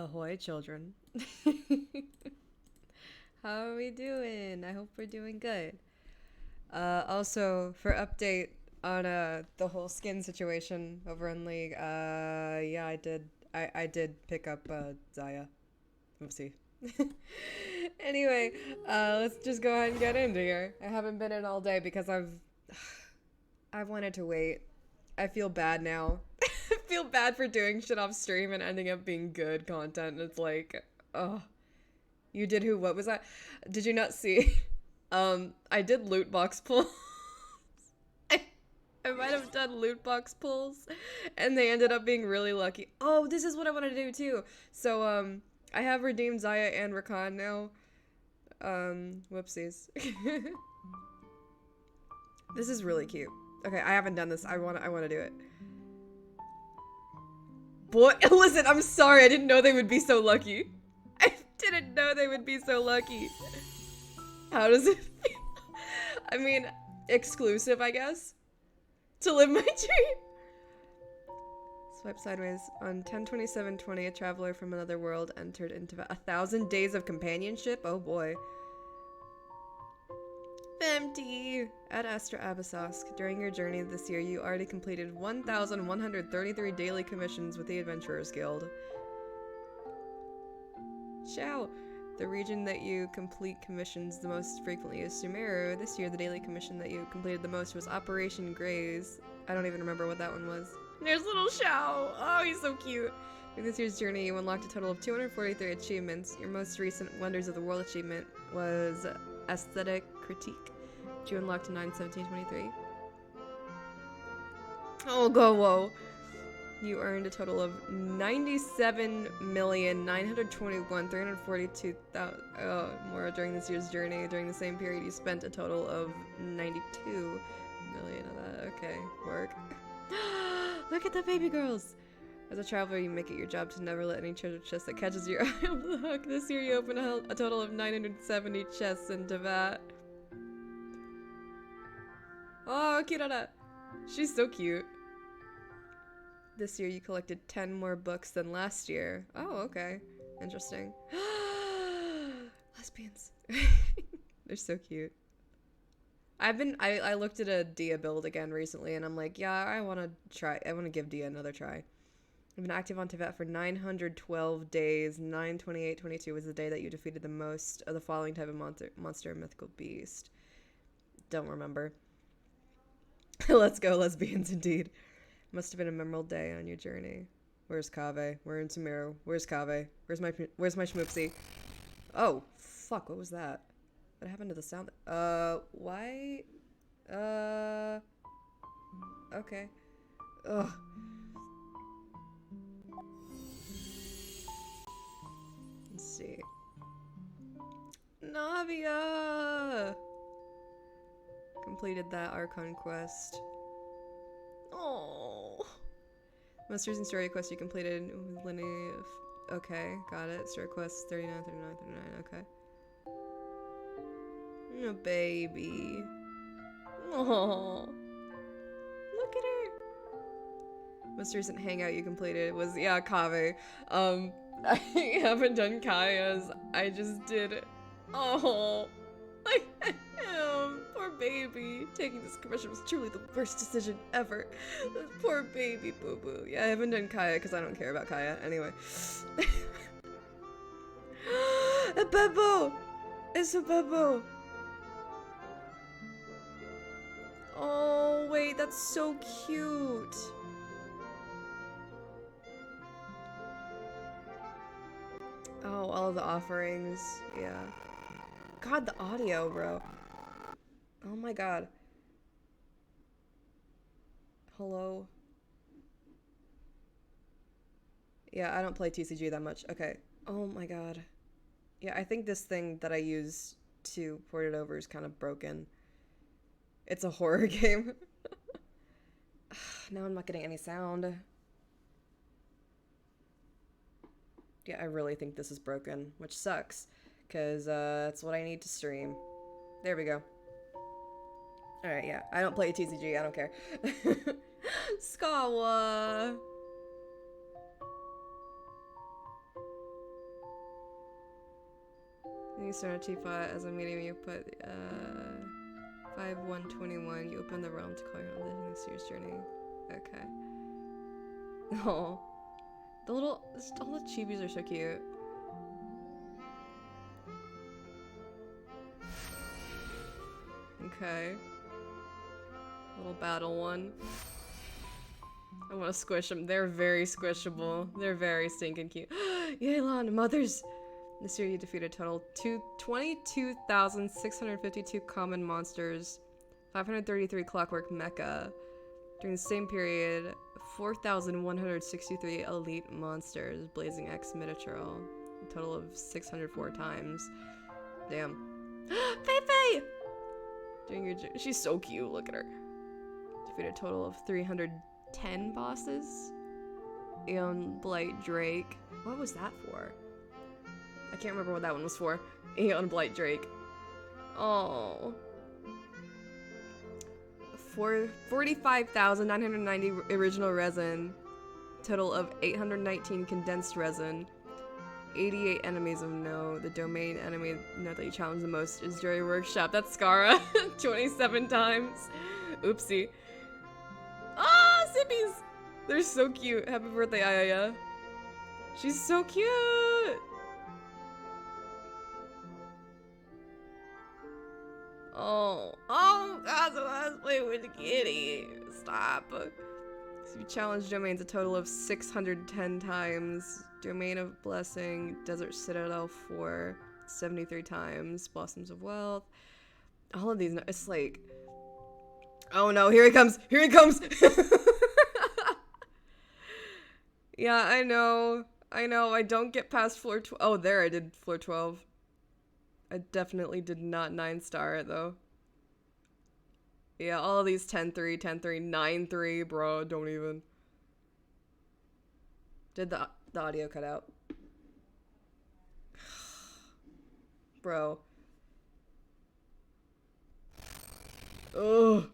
Ahoy, children. How are we doing? I hope we're doing good. Also, for update on the whole skin situation over in League, yeah, I did pick up Zaya. Oopsie. Anyway, let's just go ahead and get into here. I haven't been in all day because I've wanted to wait. I feel bad now. I feel bad for doing shit off stream and ending up being good content. It's like, oh, you did who? What was that? Did you not see? I did loot box pulls. I, I might have done loot box pulls, and they ended up being really lucky. Oh, this is what I want to do too. So, I have redeemed Zaya and Rakan now. Whoopsies. This is really cute. Okay, I haven't done this. I want to do it. Boy, listen, I'm sorry. I didn't know they would be so lucky. I didn't know they would be so lucky. How does it feel? I mean, exclusive, I guess. To live my dream. Swipe sideways. On 10/27/20, a traveler from another world entered into 1,000 days of companionship. Oh boy. Empty. At Astra Abyssosque. During your journey this year, you already completed 1,133 daily commissions with the Adventurers Guild. Ciao. The region that you complete commissions the most frequently is Sumeru. This year, the daily commission that you completed the most was Operation Graze. I don't even remember what that one was. There's little Xiao. Oh, he's so cute. During this year's journey, you unlocked a total of 243 achievements. Your most recent Wonders of the World achievement was Aesthetic Critique, which you unlocked in 9/17/23. Oh, go whoa. You earned a total of 97,921,342,000 more during this year's journey. During the same period, you spent a total of 92 million of that. Okay, work. Look at the baby girls! As a traveler, you make it your job to never let any treasure chest that catches your eye off the hook. This year, you opened a total of 970 chests in Teyvat. Oh, Kirara! She's so cute. This year you collected 10 more books than last year. Oh, okay. Interesting. Lesbians. They're so cute. I looked at a Dia build again recently and I'm like, yeah, I want to give Dia another try. I've been active on Teyvat for 912 days. 9/28/22 was the day that you defeated the most of the following type of monster mythical beast. Don't remember. Let's go, lesbians, indeed. Must have been a memorable day on your journey. Where's Kaveh? We're in Sumeru. Where's Kaveh? Where's my schmoopsie? Oh, fuck, what was that? What happened to the sound? Why? Okay. Ugh. Let's see. Navia! Completed that Archon quest. Oh. Most recent story quest you completed with Linny. Okay, got it. Story quest 39, 39, 39. Okay. Oh, baby. Oh. Look at her. Most recent hangout you completed was, yeah, Kaveh. I haven't done Kaya's. I just did. Oh. Like him. Poor baby. Taking this commission was truly the worst decision ever. Poor baby boo boo. Yeah, I haven't done Kaya because I don't care about Kaya. Anyway. A Bebo! It's a Bebo! Oh, wait, that's so cute. Oh, all the offerings. Yeah. God, the audio, bro. Oh my god. Hello? Yeah, I don't play TCG that much. Okay. Oh my god. Yeah, I think this thing that I use to port it over is kind of broken. It's a horror game. Now I'm not getting any sound. Yeah, I really think this is broken, which sucks. Because that's what I need to stream. There we go. Alright, yeah. I don't play TCG, I don't care. Skawa! You start a teapot as a medium, you put 5/121. You open the realm to call your own this year's journey. Okay. Oh, all the chibis are so cute. Okay. Little battle one. I want to squish them. They're very squishable. They're very stinking cute. Yelan, mothers! This year you defeated a total 22,652 common monsters, 533 clockwork mecha. During the same period, 4,163 elite monsters, Blazing X Minotaur, a total of 604 times. Damn. Feifei! During your she's so cute, look at her. Defeated a total of 310 bosses. Aeon Blight Drake. What was that for? I can't remember what that one was for. Aeon Blight Drake. Oh. 45,990 original resin. Total of 819 condensed resin. 88 enemies of no. The domain enemy that you challenge the most is Joy Workshop. That's Scara. 27 times. Oopsie. Ah, Sippies! They're so cute. Happy birthday, Ayaya. She's so cute! Oh, God, so let's play with the kitty. Stop. So you challenged domains a total of 610 times. Domain of Blessing, Desert Citadel 4, 73 times. Blossoms of Wealth. All of these, it's like, oh no, here he comes! Here he comes! Yeah, I know, I don't get past floor 12. Oh, there, I did floor 12. I definitely did not 9-star it, though. Yeah, all of these 10-3, 10-3, 9-3, bro, don't even. Did the audio cut out? Bro. Ugh.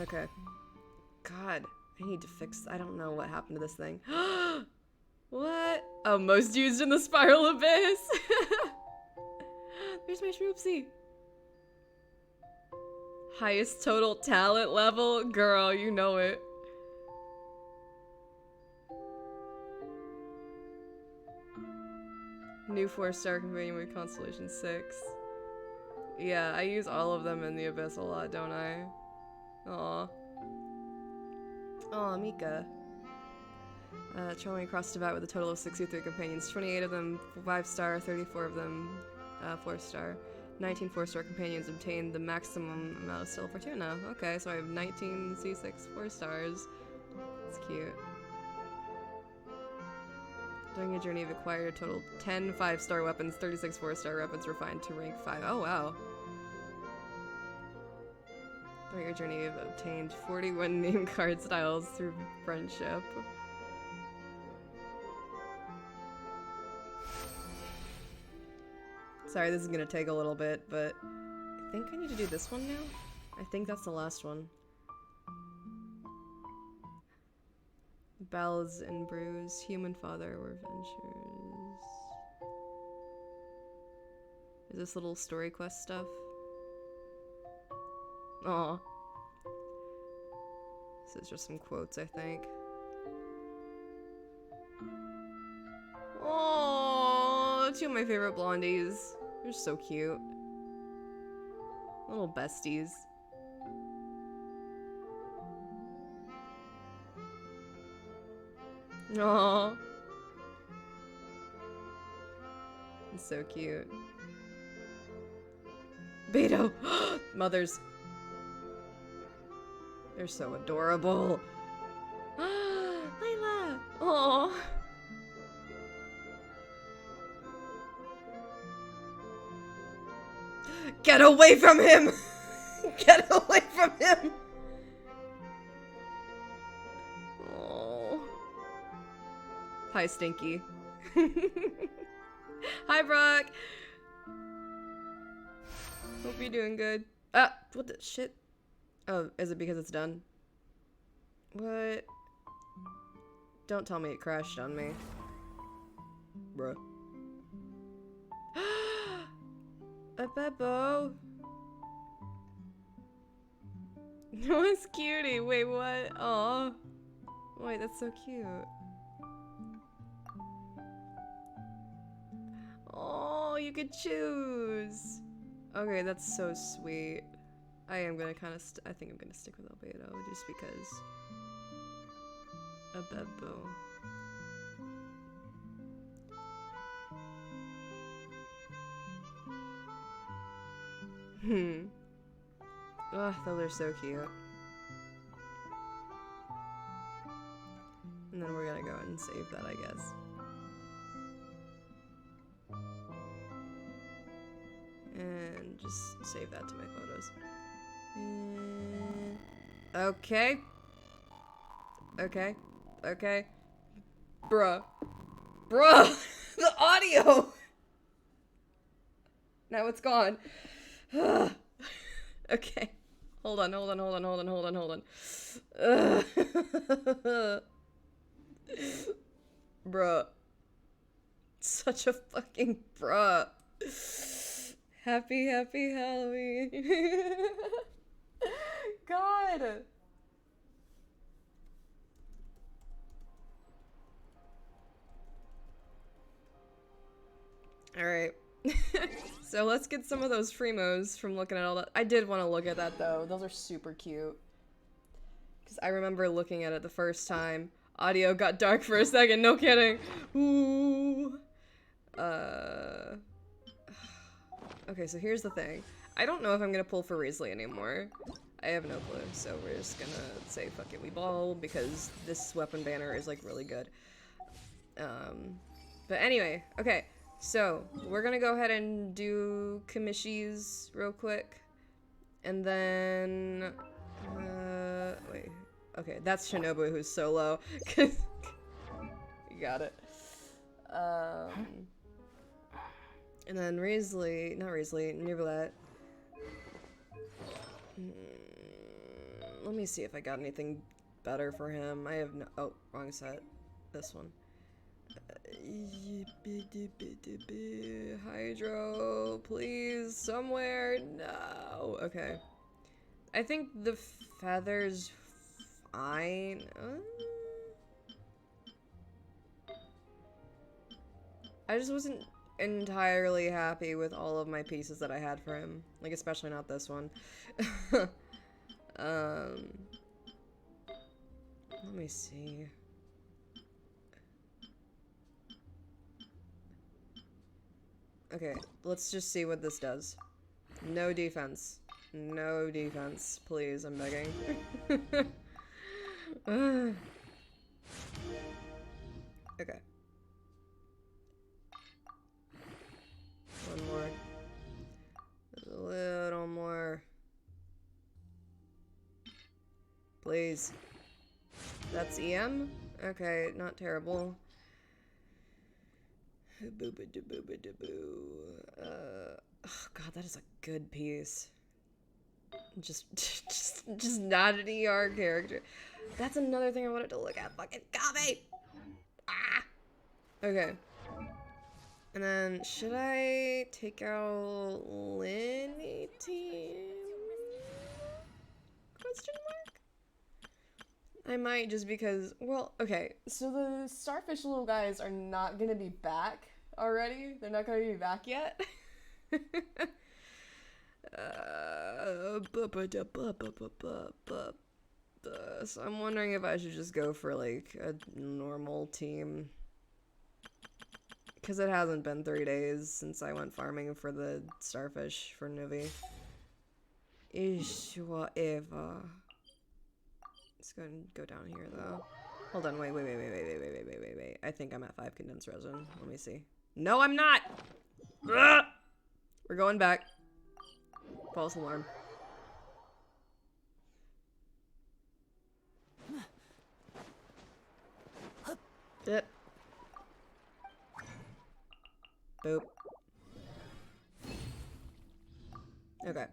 Okay. God, I need to fix. I don't know what happened to this thing. What? Oh, most used in the Spiral Abyss. There's my Shroopsie. Highest total talent level? Girl, you know it. New 4-star companion with Constellation 6. Yeah, I use all of them in the Abyss a lot, don't I? Aw. Aw, Mika. Traveling across Tibet with a total of 63 companions. 28 of them 5-star, 34 of them 4-star. 19 4-star companions obtained the maximum amount of Stella Fortuna. Okay, so I have 19 C6 4-stars. That's cute. During your journey, you've acquired a total 10 5-star weapons, 36 4-star weapons refined to rank 5. Oh, wow. During your journey, you've obtained 41 name card styles through friendship. Sorry, this is gonna take a little bit, but I think I need to do this one now. I think that's the last one. Ballads and Brews, Human Father, or Ventures. Is this little story quest stuff? Aw. This is just some quotes, I think. Oh, two of my favorite blondies. They're so cute. Little besties. Aww. It's so cute. Beto! Mothers. They're so adorable. Layla! Aww. Get away from him! Get away from him! Oh. Hi, Stinky. Hi, Brock. Hope you're doing good. Ah, what the shit? Oh, is it because it's done? What? Don't tell me it crashed on me. Bruh. A Beppo. No, it's cutie. Wait, what? Aw. Wait, that's so cute. Oh, you could choose. Okay, that's so sweet. I am gonna kind of. I think I'm gonna stick with Albedo just because. A Beppo. Oh, those are so cute. And then we're gonna go ahead and save that, I guess. And just save that to my photos. And... Okay. Okay. Okay. Bruh. Bruh! The audio! Now it's gone. Okay. Hold on. Bruh. Such a fucking bruh. Happy Halloween. God. Alright. So let's get some of those Fremos from looking at all that. I did want to look at that though. Those are super cute. Because I remember looking at it the first time. Audio got dark for a second, no kidding. Ooh. Okay, so here's the thing. I don't know if I'm gonna pull for Risley anymore. I have no clue, so we're just gonna say fuck it, we ball, because this weapon banner is like really good. But anyway, okay, so we're gonna go ahead and do Kamishis real quick. And then, wait. Okay, that's Shinobu who's so low. You got it. And then Risley, not Risley, Neuvillette. Let me see if I got anything better for him. I have no, oh, wrong set. This one. Hydro, please, somewhere. No. Okay. I think the feather's fine. I just wasn't entirely happy with all of my pieces that I had for him. Like, especially not this one. Let me see. Okay, let's just see what this does. No defense. No defense. Please, I'm begging. Okay. One more. A little more. Please. That's EM? Okay, not terrible. Oh god, that is a good piece. Just not an ER character. That's another thing I wanted to look at. Fucking got me! Ah! Okay. And then, should I take out Linny Team? Question mark? I might, just because, well, okay, so the Starfish little guys are not gonna be back already. They're not gonna be back yet. So I'm wondering if I should just go for, like, a normal team. Because it hasn't been 3 days since I went farming for the Starfish for Nuvi. Ish, whatever. Let's go and go down here, though. Hold on, wait. I think I'm at 5 condensed resin. Let me see. No, I'm not! Ugh! We're going back. False alarm. Yep. Boop. Okay.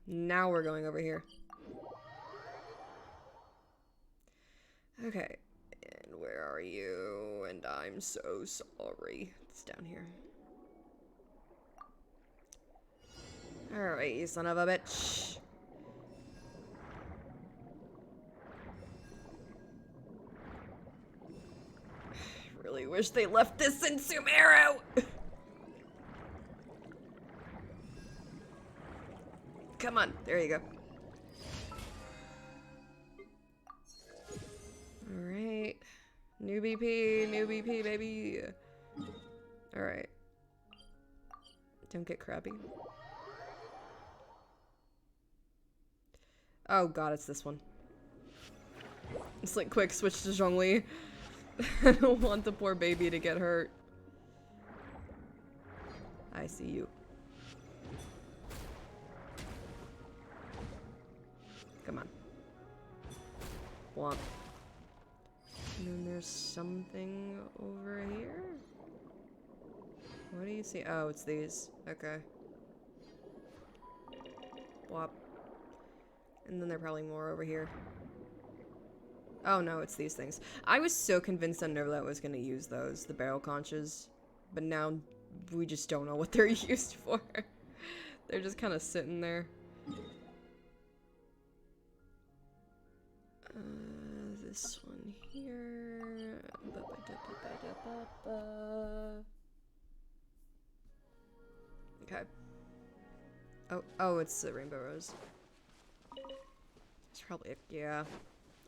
Now we're going over here. Okay. And where are you? And I'm so sorry. It's down here. Alright, you son of a bitch. I really wish they left this in Sumeru! Come on, there you go. Alright. New BP, baby. Alright. Don't get crabby. Oh god, it's this one. It's like, quick, switch to Zhongli. I don't want the poor baby to get hurt. I see you. Come on. Womp. And then there's something over here? What do you see? Oh, it's these. Okay. Wop. And then there are probably more over here. Oh no, it's these things. I was so convinced that Nervlet was gonna use those, the barrel conches. But now we just don't know what they're used for. They're just kind of sitting there. This one here. Okay. Oh, it's the Rainbow Rose. It's probably, yeah.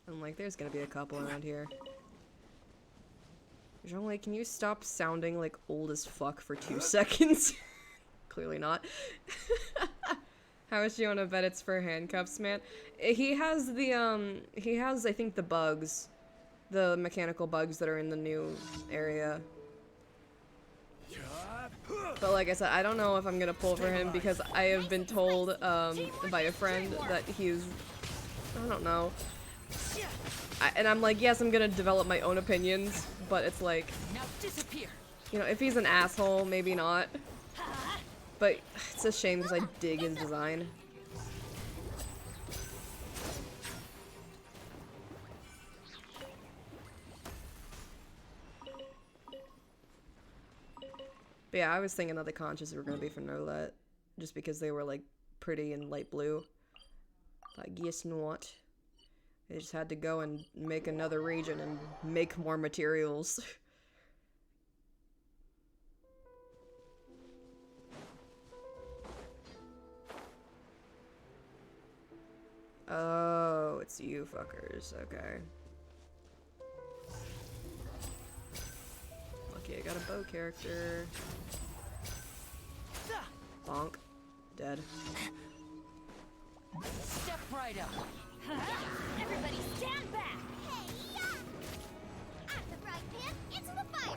I'm like, there's gonna be a couple around here. Zhongli, can you stop sounding like old as fuck for 2 seconds? Clearly not. How is she on a bet it's for handcuffs, man? He has the, he has, I think, the bugs. The mechanical bugs that are in the new area. But like I said, I don't know if I'm gonna pull for him because I have been told, by a friend that he's, I don't know. And I'm like, yes, I'm gonna develop my own opinions, but it's like, you know, if he's an asshole, maybe not. But it's a shame because I dig his design. But yeah, I was thinking that the conches were gonna be for Nervlet, just because they were like pretty and light blue. I guess not. They just had to go and make another region and make more materials. Oh, it's you fuckers. Okay. Lucky I got a bow character. Bonk. Dead. Step right up. Everybody stand back! Hey, at the frying pan, into the fire!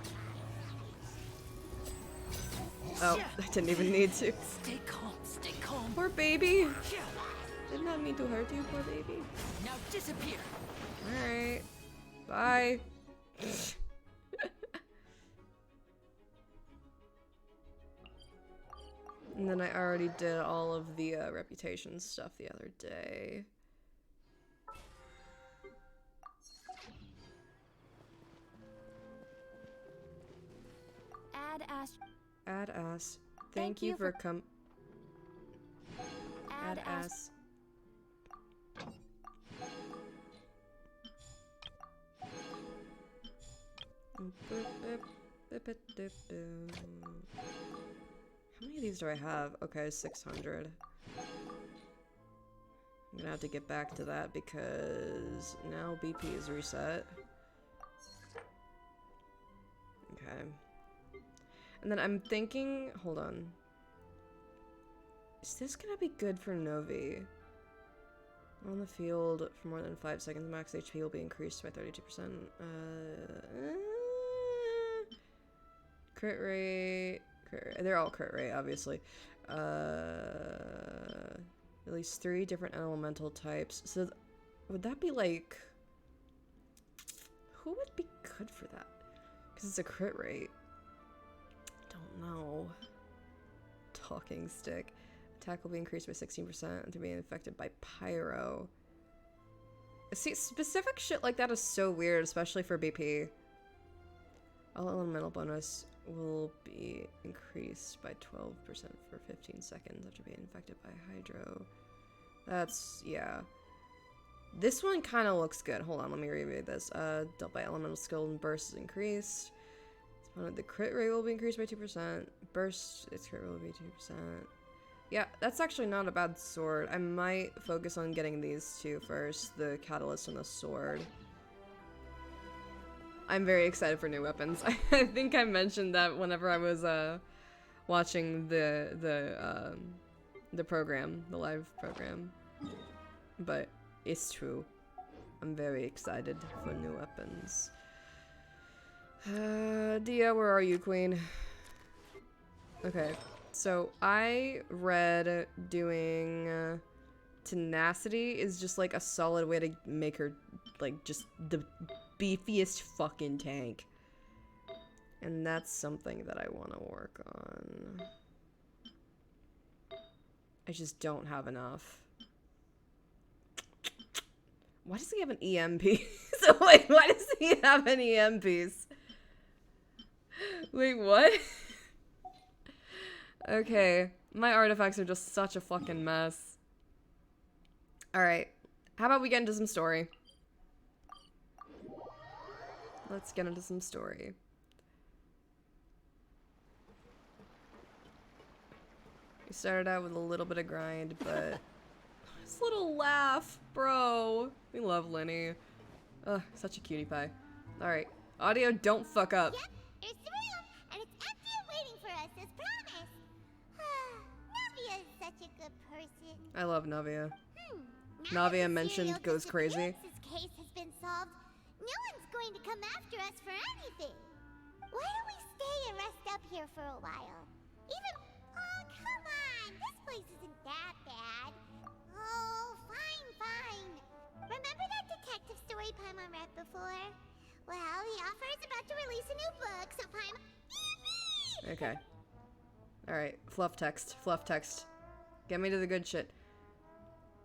Oh, I didn't even need to. Stay calm, stay calm. Poor baby. Did not mean to hurt you, poor baby. Now disappear. Alright. Bye. And then I already did all of the reputation stuff the other day. Add ass. Thank you for Add ass. How many of these do I have? Okay, 600. I'm gonna have to get back to that because now BP is reset. Okay. And then I'm thinking, hold on. Is this gonna be good for Novi? On the field for more than 5 seconds, max HP will be increased by 32%. Crit rate. They're all crit rate, obviously. At least 3 different elemental types. So, would that be like... Who would be good for that? Because it's a crit rate. Don't know. Talking stick. Attack will be increased by 16% after being infected by pyro. See, specific shit like that is so weird, especially for BP. All elemental bonus will be increased by 12% for 15 seconds after being infected by Hydro. That's, yeah. This one kind of looks good. Hold on, let me reread this. Dealt by elemental skill and burst is increased. The crit rate will be increased by 2%. Burst, its crit rate will be 2%. Yeah, that's actually not a bad sword. I might focus on getting these two first, the catalyst and the sword. I'm very excited for new weapons. I think I mentioned that whenever I was watching the program, the live program. But it's true. I'm very excited for new weapons. Dia, where are you, queen? Okay. So I read doing tenacity is just like a solid way to make her like just the beefiest fucking tank. And that's something that I want to work on. I just don't have enough. Why does he have an EMP? So wait, why does he have an EMP piece? Wait, what? Okay, my artifacts are just such a fucking mess. Alright, how about we get into some story? Let's get into some story. We started out with a little bit of grind, but... this little laugh, bro. We love Lenny. Ugh, such a cutie pie. Alright, audio, don't fuck up. Yep, there's the room, and it's empty and waiting for us as promised. Navia is such a good person. I love Navia. Now that Navia the mentioned serial goes crazy. disappearances case has been solved, no one's going to come after us for anything. Why don't we stay and rest up here for a while? Even... oh, come on. This place isn't that bad. Oh, fine. Remember that detective story Paimon read before? Well, the author is about to release a new book, so Paimon... Okay. Alright, fluff text. Get me to the good shit.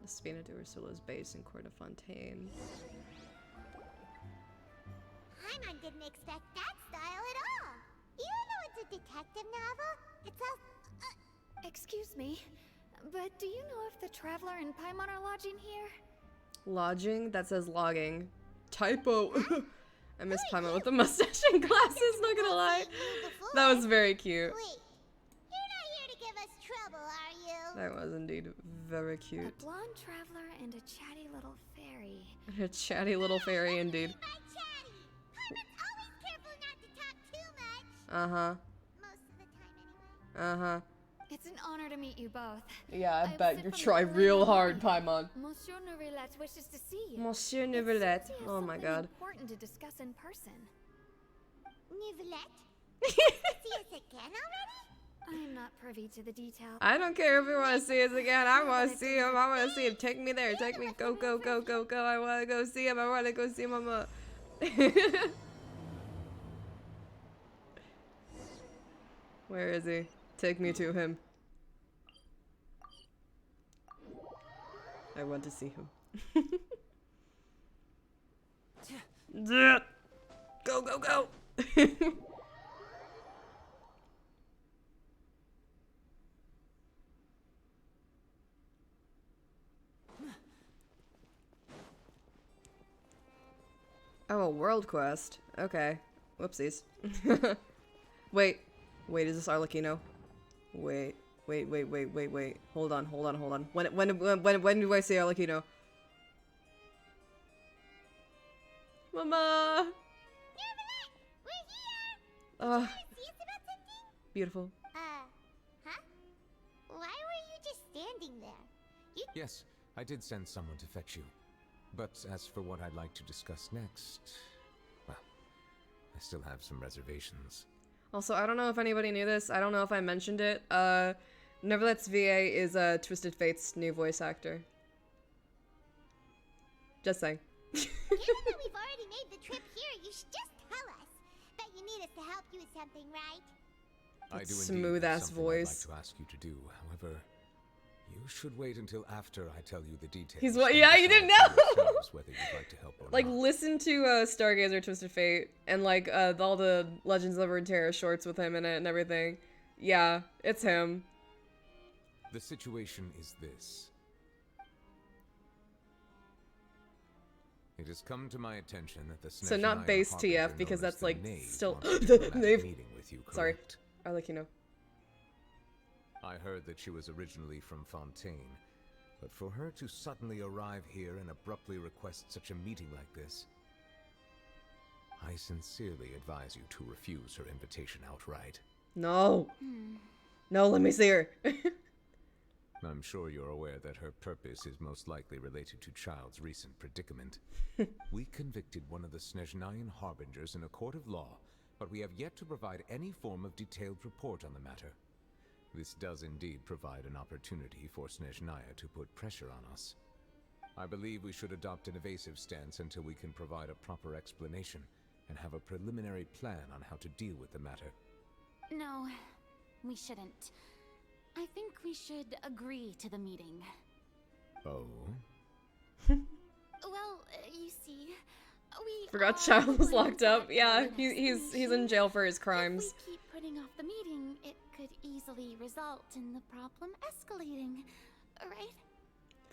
Espina de Ursula's base in Court of Fontaine. Paimon didn't expect that style at all. Even though it's a detective novel, it's a... Excuse me, but do you know if the Traveler and Paimon are lodging here? Lodging? That says logging. Typo. I miss Paimon with the mustache and glasses, not gonna lie. That was very cute. Wait, you're not here to give us trouble, are you? That was indeed very cute. A blonde traveler and a chatty little fairy. A chatty little fairy indeed. My chatty. Paimon's always careful not to talk too much. Uh-huh. Most of the time, anyway. Uh-huh. It's an honor to meet you both. Yeah, I I've bet sit you from try the real line hard, on. Paimon. Monsieur Neuvillette wishes to see you. Monsieur It Neuvillette. seems he has Oh my something god. important to discuss in person. Nivelette? See us again already? I am not privy to the details. I don't care if you want to see us again. I want to see him. I want to see him. Take me there. Take me. Go. I want to go see him. I want to go see Mama. Where is he? Take me to him. I want to see him. Go. Oh, a world quest. Okay. Whoopsies. Wait, is this Arlecchino? Wait. Hold on. When do I say Arlecchino? Mama! Nivelette, we're here! Ah, See us about something? beautiful. Huh? Why were you just standing there? Yes, I did send someone to fetch you. But as for what I'd like to discuss next, well, I still have some reservations. Also, I don't know if anybody knew this. I don't know if I mentioned it. Neverlet's VA is Twisted Fate's new voice actor. Just saying. Given that we've already made the trip here, you should just tell us. Bet you need us to help you with something, right? I do indeed Smooth have ass something voice. I'd like to ask you to do. However, You should wait until after I tell you the details. He's what? and Yeah, you didn't decide for know. yourselves whether you'd like to help or Like, not. listen to Stargazer Twisted Fate and like all the Legends of Runeterra shorts with him in it and everything. Yeah, it's him. The situation is this. It has come to my attention that the So not Snezhnaya base Harbinger TF because known as that's the like Knave still wants a the diplomatic Knave. meeting with you, Sorry, correct? I'll let you know. I heard that she was originally from Fontaine, but for her to suddenly arrive here and abruptly request such a meeting like this, I sincerely advise you to refuse her invitation outright. No. No, let me see her. I'm sure you're aware that her purpose is most likely related to Child's recent predicament. We convicted one of the Snezhnayan Harbingers in a court of law, but we have yet to provide any form of detailed report on the matter. This does indeed provide an opportunity for Snezhnaya to put pressure on us. I believe we should adopt an evasive stance until we can provide a proper explanation and have a preliminary plan on how to deal with the matter. No, we shouldn't. I think we should agree to the meeting. Oh? Well, you see, we Forgot are Child was going locked to up. Yeah, an he's in explanation. jail for his crimes. If we keep putting off the meeting, it could easily result in the problem escalating, right?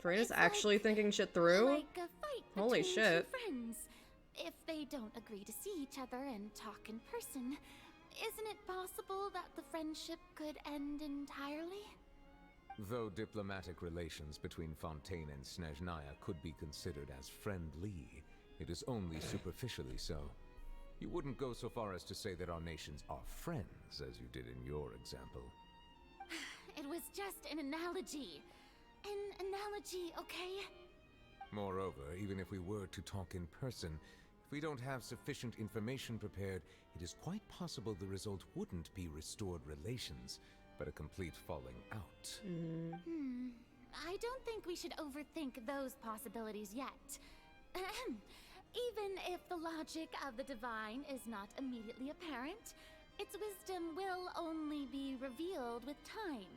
Farina's It's actually like- thinking shit through. Like a fight Holy between shit. two friends. If they don't agree to see each other and talk in person, isn't it possible that the friendship could end entirely? Though diplomatic relations between Fontaine and Snezhnaya could be considered as friendly, it is only superficially so. You wouldn't go so far as to say that our nations are friends, as you did in your example. It was just an analogy. An analogy, okay? Moreover, even if we were to talk in person, if we don't have sufficient information prepared, it is quite possible the result wouldn't be restored relations, but a complete falling out. I don't think we should overthink those possibilities yet. Even if the logic of the divine is not immediately apparent, its wisdom will only be revealed with time.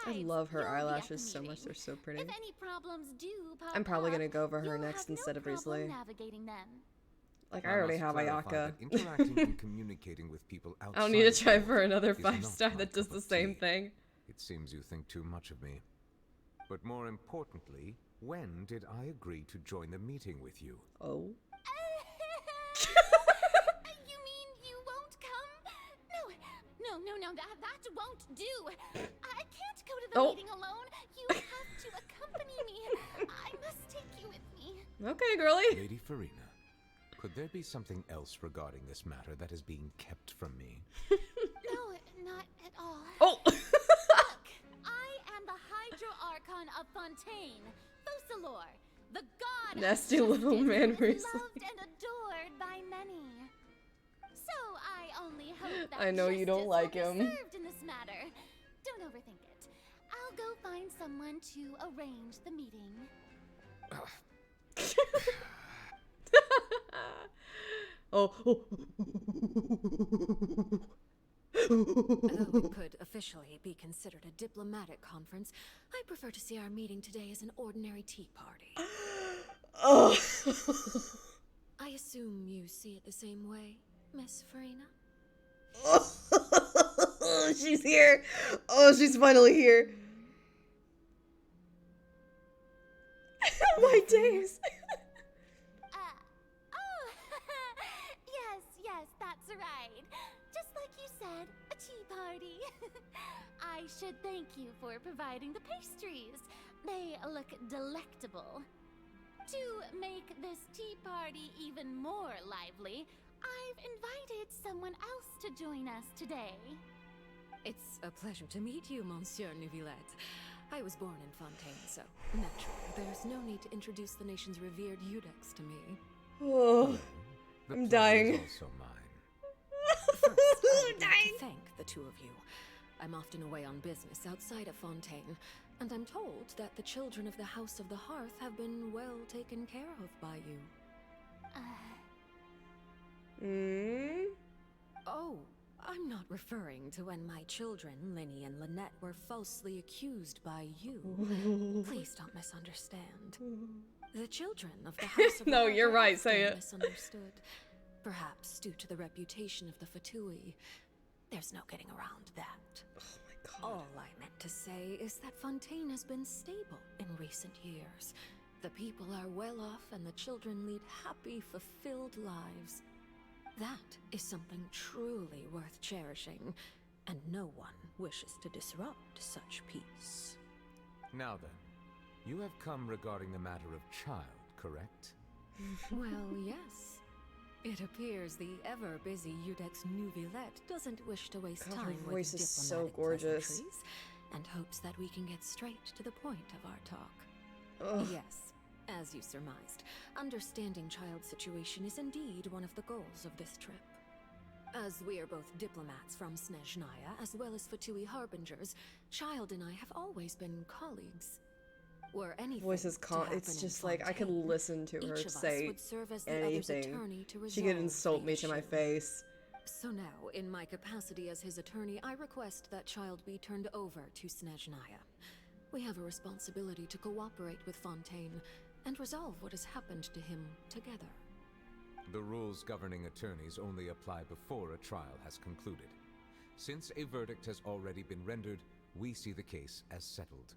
I Besides, love her you'll be at the eyelashes so much. meeting. They're so pretty. If any problems do pop I'm probably up, gonna go over her you'll next have instead no of problem Risley. navigating them. Like, I already must have clarify Ayaka. that interacting and communicating with people outside I don't need to of try the for world another is not 5-star my that does cup the of same tea. thing. It seems you think too much of me. But more importantly, when did I agree to join the meeting with you? Oh. You mean you won't come? No, that won't do. I can't go to the Oh. meeting alone. You have to accompany me. I must take you with me. Okay, girly. Lady Farina, could there be something else regarding this matter that is being kept from me? No, not at all. Oh. Look, I am the Hydro Archon of Fontaine, Focalor, the god Nasty of little justice, man, who is Risley. loved and adored by many. So I only hope that I know you don't justice like will be him. served in this matter. Don't overthink it. I'll go find someone to arrange the meeting. Oh. Though it could officially be considered a diplomatic conference, I prefer to see our meeting today as an ordinary tea party. Oh. I assume you see it the same way, Miss Farina? She's here. Oh, she's finally here. My days. Oh, yes, that's right. Just like you said, a tea party. I should thank you for providing the pastries. They look delectable. To make this tea party even more lively, I've invited someone else to join us today. It's a pleasure to meet you, Monsieur Neuvillette. I was born in Fontaine, so naturally, there's no need to introduce the nation's revered Eudex to me. Oh. The I'm pleasure dying. is also mine. First, I would like Dying. to thank the two of you. I'm often away on business outside of Fontaine, and I'm told that the children of the House of the Hearth have been well taken care of by you. Hmm. Oh, I'm not referring to when my children, Linny and Lynette, were falsely accused by you. Please don't misunderstand. The children of the House of No, Love you're are right, say often it. misunderstood. Perhaps due to the reputation of the Fatui. There's no getting around that. Oh my god. All I meant to say is that Fontaine has been stable in recent years. The people are well off and the children lead happy, fulfilled lives. That is something truly worth cherishing, and no one wishes to disrupt such peace. Now then, you have come regarding the matter of child, correct? Well, yes. It appears the ever-busy Udex Nuvillette doesn't wish to waste God, her time with voice is so diplomatic gorgeous. pleasantries, and hopes that we can get straight to the point of our talk. Ugh. Yes, as you surmised, understanding Child's situation is indeed one of the goals of this trip. As we are both diplomats from Snezhnaya, as well as Fatui harbingers, Child and I have always been colleagues. Were anything Voice is to calm. happen It's in just like I could Fontaine, listen to her each of us say would serve as the other's anything. attorney to She could resolve insult the me to my issue. face. So now, in my capacity as his attorney, I request that Child be turned over to Snezhnaya. We have a responsibility to cooperate with Fontaine and resolve what has happened to him together. The rules governing attorneys only apply before a trial has concluded. Since a verdict has already been rendered, we see the case as settled.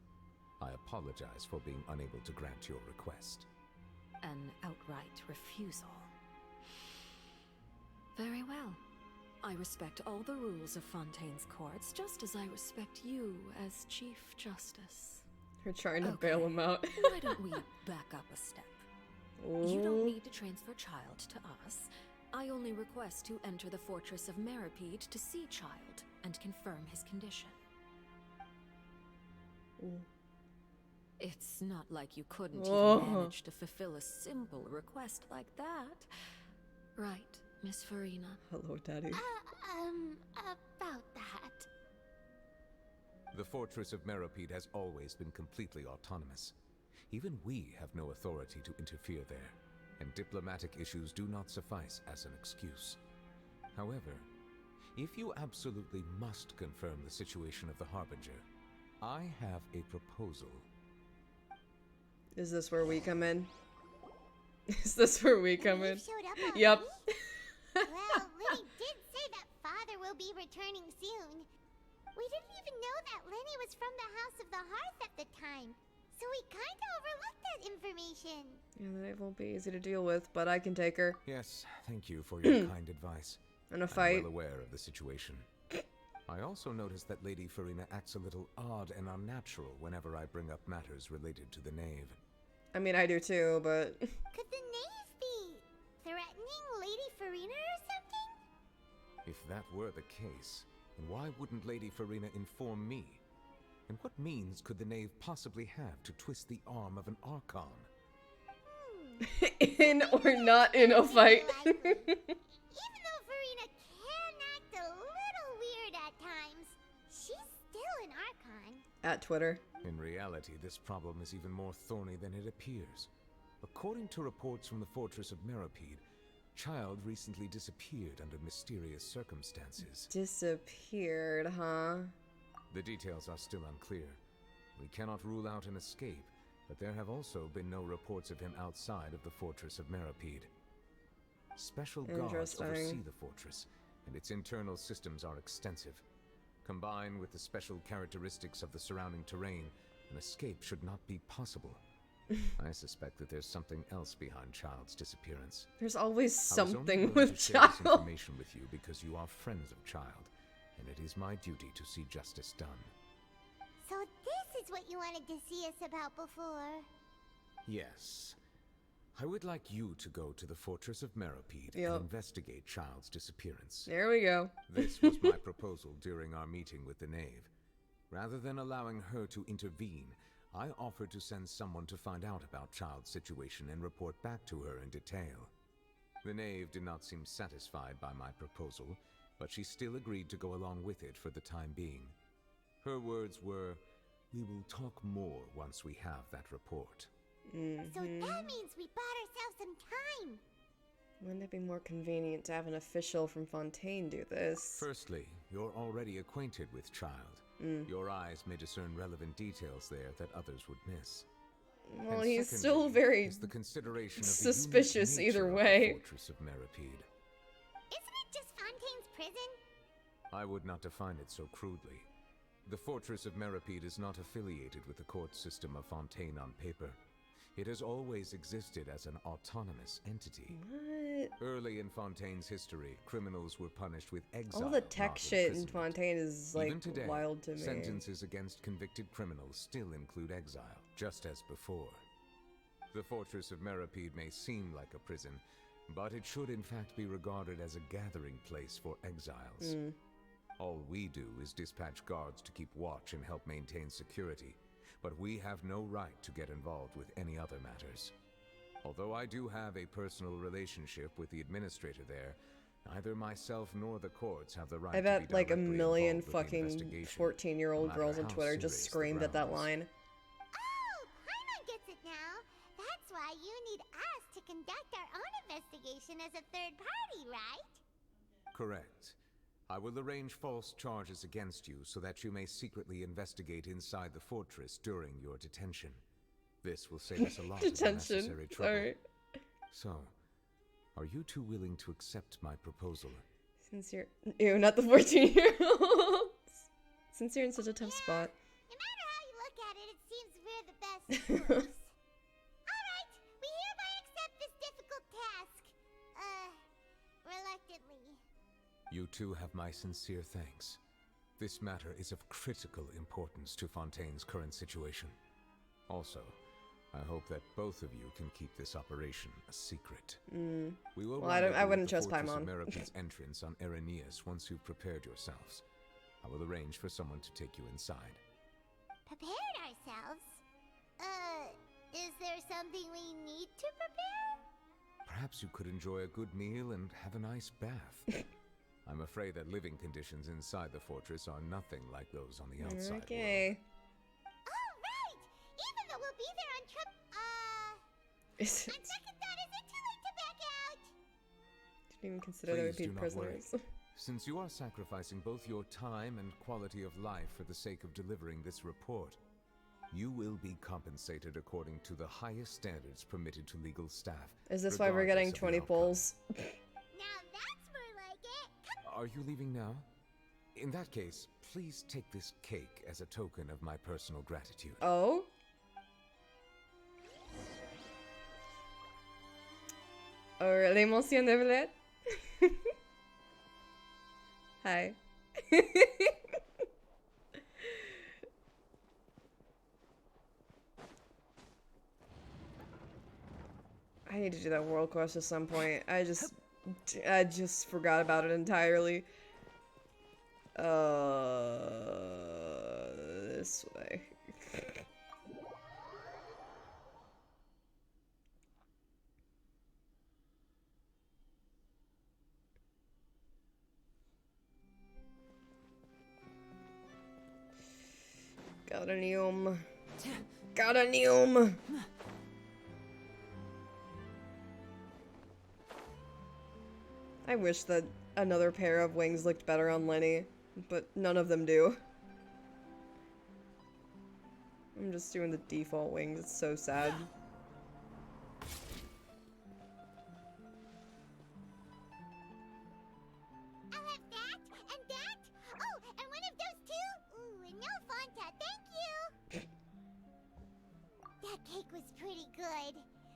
I apologize for being unable to grant your request. An outright refusal. Very well. I respect all the rules of Fontaine's courts, just as I respect you as Chief Justice. Her trying to bail Okay. him out. Why don't we back up a step? You don't Ooh. need to transfer Child to us. I only request to enter the fortress of Meripede to see Child and confirm his condition. Ooh. It's not like you couldn't Whoa. even manage to fulfill a simple request like that. Right, Miss Farina? Hello, Daddy. About that. The fortress of Meripede has always been completely autonomous. Even we have no authority to interfere there, and diplomatic issues do not suffice as an excuse. However, if you absolutely must confirm the situation of the Harbinger, I have a proposal. Is this where we come in? Is this where we come in? You showed up already? Yep. Well, Lenny did say that Father will be returning soon. We didn't even know that Lenny was from the House of the Hearth at the time, so we kinda overlooked that information. Yeah, that won't be easy to deal with, but I can take her. Yes, thank you for your kind advice. In a I'm fight. well aware of the situation. I also noticed that Lady Farina acts a little odd and unnatural whenever I bring up matters related to the Knave. I mean, I do too, but Could the knave be threatening Lady Farina or something? If that were the case, then why wouldn't Lady Farina inform me? And what means could the Knave possibly have to twist the arm of an Archon? in or not in a fight. Likely. Even though Farina can act a little weird at times, she's still an Archon. At Twitter. In reality, this problem is even more thorny than it appears. According to reports from the fortress of Meripede, Child recently disappeared under mysterious circumstances. Disappeared, huh? The details are still unclear. We cannot rule out an escape, but there have also been no reports of him outside of the fortress of Meripede. Special guards Interesting. oversee the fortress, and its internal systems are extensive. Combined with the special characteristics of the surrounding terrain, an escape should not be possible. I suspect that there's something else behind Child's disappearance. There's always I was only something willing with to share this Child. information with you because you are friends of Child, and it is my duty to see justice done. So this is what you wanted to see us about before. Yes. I would like you to go to the fortress of Meripede Yep. and investigate Child's disappearance. There we go. This was my proposal during our meeting with the Knave. Rather than allowing her to intervene, I offered to send someone to find out about Child's situation and report back to her in detail. The Knave did not seem satisfied by my proposal, but she still agreed to go along with it for the time being. Her words were, "We will talk more once we have that report." So that means we bought ourselves some time. Wouldn't it be more convenient to have an official from Fontaine do this? Firstly, you're already acquainted with Child. Your eyes may discern relevant details there that others would miss. Well, And he's secondly, still very is the consideration of the suspicious unique either nature way. Of the Fortress of Meripede. Isn't it just Fontaine's prison? I would not define it so crudely. The Fortress of Meripede is not affiliated with the court system of Fontaine on paper. It has always existed as an autonomous entity. What? Early in Fontaine's history, criminals were punished with exile. All the tech not shit in imprisonment. Fontaine is like Even today, wild to me. sentences against convicted criminals still include exile, just as before. The Fortress of Meripede may seem like a prison, but it should in fact be regarded as a gathering place for exiles. All we do is dispatch guards to keep watch and help maintain security, but we have no right to get involved with any other matters. Although I do have a personal relationship with the administrator there, neither myself nor the courts have the right I to bet be like a directly million involved with the fucking investigation, 14-year-old no matter girls on how Twitter just serious the screamed at that grounds. line. Oh, Paimon gets it now. That's why you need us to conduct our own investigation as a third party, right? Correct. I will arrange false charges against you so that you may secretly investigate inside the fortress during your detention. This will save us a lot of Detention. unnecessary trouble. Sorry. So, are you two willing to accept my proposal? Since you're... Ew, not the 14-year-olds. Since you're in such a tough spot. No matter how you look at it, it seems we're the best choice. Alright, we hereby accept this difficult task. Reluctantly. You two have my sincere thanks. This matter is of critical importance to Fontaine's current situation. Also, I hope that both of you can keep this operation a secret. We will Well, I rendezvous wouldn't at the trust Fortress of Paimon. Meripede's entrance on Erinius once you've prepared yourselves. I will arrange for someone to take you inside. Prepared ourselves? Is there something we need to prepare? Perhaps you could enjoy a good meal and have a nice bath. I'm afraid that living conditions inside the fortress are nothing like those on the outside Okay. Oh, right! Even though we'll be there on Is on it... second thought, is it too late to back out? Didn't even consider there would Please be do not worry. prisoners. Since you are sacrificing both your time and quality of life for the sake of delivering this report, you will be compensated according to the highest standards permitted to legal staff. Is this why we're getting regardless of the 20 outcome. polls? Now that's more like it. Come Are you leaving now? In that case, please take this cake as a token of my personal gratitude. Oh? Oh, l'émotion de Villette? Hi. I need to do that world quest at some point. I just forgot about it entirely. This way. Garanium. Garanium. I wish that another pair of wings looked better on Lenny, but none of them do. I'm just doing the default wings, it's so sad. I'll have that and that. Oh, and one of those too. Ooh, and no Fanta, thank you. That cake was pretty good.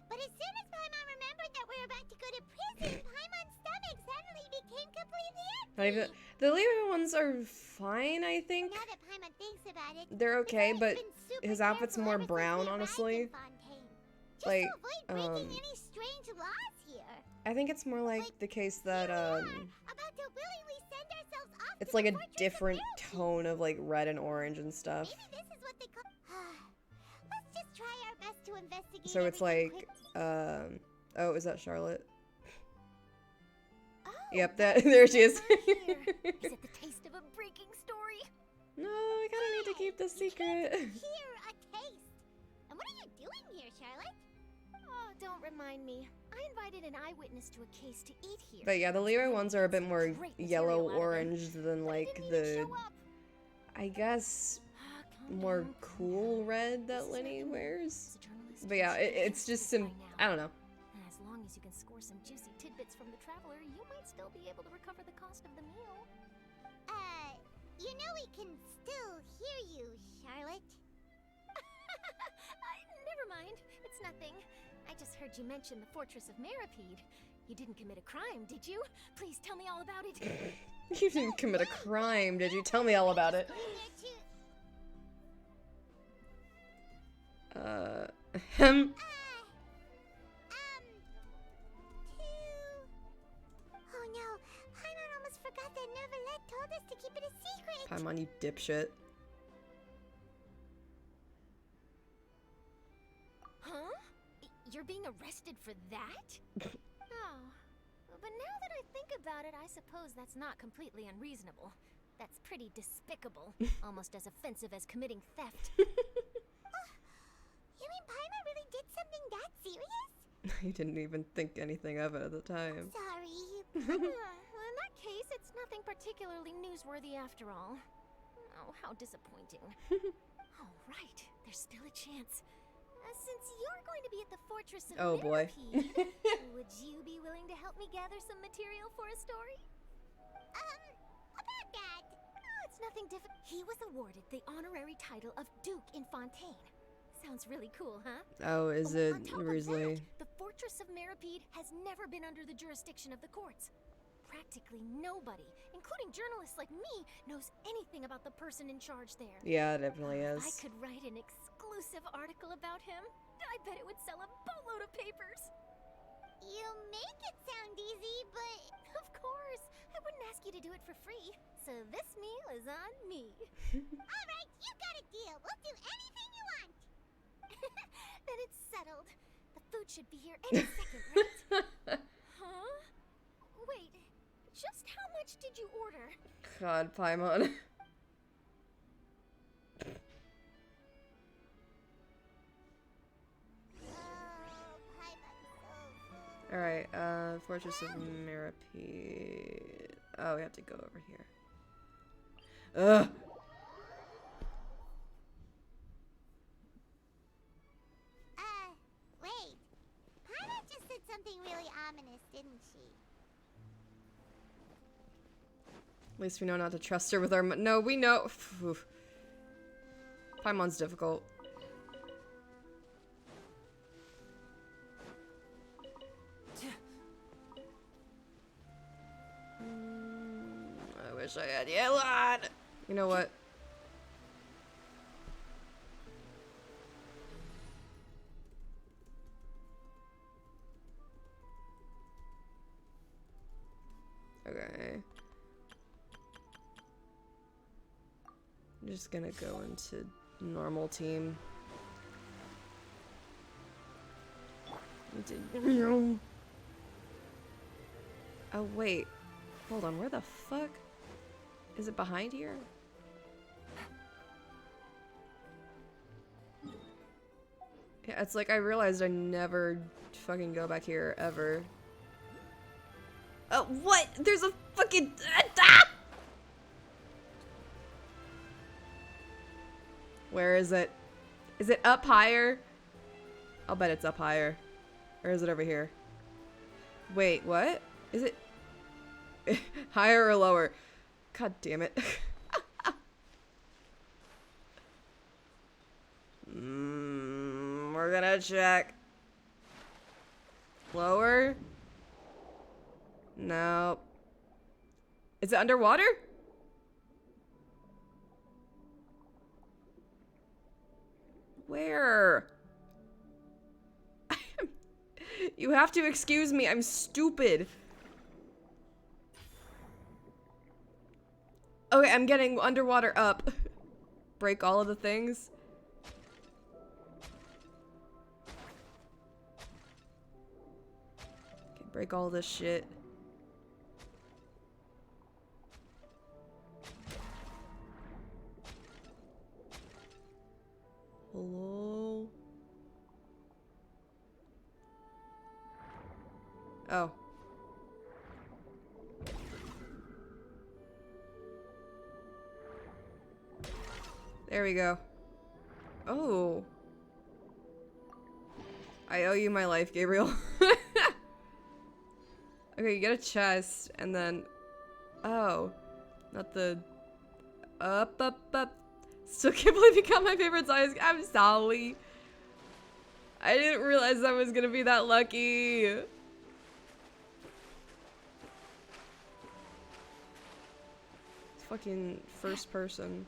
But as soon as Paimon remembered that we were about to go to prison, Paimon's stomach suddenly became completely Not empty. even the Leo ones are fine, I think. Now that Paimon thinks about it, They're okay, Paimon but has been super his outfit's careful more ever since brown, we arrived honestly. in Fontaine, just Like, to avoid breaking any strange laws here. I think it's more like the case that, Here we are, about to willingly send ourselves off it's to like the a Fortress of different Meripede. tone of like red and orange and stuff. Maybe this is what they call. Let's just try our best to investigate. So it's everything like, quickly. oh, is that Charlotte? Oh, Yep, that there she is. Is it the taste of a breaking story? No, I kind of need to keep this secret. Here, a taste. And what are you doing here, Charlotte? Oh, don't remind me. I invited an eyewitness to a case to eat here. But yeah, the Leroy ones are a bit more Great material yellow out of them. orange than But he like didn't even the, show up. I guess, Calm more down, calm cool down. red This that is Lenny nothing. wears. As a journalist, But yeah, you should it's know just this some, by now. I don't know. And as long as you can score some juicy tidbits from the Traveler, you might still be able to recover the cost of the meal. You know we can still hear you, Charlotte. Never mind. It's nothing. I just heard you mention the Fortress of Maripede. You didn't commit a crime, did you? Please tell me all about it. You didn't commit a crime, did you? Tell me all about it. Ahem. Oh no, Paimon almost forgot that Neverlet told us to keep it a secret. Paimon, you dipshit. Huh? You're being arrested for that? Oh. But now that I think about it, I suppose that's not completely unreasonable. That's pretty despicable. Almost as offensive as committing theft. You mean Paimon really did something that serious? You didn't even think anything of it at the time. Sorry. Well, in that case, it's nothing particularly newsworthy after all. Oh, how disappointing. Oh, right. There's still a chance. Since you're going to be at the Fortress of Oh, boy. Maripede, would you be willing to help me gather some material for a story? About that. Oh, it's nothing difficult. He was awarded the honorary title of Duke in Fontaine. Sounds really cool, huh? Oh, is Oh, it on top of Risley? that, the Fortress of Maripede has never been under the jurisdiction of the courts. Practically nobody, including journalists like me, knows anything about the person in charge there. Yeah, it definitely If is. I could write an exclusive article about him, I bet it would sell a boatload of papers. You make it sound easy, but Of course, I wouldn't ask you to do it for free. So this meal is on me. all right, you got a deal. We'll do anything you want. Then it's settled. The food should be here any second, right? Huh? Wait, just how much did you order? God, Paimon. Paimon's so full. Alright, Fortress of Maripede. Oh, we have to go over here. Ugh! Wait. Paimon just said something really ominous, didn't she? At least we know not to trust her with our no, we know. Phew. Paimon's difficult. I wish I had Yelan. You know what? Okay. I'm just gonna go into normal team. Oh wait, hold on, where the fuck? Is it behind here? Yeah, it's like I realized I never fucking go back here ever. Oh, what? There's a fucking... Where is it? Is it up higher? I'll bet it's up higher. Or is it over here? Wait, what? Is it higher or lower? God damn it. We're gonna check. Lower? Nope. Is it underwater? Where? You have to excuse me, I'm stupid. Okay, I'm getting underwater up. Break all of the things. Okay, break all this shit. Hello? Oh. There we go. Oh. I owe you my life, Gabriel. Okay, you get a chest, and then... Oh. Not the... Up. Still can't believe you got my favorite size. I'm sorry. I didn't realize I was gonna be that lucky. It's fucking first person.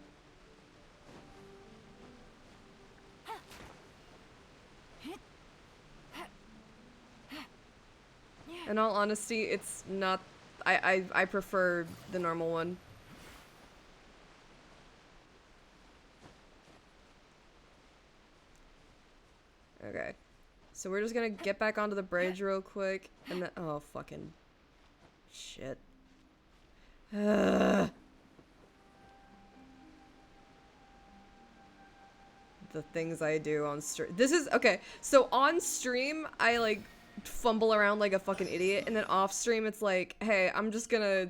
In all honesty, it's not... I prefer the normal one. Okay. So we're just gonna get back onto the bridge real quick, and then... Oh, fucking... Shit. Ugh. The things I do on stream. This is... Okay, so on stream, I, like, fumble around like a fucking idiot, and then off stream, it's like, hey, I'm just gonna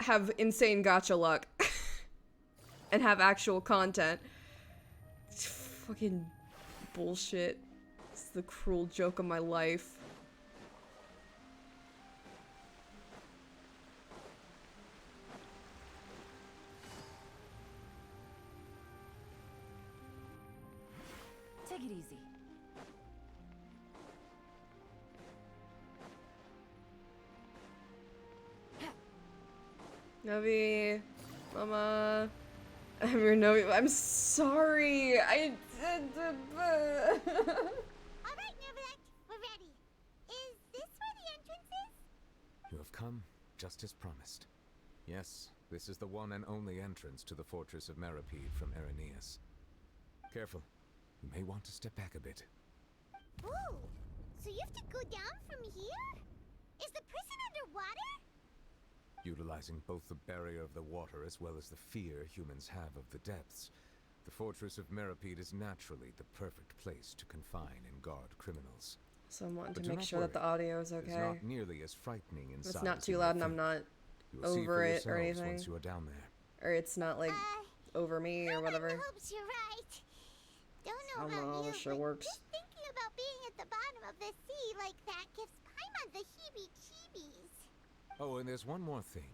have insane gacha luck. And have actual content. It's fucking... bullshit. It's the cruel joke of my life. Take it easy. Novi, Mama, I'm your Novi. I'm sorry. I did. Alright, Nervalect, we're ready. Is this where the entrance is? You have come, just as promised. Yes, this is the one and only entrance to the fortress of Meripede from Araneus. Careful. You may want to step back a bit. Ooh, so you have to go down from here? Is the prison underwater? Utilizing both the barrier of the water as well as the fear humans have of the depths, the fortress of Meripede is naturally the perfect place to confine and guard criminals. So I'm wanting But to do make not sure that the worry. audio is It's okay. not nearly as frightening inside. It's not as too you loud might and I'm think. not You will see over for it or yourselves anything. once you are down there. Or it's not like over me or whatever. Paimon hopes you're right. Don't I know don't know about how you, this shit but works. just thinking about being at the bottom of the sea like that gives Paimon the heebie-jeebies. Oh, and there's one more thing.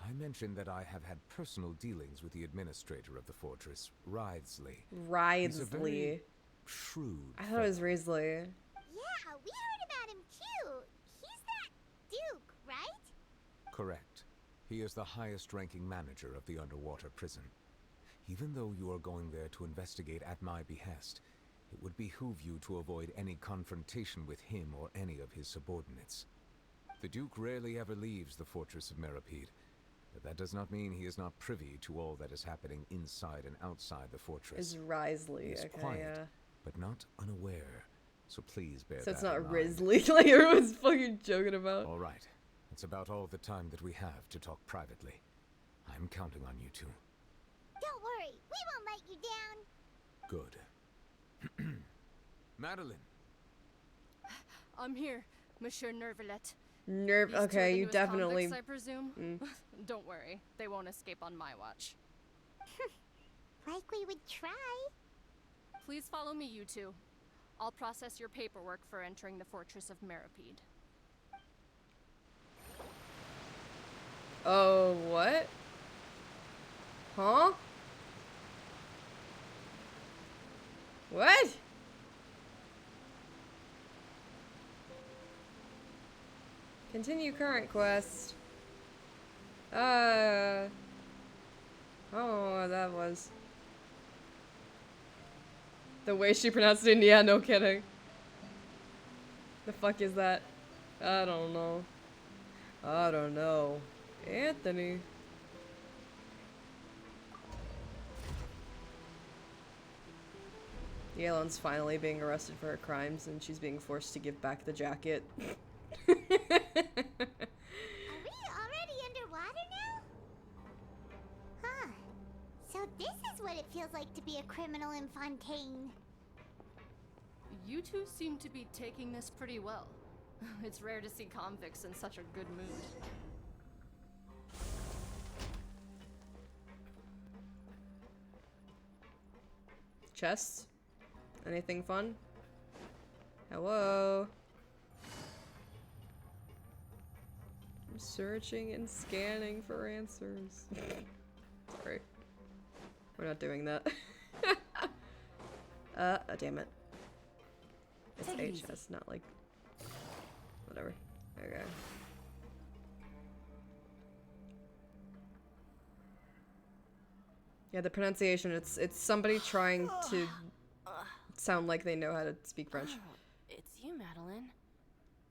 I mentioned that I have had personal dealings with the administrator of the fortress, Wriothesley. He's a Wriothesley. very shrewd I thought it was fellow. Risley. Yeah, we heard about him too. He's that Duke, right? Correct. He is the highest-ranking manager of the underwater prison. Even though you are going there to investigate at my behest, it would behoove you to avoid any confrontation with him or any of his subordinates. The Duke rarely ever leaves the fortress of Meripede, but that does not mean he is not privy to all that is happening inside and outside the fortress. Is Risley. He is Okay, quiet, yeah. but not unaware, so please bear So that it's in not mind. Risley like everyone's fucking joking about. All right. That's about all the time that we have to talk privately. I'm counting on you two. Don't worry, we won't let you down. Good. Madeline! I'm here, Monsieur Nervalet. Nerve. These two are Okay, the you newest definitely. convicts, I presume. Mm. Don't worry, they won't escape on my watch. Like we would try. Please follow me, you two. I'll process your paperwork for entering the Fortress of Meripede. Oh, what? Huh? What? Continue current quest. I don't know what that was. The way she pronounced it, yeah, no kidding. The fuck is that? I don't know. I don't know. Anthony. Yelan's finally being arrested for her crimes and she's being forced to give back the jacket. Are we already underwater now? Huh. So this is what it feels like to be a criminal in Fontaine. You two seem to be taking this pretty well. It's rare to see convicts in such a good mood. Chests? Anything fun? Hello? I'm searching and scanning for answers. Sorry. We're not doing that. Damn it. It's Take it easy. HS, not like... Whatever. Okay. Yeah, the pronunciation, it's somebody trying to sound like they know how to speak French. Oh, it's you, Madeline.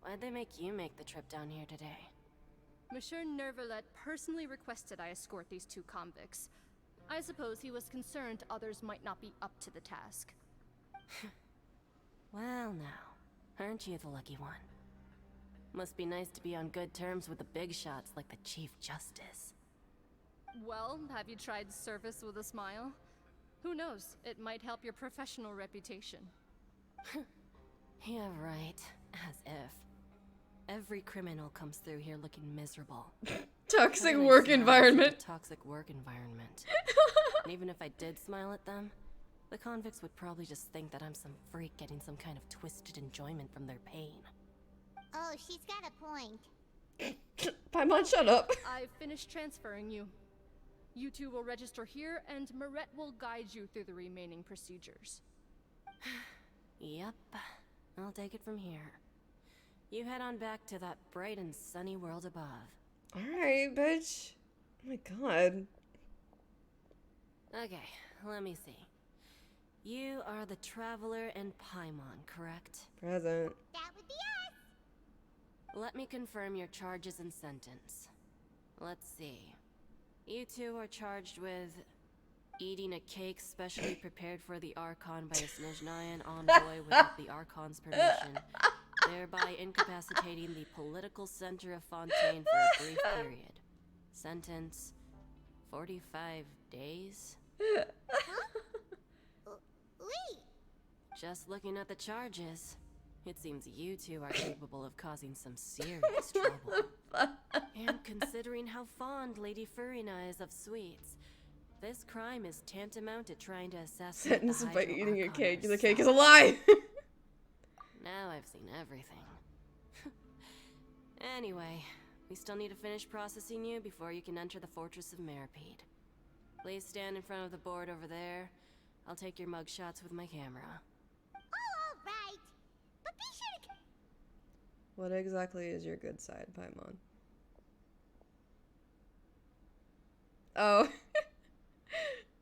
Why'd they make you make the trip down here today? Monsieur Nervalet personally requested I escort these two convicts. I suppose he was concerned others might not be up to the task. Well now, aren't you the lucky one? Must be nice to be on good terms with the big shots like the Chief Justice. Well, have you tried service with a smile? Who knows, it might help your professional reputation. Yeah, right. As if. Every criminal comes through here looking miserable. Toxic How do I work smile in environment. such a toxic work environment. And even if I did smile at them, the convicts would probably just think that I'm some freak getting some kind of twisted enjoyment from their pain. Oh, she's got a point. Paimon, shut up. I've finished transferring you. You two will register here, and Maret will guide you through the remaining procedures. Yep, I'll take it from here. You head on back to that bright and sunny world above. Alright, bitch. Oh my god. Okay, let me see. You are the Traveler and Paimon, correct? Present. That would be us. Let me confirm your charges and sentence. Let's see. You two are charged with eating a cake specially prepared for the Archon by a Snezhnayan envoy without the Archon's permission, thereby incapacitating the political center of Fontaine for a brief period. Sentence: 45 days? Wait. Just looking at the charges, it seems you two are capable of causing some serious trouble. And considering how fond Lady Furina is of sweets, this crime is tantamount to trying to assassinate the Sentenced by Hydro eating a Archon cake. The herself. cake is a lie. Now I've seen everything. Anyway, we still need to finish processing you before you can enter the Fortress of Meripede. Please stand in front of the board over there. I'll take your mug shots with my camera. Oh, all right. But be sure to... What exactly is your good side, Paimon? Oh.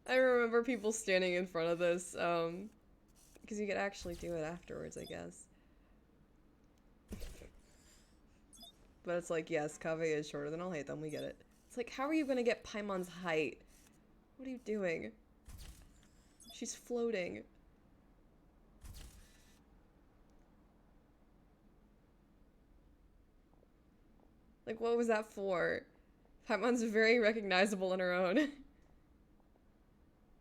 I remember people standing in front of this, because you could actually do it afterwards, I guess. But it's like, yes, Kaveh is shorter than I'll hate them, we get it. It's like, how are you gonna get Paimon's height? What are you doing? She's floating. Like, what was that for? Paimon's very recognizable on her own.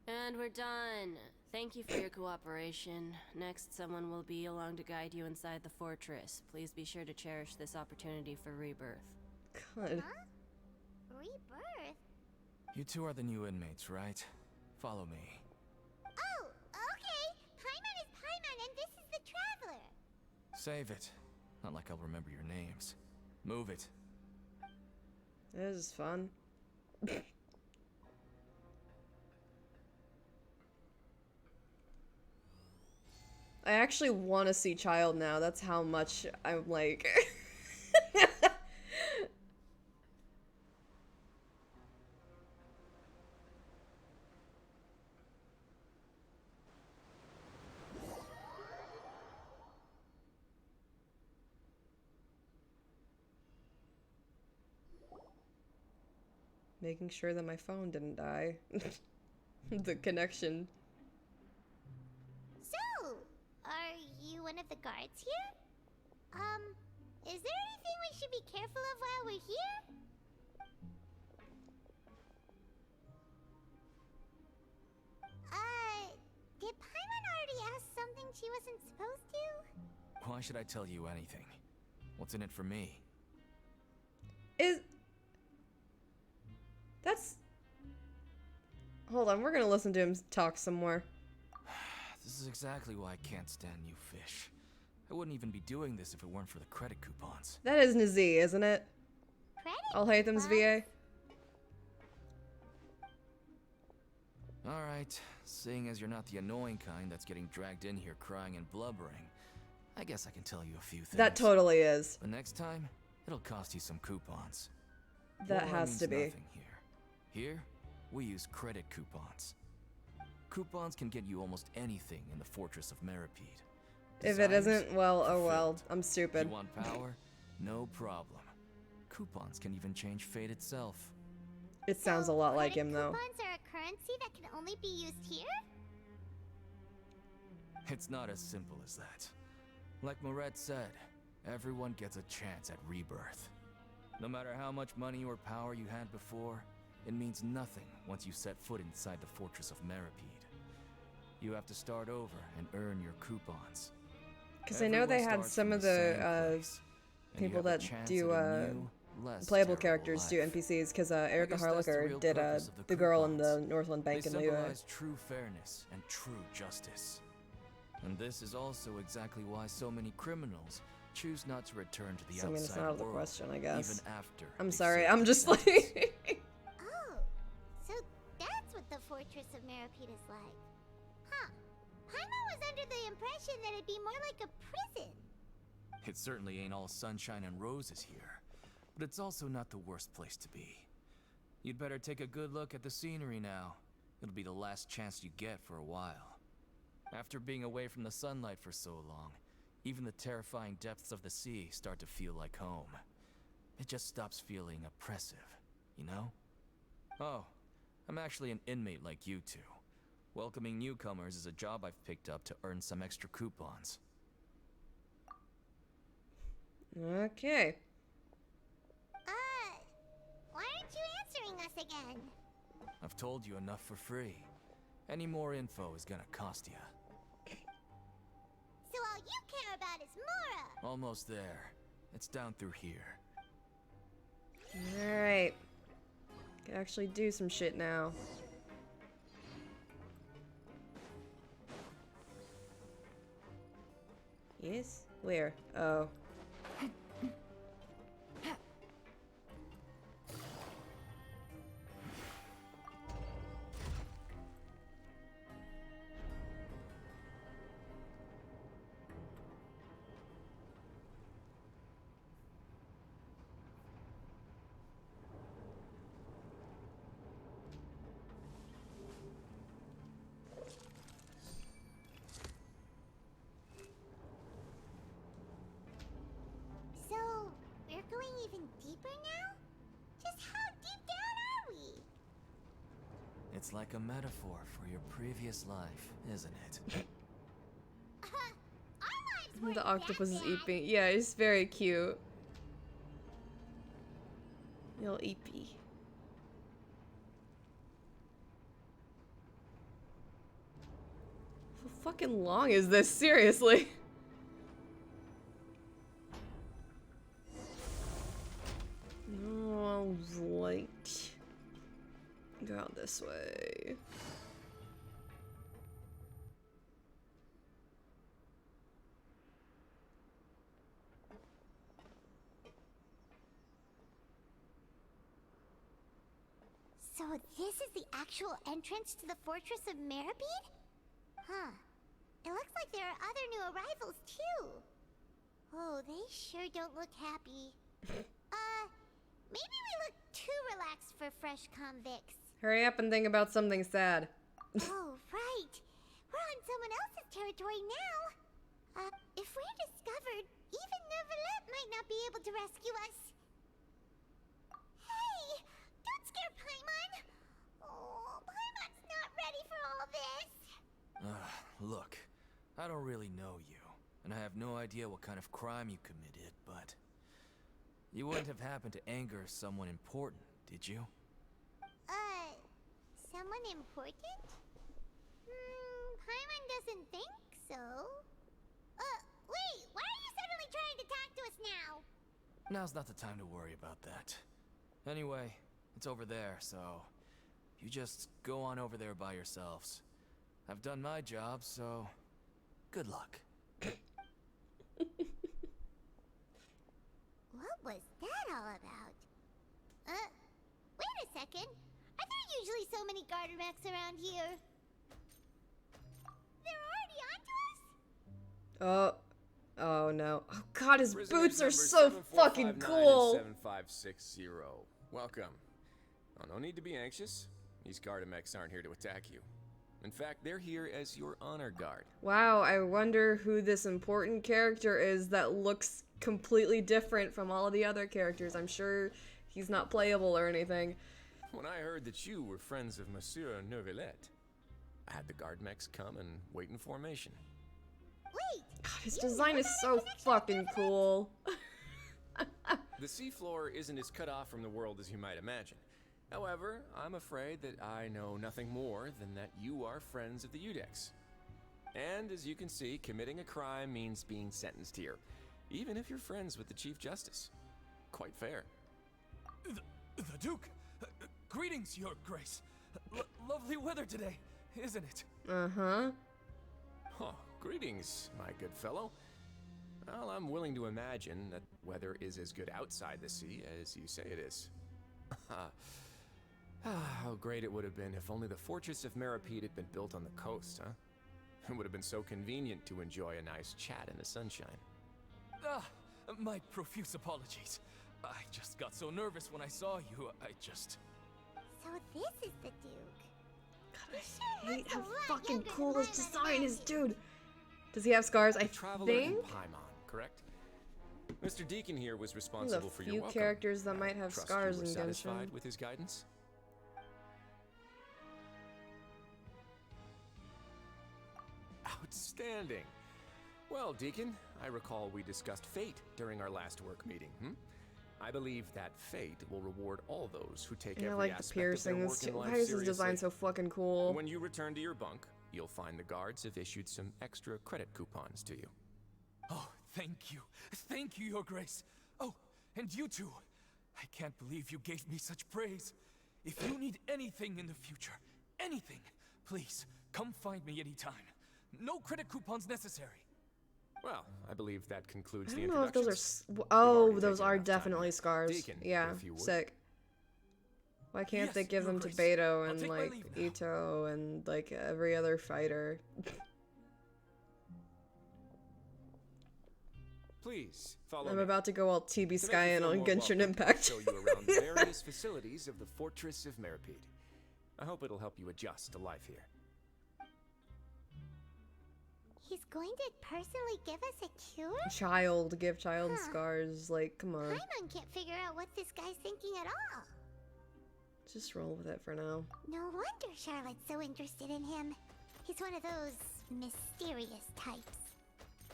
And we're done. Thank you for your cooperation. Next, someone will be along to guide you inside the fortress. Please be sure to cherish this opportunity for rebirth. God. Huh? Rebirth? You two are the new inmates, right? Follow me. Oh, okay. Paimon is Paimon and this is the Traveler. Save it. Not like I'll remember your names. Move it. This is fun. I actually want to see Child now. That's how much I'm like... Making sure that my phone didn't die. The connection. So, are you one of the guards here? Is there anything we should be careful of while we're here? Did Paimon already ask something she wasn't supposed to? Why should I tell you anything? What's in it for me? That's... Hold on, we're gonna listen to him talk some more. This is exactly why I can't stand you fish. I wouldn't even be doing this if it weren't for the credit coupons. That is Nazi, isn't it? Credit I'll hate them's coupons? VA. Alright, seeing as you're not the annoying kind that's getting dragged in here crying and blubbering, I guess I can tell you a few things. That totally is. But next time, it'll cost you some coupons. That Moira has means to be. nothing here. Here, we use credit coupons. Coupons can get you almost anything in the Fortress of Meripede. If it Desires, isn't, well, oh well. fulfilled. I'm If stupid. you want power? No problem. Coupons can even change fate itself. It sounds a lot like credit him, though. Coupons are a currency that can only be used here? It's not as simple as that. Like Moret said, everyone gets a chance at rebirth. No matter how much money or power you had before, it means nothing once you set foot inside the Fortress of Meripede. You have to start over and earn your coupons. Because I know they Everyone had starts some from of same the place, and you people have a that chance do at a new, less playable terrible characters do life. NPCs. Because Erica guess that's the Harlacher real did purpose of the girl in the coupons. Northland Bank They in the symbolize true fairness and true justice. And this is also exactly why so many criminals choose not to return to the So, I mean, it's outside not out of the world, question, I guess. even after I'm they sorry, serve I'm their just sentence. like... Oh, so that's what the Fortress of Meripede is like. Huh. Paimon was under the impression that it'd be more like a prison. It certainly ain't all sunshine and roses here, but it's also not the worst place to be. You'd better take a good look at the scenery now. It'll be the last chance you get for a while. After being away from the sunlight for so long, even the terrifying depths of the sea start to feel like home. It just stops feeling oppressive, you know? Oh, I'm actually an inmate like you two. Welcoming newcomers is a job I've picked up to earn some extra coupons. Okay. Why aren't you answering us again? I've told you enough for free. Any more info is gonna cost you. So all you care about is Mora. Almost there. It's down through here. Alright. Can actually do some shit now. Yes? Where? Oh. So, we're going even deeper now? Just how deep down are we? It's like a metaphor for your previous life, isn't it? Our lives weren't The octopus is that bad. eeping. Yeah, he's very cute. Little eepy. How fucking long is this? Seriously. All right. Go out this way. So this is the actual entrance to the Fortress of Meripede? Huh. It looks like there are other new arrivals too. Oh, they sure don't look happy. Maybe we look too relaxed for fresh convicts. Hurry up and think about something sad. Oh, right. We're on someone else's territory now. If we're discovered, even Neuvillette might not be able to rescue us. Hey! Don't scare Paimon! Oh, Paimon's not ready for all this. Look, I don't really know you, and I have no idea what kind of crime you committed, but you wouldn't have happened to anger someone important, did you? Someone important? Paimon doesn't think so. Wait, why are you suddenly trying to talk to us now? Now's not the time to worry about that. Anyway, it's over there, so you just go on over there by yourselves. I've done my job, so good luck. What was that all about? Wait a second. Are there usually so many Gardermechs around here? They're already onto us? Oh no. Oh god, his Prisoners boots are number so fucking 7459 and cool. 7560. Welcome. Oh, no need to be anxious. These Gardermechs aren't here to attack you. In fact, they're here as your honor guard. Wow, I wonder who this important character is that looks completely different from all of the other characters. I'm sure he's not playable or anything. When I heard that you were friends of Monsieur Neuvillette, I had the Guardmechs come and wait in formation. Wait! God, his design is so fucking cool. The seafloor isn't as cut off from the world as you might imagine. However, I'm afraid that I know nothing more than that you are friends of the Udex. And as you can see, committing a crime means being sentenced here, even if you're friends with the Chief Justice. Quite fair. The Duke! Greetings, Your Grace. Lovely weather today, isn't it? Uh-huh. Oh, greetings, my good fellow. Well, I'm willing to imagine that weather is as good outside the sea as you say it is. How great it would have been if only the Fortress of Meripede had been built on the coast, huh? It would have been so convenient to enjoy a nice chat in the sunshine. My profuse apologies. I just got so nervous when I saw you, So this is the Duke. God, I hate how fucking cool his design is, dude. Does he have scars? I Traveler in think. Paimon, correct? Mr. Deacon here was There's responsible a for your few welcome. characters that might have Trust scars you in were satisfied Genshin. with his guidance? Outstanding. Well, Deacon, I recall we discussed fate during our last work meeting, I believe that fate will reward all those who take And I every like the aspect of their piercings work too. in life Why is his design seriously. so fucking cool? When you return to your bunk, you'll find the guards have issued some extra credit coupons to you. Oh, thank you. Thank you, Your Grace. Oh, and you too. I can't believe you gave me such praise. If you need anything in the future, anything, please, come find me anytime. No credit coupons necessary. Well, I believe that concludes I the don't know if those are. introductions. Oh, already those taken are enough time. definitely scars. Deacon, Yeah, if you would. sick. Why can't Yes, they give Your them to Grace. Beto I'll and take my like leave now. Ito and like every other fighter? Please, follow I'm me. about to go all TB To make you Skyen feel on more Genshin welcome, Impact. I'll show you around the various facilities of the Fortress of Meripede. I hope it'll help you adjust to life here. He's going to personally give us a cure? Give child Huh. scars. Like, come on. Paimon can't figure out what this guy's thinking at all. Just roll with it for now. No wonder Charlotte's so interested in him. He's one of those mysterious types.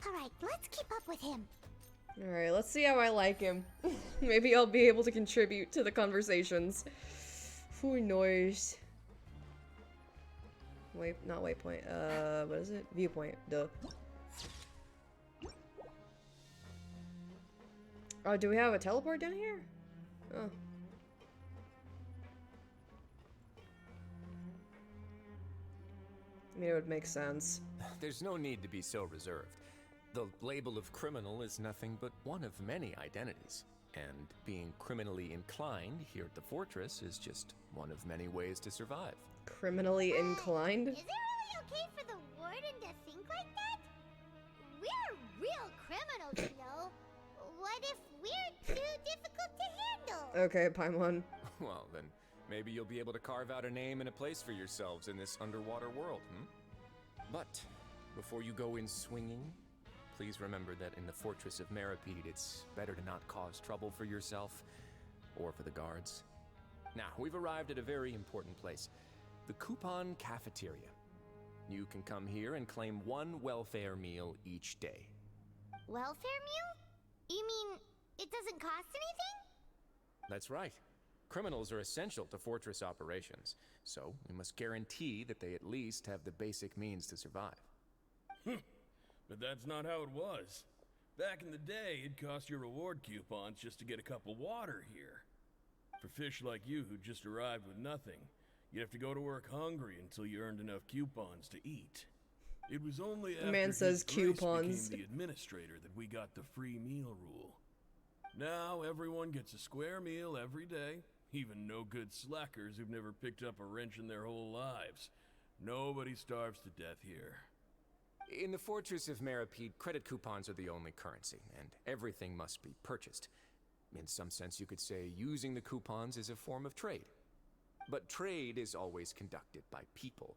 Alright, let's keep up with him. Alright, let's see how I like him. Maybe I'll be able to contribute to the conversations. Who knows? Not waypoint. What is it? Viewpoint. Duh. Oh, do we have a teleport down here? Oh. I mean, it would make sense. There's no need to be so reserved. The label of criminal is nothing but one of many identities. And being criminally inclined here at the fortress is just one of many ways to survive. Criminally inclined? Is it really okay for the warden to think like that? We're real criminals, you know. What if we're too difficult to handle? Okay, Paimon. Well, then maybe you'll be able to carve out a name and a place for yourselves in this underwater world, But before you go in swinging, please remember that in the Fortress of Meripede, it's better to not cause trouble for yourself or for the guards. Now, we've arrived at a very important place, the Coupon Cafeteria. You can come here and claim one welfare meal each day. Welfare meal? You mean it doesn't cost anything? That's right. Criminals are essential to Fortress operations, so we must guarantee that they at least have the basic means to survive. But that's not how it was. Back in the day, it cost you reward coupons just to get a cup of water here. For fish like you who just arrived with nothing, you'd have to go to work hungry until you earned enough coupons to eat. It was only after man says His Grace coupons. became the administrator that we got the free meal rule. Now everyone gets a square meal every day, even no-good slackers who've never picked up a wrench in their whole lives. Nobody starves to death here. In the Fortress of Meripede, credit coupons are the only currency, and everything must be purchased. In some sense, you could say using the coupons is a form of trade. But trade is always conducted by people.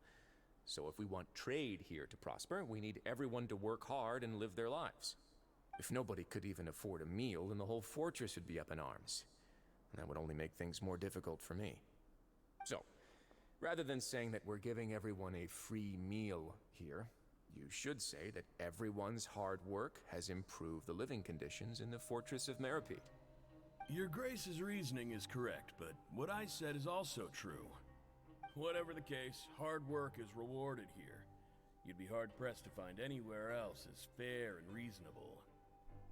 So if we want trade here to prosper, we need everyone to work hard and live their lives. If nobody could even afford a meal, then the whole fortress would be up in arms. That would only make things more difficult for me. So, rather than saying that we're giving everyone a free meal here, you should say that everyone's hard work has improved the living conditions in the Fortress of Meripede. Your Grace's reasoning is correct, but what I said is also true. Whatever the case, hard work is rewarded here. You'd be hard-pressed to find anywhere else as fair and reasonable.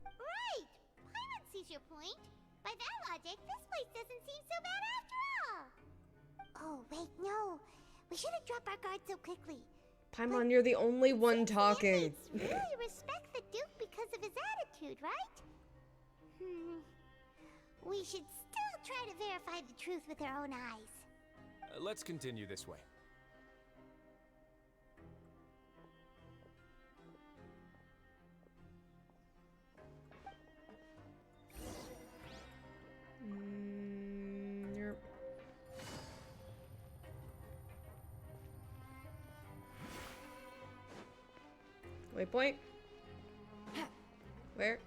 Right! Paimon sees your point. By that logic, this place doesn't seem so bad after all. Oh, wait, no. We shouldn't drop our guard so quickly. Paimon, you're the only one talking. Really respect the Duke because of his attitude, right? We should still try to verify the truth with our own eyes. Let's continue this way. Yep. Waypoint? Where?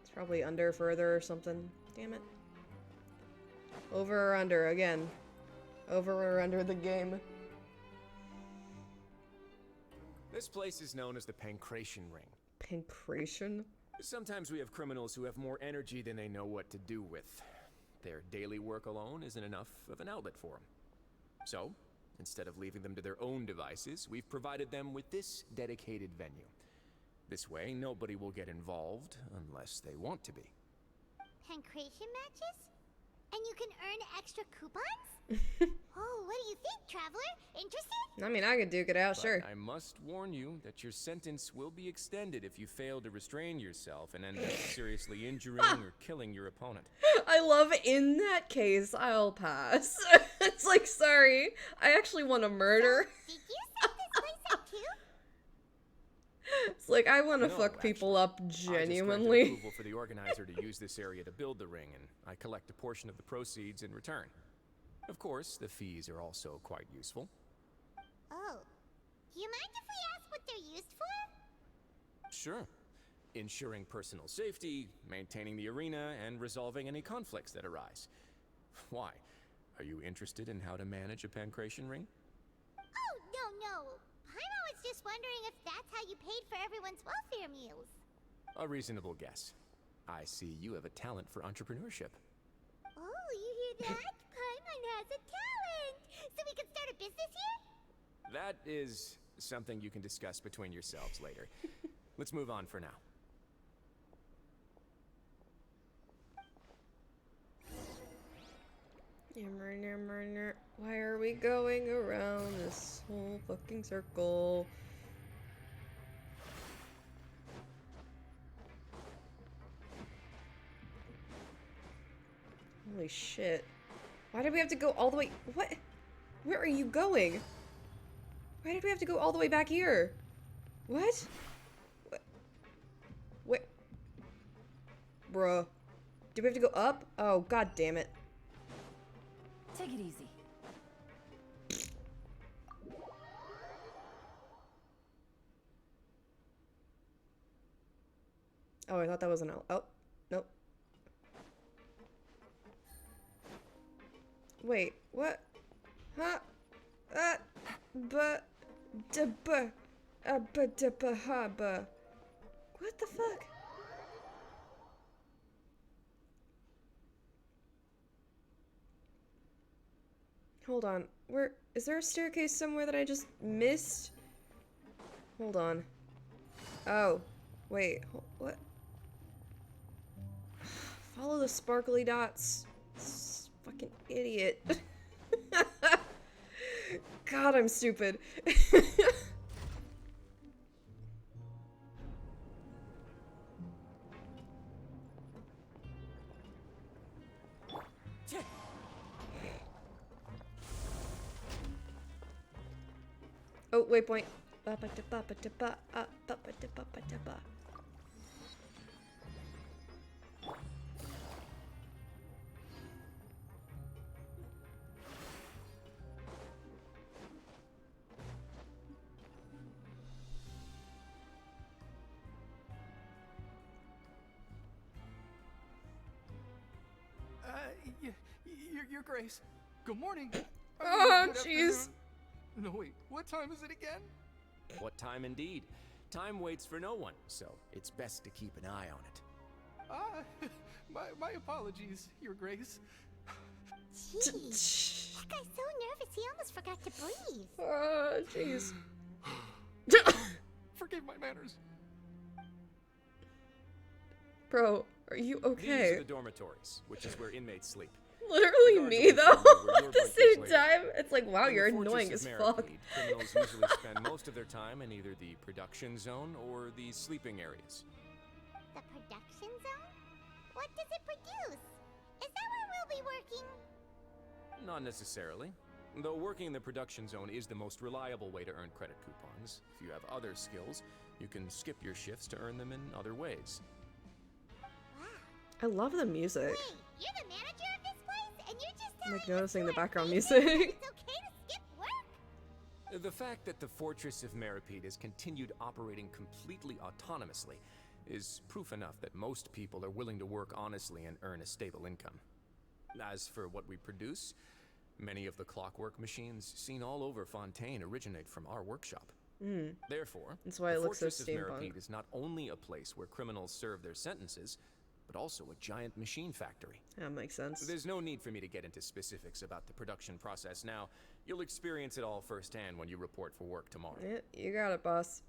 It's probably under further or something. Damn it. Over or under again. Over or under the game. This place is known as the Pancration Ring. Pancration? Sometimes we have criminals who have more energy than they know what to do with. Their daily work alone isn't enough of an outlet for them. So, instead of leaving them to their own devices, we've provided them with this dedicated venue. This way, nobody will get involved unless they want to be. Pancration matches? And you can earn extra coupons? Oh, what do you think, Traveler? Interested? I mean, I could duke it out, But sure. I must warn you that your sentence will be extended if you fail to restrain yourself and end up seriously injuring or killing your opponent. I love in that case, I'll pass. It's like, sorry, I actually want to murder. Did you set this place up too? It's like, I want to No, fuck people actually. up I just granted genuinely. approval for the organizer to use this area to build the ring, and I collect a portion of the proceeds in return. Of course, the fees are also quite useful. Oh. Do you mind if we ask what they're used for? Sure. Ensuring personal safety, maintaining the arena, and resolving any conflicts that arise. Why? Are you interested in how to manage a pancration ring? Oh, no. Paimon was just wondering if that's how you paid for everyone's welfare meals. A reasonable guess. I see you have a talent for entrepreneurship. Oh, you hear that? Paimon has a talent! So we can start a business here? That is something you can discuss between yourselves later. Let's move on for now. Why are we going around this whole fucking circle? Holy shit. Why did we have to go all the way? What? Where are you going? Why did we have to go all the way back here? What? What? Bruh. Did we have to go up? Oh, god damn it. Take it easy. Oh, I thought that was an L. Oh, nope. Wait, what? Huh? What the fuck? Hold on. Where is there a staircase somewhere that I just missed? Hold on. Oh. Wait, what? Follow the sparkly dots. Fucking idiot. God, I'm stupid. Oh, waypoint. Your Grace. Good morning. Oh, Good jeez. afternoon. No, wait. What time is it again? What time indeed? Time waits for no one, so it's best to keep an eye on it. My apologies, Your Grace. Jeez. That guy's so nervous he almost forgot to breathe. Oh, jeez. Forgive my manners. Bro, are you These are okay? the dormitories, which is where inmates sleep. Literally Guards me, will though, inform you where at your the bunk is same later. time. It's like, wow, In you're the annoying Fortress as of fuck. Maripede, criminals usually spend most of their time in either the production zone or the sleeping areas. The production zone? What does it produce? Is that where we'll be working? Not necessarily. Though working in the production zone is the most reliable way to earn credit coupons. If you have other skills, you can skip your shifts to earn them in other ways. I love the music. Wait, you're the manager of this place, and you're just I'm telling like noticing us the to our background faces music. that it's okay to skip work? The fact that the Fortress of Maripede has continued operating completely autonomously is proof enough that most people are willing to work honestly and earn a stable income. As for what we produce, many of the clockwork machines seen all over Fontaine originate from our workshop. Therefore, That's why the it looks so Fortress of steampunk. Maripede is not only a place where criminals serve their sentences, but also a giant machine factory. That makes sense. There's no need for me to get into specifics about the production process now. You'll experience it all firsthand when you report for work tomorrow. Yeah, you got it, boss.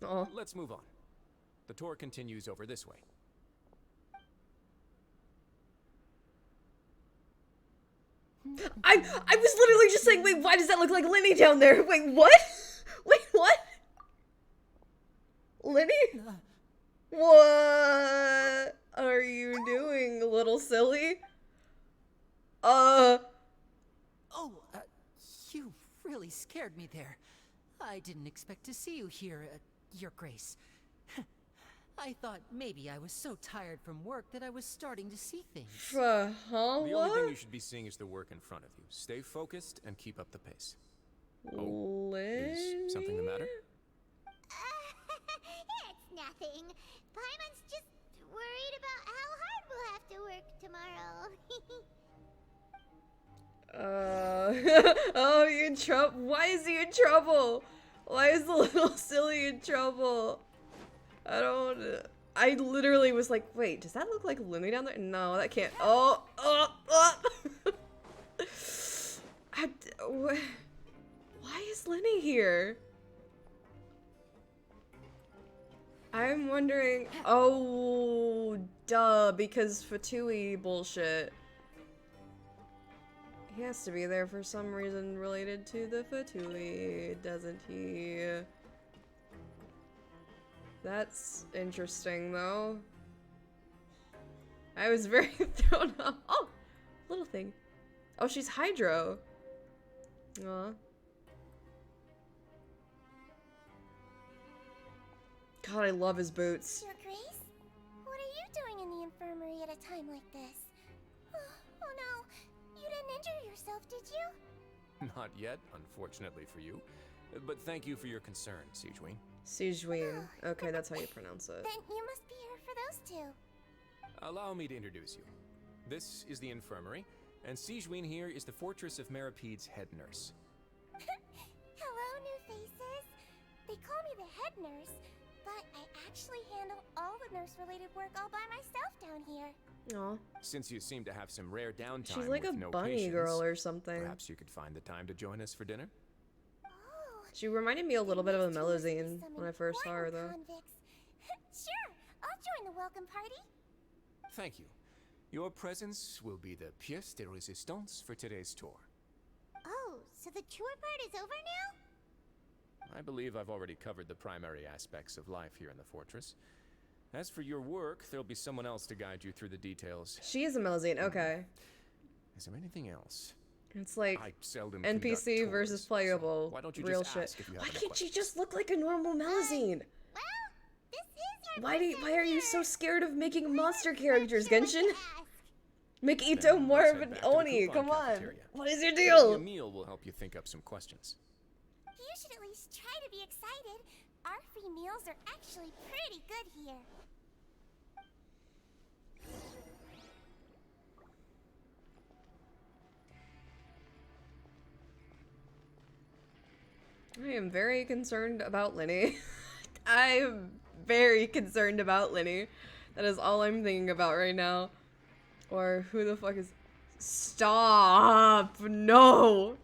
Oh, Let's move on. The tour continues over this way. I was literally just saying, wait, why does that look like Lenny down there? Wait, what? Wait, what? Lenny? What are you doing, little silly? Oh, you really scared me there. I didn't expect to see you here, Your Grace. I thought maybe I was so tired from work that I was starting to see things. The only thing What? you should be seeing is the work in front of you. Stay focused and keep up the pace. Lenny? Is something the matter? It's nothing. Paimon's just worried about how hard we'll have to work tomorrow. Oh, you in trouble? Why is he in trouble? Why is the little silly in trouble? I literally was like, wait, does that look like Lenny down there? No, that can't. Oh. Why is Lenny here? I'm wondering. Oh, duh, because Fatui bullshit. He has to be there for some reason related to the Fatui, doesn't he? That's interesting, though. I was very thrown off. Oh, little thing. Oh, she's Hydro. Aw. God, I love his boots. Your Grace? What are you doing in the infirmary at a time like this? Oh no, you didn't injure yourself, did you? Not yet, unfortunately for you. But thank you for your concern, Siegewein. Siegewein. Okay, that's how you pronounce it. Then you must be here for those two. Allow me to introduce you. This is the infirmary, and Siegewein here is the Fortress of Maripede's head nurse. Hello, new faces. They call me the head nurse, but I actually handle all the nurse-related work all by myself down here. Aw. Since you seem to have some rare downtime She's like with a no bunny patients, girl or something. perhaps you could find the time to join us for dinner? Oh, She reminded me a little bit of a Melusine when I first saw her, though. Sure, I'll join the welcome party. Thank you. Your presence will be the pièce de résistance for today's tour. Oh, so the tour part is over now? I believe I've already covered the primary aspects of life here in the fortress. As for your work, there'll be someone else to guide you through the details. She is a Melusine, okay. Is there anything else? It's like I seldom NPC conduct versus tours, playable, so why don't you real just shit. ask if you have Why any can't she questions? just look like a normal Melusine? Well, this is our Why are you so scared of making monster Let's characters, show what Genshin? to ask. Make Ito Then more let's of head an back to the Oni, coupon come on. cafeteria. What is your Maybe deal? a meal will help you think up some questions. You should at least try to be excited. Our free meals are actually pretty good here. I am very concerned about Linny. I am very concerned about Linny. That is all I'm thinking about right now. Or who the fuck is... Stop! No!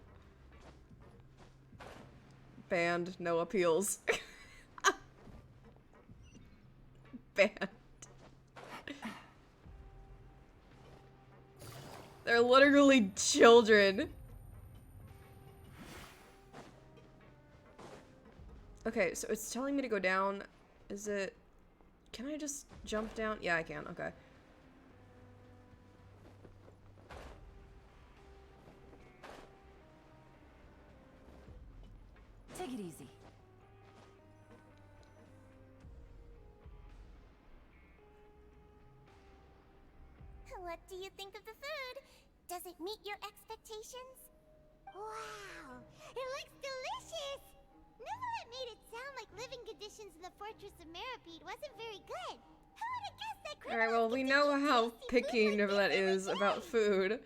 Banned. No appeals. Banned. They're literally children. Okay, so it's telling me to go down. Is it... Can I just jump down? Yeah, I can. Okay. Take it easy. What do you think of the food? Does it meet your expectations? Wow, it looks delicious! Neverlet made it sound like living conditions in the Fortress of Meripede wasn't very good. Who would have guessed that criminals Alright, well, we get to know eat how tasty picky food like Neverlet this every is about day? food.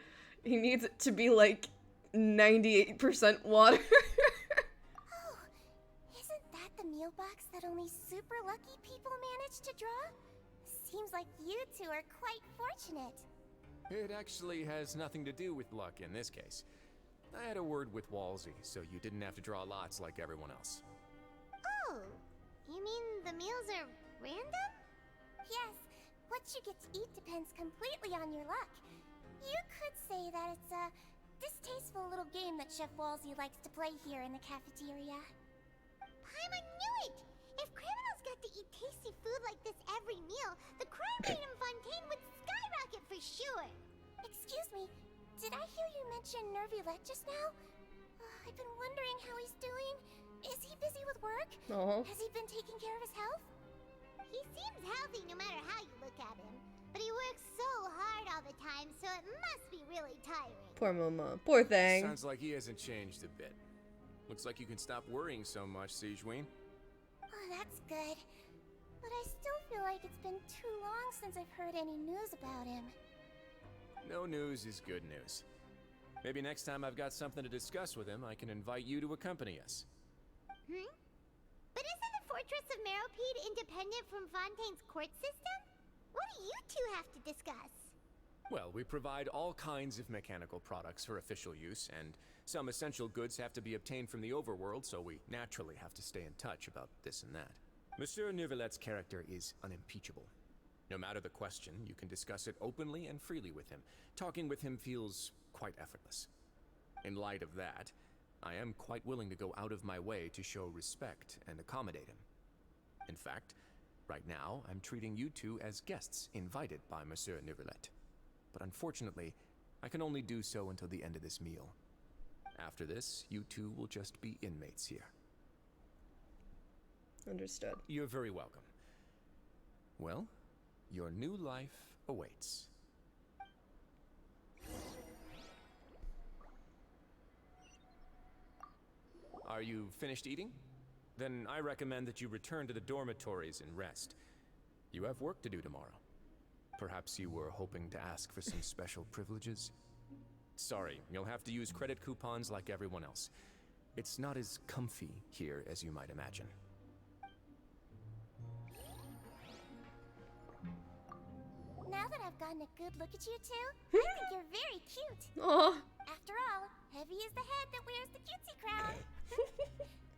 He needs it to be like 98% water. Oh, isn't that the meal box that only super lucky people manage to draw? Seems like you two are quite fortunate. It actually has nothing to do with luck in this case. I had a word with Walsey, so you didn't have to draw lots like everyone else. Oh, you mean the meals are random? Yes, what you get to eat depends completely on your luck. You could say that it's a distasteful little game that Chef Walsey likes to play here in the cafeteria. Paimon knew it! If criminals got to eat tasty food like this every meal, the crime rate in Fontaine would skyrocket for sure! Excuse me, did I hear you mention Neuvillette just now? I've been wondering how he's doing. Is he busy with work? Oh. Has he been taking care of his health? He seems healthy no matter how you look at him. But he works so hard all the time, so it must be really tiring. Poor mama. Poor thing. Sounds like he hasn't changed a bit. Looks like you can stop worrying so much, Sigewinne. Oh, that's good. But I still feel like it's been too long since I've heard any news about him. No news is good news. Maybe next time I've got something to discuss with him, I can invite you to accompany us. But isn't the Fortress of Meripede independent from Fontaine's court system? What do you two have to discuss? Well, we provide all kinds of mechanical products for official use, and some essential goods have to be obtained from the overworld, so we naturally have to stay in touch about this and that. Monsieur Neuvillette's character is unimpeachable. No matter the question, you can discuss it openly and freely with him. Talking with him feels quite effortless. In light of that, I am quite willing to go out of my way to show respect and accommodate him. In fact, right now, I'm treating you two as guests invited by Monsieur Neuvillette. But unfortunately, I can only do so until the end of this meal. After this, you two will just be inmates here. Understood. You're very welcome. Well, your new life awaits. Are you finished eating? Then I recommend that you return to the dormitories and rest. You have work to do tomorrow. Perhaps you were hoping to ask for some special privileges? Sorry, you'll have to use credit coupons like everyone else. It's not as comfy here as you might imagine. Now that I've gotten a good look at you two, I think you're very cute. Aw. After all, heavy is the head that wears the cutesy crown.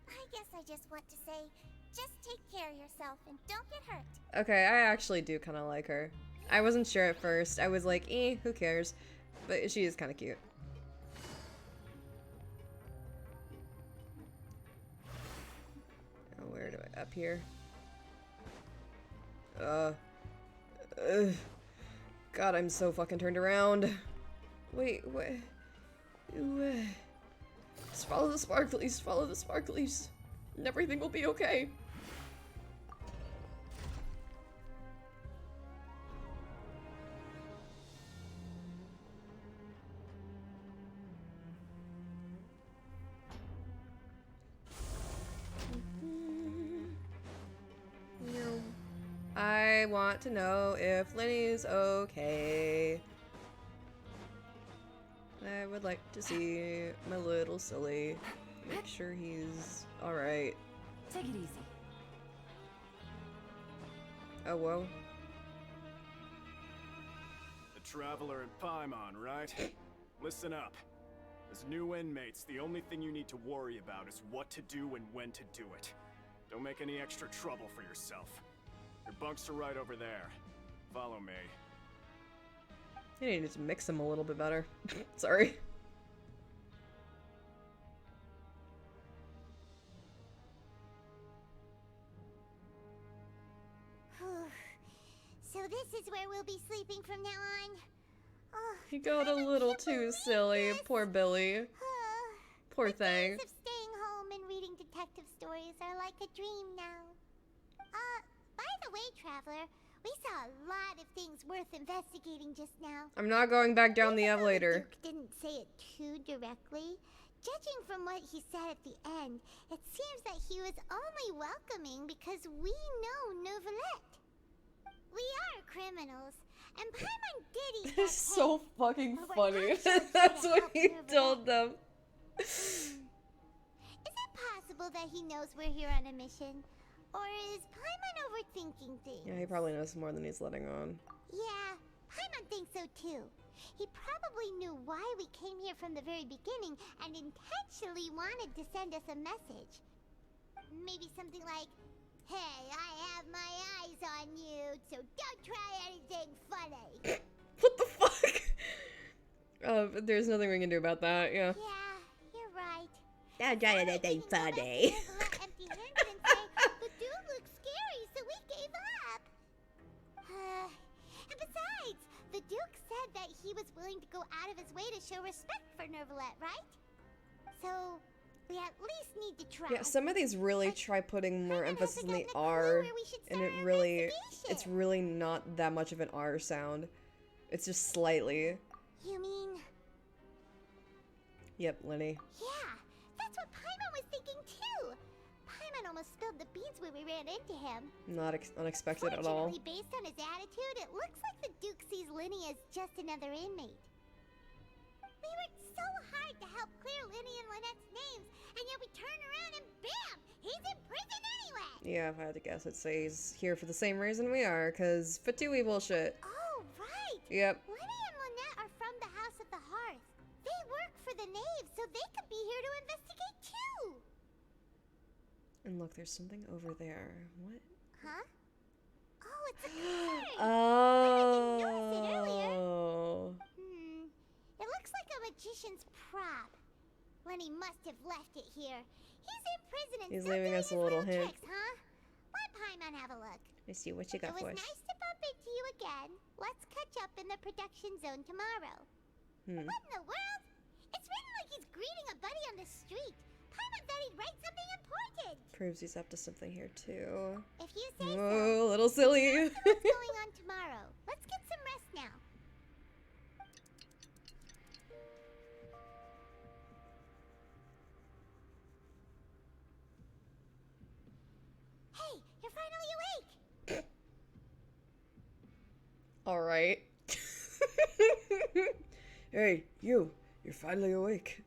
I guess I just want to say, just take care of yourself and don't get hurt. Okay, I actually do kind of like her. I wasn't sure at first. I was like, who cares? But she is kind of cute. Oh, where do I... Up here? God, I'm so fucking turned around. Wait, what? Just follow the sparklies, follow the sparklies. And everything will be okay. I want to know if Lenny's okay. I would like to see my little silly. Make sure he's alright. Take it easy. Oh, whoa. The Traveler in Paimon, right? Listen up. As new inmates, the only thing you need to worry about is what to do and when to do it. Don't make any extra trouble for yourself. Your bunks are right over there. Follow me. I needed to mix them a little bit better. Sorry. So this is where we'll be sleeping from now on. Oh, He got a little too silly. Poor Billy. Poor thing. days of staying home and reading detective stories are like a dream now. By the way, Traveler, we saw a lot of things worth investigating just now. I'm not going back down the elevator. Duke didn't say it too directly. Judging from what he said at the end, it seems that he was only welcoming because we know Neuvillette. We are criminals, and Paimon did eat that It's so fucking But we're funny. actually That's here to what help he Neuvillette. told them. Is it possible that he knows we're here on a mission? Or is Paimon overthinking things? Yeah, he probably knows more than he's letting on. Yeah, Paimon thinks so too. He probably knew why we came here from the very beginning and intentionally wanted to send us a message. Maybe something like, hey, I have my eyes on you, so don't try anything funny. What the fuck? There's nothing we can do about that, yeah. Yeah, you're right. Don't try anything funny. Empty-handed and say, the dude looks scary, so we gave up. And besides, the Duke said that he was willing to go out of his way to show respect for Neuvillette, right? So, we at least need to try. Yeah, some of these really try putting more emphasis on the R, and it's really not that much of an R sound. It's just slightly. You mean... Yep, Lenny. Yeah, that's what Paimon was thinking too. Paimon almost spilled the beans when we ran into him. Not unexpected at all. Fortunately, based on his attitude, it looks like the Duke sees Lenny as just another inmate. We worked so hard to help clear Lenny and Lynette's names, and yet we turn around and bam! He's in prison anyway! Yeah, if I had to guess, I'd say he's here for the same reason we are, cause Fatui bullshit. Oh, right! Yep. Lenny and Lynette are from the House of the Hearth. They work for the Knave, so they could be here to investigate too! And look, there's something over there. What? Huh? Oh, it's a card! Oh. I didn't notice it earlier. It looks like a magician's prop. Lenny must have left it here. He's in prison and He's still leaving doing us a his little little hint. tricks, huh? Let Paimon have a look. Let's see what you got It for was us. nice to bump into you again. Let's catch up in the production zone tomorrow. What in the world? It's written like he's greeting a buddy on the street. Paimon thought he'd write something important. Proves he's up to something here too. If you say so. Whoa, little silly. What's going on tomorrow? Let's get some rest now. Hey, you're finally awake! Alright. Hey, you're finally awake.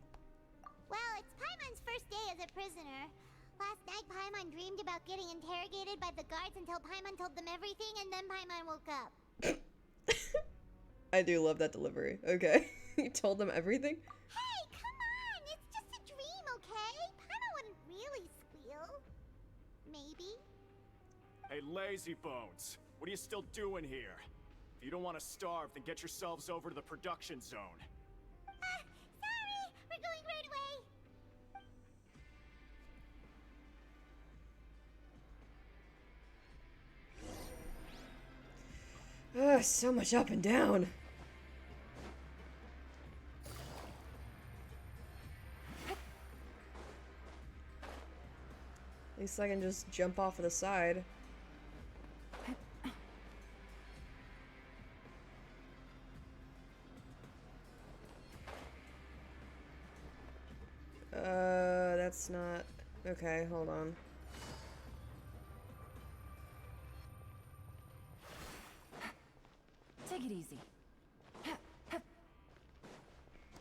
Well, it's Paimon's first day as a prisoner. Last night, Paimon dreamed about getting interrogated by the guards until Paimon told them everything, and then Paimon woke up. I do love that delivery. Okay. You told them everything? Hey, come on! It's just a dream, okay? Paimon wouldn't really squeal. Hey, lazy bones. What are you still doing here? If you don't want to starve, then get yourselves over to the production zone. Sorry! We're going right away! Ugh, so much up and down. At least I can just jump off of the side. That's not... Okay, hold on. Take it easy.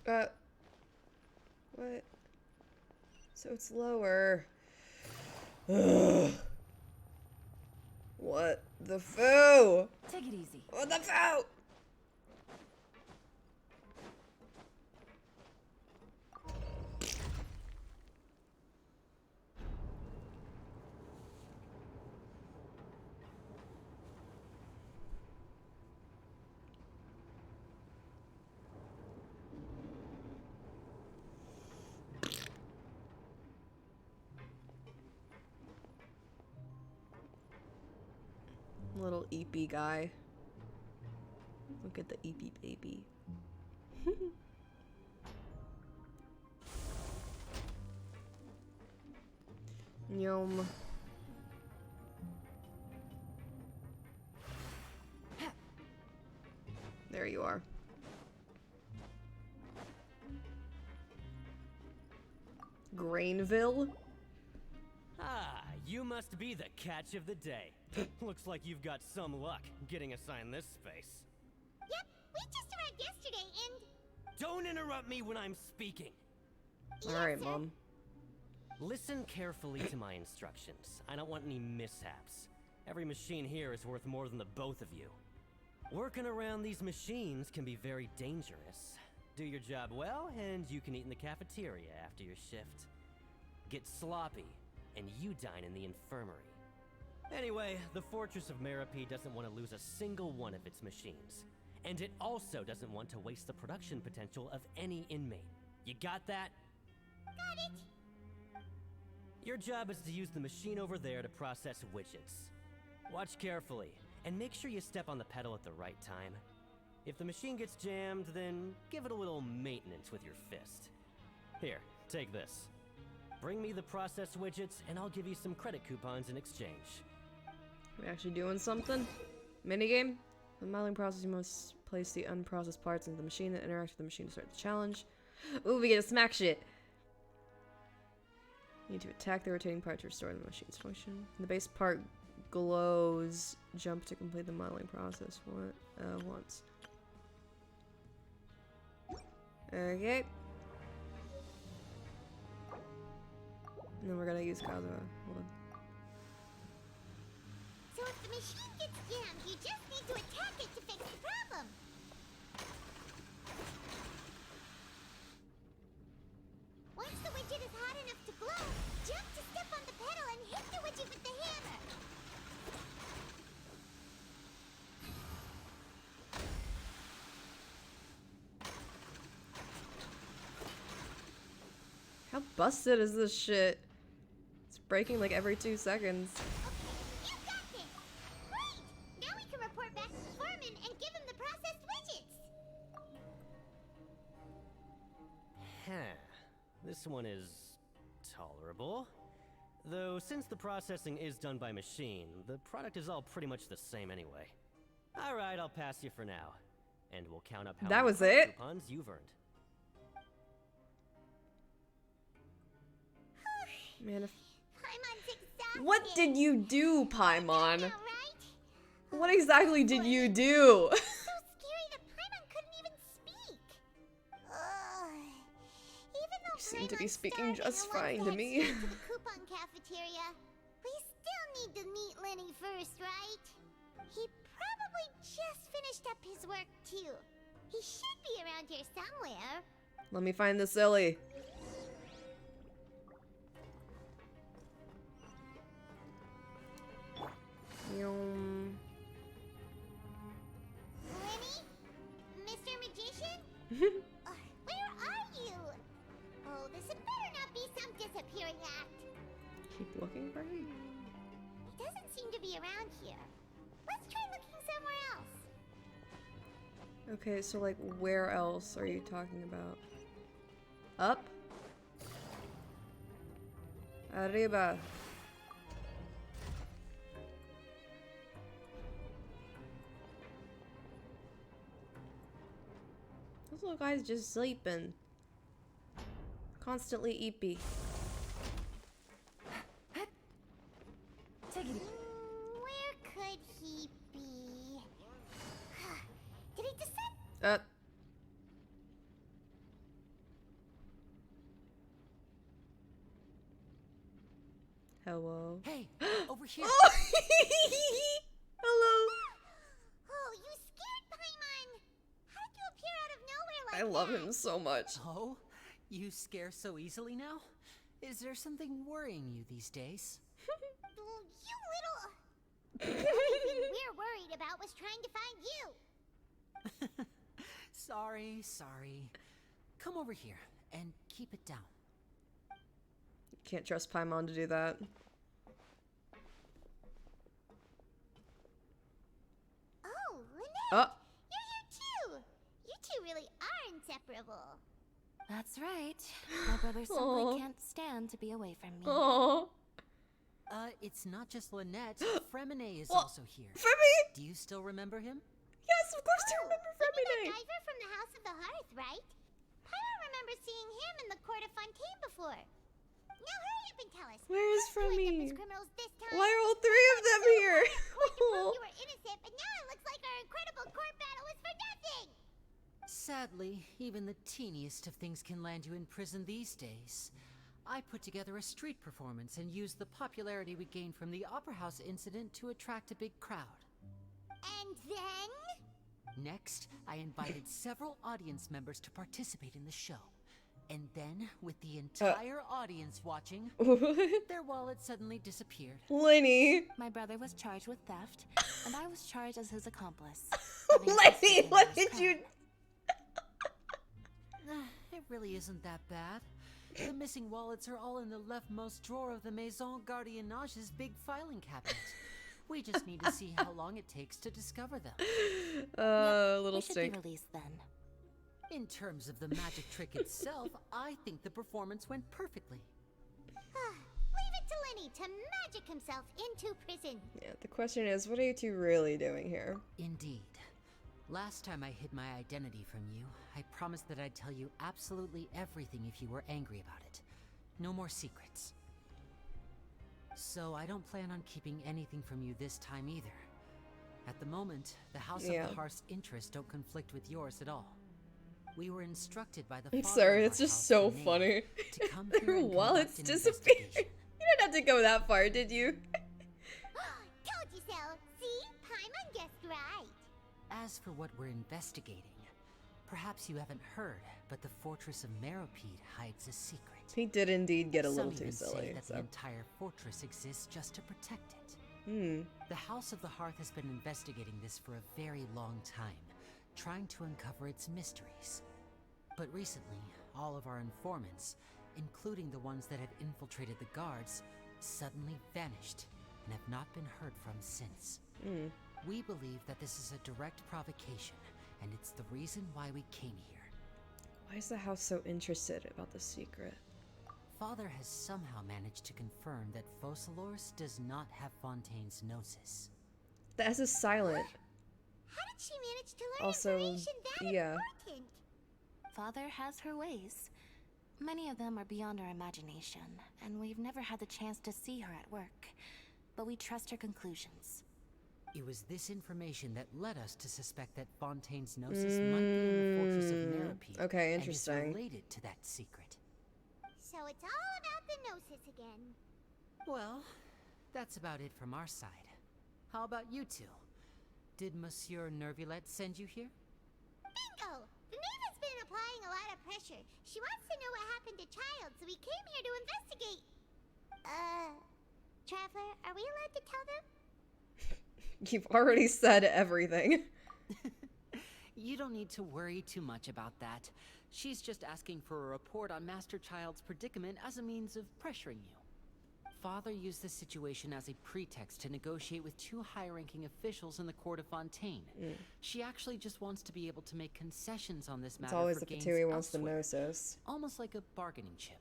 What? So it's lower. Ugh. What the foo? Take it easy. What the foo? Little Eepy guy. Look at the Eepy baby. Yum. There you are. Grainville? Ah, you must be the catch of the day. Looks like you've got some luck getting assigned this space. Yep, we just arrived yesterday and... Don't interrupt me when I'm speaking. Alright, Mom. Listen carefully to my instructions. I don't want any mishaps. Every machine here is worth more than the both of you. Working around these machines can be very dangerous. Do your job well, and you can eat in the cafeteria after your shift. Get sloppy, and you dine in the infirmary. Anyway, the Fortress of Meropide doesn't want to lose a single one of its machines. And it also doesn't want to waste the production potential of any inmate. You got that? Got it! Your job is to use the machine over there to process widgets. Watch carefully, and make sure you step on the pedal at the right time. If the machine gets jammed, then give it a little maintenance with your fist. Here, take this. Bring me the processed widgets, and I'll give you some credit coupons in exchange. We actually doing something? Minigame? The modeling process, you must place the unprocessed parts into the machine and interact with the machine to start the challenge. Ooh, we get to smack shit! You need to attack the rotating part to restore the machine's function. The base part glows. Jump to complete the modeling process once. Okay. And then we're gonna use Kazuha. Hold on. So if the machine gets jammed, you just need to attack it to fix the problem. Once the widget is hot enough to glow, jump to step on the pedal and hit the widget with the hammer. How busted is this shit? It's breaking like every 2 seconds. You got this! Great! Now we can report back to the foreman and give him the processed widgets! Huh. This one is tolerable. Though, since the processing is done by machine, the product is all pretty much the same anyway. Alright, I'll pass you for now. And we'll count up how That many was it? coupons you've earned. Man, if... Paimon's exhausted. What did you do, Paimon? Right? What exactly did you do? So scary that Paimon couldn't even speak. Even though You seem to be Paimon's speaking starving just and wants fine to to head me. straight to the coupon cafeteria, we still need to meet Lenny first, right? He probably just finished up his work too. He should be around here somewhere. Let me find the silly. Lenny? Mr. Magician? Where are you? Oh, this had better not be some disappearing act. Keep looking for him. He doesn't seem to be around here. Let's try looking somewhere else. Okay, so like where else are you talking about? Up? Arriba. This little guy's just sleeping. Constantly eepy. Take it. Where could he be? Did he descend? Hello. Hey, over here. Hello. Oh, you scared Paimon! How did you appear out of nowhere like I love him so much. Oh, you scare so easily now? Is there something worrying you these days? You little... The only thing we're worried about was trying to find you. Sorry. Come over here and keep it down. Can't trust Paimon to do that. Oh, Lynette! Oh. You're here too! You two really are inseparable. That's right. My brother Aw. simply can't stand to be away from me. Oh. It's not just Lynette. Fremine is Well, also here. Fremine! Do you still remember him? Yes, of course I remember You mean that Fremine. diver from the House of the Hearth, right? Paimon remembers seeing him in the Court of Fontaine before. Now hurry up and tell us. Where is How'd you end up Fremine? as criminals this time? Why are all three of them here? You were innocent, but now it looks like our incredible court battle was for nothing! Sadly, even the teeniest of things can land you in prison these days. I put together a street performance and used the popularity we gained from the Opera House incident to attract a big crowd. And then? Next, I invited several audience members to participate in the show. And then, with the entire audience watching, their wallet suddenly disappeared. Lenny. My brother was charged with theft, and I was charged as his accomplice. Lenny, what did you... It really isn't that bad. The missing wallets are all in the leftmost drawer of the Maison Gardiennage's big filing cabinet. We just need to see how long it takes to discover them. Little we should stink. be released then. In terms of the magic trick itself, I think the performance went perfectly. Leave it to Lenny to magic himself into prison. Yeah, the question is, what are you two really doing here? Indeed. Last time I hid my identity from you, I promised that I'd tell you absolutely everything if you were angry about it. No more secrets. So I don't plan on keeping anything from you this time either. At the moment, the House of the Hearth's interests don't conflict with yours at all. We were instructed by the I'm father sorry, of it's our just house, so the funny. Knave, to come Their here and wallets conduct an disappeared. investigation. You didn't have to go that far, did you? Told you so. See? Paimon guessed right. As for what we're investigating, perhaps you haven't heard, but the Fortress of Meropide hides a secret. He did indeed get a little Some too even silly. say that So. the entire fortress exists just to protect it. Hmm. The House of the Hearth has been investigating this for a very long time, trying to uncover its mysteries. But recently, all of our informants, including the ones that had infiltrated the guards, suddenly vanished and have not been heard from since. Hmm. We believe that this is a direct provocation, and it's the reason why we came here. Why is the house so interested about the secret? Father has somehow managed to confirm that Focalors does not have Fontaine's Gnosis. The S is silent. How did she manage to learn Also, information that yeah. important? Father has her ways. Many of them are beyond our imagination, and we've never had the chance to see her at work. But we trust her conclusions. It was this information that led us to suspect that Fontaine's Gnosis might be in the Fortress of Meropide. Okay, And interesting. is related to that secret. So it's all about the Gnosis again. Well, that's about it from our side. How about you two? Did Monsieur Nervulette send you here? Bingo! The Knave has been applying a lot of pressure. She wants to know what happened to Child, so we came here to investigate. Traveler, are we allowed to tell them? You've already said everything. You don't need to worry too much about that. She's just asking for a report on Master Child's predicament as a means of pressuring you. Father used the situation as a pretext to negotiate with two high-ranking officials in the court of Fontaine. She actually just wants to be able to make concessions on this matter. It's always for the gains Fatui wants the elsewhere. Gnosis. Almost like a bargaining chip.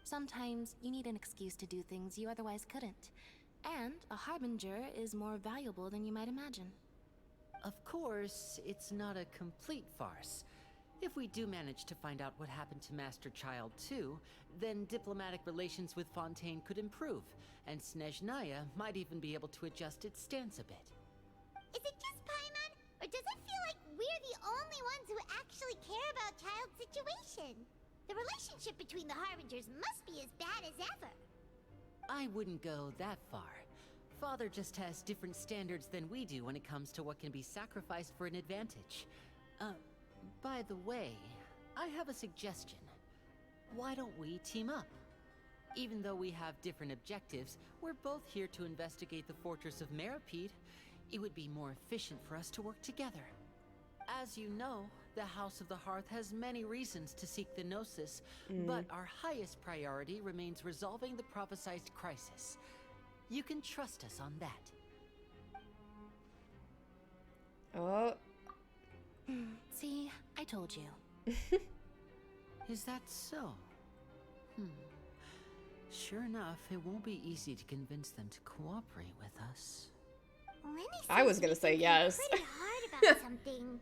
Sometimes you need an excuse to do things you otherwise couldn't. And a harbinger is more valuable than you might imagine. Of course, it's not a complete farce. If we do manage to find out what happened to Master Child too, then diplomatic relations with Fontaine could improve, and Snezhnaya might even be able to adjust its stance a bit. Is it just Paimon, or does it feel like we're the only ones who actually care about Child's situation? The relationship between the Harbingers must be as bad as ever. I wouldn't go that far. Father just has different standards than we do when it comes to what can be sacrificed for an advantage. By the way, I have a suggestion. Why don't we team up? Even though we have different objectives, we're both here to investigate the Fortress of Meripede. It would be more efficient for us to work together. As you know, the House of the Hearth has many reasons to seek the Gnosis, but our highest priority remains resolving the prophesized crisis. You can trust us on that. Oh. See, I told you. Is that so? Sure enough, it won't be easy to convince them to cooperate with us. Lenny I was seems to gonna be say thinking yes. pretty hard about something.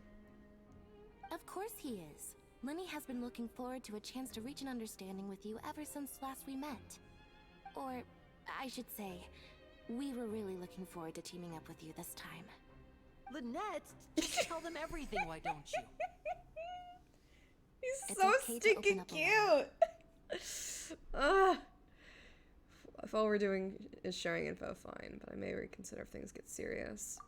Of course he is. Lenny has been looking forward to a chance to reach an understanding with you ever since last we met. Or, I should say, we were really looking forward to teaming up with you this time. Lynette, just tell them everything, why don't you? He's It's so okay to open stinking up a cute. Ugh. If all we're doing is sharing info, fine, but I may reconsider if things get serious.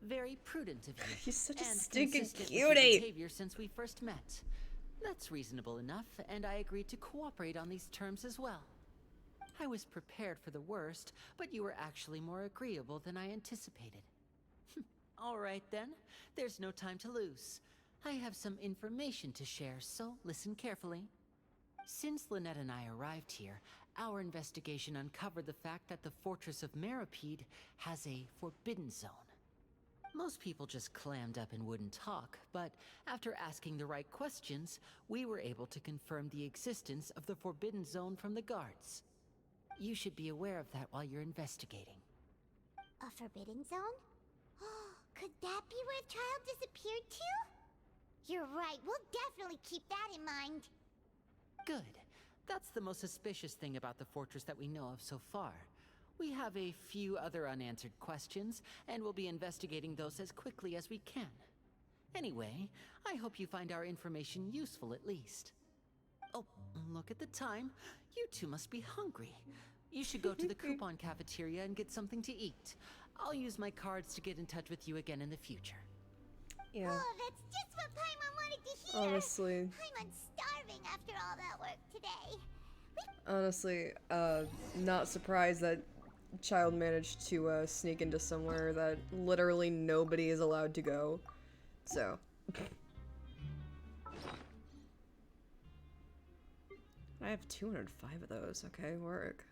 Very prudent of you. He's such a and stinking consistent with your cutie. behavior since we first met. That's reasonable enough, and I agreed to cooperate on these terms as well. I was prepared for the worst, but you were actually more agreeable than I anticipated. All right then, there's no time to lose. I have some information to share, so listen carefully. Since Lynette and I arrived here, our investigation uncovered the fact that the Fortress of Meripede has a forbidden zone. Most people just clammed up and wouldn't talk, but after asking the right questions, we were able to confirm the existence of the forbidden zone from the guards. You should be aware of that while you're investigating. A forbidden zone? Could that be where Child disappeared to? You're right, we'll definitely keep that in mind. Good. That's the most suspicious thing about the fortress that we know of so far. We have a few other unanswered questions, and we'll be investigating those as quickly as we can. Anyway, I hope you find our information useful at least. Oh, look at the time. You two must be hungry. You should go to the coupon cafeteria and get something to eat. I'll use my cards to get in touch with you again in the future. Yeah. Oh, that's just what Paimon wanted to hear! Honestly. Paimon's starving after all that work today. Honestly, not surprised that Child managed to sneak into somewhere that literally nobody is allowed to go. So. I have 205 of those. Okay, work.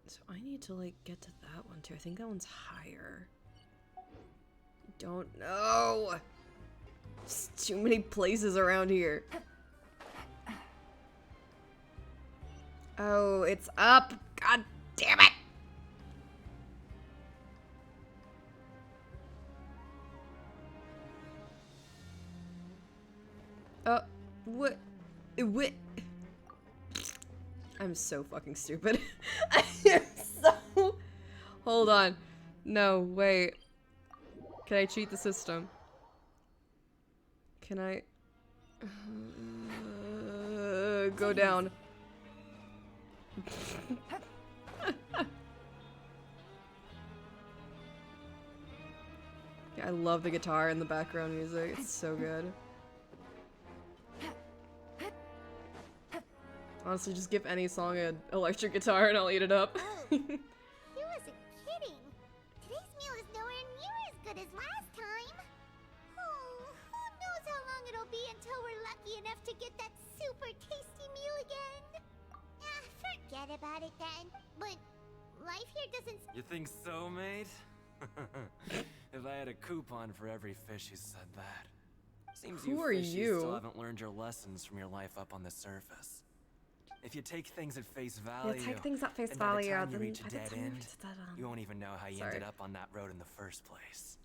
So I need to, like, get to that one, too. I think that one's higher. Don't know. There's too many places around here. Oh, it's up. God damn it. What? What? I'm so fucking stupid. I am so... Hold on. No, wait. Can I cheat the system? Can I... go down. Yeah, I love the guitar and the background music. It's so good. Honestly, just give any song an electric guitar and I'll eat it up. He wasn't kidding. Today's meal is nowhere near as good as last time. Oh, who knows how long it'll be until we're lucky enough to get that super tasty meal again. Ah, forget about it then. But life here doesn't... You think so, mate? If I had a coupon for every fish who said that. Seems Who you are fishies you? still haven't learned your lessons from your life up on the surface. If you take things at face value, take things at face then by the value, time you then reach a by the dead time you end, reach a dead end. you won't even know how you Sorry. ended up on that road in the first place.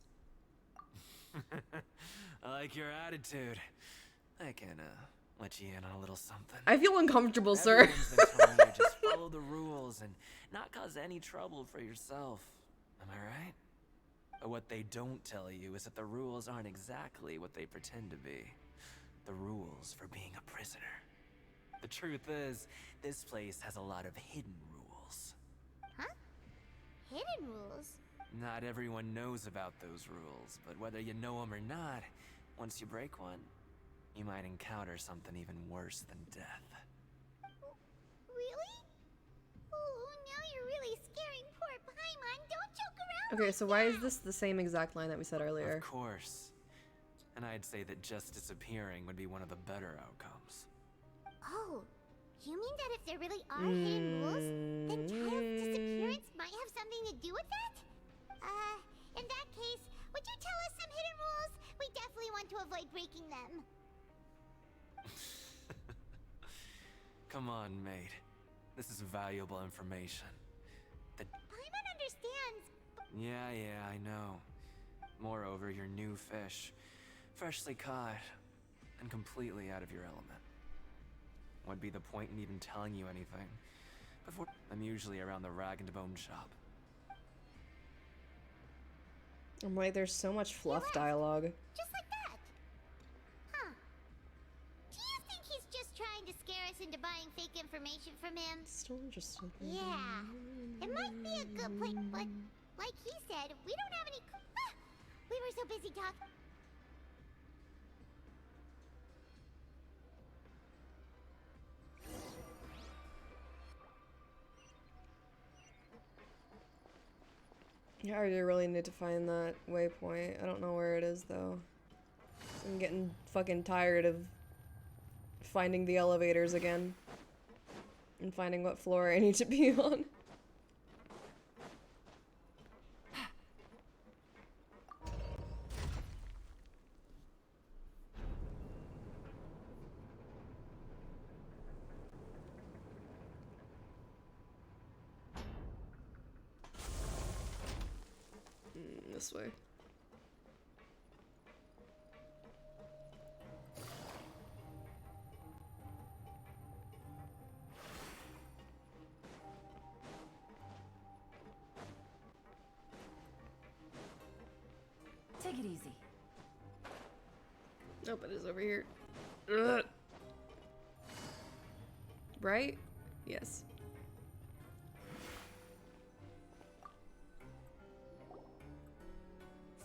I like your attitude. I can let you in on a little something. I feel uncomfortable, sir. Everyone's been telling you just follow the rules and not cause any trouble for yourself. Am I right? But what they don't tell you is that the rules aren't exactly what they pretend to be. The rules for being a prisoner. The truth is, this place has a lot of hidden rules. Huh? Hidden rules? Not everyone knows about those rules, but whether you know them or not, once you break one, you might encounter something even worse than death. Really? Oh, now you're really scaring poor Paimon. Don't joke around. Okay, so why is this the same exact line that we said earlier? Of course. And I'd say that just disappearing would be one of the better outcomes. Oh, you mean that if there really are hidden rules, then Child's disappearance might have something to do with that? In that case, would you tell us some hidden rules? We definitely want to avoid breaking them. Come on, mate. This is valuable information. Paimon understands. Yeah, I know. Moreover, you're new fish. Freshly caught. And completely out of your element. What'd be the point in even telling you anything? I'm usually around the rag and bone shop. I'm like, there's so much fluff dialogue. Just like that. Huh. Do you think he's just trying to scare us into buying fake information from him? Still interested. Yeah. It might be a good point, but like he said, we don't have any... We were so busy talking... Yeah, I do really need to find that waypoint. I don't know where it is though. I'm getting fucking tired of finding the elevators again. And finding what floor I need to be on. This way. Take it easy. Nope, it is over here. Ugh. Right? Yes.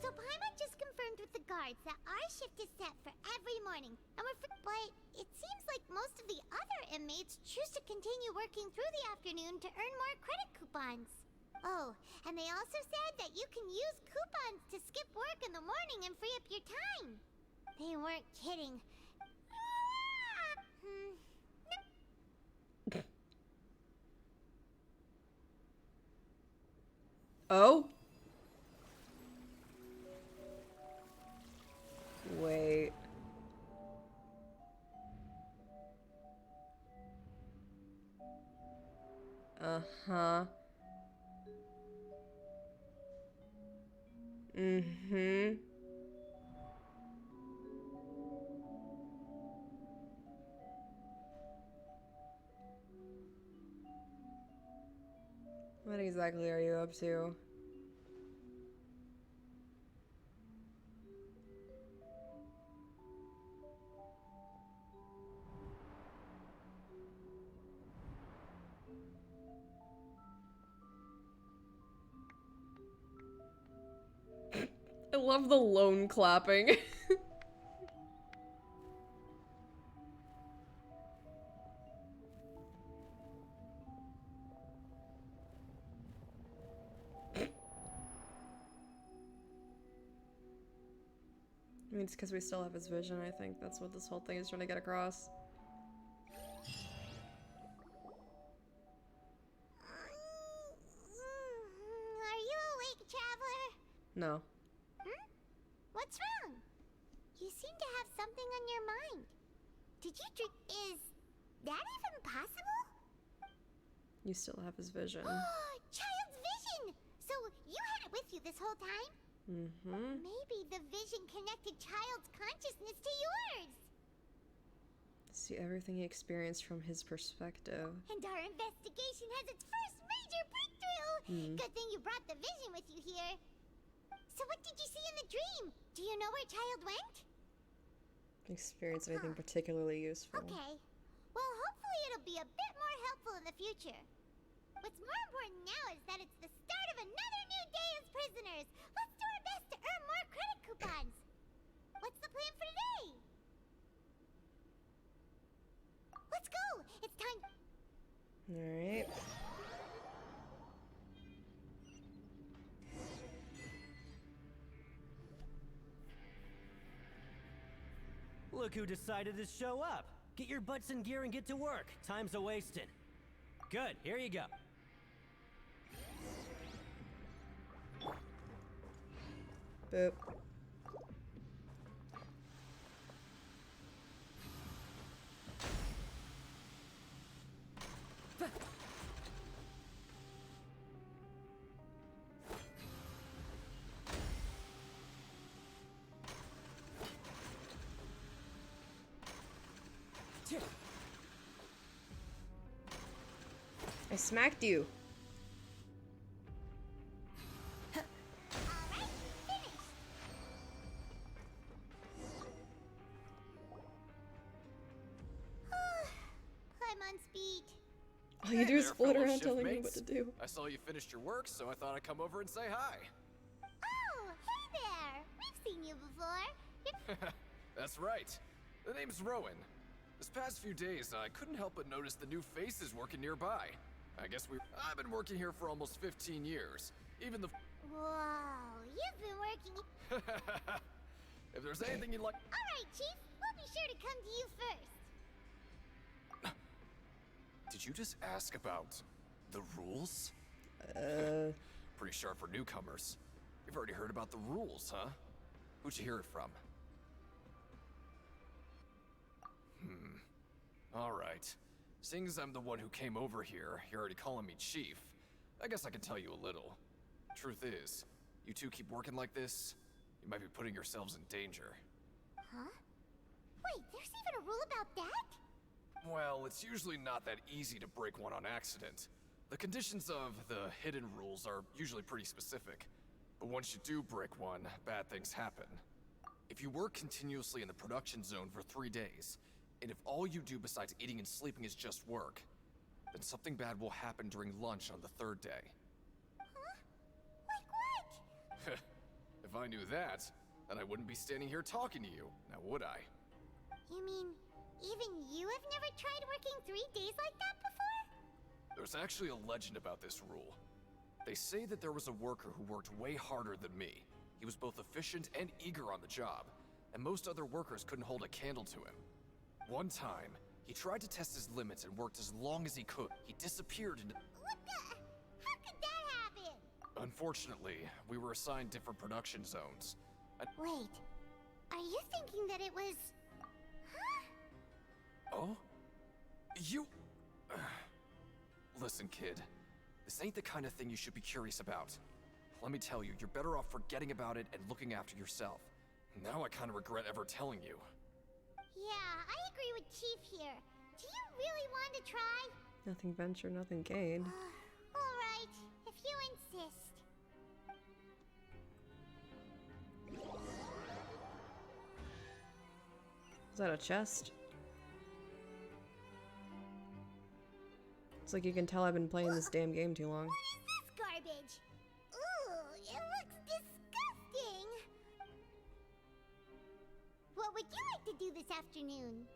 So Paimon just confirmed with the guards that our shift is set for every morning, and but it seems like most of the other inmates choose to continue working through the afternoon to earn more credit coupons. Oh, and they also said that you can use coupons to skip work in the morning and free up your time. They weren't kidding. Oh? Wait. Uh-huh. Mm-hmm. What exactly are you up to? I love the lone clapping. mean, it's because we still have his vision, I think. That's what this whole thing is trying to get across. Are you awake, Traveler? No. Hmm? What's wrong? You seem to have something on your mind. Did you drink? Is that even possible? You still have his vision. Child's vision! So you had it with you this whole time? Mm-hmm. Maybe the vision connected Child's consciousness to yours. See everything he experienced from his perspective. And our investigation has its first major breakthrough! Good thing you brought the vision with you here. So what did you see in the dream? Do you know where Child went? Experience anything particularly useful. Okay. Well, hopefully it'll be a bit more helpful in the future. What's more important now is that it's the start of another new day as prisoners. Let's do our best to earn more credit coupons. What's the plan for today? Let's go! It's time. Alright. Look who decided to show up. Get your butts in gear and get to work. Time's a-wasting. Good, here you go. Boop. I smacked you. Paimon's beat. All you do is there, float fellow around telling me what shipmates. to do. I saw you finished your work, so I thought I'd come over and say hi. Oh, hey there! We've seen you before. That's right. The name's Rowan. This past few days, I couldn't help but notice the new faces working nearby. I've been working here for almost 15 years. Even the... Whoa, you've been working... If there's anything you'd like... Alright, Chief. We'll be sure to come to you first. Did you just ask about the rules? Pretty sharp for newcomers. You've already heard about the rules, huh? Who'd you hear it from? Alright. Seeing as I'm the one who came over here, you're already calling me Chief. I guess I can tell you a little. Truth is, you two keep working like this, you might be putting yourselves in danger. Huh? Wait, there's even a rule about that? Well, it's usually not that easy to break one on accident. The conditions of the hidden rules are usually pretty specific. But once you do break one, bad things happen. If you work continuously in the production zone for 3 days, and if all you do besides eating and sleeping is just work, then something bad will happen during lunch on the 3rd day. Huh? Like what? If I knew that, then I wouldn't be standing here talking to you, now would I? You mean, even you have never tried working 3 days like that before? There's actually a legend about this rule. They say that there was a worker who worked way harder than me. He was both efficient and eager on the job, and most other workers couldn't hold a candle to him. One time, he tried to test his limits and worked as long as he could. He disappeared into... What the? How could that happen? Unfortunately, we were assigned different production zones. Wait, are you thinking that it was... Huh? Oh? You... Listen, kid. This ain't the kind of thing you should be curious about. Let me tell you, you're better off forgetting about it and looking after yourself. Now I kind of regret ever telling you. Yeah, I agree with Chief here. Do you really want to try? Nothing ventured, nothing gained. Alright, if you insist. Is that a chest? It's like you can tell I've been playing this damn game too long. What is this garbage? Ooh, it looks disgusting! What would you like to do this afternoon?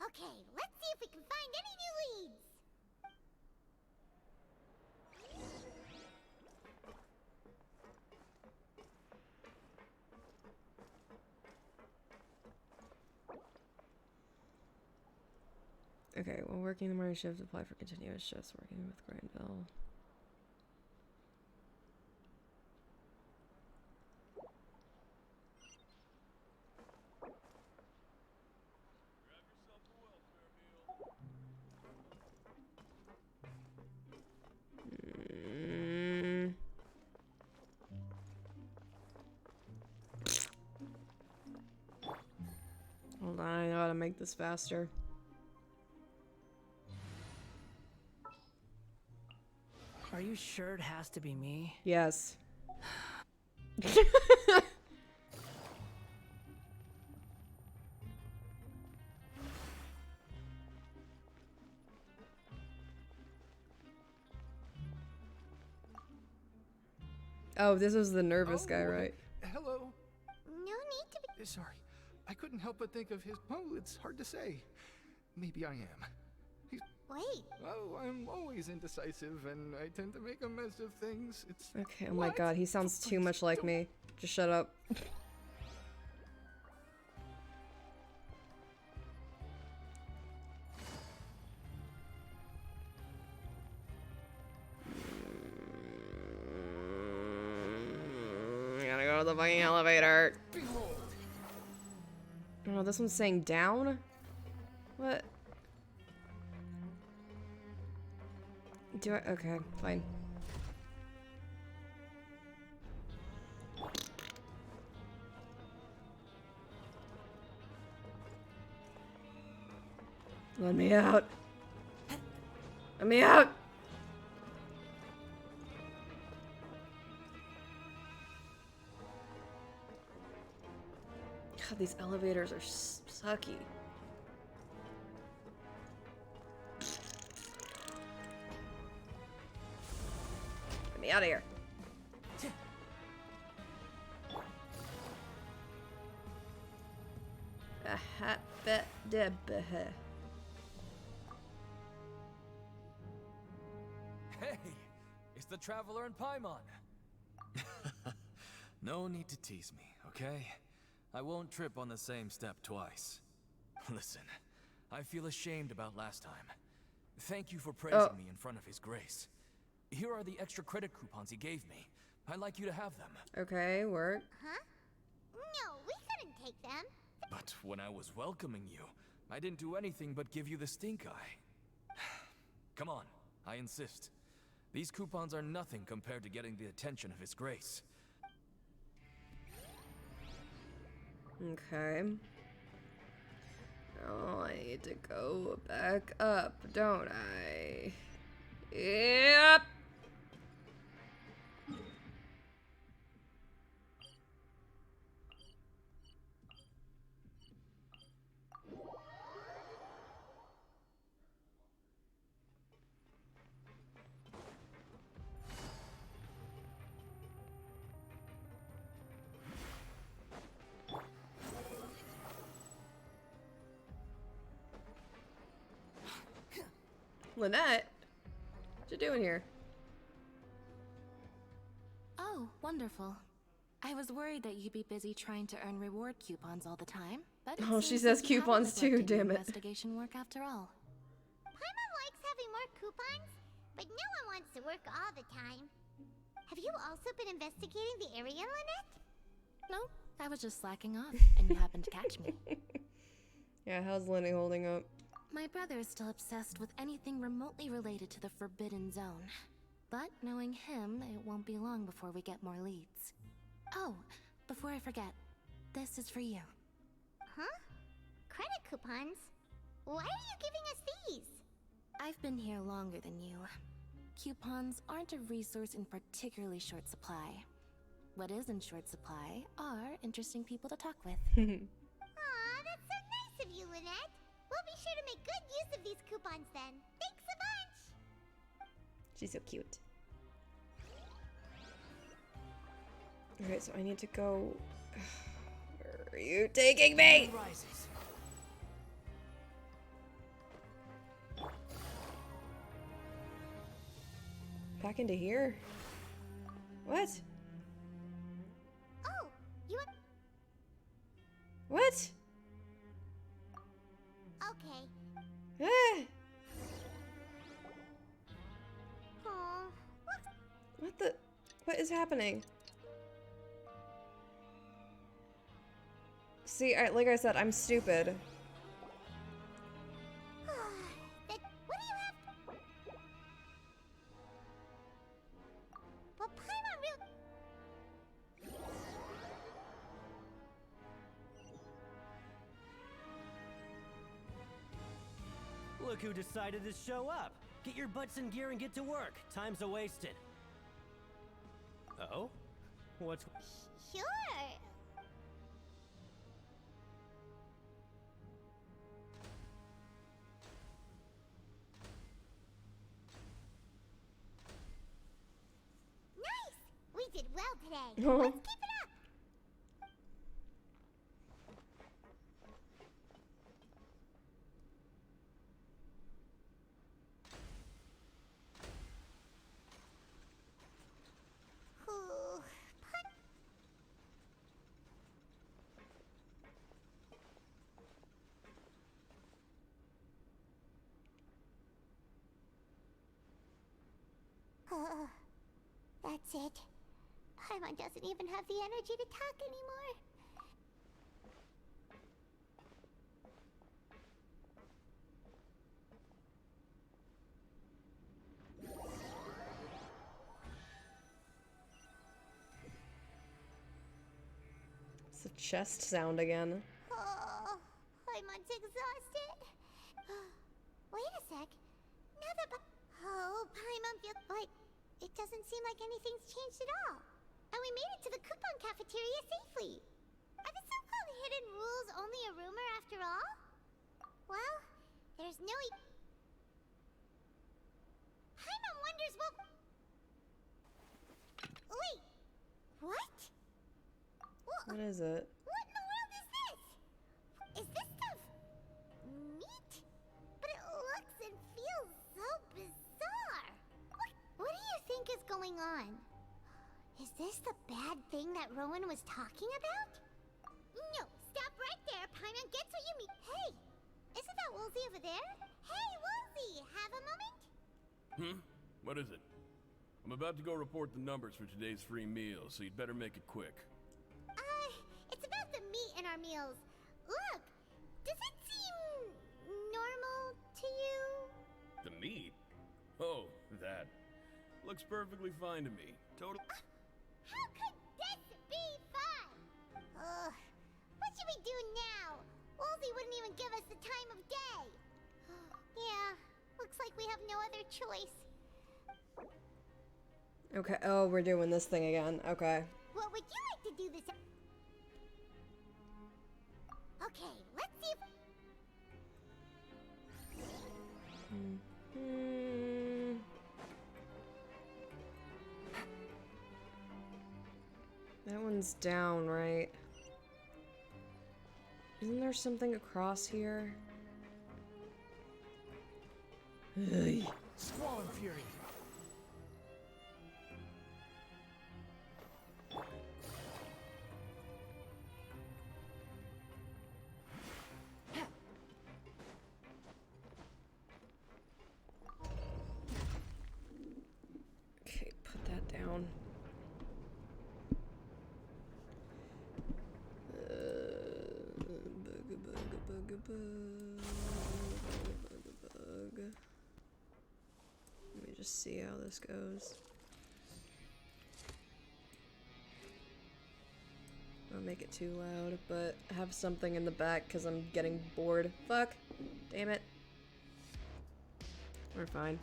Okay, let's see if we can Okay, while working the morning shift, apply for continuous shifts working with Granville. Hold on, I know how to make this faster. Are you sure it has to be me? Yes. Oh, this was the nervous guy, right? Hello. No need to be. Sorry. I couldn't help but think of his. Oh, it's hard to say. Maybe I am. Wait. Oh, I'm always indecisive and I tend to make a mess of things. It's. Okay, oh my god, he sounds too much like me. Just shut up. I gotta go to the fucking elevator. Oh, this one's saying down? What? Do I? Okay, fine. Let me out. Let me out. God, these elevators are sucky. Get me out of here. Hey, it's the Traveler in Paimon. No need to tease me, okay? I won't trip on the same step twice. Listen, I feel ashamed about last time. Thank you for praising me in front of His Grace. Here are the extra credit coupons he gave me. I'd like you to have them. Okay, work. Huh? No, we couldn't take them. But when I was welcoming you, I didn't do anything but give you the stink eye. Come on, I insist. These coupons are nothing compared to getting the attention of His Grace. Okay. Oh, I need to go back up, don't I? Yep. Lynette, what you doing here? Oh, wonderful. I was worried that you'd be busy trying to earn reward coupons all the time, but it Oh, she seems says like you haven't coupons too, neglected your damn it. Investigation work after all. Paimon likes having more coupons, but no one wants to work all the time. Have you also been investigating the area, Lynette? No, I was just slacking off, and you happened to catch me. Yeah, how's Lenny holding up? My brother is still obsessed with anything remotely related to the Forbidden Zone. But knowing him, it won't be long before we get more leads. Oh, before I forget, this is for you. Huh? Credit coupons? Why are you giving us these? I've been here longer than you. Coupons aren't a resource in particularly short supply. What is in short supply are interesting people to talk with. Aw, that's so nice of you, Lynette. We'll be sure to make good use of these coupons then. Thanks a bunch! She's so cute. Alright, so I need to go... Where are you taking me? Back into here? What? Oh, you... What? Okay. Ah! What is happening? See, like I said, I'm stupid. What do you have? Well, Paimon Look who decided to show up. Get your butts in gear and get to work. Time's a-wasted. Oh? What's... Sure. Nice! We did well today. Let's keep it up. Ooh, that's it. Paimon doesn't even have the energy to talk anymore. It's a chest sound again. Oh, Paimon's exhausted. Wait a sec. Now that oh, Paimon feels like it doesn't seem like anything's changed at all. And we made it to the coupon cafeteria safely. Are the so-called hidden rules only a rumor after all? Well, there's no Paimon wonders what... Wait, what? What is it? What in the world is this? Is this stuff meat? But it looks and feels so bizarre. What do you think is going on? Is this the bad thing that Rowan was talking about? No, stop right there, Paimon gets what you mean. Hey, isn't that Woolsey over there? Hey, Woolsey, have a moment? What is it? I'm about to go report the numbers for today's free meal, so you'd better make it quick. It's about the meat in our meals. Look, does it seem normal to you? The meat? Oh, that. Looks perfectly fine to me. Total. How could this be fun? What should we do now? Woolsey wouldn't even give us the time of day. Yeah, looks like we have no other choice. Okay, oh, we're doing this thing again. Okay. What would you like to do this? Okay, let's see if... That one's down, right? Isn't there something across here? Squall and Fury. Okay, put that down. Let me just see how this goes. I'll make it too loud, but have something in the back because I'm getting bored. Fuck. Damn it. We're fine.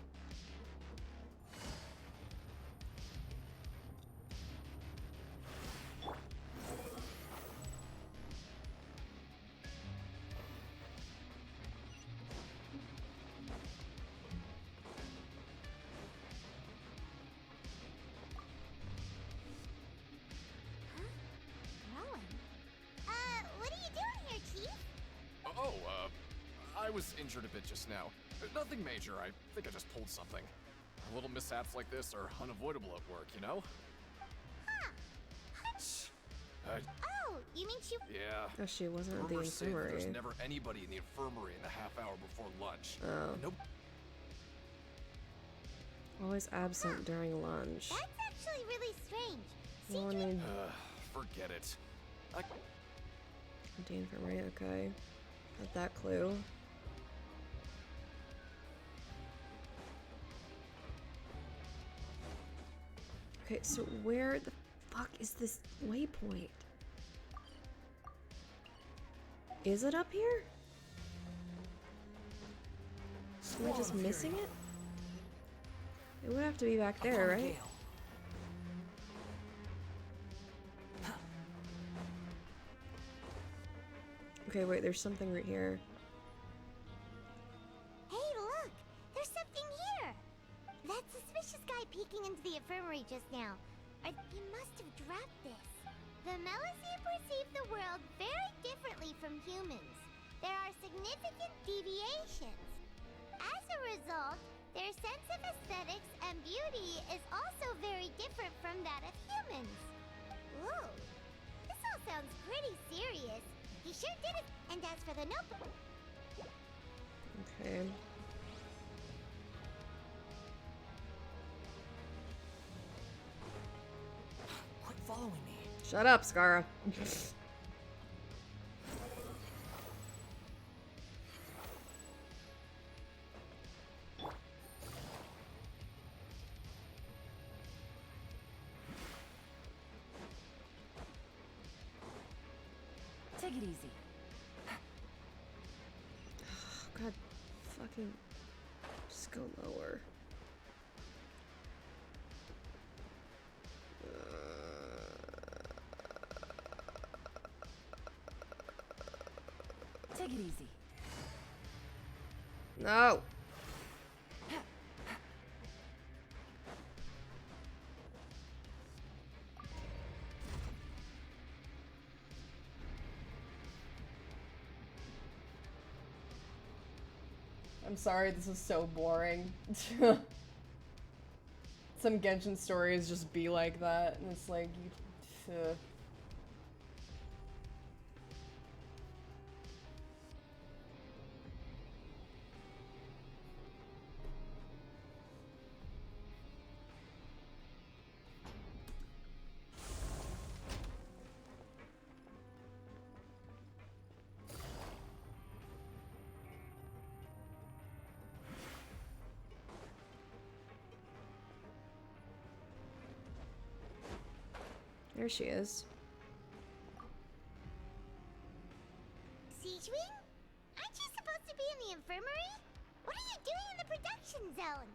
what are you doing here, Chief? Oh, I was injured a bit just now. Nothing major, I think I just pulled something. Little mishaps like this are unavoidable at work, you know? Oh, you mean she... Yeah. Oh, she wasn't at the Rumors say that infirmary. there's never anybody in the infirmary in the half hour before lunch. Oh. Nope. Always absent during lunch. That's actually really strange. Morning. Forget it. The infirmary, okay. Got that clue. Okay, so where the fuck is this waypoint? Is it up here? Am I just missing it? It would have to be back there, right? Okay, wait, there's something right here. Hey, look! There's something here! That suspicious guy peeking into the infirmary just now. He must have dropped this. The Melusine perceive the world very differently from humans. There are significant deviations. As a result, their sense of aesthetics and beauty is also very different from that of humans. Ooh, this all sounds pretty serious. He sure did it. And as for the notebook... Okay. Quit following me. Shut up, Scara. Take it easy. God, fucking... Just go lower. Take it easy. No! I'm sorry, this is so boring. Some Genshin stories just be like that, and it's like, There she is. Siegewing? Aren't you supposed to be in the infirmary? What are you doing in the production zone?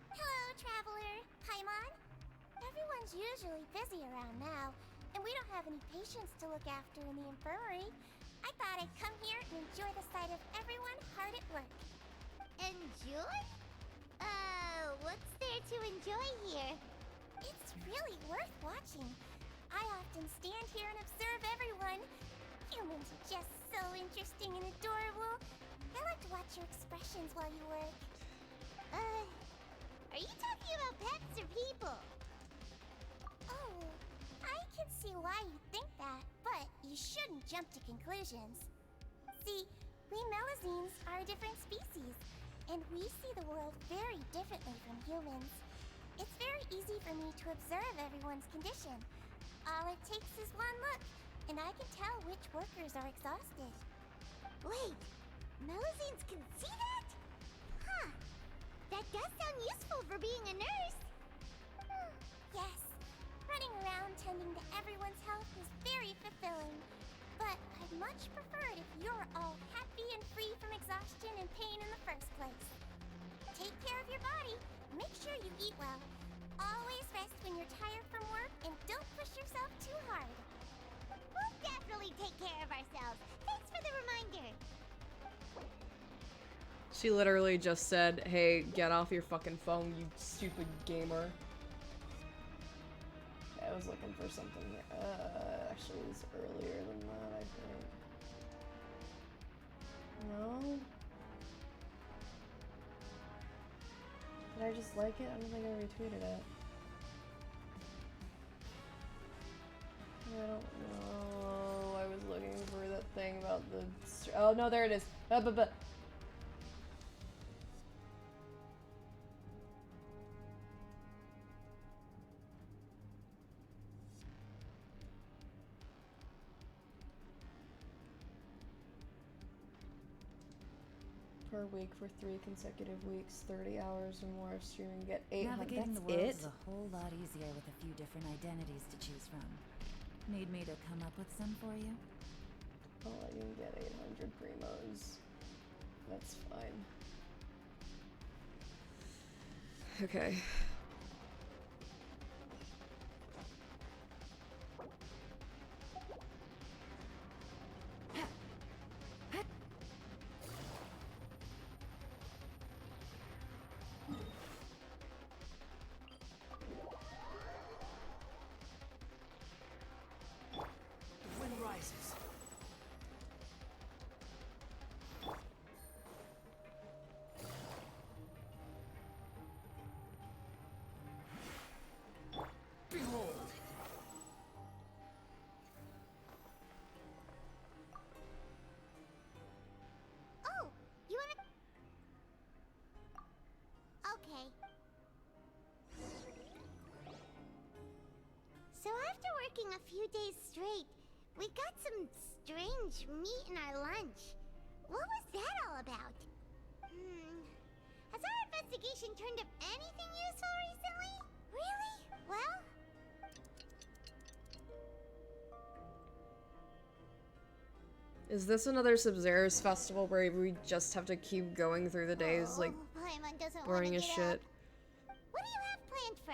Hello, Traveler. Paimon? Everyone's usually busy around now, and we don't have any patients to look after in the infirmary. I thought I'd come here and enjoy the sight of everyone hard at work. Enjoy? What's there to enjoy here? It's really worth watching. I often stand here and observe everyone. Humans are just so interesting and adorable. I like to watch your expressions while you work. Are you talking about pets or people? Oh, I can see why you think that, but you shouldn't jump to conclusions. See, we Melusines are a different species, and we see the world very differently from humans. It's very easy for me to observe everyone's condition. All it takes is one look, and I can tell which workers are exhausted. Wait, Melusines can see that? Huh. That does sound useful for being a nurse. Yes, running around tending to everyone's health is very fulfilling. But I'd much prefer it if you're all happy and free from exhaustion and pain in the first place. Take care of your body. Make sure you eat well. Always rest when you're tired from work, and don't push yourself too hard. We'll definitely take care of ourselves. Thanks for the reminder. She literally just said, hey, get off your fucking phone, you stupid gamer. I was looking for something here. Actually, it was earlier than that, I think. No? Did I just like it? I don't think I retweeted it. I don't know. I was looking for that thing about the... Oh, no, there it is. per week for 3 consecutive weeks, 30 hours or more of streaming, get 800. Navigating That's the world it? is a whole lot easier with a few different identities to choose from. Need me to come up with some for you? I'll let you get 800 primos. That's fine. Okay. The wind rises. Behold. Oh, you wanna... Okay. So after working a few days straight, we got some strange meat in our lunch. What was that all about? Has our investigation turned up anything useful recently? Really? Well... Is this another Sub-Zero's festival where we just have to keep going through the days, like, Paimon doesn't boring wanna as get shit? up. What do you have planned for...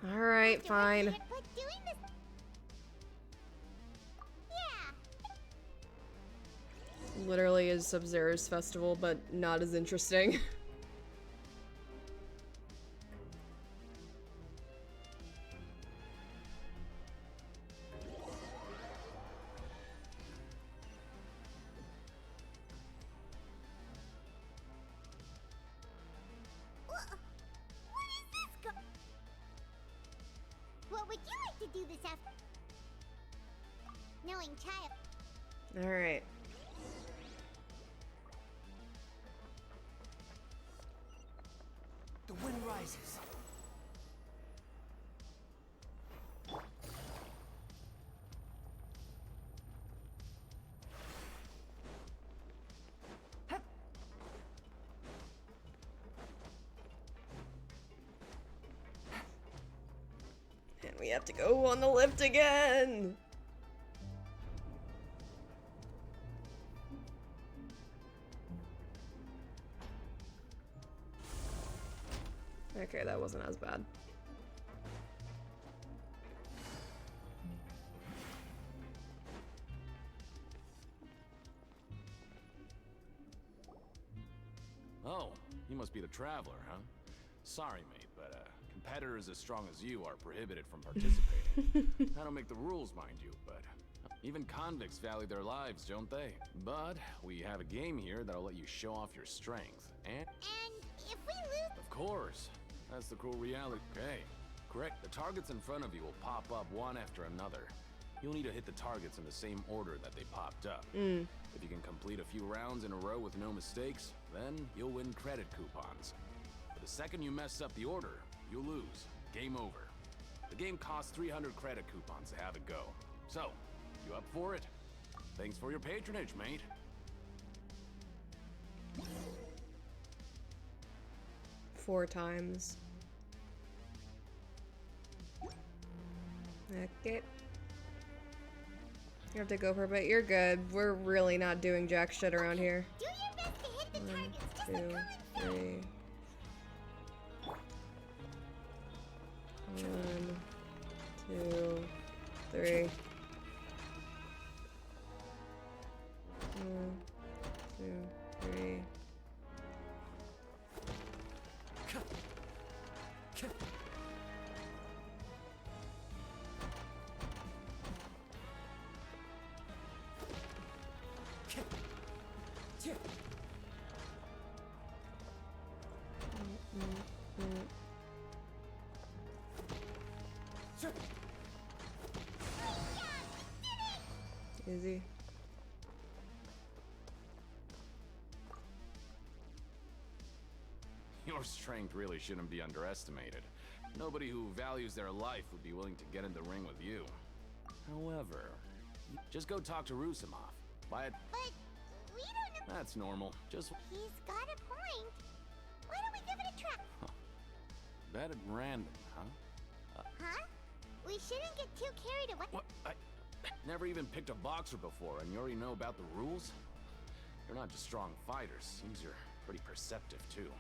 Alright, fine. But doing this... Yeah. Literally is Sub-Zero's festival, but not as interesting. What is this What would you like to do this after... Knowing child... Alright. The wind rises. And we have to go on the lift again! Okay, that wasn't as bad. Oh, you must be the Traveler, huh? Sorry, mate, but competitors as strong as you are prohibited from participating. I don't make the rules, mind you, but even convicts value their lives, don't they? But we have a game here that'll let you show off your strength, and... And if we lose... Of course! That's the cruel reality. Okay, correct. The targets in front of you will pop up one after another. You'll need to hit the targets in the same order that they popped up. If you can complete a few rounds in a row with no mistakes, then you'll win credit coupons. But the second you mess up the order, you'll lose. Game over. The game costs 300 credit coupons to have it go. So, you up for it? Thanks for your patronage, mate. 4 times. Okay. You have to go for a bit. You're good. We're really not doing jack shit around here. Do your best to hit the 1, targets, just 2, like Cohen 3. 1, 2, 3. 1, 2, 3. Yeah, we did it! Easy. Your strength really shouldn't be underestimated. Nobody who values their life would be willing to get in the ring with you. However, just go talk to Rusimov. Buy it. But we don't know. That's normal. Just He's got a point. Why don't we give it a try? bet at random, huh? Huh? We shouldn't get too carried away. What? I never even picked a boxer before, and you already know about the rules? You're not just strong fighters. Seems you're pretty perceptive, too.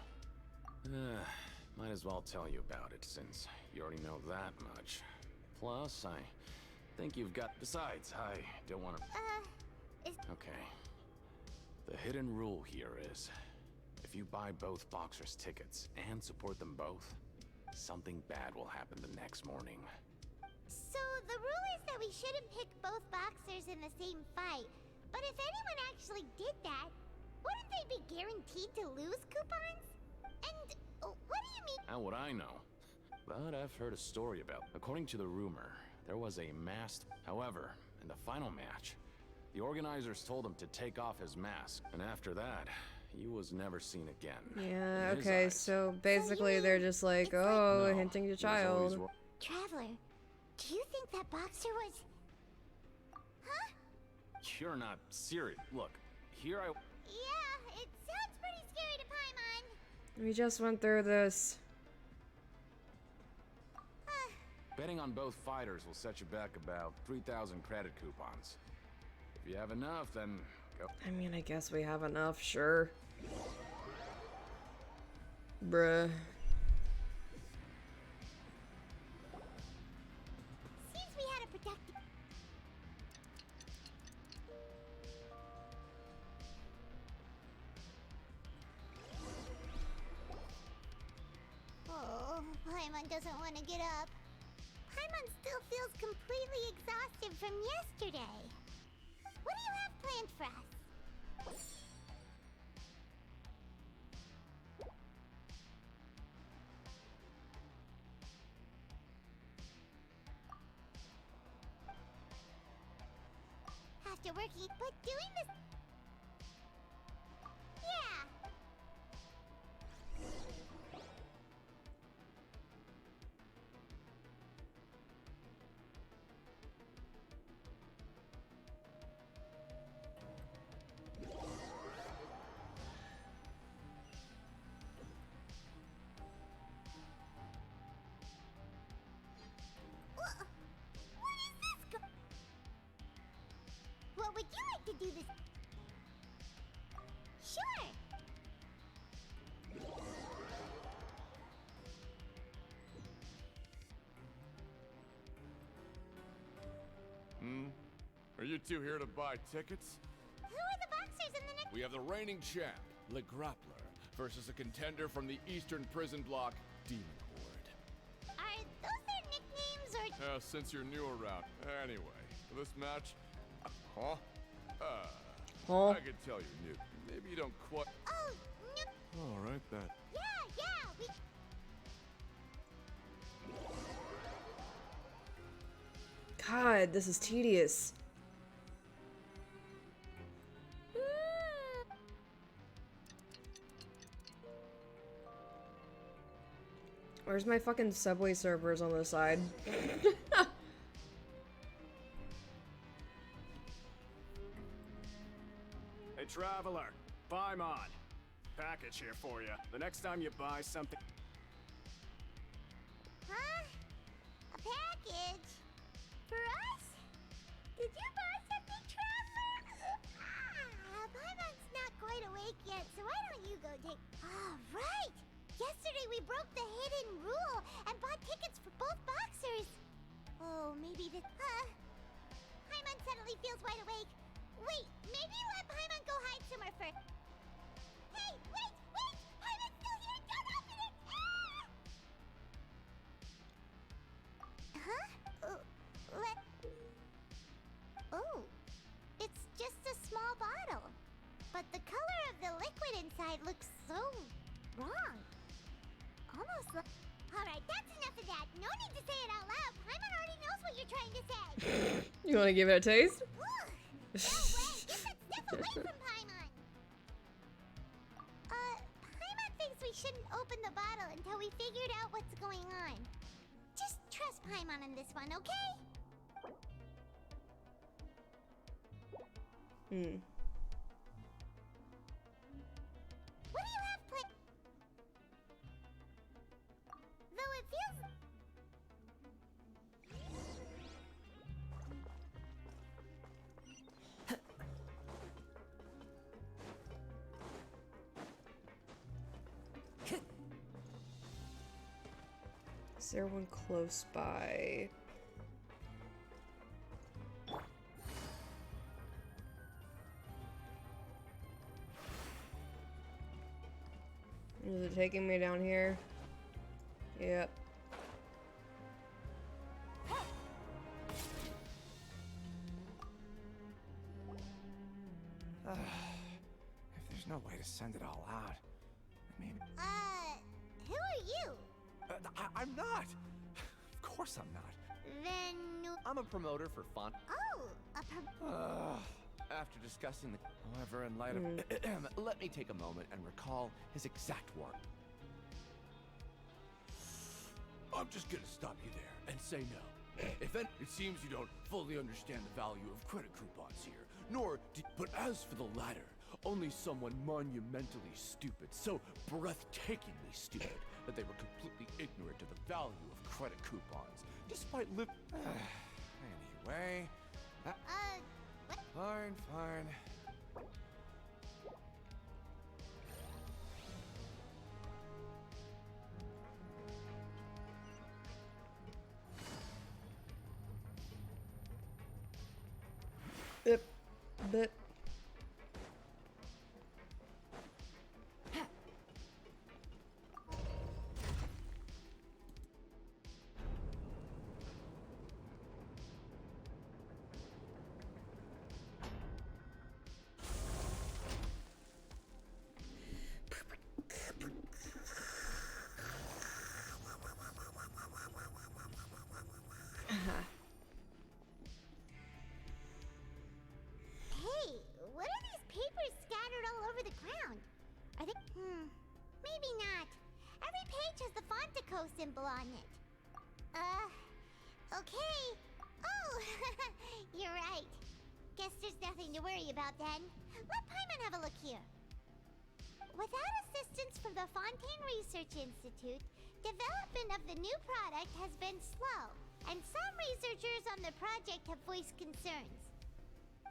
Might as well tell you about it, since you already know that much. Plus, I think you've got... Besides, I don't want to... Okay. The hidden rule here is, if you buy both boxers' tickets and support them both, something bad will happen the next morning. So the rule is that we shouldn't pick both boxers in the same fight. But if anyone actually did that, wouldn't they be guaranteed to lose coupons? And what do you mean? How would I know? But I've heard a story about... According to the rumor, there was a masked... However, in the final match, the organizers told him to take off his mask. And after that, he was never seen again. Yeah, In his okay, eyes. so basically they're just like, oh, No, hinting to he was always child. Traveler, do you think that boxer was... Huh? You're not serious. Look, here I... Yeah, it sounds pretty scary to Paimon. We just went through this. Betting on both fighters will set you back about 3,000 credit coupons. If you have enough, then go. I mean, I guess we have enough, sure. Bruh. Seems we had a productive... Oh, Paimon doesn't want to get up. Paimon still feels completely exhausted from yesterday. What do you have planned for us? After working, but doing this... Yeah. What is this? What would you like to do this? Sure. Are you two here to buy tickets? Who are the boxers in the next... We have the reigning champ, Le Grappler, versus a contender from the Eastern Prison Block, Demon Horde. Are those their nicknames or... Since you're new around. Anyway, for this match... Huh? Huh? I can tell you're new. Maybe you don't quite... Oh, no. Alright then. Yeah, we... God, this is tedious. Where's my fucking Subway servers on the side? Hey, Traveler. Paimon. Package here for you. The next time you buy something... Huh? A package? For us? Did you buy something, Traveler? Paimon's not quite awake yet, so why don't you go take... Ah, right! Yesterday we broke the hidden rule and bought tickets for both boxers. Oh, maybe the... Paimon suddenly feels wide awake. Wait, maybe let Paimon go hide somewhere first. Hey, wait! Paimon's still here! Don't open it! Huh? Oh, it's just a small bottle. But the color of the liquid inside looks so wrong. Almost like... Alright, that's enough of that. No need to say it out loud. Paimon already knows what you're trying to say. You want to give it a taste? No way! Get that stuff away from Paimon! Paimon thinks we shouldn't open the bottle until we figured out what's going on. Just trust Paimon on this one, okay? What do you have planned? Though it feels... Is there one close by? Is it taking me down here? Yep. If there's no way to send it all out, maybe. Who are you? I'm not. Of course I'm not. Then... I'm a promoter for Font. Oh, After discussing the... However, in light of... let me take a moment and recall his exact words. I'm just gonna stop you there and say no. It seems you don't fully understand the value of credit coupons here, but as for the latter, only someone monumentally stupid, so breathtakingly stupid, that they were completely ignorant of the value of credit coupons, despite anyway... what? Fine. Bip. Hey, what are these papers scattered all over the ground? Are they... maybe not. Every page has the Fontico symbol on it. Okay. Oh, you're right. Guess there's nothing to worry about then. Let Paimon have a look here. Without assistance from the Fontaine Research Institute, development of the new product has been slow, and some researchers on the project have voiced concerns.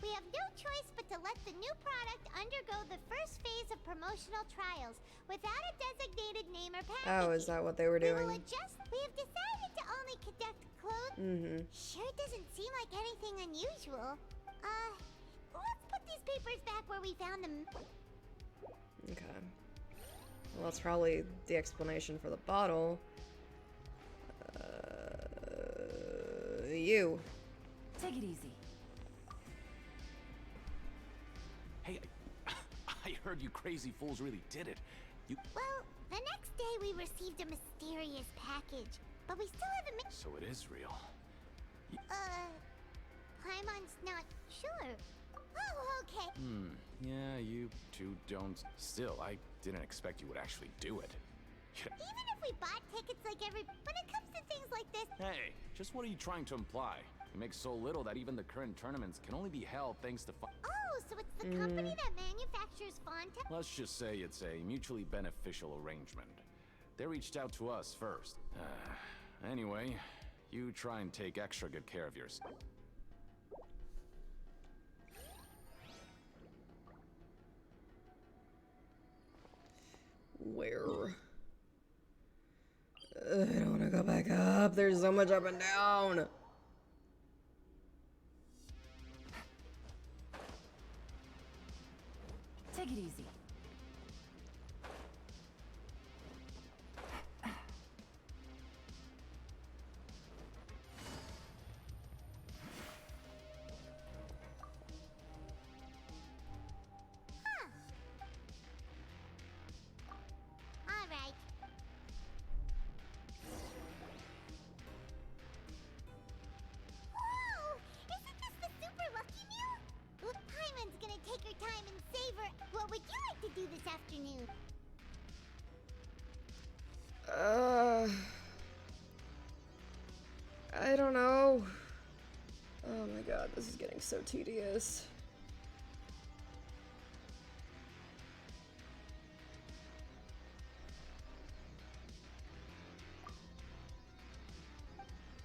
We have no choice but to let the new product undergo the first phase of promotional trials without a designated name or packaging. Oh, is that what they were We will doing? adjust. We have decided to only conduct clothes. Sure doesn't seem like anything unusual. Let's put these papers back where we found them. Okay. Well, that's probably the explanation for the bottle. You. Take it easy. Hey, I heard you crazy fools really did it. Well, the next day we received a mysterious package, but we still haven't So it is real. Paimon's not sure. Oh, okay. Yeah, you two don't. Still, I didn't expect you would actually do it. Even if we bought tickets like when it comes to things like this... Hey, just what are you trying to imply? You make so little that even the current tournaments can only be held thanks to Oh, so it's the company that manufactures Fonta? Let's just say it's a mutually beneficial arrangement. They reached out to us first. Anyway, you try and take extra good care of yourself. Where? I don't want to go back up. There's so much up and down. Take it easy. All right. Whoa! Isn't this the super lucky meal? Paimon's gonna take her time and savor. What would you like Oh my god, this is getting so tedious.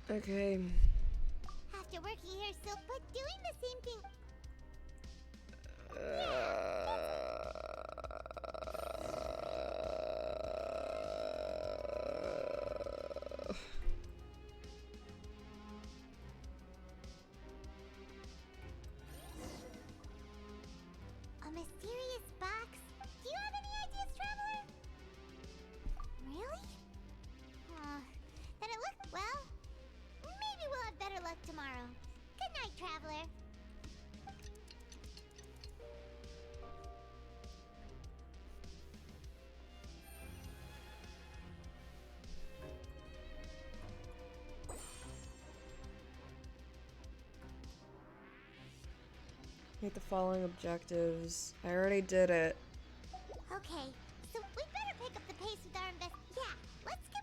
Okay. After working here so but doing the same thing. A mysterious box? Do you have any ideas, Traveler? Really? Then it looked well. Maybe we'll have better luck tomorrow. Good night, Traveler. Meet the following objectives. I already did it. Okay, so we better pick up the pace with our Yeah, let's get.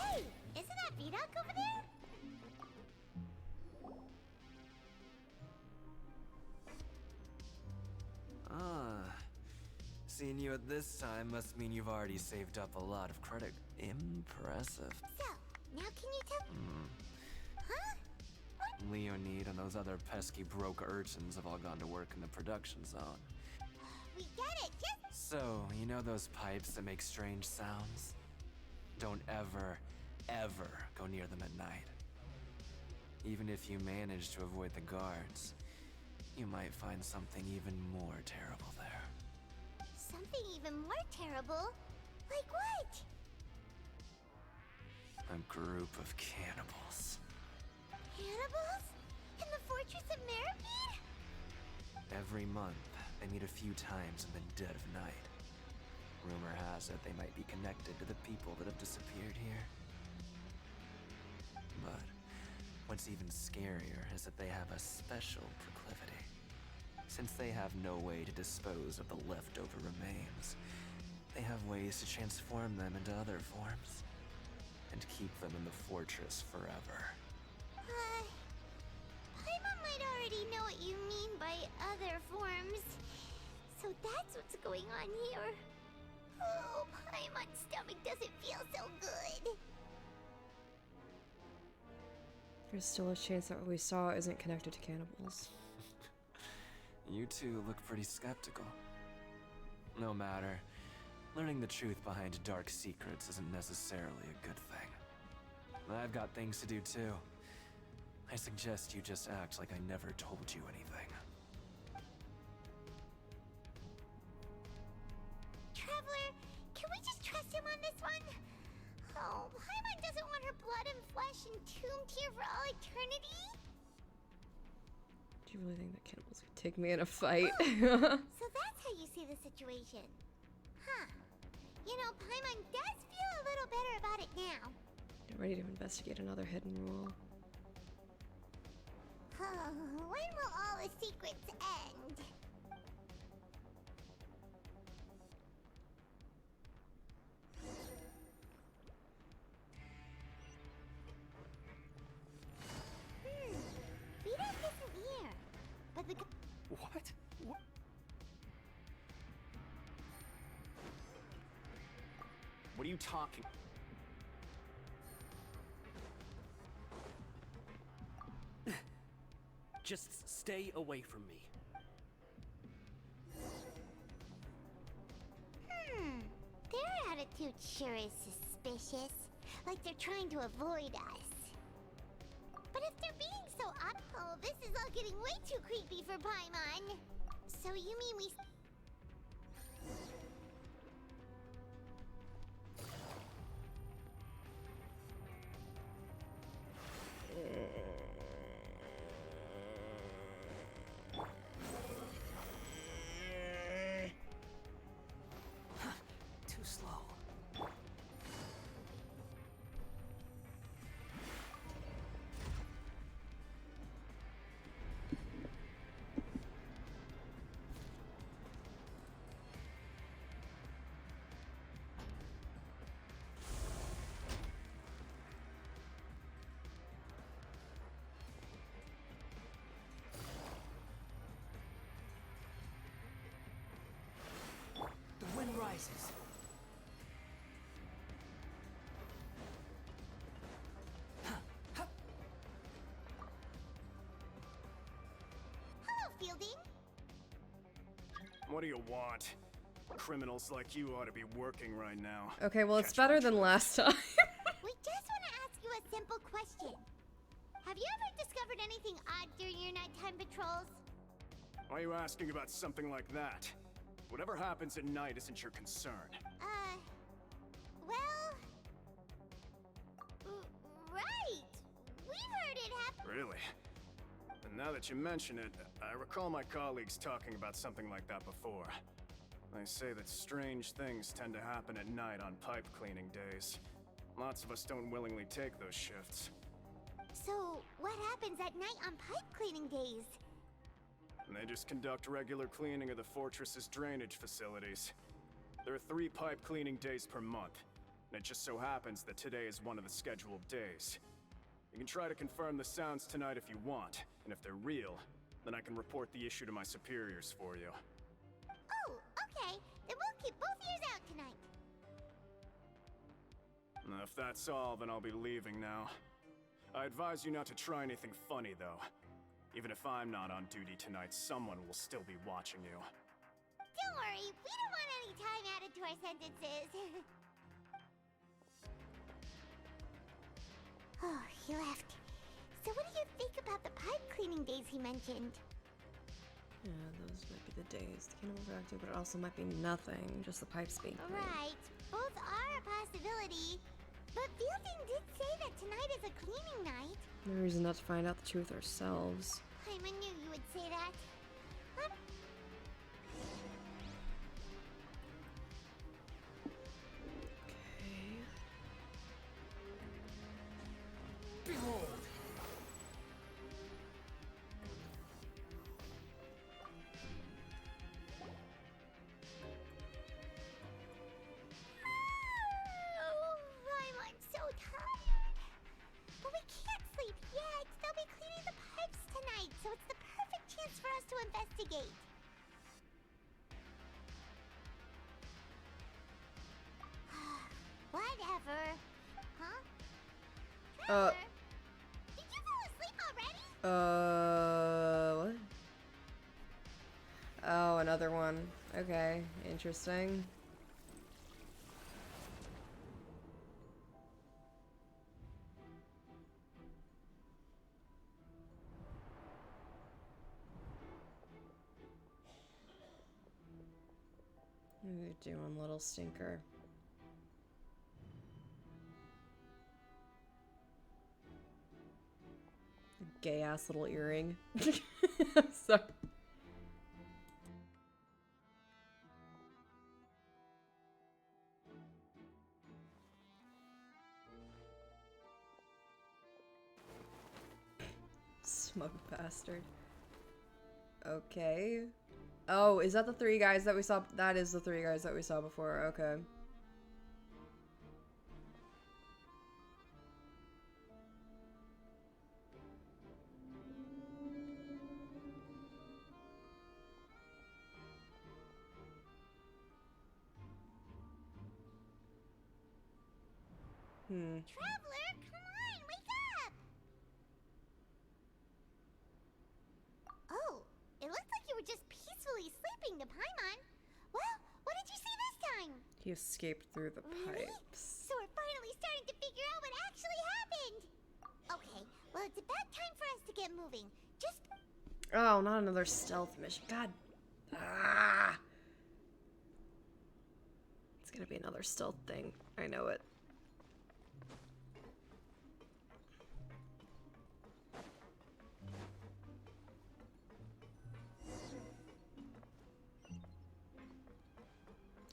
Hey, isn't that Vidoc over there? Ah. Seeing you at this time must mean you've already saved up a lot of credit. Impressive. So, now can you tell? Huh? Leonid and those other pesky broke urchins have all gone to work in the production zone. We get it, just. So, you know those pipes that make strange sounds? Don't ever, ever go near them at night. Even if you manage to avoid the guards, you might find something even more terrible there. Something even more terrible? Like what? A group of cannibals. Cannibals? In the Fortress of Meripede? Every month, they meet a few times in the dead of night. Rumor has it they might be connected to the people that have disappeared here. But what's even scarier is that they have a special proclivity. Since they have no way to dispose of the leftover remains, they have ways to transform them into other forms and keep them in the fortress forever. Paimon might already know what you mean by other forms. So that's what's going on here. Oh, Paimon's stomach doesn't feel so good. There's still a chance that what we saw isn't connected to cannibals. You two look pretty skeptical. No matter. Learning the truth behind dark secrets isn't necessarily a good thing. I've got things to do too. I suggest you just act like I never told you anything. Traveler, can we just trust him on this one? Oh, Paimon doesn't want her blood and flesh entombed here for all eternity? Do you really think that cannibals could take me in a fight? So that's how you see the situation. Huh. You know, Paimon does feel a little better about it now. Get ready to investigate another hidden rule. When will all the secrets end? Vidoc isn't here. But the What? What? What are you talking? Just stay away from me. Their attitude sure is suspicious. Like they're trying to avoid us. But if they're being so oh, this is all getting way too creepy for Paimon. So you mean we... rises. Hello, Fielding. What do you want? Criminals like you ought to be working right now. Okay, well, it's better than last time. We just want to ask you a simple question. Have you ever discovered anything odd during your nighttime patrols? Why are you asking about something like that? Whatever happens at night isn't your concern. Well... right! We've heard it happen. Really? And now that you mention it, I recall my colleagues talking about something like that before. They say that strange things tend to happen at night on pipe cleaning days. Lots of us don't willingly take those shifts. So, what happens at night on pipe cleaning days? And they just conduct regular cleaning of the fortress's drainage facilities. There are 3 pipe cleaning days per month, and it just so happens that today is one of the scheduled days. You can try to confirm the sounds tonight if you want, and if they're real, then I can report the issue to my superiors for you. Oh, okay. Then we'll keep both ears out tonight. If that's all, then I'll be leaving now. I advise you not to try anything funny, though. Even if I'm not on duty tonight, someone will still be watching you. Don't worry, we don't want any time added to our sentences. Oh, he left. So what do you think about the pipe cleaning days he mentioned? Yeah, those might be the days the kingdom will react to, but it also might be nothing, just the pipes being cleaned. Right, both are a possibility. But Fielding did say that tonight is a cleaning night. No reason not to find out the truth ourselves. Paimon knew you would say that. Behold! I'm so tired. But we can't sleep yet. They'll be cleaning the pipes tonight, so it's the perfect chance for us to investigate. Whatever. Huh? Trevor, did you fall asleep already? What? Oh, another one. Okay, interesting. You're doing, little stinker. Gay ass little earring. Sorry. Smug bastard. Okay. Oh, is that the 3 guys that we saw? That is the 3 guys that we saw before. Okay. Traveler, come on, wake up! Oh, it looks like you were just peacefully sleeping to Paimon. Well, what did you see this time? He escaped through the Really? pipes. So we're finally starting to figure out what actually happened. Okay, well, it's about time for us to get moving. Just... Oh, not another stealth mission. God. Ah! It's gonna be another stealth thing. I know it.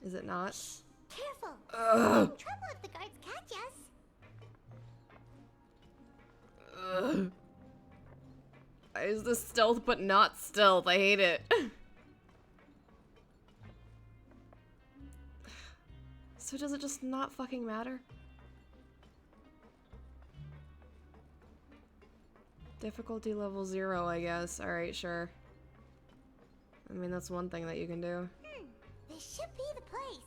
Is it not? Careful. Ugh. Trouble if the guards catch us. Ugh. Why is this stealth but not stealth? I hate it. So does it just not fucking matter? Difficulty level 0, I guess. Alright, sure. I mean, that's one thing that you can do. This should be the place.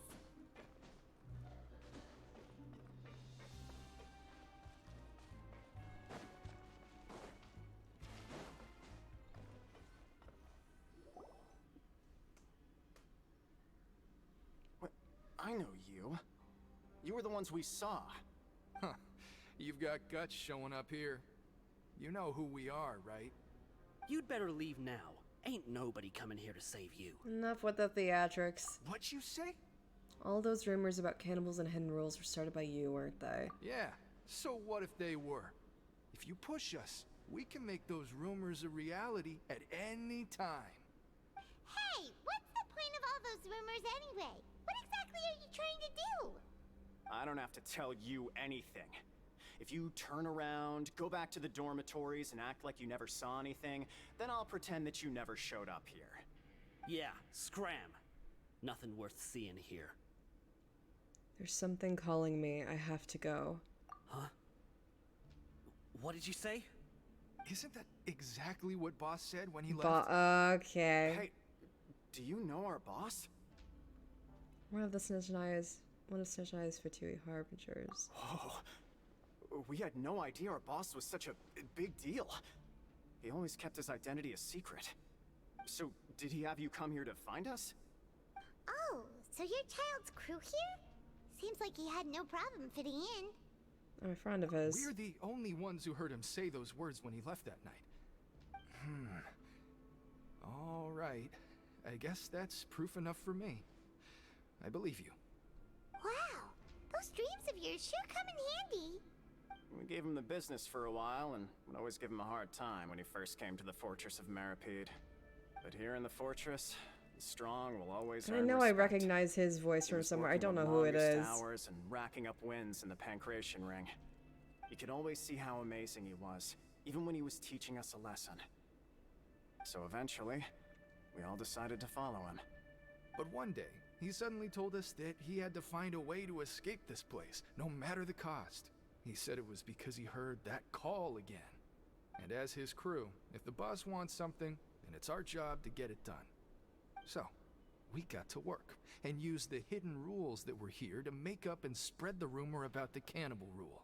I know you. You were the ones we saw. Huh. You've got guts showing up here. You know who we are, right? You'd better leave now. Ain't nobody coming here to save you. Enough with the theatrics. What'd you say? All those rumors about cannibals and hidden rules were started by you, weren't they? Yeah. So what if they were? If you push us, we can make those rumors a reality at any time. Hey, what's the point of all those rumors anyway? What exactly are you trying to do? I don't have to tell you anything. If you turn around, go back to the dormitories, and act like you never saw anything, then I'll pretend that you never showed up here. Yeah, scram. Nothing worth seeing here. There's something calling me. I have to go. Huh? What did you say? Isn't that exactly what Boss said when he left? Okay. Hey, do you know our boss? One of Snezhnaya's Fatui harbingers. Oh, we had no idea our boss was such a big deal. He always kept his identity a secret. So, did he have you come here to find us? Oh, so your child's crew here? Seems like he had no problem fitting in. I'm a friend of his. We're the only ones who heard him say those words when he left that night. All right. I guess that's proof enough for me. I believe you. Wow, those dreams of yours sure come in handy. We gave him the business for a while and would always give him a hard time when he first came to the fortress of Maripede. But here in the fortress, the strong will always I earn know I respect. recognize his voice He from was somewhere. I working don't the know who it longest is. Hours and racking up wins in the Pancration Ring. You could always see how amazing he was, even when he was teaching us a lesson. So eventually, we all decided to follow him. But one day, he suddenly told us that he had to find a way to escape this place, no matter the cost. He said it was because he heard that call again. And as his crew, if the boss wants something, then it's our job to get it done. So, we got to work, and used the hidden rules that were here to make up and spread the rumor about the cannibal rule.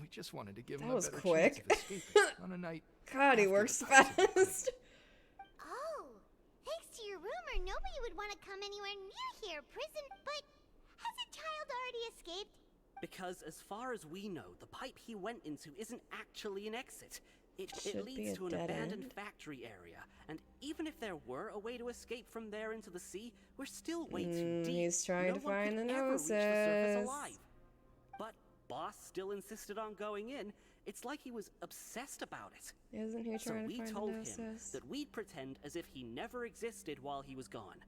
We just wanted to give him a better chance of escaping on a night. God, he after works the Pirates had fast. Oh, thanks to your rumor, nobody would want to come anywhere near here, prison. But has a child already escaped? Because as far as we know, the pipe he went into isn't actually an exit. It Should be leads a to an dead abandoned end. factory area, and even if there were a way to escape from there into the sea, we're still way too deep. He's trying to No one find could the ever reach the surface Gnosis. alive. But Boss still insisted on going in. It's like he was obsessed about it. Isn't he So trying we to find told the him Gnosis? that we'd pretend as if he never existed while he was gone.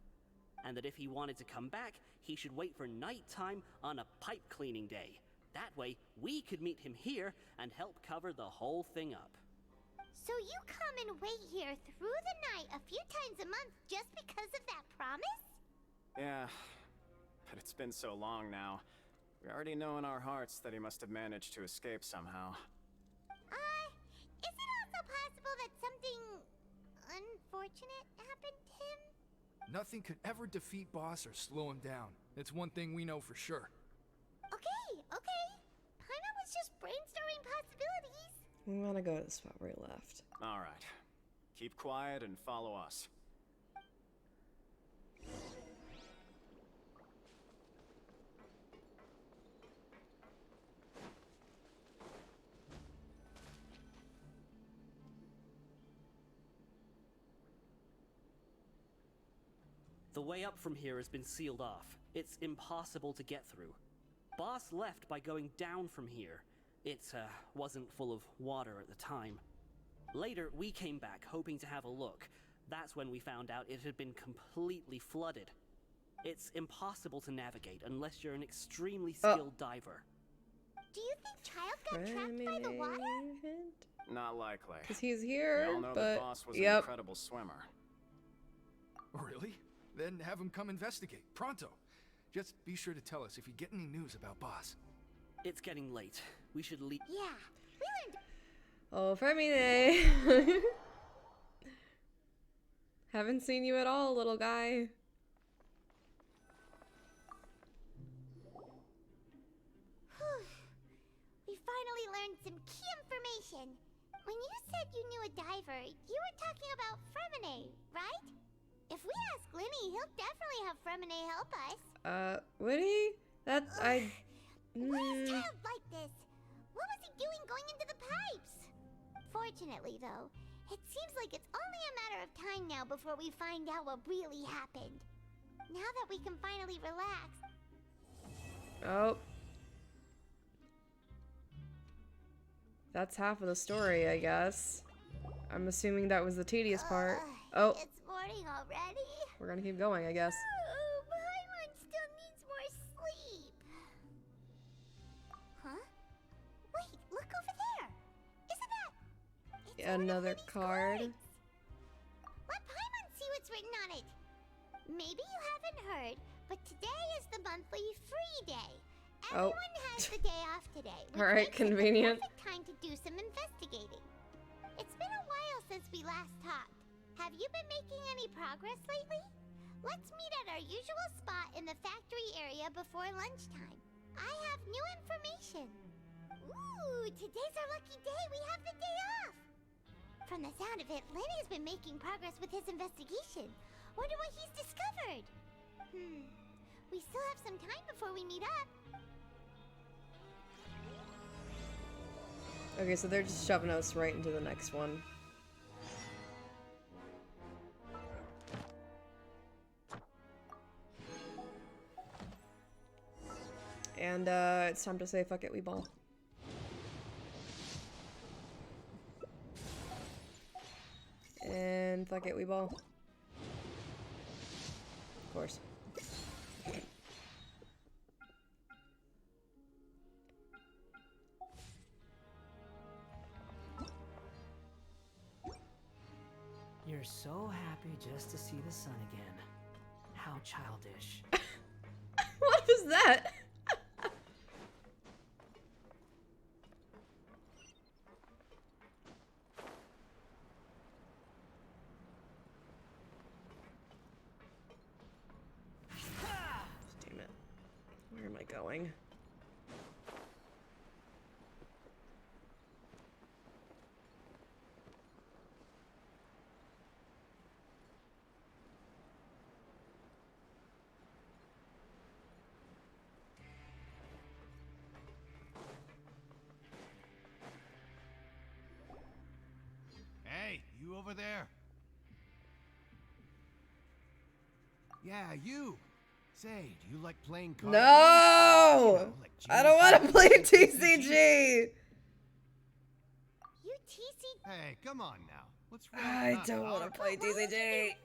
And that if he wanted to come back, he should wait for nighttime on a pipe cleaning day. That way, we could meet him here and help cover the whole thing up. So you come and wait here through the night a few times a month just because of that promise? Yeah, but it's been so long now. We already know in our hearts that he must have managed to escape somehow. Is it also possible that something unfortunate happened to him? Nothing could ever defeat Boss or slow him down. It's one thing we know for sure. Okay. Paimon was just brainstorming possibilities. We want to go to the spot where he left. All right. Keep quiet and follow us. The way up from here has been sealed off. It's impossible to get through. Boss left by going down from here. It wasn't full of water at the time. Later, we came back hoping to have a look. That's when we found out it had been completely flooded. It's impossible to navigate unless you're an extremely skilled diver. Do you think Child got trapped by the water? Not likely. 'Cause he's here, We all know but- the boss was an yep. incredible swimmer. Really? Then have him come investigate, pronto. Just be sure to tell us if you get any news about Boss. It's getting late. We should leave. Yeah, we learned. Oh, Fermine! Haven't seen you at all, little guy. We finally learned some key information. When you said you knew a diver, you were talking about Fremine, right? If we ask Linny, he'll definitely have Fremine help us. Would he? Why is child like this? What was he doing going into the pipes? Fortunately, though, it seems like it's only a matter of time now before we find out what really happened. Now that we can finally relax. Oh. That's half of the story, I guess. I'm assuming that was the tedious part. Oh. It's morning already. We're gonna keep going, I guess. Oh, Paimon still needs more sleep. Huh? Wait, look over there. Isn't that? It's Another card. Let Paimon see what's written on it. Maybe you haven't heard, but today is the monthly free day. Everyone has the day off today. Alright, convenient. Perfect time to do some investigating. It's been a while since we last talked. Have you been making any progress lately? Let's meet at our usual spot in the factory area before lunchtime. I have new information. Ooh, today's our lucky day. We have the day off. From the sound of it, Lenny's been making progress with his investigation. Wonder what he's discovered. We still have some time before we meet up. Okay, so they're just shoving us right into the next one. And it's time to say fuck it, we ball. And fuck it, we ball. Of course. You're so happy just to see the sun again. How childish. What was that? Damn it. Where am I going? Hey, you over there? Yeah, you. Say, do you like playing cards? No! I don't want to play TCG! You TCG? Hey, come on now. What's wrong? I don't want to play TCG.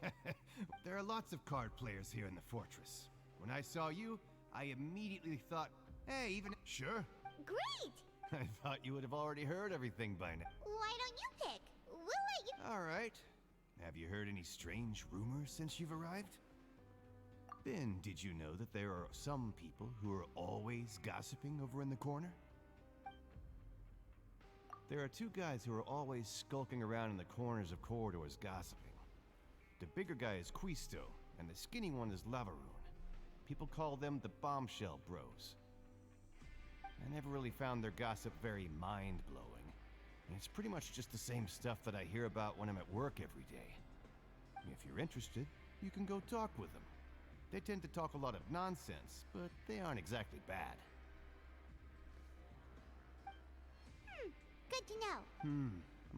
There are lots of card players here in the fortress. When I saw you, I immediately thought, hey, even... Sure. Great! I thought you would have already heard everything by now. Why don't you pick? We'll let you... All right. Have you heard any strange rumors since you've arrived? Ben, did you know that there are some people who are always gossiping over in the corner? There are two guys who are always skulking around in the corners of corridors gossiping. The bigger guy is Quisto, and the skinny one is Lavaroon. People call them the Bombshell Bros. I never really found their gossip very mind-blowing. And it's pretty much just the same stuff that I hear about when I'm at work every day. If you're interested, you can go talk with them. They tend to talk a lot of nonsense, but they aren't exactly bad. Good to know.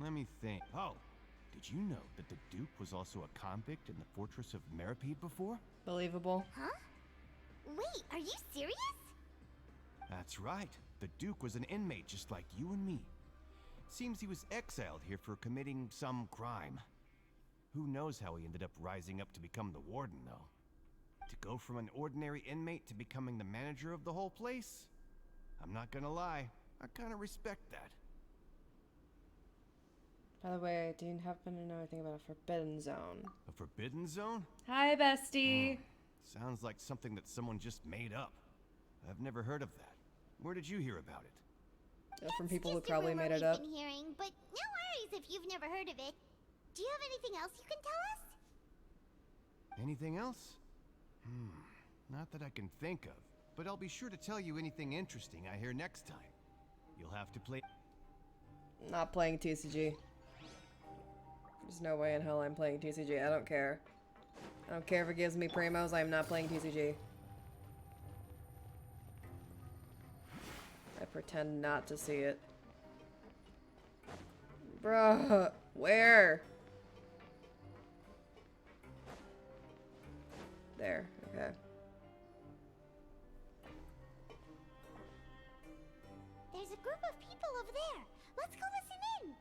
Let me think. Oh, did you know that the Duke was also a convict in the Fortress of Meripede before? Believable. Huh? Wait, are you serious? That's right. The Duke was an inmate just like you and me. Seems he was exiled here for committing some crime. Who knows how he ended up rising up to become the warden, though. To go from an ordinary inmate to becoming the manager of the whole place? I'm not gonna lie, I kinda respect that. By the way, I didn't happen to know anything about a forbidden zone. A forbidden zone? Hi, bestie. Sounds like something that someone just made up. I've never heard of that. Where did you hear about it? From people who Just a probably rumor made it we've up. been hearing, but no worries if you've never heard of it. Do you have anything else you can tell us? Anything else? Not that I can think of, but I'll be sure to tell you anything interesting I hear next time. You'll have to play... Not playing TCG. There's no way in hell I'm playing TCG. I don't care. I don't care if it gives me primos, I am not playing TCG. I pretend not to see it. Bruh, where? There, okay. There's a group of people over there. Let's go listen in.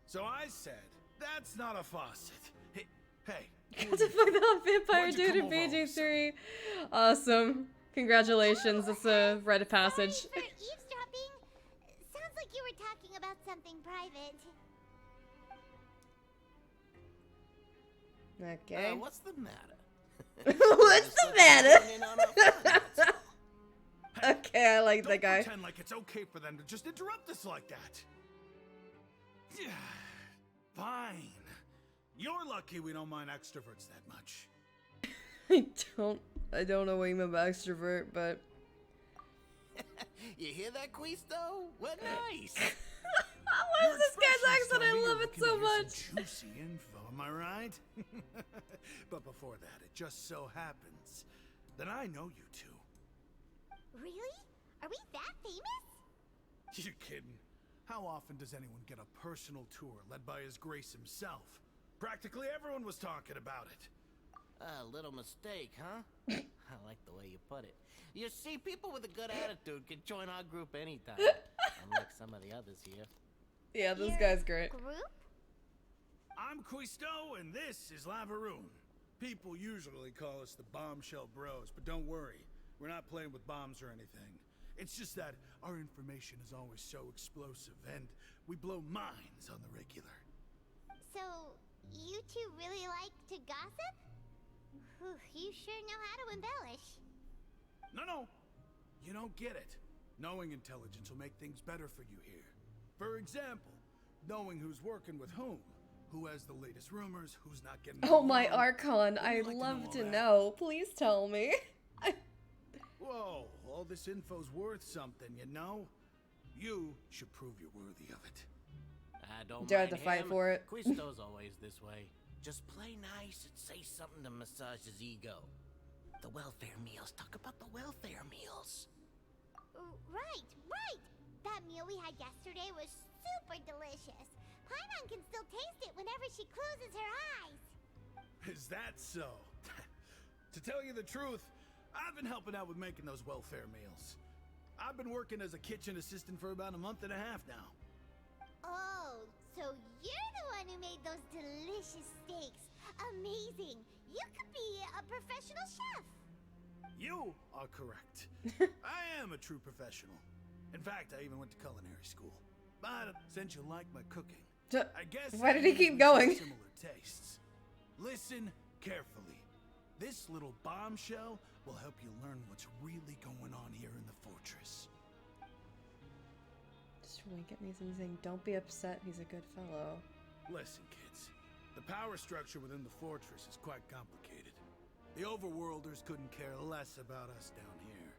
So I said, that's not a faucet. Hey. Got to fuck that vampire Why'd you dude in come over all of a BG3. Awesome. Congratulations, it's a rite of passage. For eavesdropping. Sounds like you were talking about something private. Okay. What's the matter? What's the matter? Okay, I like that guy. Don't pretend like it's okay for them to just interrupt us like that. Fine. You're lucky we don't mind extroverts that much. I don't know what you mean by extrovert, but You hear that, Quisto? What nice. what is this guy's accent? I love it so much. Juicy info, am I right? But before that, it just so happens that I know you two. Really? Are we that famous? You're kidding. How often does anyone get a personal tour led by His Grace himself? Practically everyone was talking about it. A little mistake, huh? I like the way you put it. You see, people with a good attitude can join our group anytime. Unlike some of the others here. Yeah, this guy's great. Group? I'm Quisto, and this is Lavaroon. People usually call us the Bombshell Bros, but don't worry. We're not playing with bombs or anything. It's just that our information is always so explosive, and we blow minds on the regular. So, you two really like to gossip? Whew, you sure know how to embellish. No. You don't get it. Knowing intelligence will make things better for you here. For example, knowing who's working with whom, who has the latest rumors, who's not getting Oh my along. Archon, I'd love to know. Please tell me. Whoa, all this info's worth something, you know? You should prove you're worthy of it. I don't Do I have mind to fight him. for it? Quisto's always this way. Just play nice and say something to massage his ego. The welfare meals. Talk about the welfare meals. Right. That meal we had yesterday was super delicious. Paimon can still taste it whenever she closes her eyes. Is that so? To tell you the truth, I've been helping out with making those welfare meals. I've been working as a kitchen assistant for about a month and a half now. Oh, so you're the one who made those delicious steaks. Amazing. You could be a professional chef. You are correct. I am a true professional. In fact, I even went to culinary school. But since you like my cooking, I guess Why did he we keep share going? Similar tastes. Listen carefully. This little bombshell will help you learn what's really going on here in the fortress. Just wink at me saying, don't be upset, he's a good fellow. Listen, kids. The power structure within the fortress is quite complicated. The overworlders couldn't care less about us down here.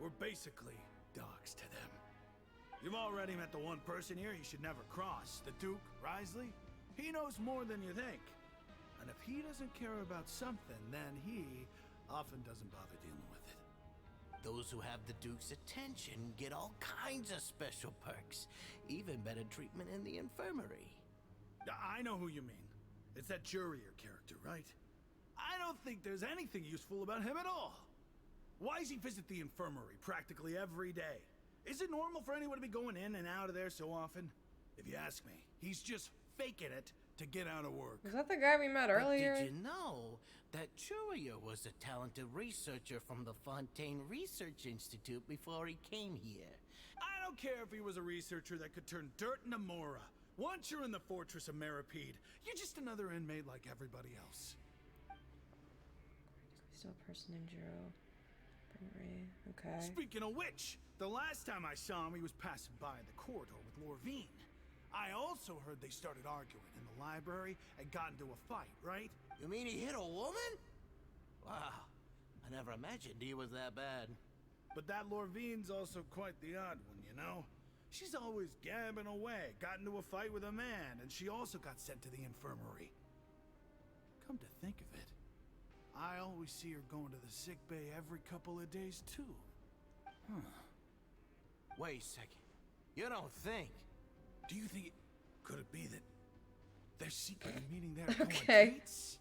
We're basically dogs to them. You've already met the one person here you should never cross, the Duke, Risley. He knows more than you think. And if he doesn't care about something, then he often doesn't bother dealing with it. Those who have the Duke's attention get all kinds of special perks. Even better treatment in the infirmary. I know who you mean. It's that Jurier character, right? I don't think there's anything useful about him at all. Why does he visit the infirmary practically every day? Is it normal for anyone to be going in and out of there so often? If you ask me, he's just faking it to get out of work. Was that the guy we met But earlier? did you know that Jurier was a talented researcher from the Fontaine Research Institute before he came here? I don't care if he was a researcher that could turn dirt into Mora. Once you're in the fortress of Meripede, you're just another inmate like everybody else. Still a person named Jiro. Ray. Okay. Speaking of which, the last time I saw him, he was passing by in the corridor with Lorvine. I also heard they started arguing in the library and got into a fight, right? You mean he hit a woman? Wow, I never imagined he was that bad. But that Lorvine's also quite the odd one, you know? She's always gabbing away, got into a fight with a man, and she also got sent to the infirmary. Come to think of it, I always see her going to the sick bay every couple of days, too. Huh. Wait a second. You don't think? Do you think could it be that they're secretly meeting there to go on Okay. dates?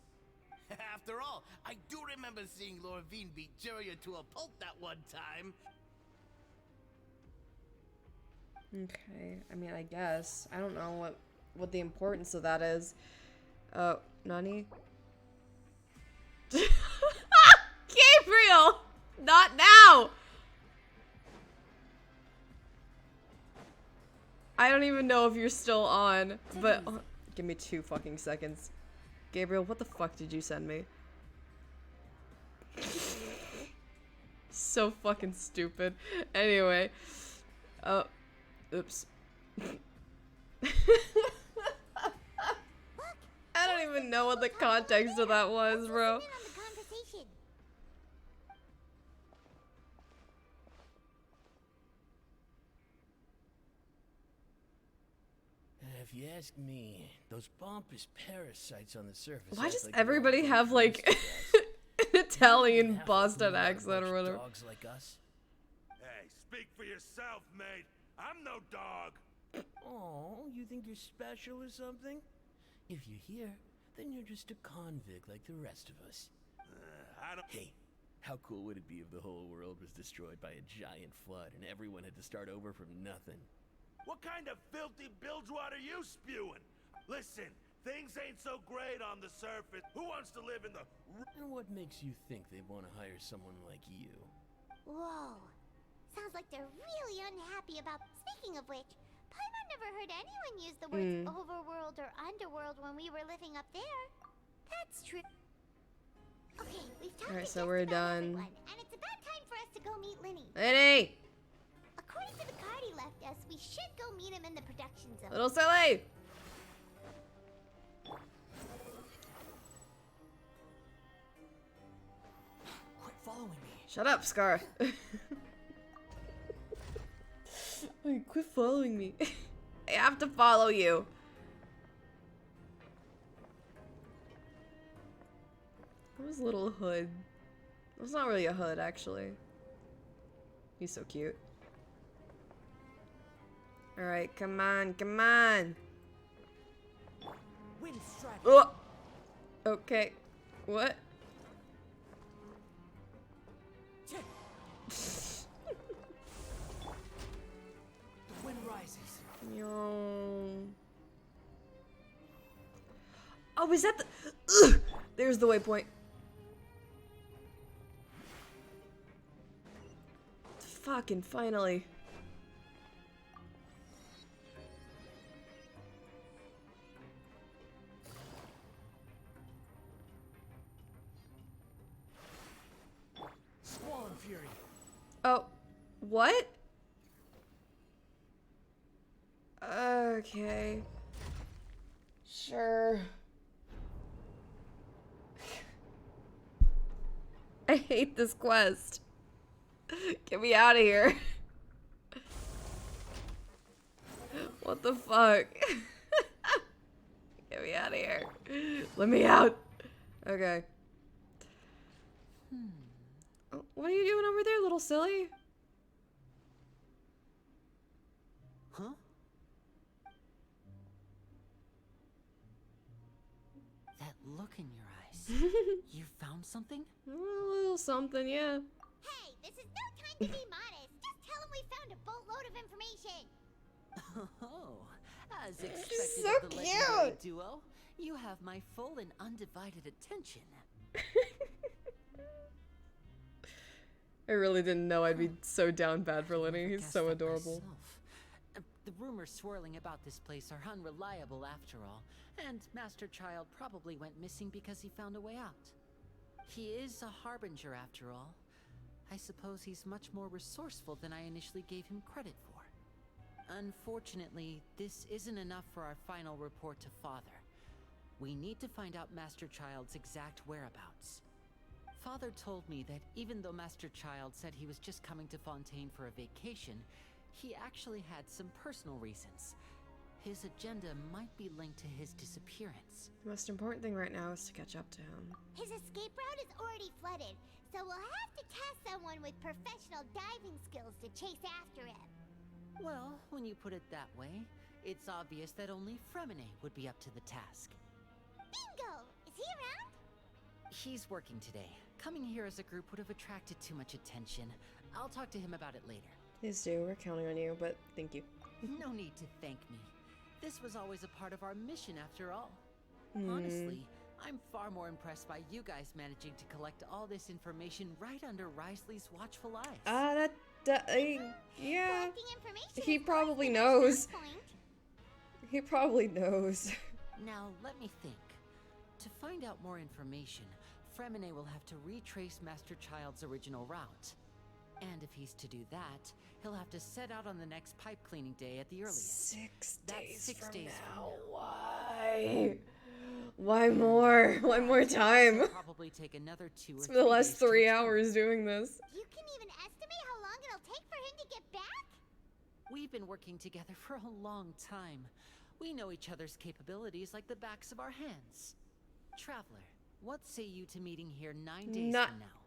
After all, I do remember seeing Lorvine beat Juria to a pulp that one time. Okay, I mean, I guess. I don't know what the importance of that is. Nani? Gabriel! Not now! I don't even know if you're still on, but give me 2 fucking seconds. Gabriel, what the fuck did you send me? So fucking stupid. Anyway. Oops. I don't even know what the context of that was, bro. If you ask me, those pompous parasites on the surface. Why act does like they're everybody all have, good like, an Italian Boston accent or whatever? Dogs like us. Hey, speak for yourself, mate. I'm no dog. Oh, you think you're special or something? If you're here, then you're just a convict like the rest of us. I don't. Hey, how cool would it be if the whole world was destroyed by a giant flood and everyone had to start over from nothing? What kind of filthy bilgewater you spewing? Listen, things ain't so great on the surface. Who wants to live in the... And what makes you think they'd want to hire someone like you? Whoa. Sounds like they're really unhappy about... Speaking of which, Paimon never heard anyone use the words overworld or underworld when we were living up there. That's true. Okay, we've talked Alright, to so just we're about done. everyone, and it's about time for us to go meet Linny. Linny! According to the card he left us, we should go meet him in the production zone. Little silly! Quit following me. Shut up, Scar. Hey, quit following me. I have to follow you. What was Little Hood? It was not really a hood, actually. He's so cute. Alright, come on, come on. Wind strike. Oh! Okay. What? The wind rises. Yo. Oh, is that the... Ugh! There's the waypoint. Fucking finally. Squall and Fury. Oh, what? Okay. Sure. I hate this quest. Get me out of here. What the fuck? Get me out of here. Let me out. Okay. Oh, what are you doing over there, little silly? Huh? That look in your eyes. You found something? A little something, yeah. Hey, this is no time to be modest. Just tell him we found a boatload of information. Oh, as expected She's so of the legendary cute. duo, you have my full and undivided attention. I really didn't know I'd be so down bad for Lenny. He's Guessed so that adorable. myself. The rumors swirling about this place are unreliable after all, and Master Child probably went missing because he found a way out. He is a harbinger after all. I suppose he's much more resourceful than I initially gave him credit for. Unfortunately, this isn't enough for our final report to Father. We need to find out Master Child's exact whereabouts. Father told me that even though Master Child said he was just coming to Fontaine for a vacation, He actually had some personal reasons. His agenda might be linked to his disappearance. The most important thing right now is to catch up to him. His escape route is already flooded, so we'll have to task someone with professional diving skills to chase after him. Well, when you put it that way, it's obvious that only Fremine would be up to the task. Bingo! Is he around? He's working today. Coming here as a group would have attracted too much attention. I'll talk to him about it later. Please do. We're counting on you, but thank you. No need to thank me. This was always a part of our mission after all. Hmm. Honestly, I'm far more impressed by you guys managing to collect all this information right under Risley's watchful eyes. Yeah. Collecting information He is probably always knows. a strong point. He probably knows. Now, let me think. To find out more information, Fremine will have to retrace Master Child's original route. And if he's to do that, he'll have to set out on the next pipe cleaning day at the earliest. 6 That's days 6 from days now. from now. Why? Why more? Why more time? It'll probably take another 2 or 3 Spent the last days to 3 return. hours doing this. You can even estimate how long it'll take for him to get back? We've been working together for a long time. We know each other's capabilities like the backs of our hands. Traveler, what say you to meeting here 9 days from now?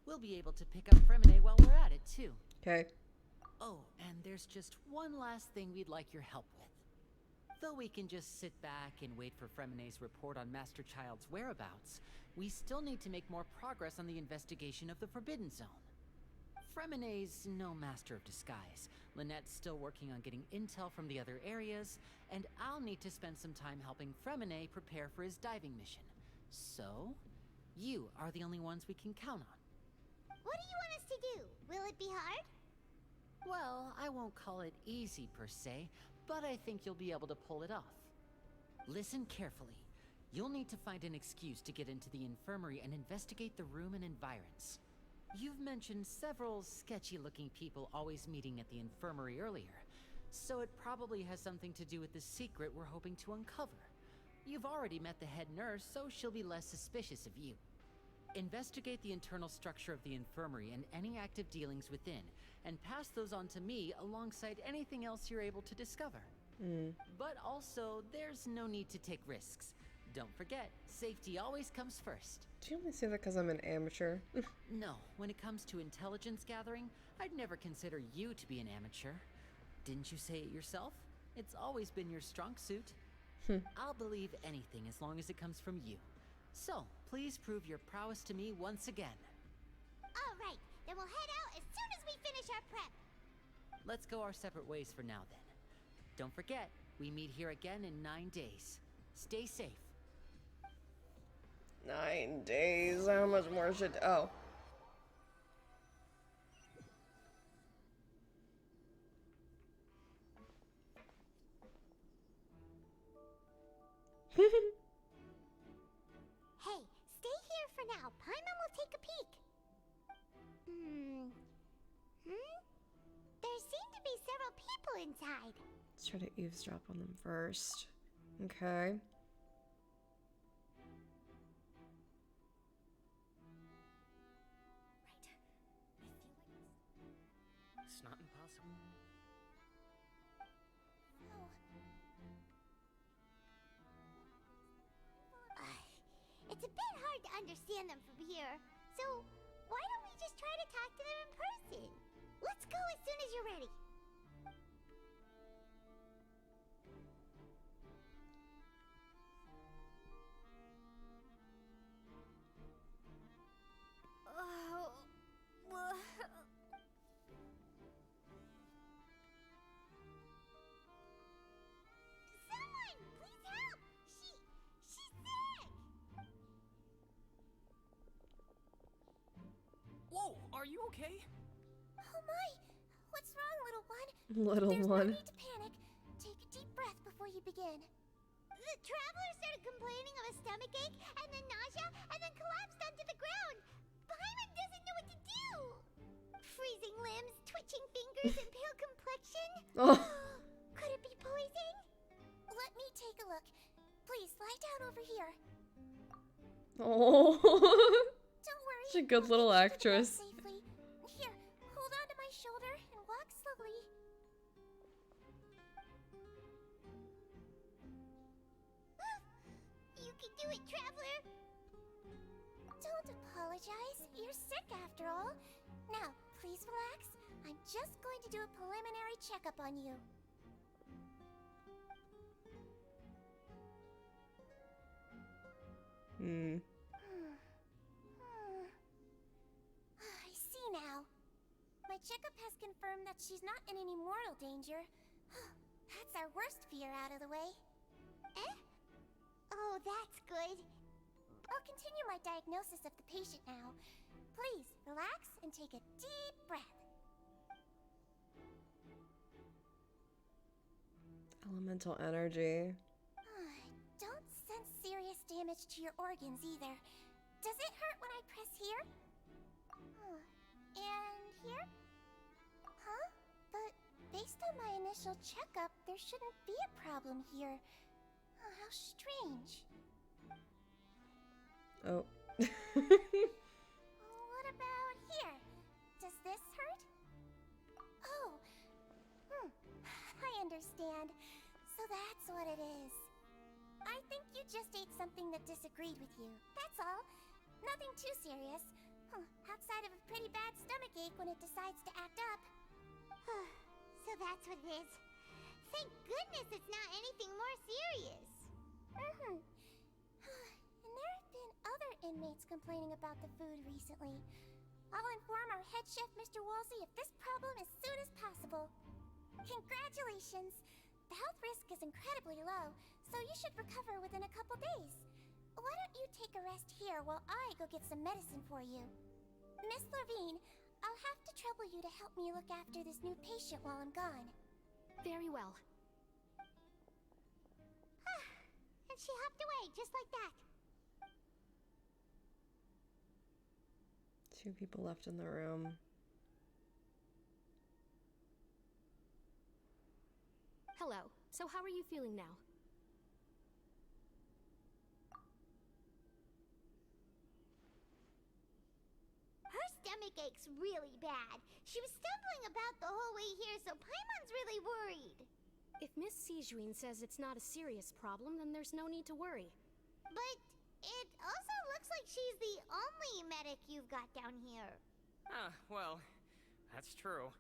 We'll be able to pick up Fremine while we're at it, too. Okay. Oh, and there's just one last thing we'd like your help with. Though we can just sit back and wait for Fremine's report on Master Child's whereabouts, we still need to make more progress on the investigation of the Forbidden Zone. Fremine's no master of disguise. Lynette's still working on getting intel from the other areas, and I'll need to spend some time helping Fremine prepare for his diving mission. So, you are the only ones we can count on. What do you want us to do? Will it be hard? Well, I won't call it easy per se, but I think you'll be able to pull it off. Listen carefully. You'll need to find an excuse to get into the infirmary and investigate the room and environs. You've mentioned several sketchy-looking people always meeting at the infirmary earlier, so it probably has something to do with the secret we're hoping to uncover. You've already met the head nurse, so she'll be less suspicious of you. Investigate the internal structure of the infirmary and any active dealings within, and pass those on to me alongside anything else you're able to discover. But also, there's no need to take risks. Don't forget, safety always comes first. Do you only say that because I'm an amateur? No, when it comes to intelligence gathering, I'd never consider you to be an amateur. Didn't you say it yourself? It's always been your strong suit. I'll believe anything as long as it comes from you. So, please prove your prowess to me once again. All right, then we'll head out as soon as we finish our prep. Let's go our separate ways for now then. Don't forget, we meet here again in 9 days. Stay safe. 9 days. How much more should... Oh. Hey, stay here for now. Paimon will take a peek. There seem to be several people inside. Let's try to eavesdrop on them first. Okay. It's not impossible. It's a bit hard to understand them from here, so why don't we just try to talk to them in person? Let's go as soon as you're ready. Someone, please help! She's sick! Whoa, are you okay? Oh my! What's wrong, little one? Little There's one. no need to panic. Take a deep breath before you begin. The traveler started complaining of a stomachache, and then nausea, and then collapsed onto the ground. Paimon doesn't know what to do. Freezing limbs, twitching fingers, and pale complexion. Oh. Could it be poison? Let me take a look. Please lie down over here. Oh. Don't worry. She's a good little actress. Safely. Here, hold on to my shoulder and walk slowly. can do it, Traveler! Don't apologize. You're sick after all. Now, please relax. I'm just going to do a preliminary checkup on you. I see now. My checkup has confirmed that she's not in any mortal danger. That's our worst fear out of the way. Eh? Oh, that's good. I'll continue my diagnosis of the patient now. Please, relax and take a deep breath. Elemental energy. Don't sense serious damage to your organs either. Does it hurt when I press here? And here? Huh? But based on my initial checkup, there shouldn't be a problem here. How strange. Oh. What about here? Does this hurt? Oh. I understand. So that's what it is. I think you just ate something that disagreed with you. That's all. Nothing too serious. Outside of a pretty bad stomachache when it decides to act up. So that's what it is. Thank goodness it's not anything more serious. And there have been other inmates complaining about the food recently. I'll inform our head chef, Mr. Woolsey, of this problem as soon as possible. Congratulations! The health risk is incredibly low, so you should recover within a couple days. Why don't you take a rest here while I go get some medicine for you? Miss Levine, I'll have to trouble you to help me look after this new patient while I'm gone. Very well. And she hopped away, just like that. 2 people left in the room. Hello. So how are you feeling now? Her stomach aches really bad. She was stumbling about the whole way here, so Paimon's really worried. If Miss Sijuin says it's not a serious problem, then there's no need to worry. But it also looks like she's the only medic you've got down here. Well, that's true.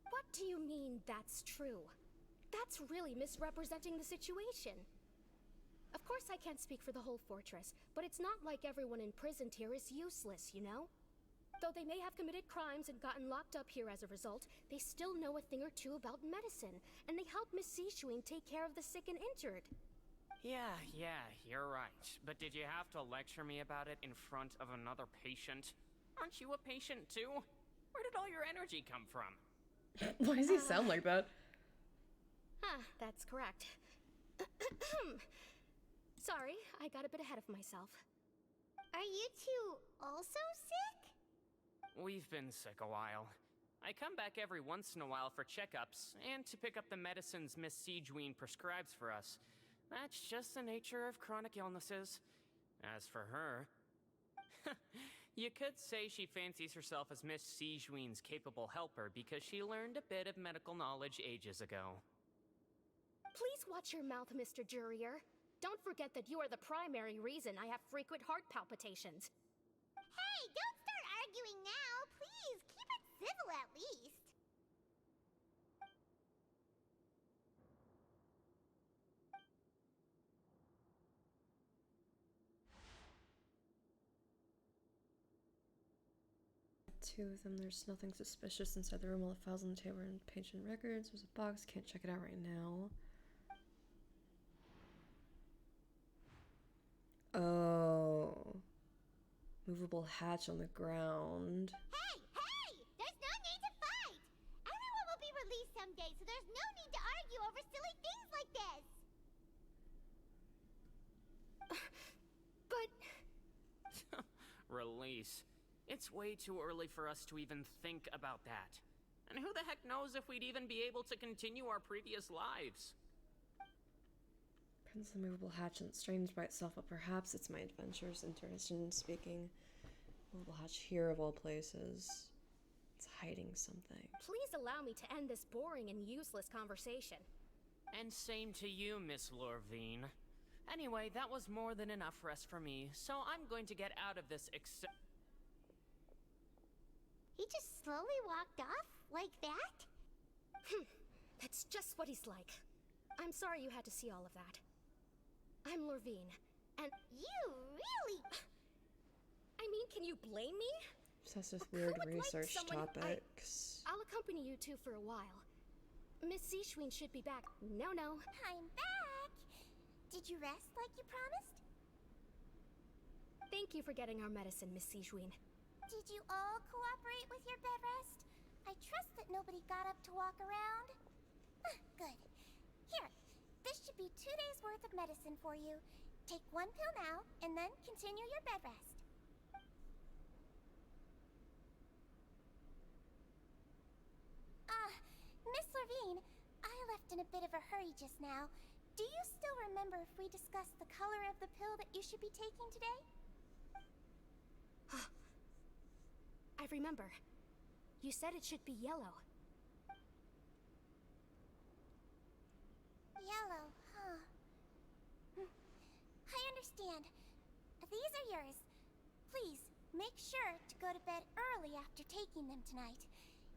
What do you mean, that's true? That's really misrepresenting the situation. Of course I can't speak for the whole fortress, but it's not like everyone imprisoned here is useless, you know? Though they may have committed crimes and gotten locked up here as a result, they still know a thing or two about medicine, and they help Miss Sijuin take care of the sick and injured. Yeah, you're right. But did you have to lecture me about it in front of another patient? Aren't you a patient too? Where did all your energy come from? Why does he sound like that? That's correct. Sorry, I got a bit ahead of myself. Are you two also sick? We've been sick a while. I come back every once in a while for checkups, and to pick up the medicines Miss Sijuin prescribes for us. That's just the nature of chronic illnesses. As for her... you could say she fancies herself as Miss Sijuin's capable helper because she learned a bit of medical knowledge ages ago. Please watch your mouth, Mr. Jurier. Don't forget that you are the primary reason I have frequent heart palpitations. Hey, don't start arguing now! Please, keep it civil at least. Two of them. There's nothing suspicious inside the room. All the files on the table and patient records. There's a box. Can't check it out right now. Oh. Movable hatch on the ground. Hey! There's no need to fight! Everyone will be released someday, so there's no need to argue over silly things like this! But... Release. It's way too early for us to even think about that. And who the heck knows if we'd even be able to continue our previous lives? Prince the movable hatch isn't strange by itself, but perhaps it's my adventures interested in speaking. Movable hatch here of all places. It's hiding something. Please allow me to end this boring and useless conversation. And same to you, Miss Lorvine. Anyway, that was more than enough rest for me, so I'm going to get out of this He just slowly walked off like that? That's just what he's like. I'm sorry you had to see all of that. I'm Lorvine, and you really... I mean, can you blame me? Obsessed with weird research someone- topics. I'll accompany you two for a while. Miss Seashween should be back. No. I'm back! Did you rest like you promised? Thank you for getting our medicine, Miss Seashween. Did you all cooperate with your bed rest? I trust that nobody got up to walk around. Good. Here, this should be 2 days worth of medicine for you. Take 1 pill now, and then continue your bed rest. Miss Lorvine, I left in a bit of a hurry just now. Do you still remember if we discussed the color of the pill that you should be taking today? I remember. You said it should be yellow. Yellow, huh? I understand. These are yours. Please, make sure to go to bed early after taking them tonight.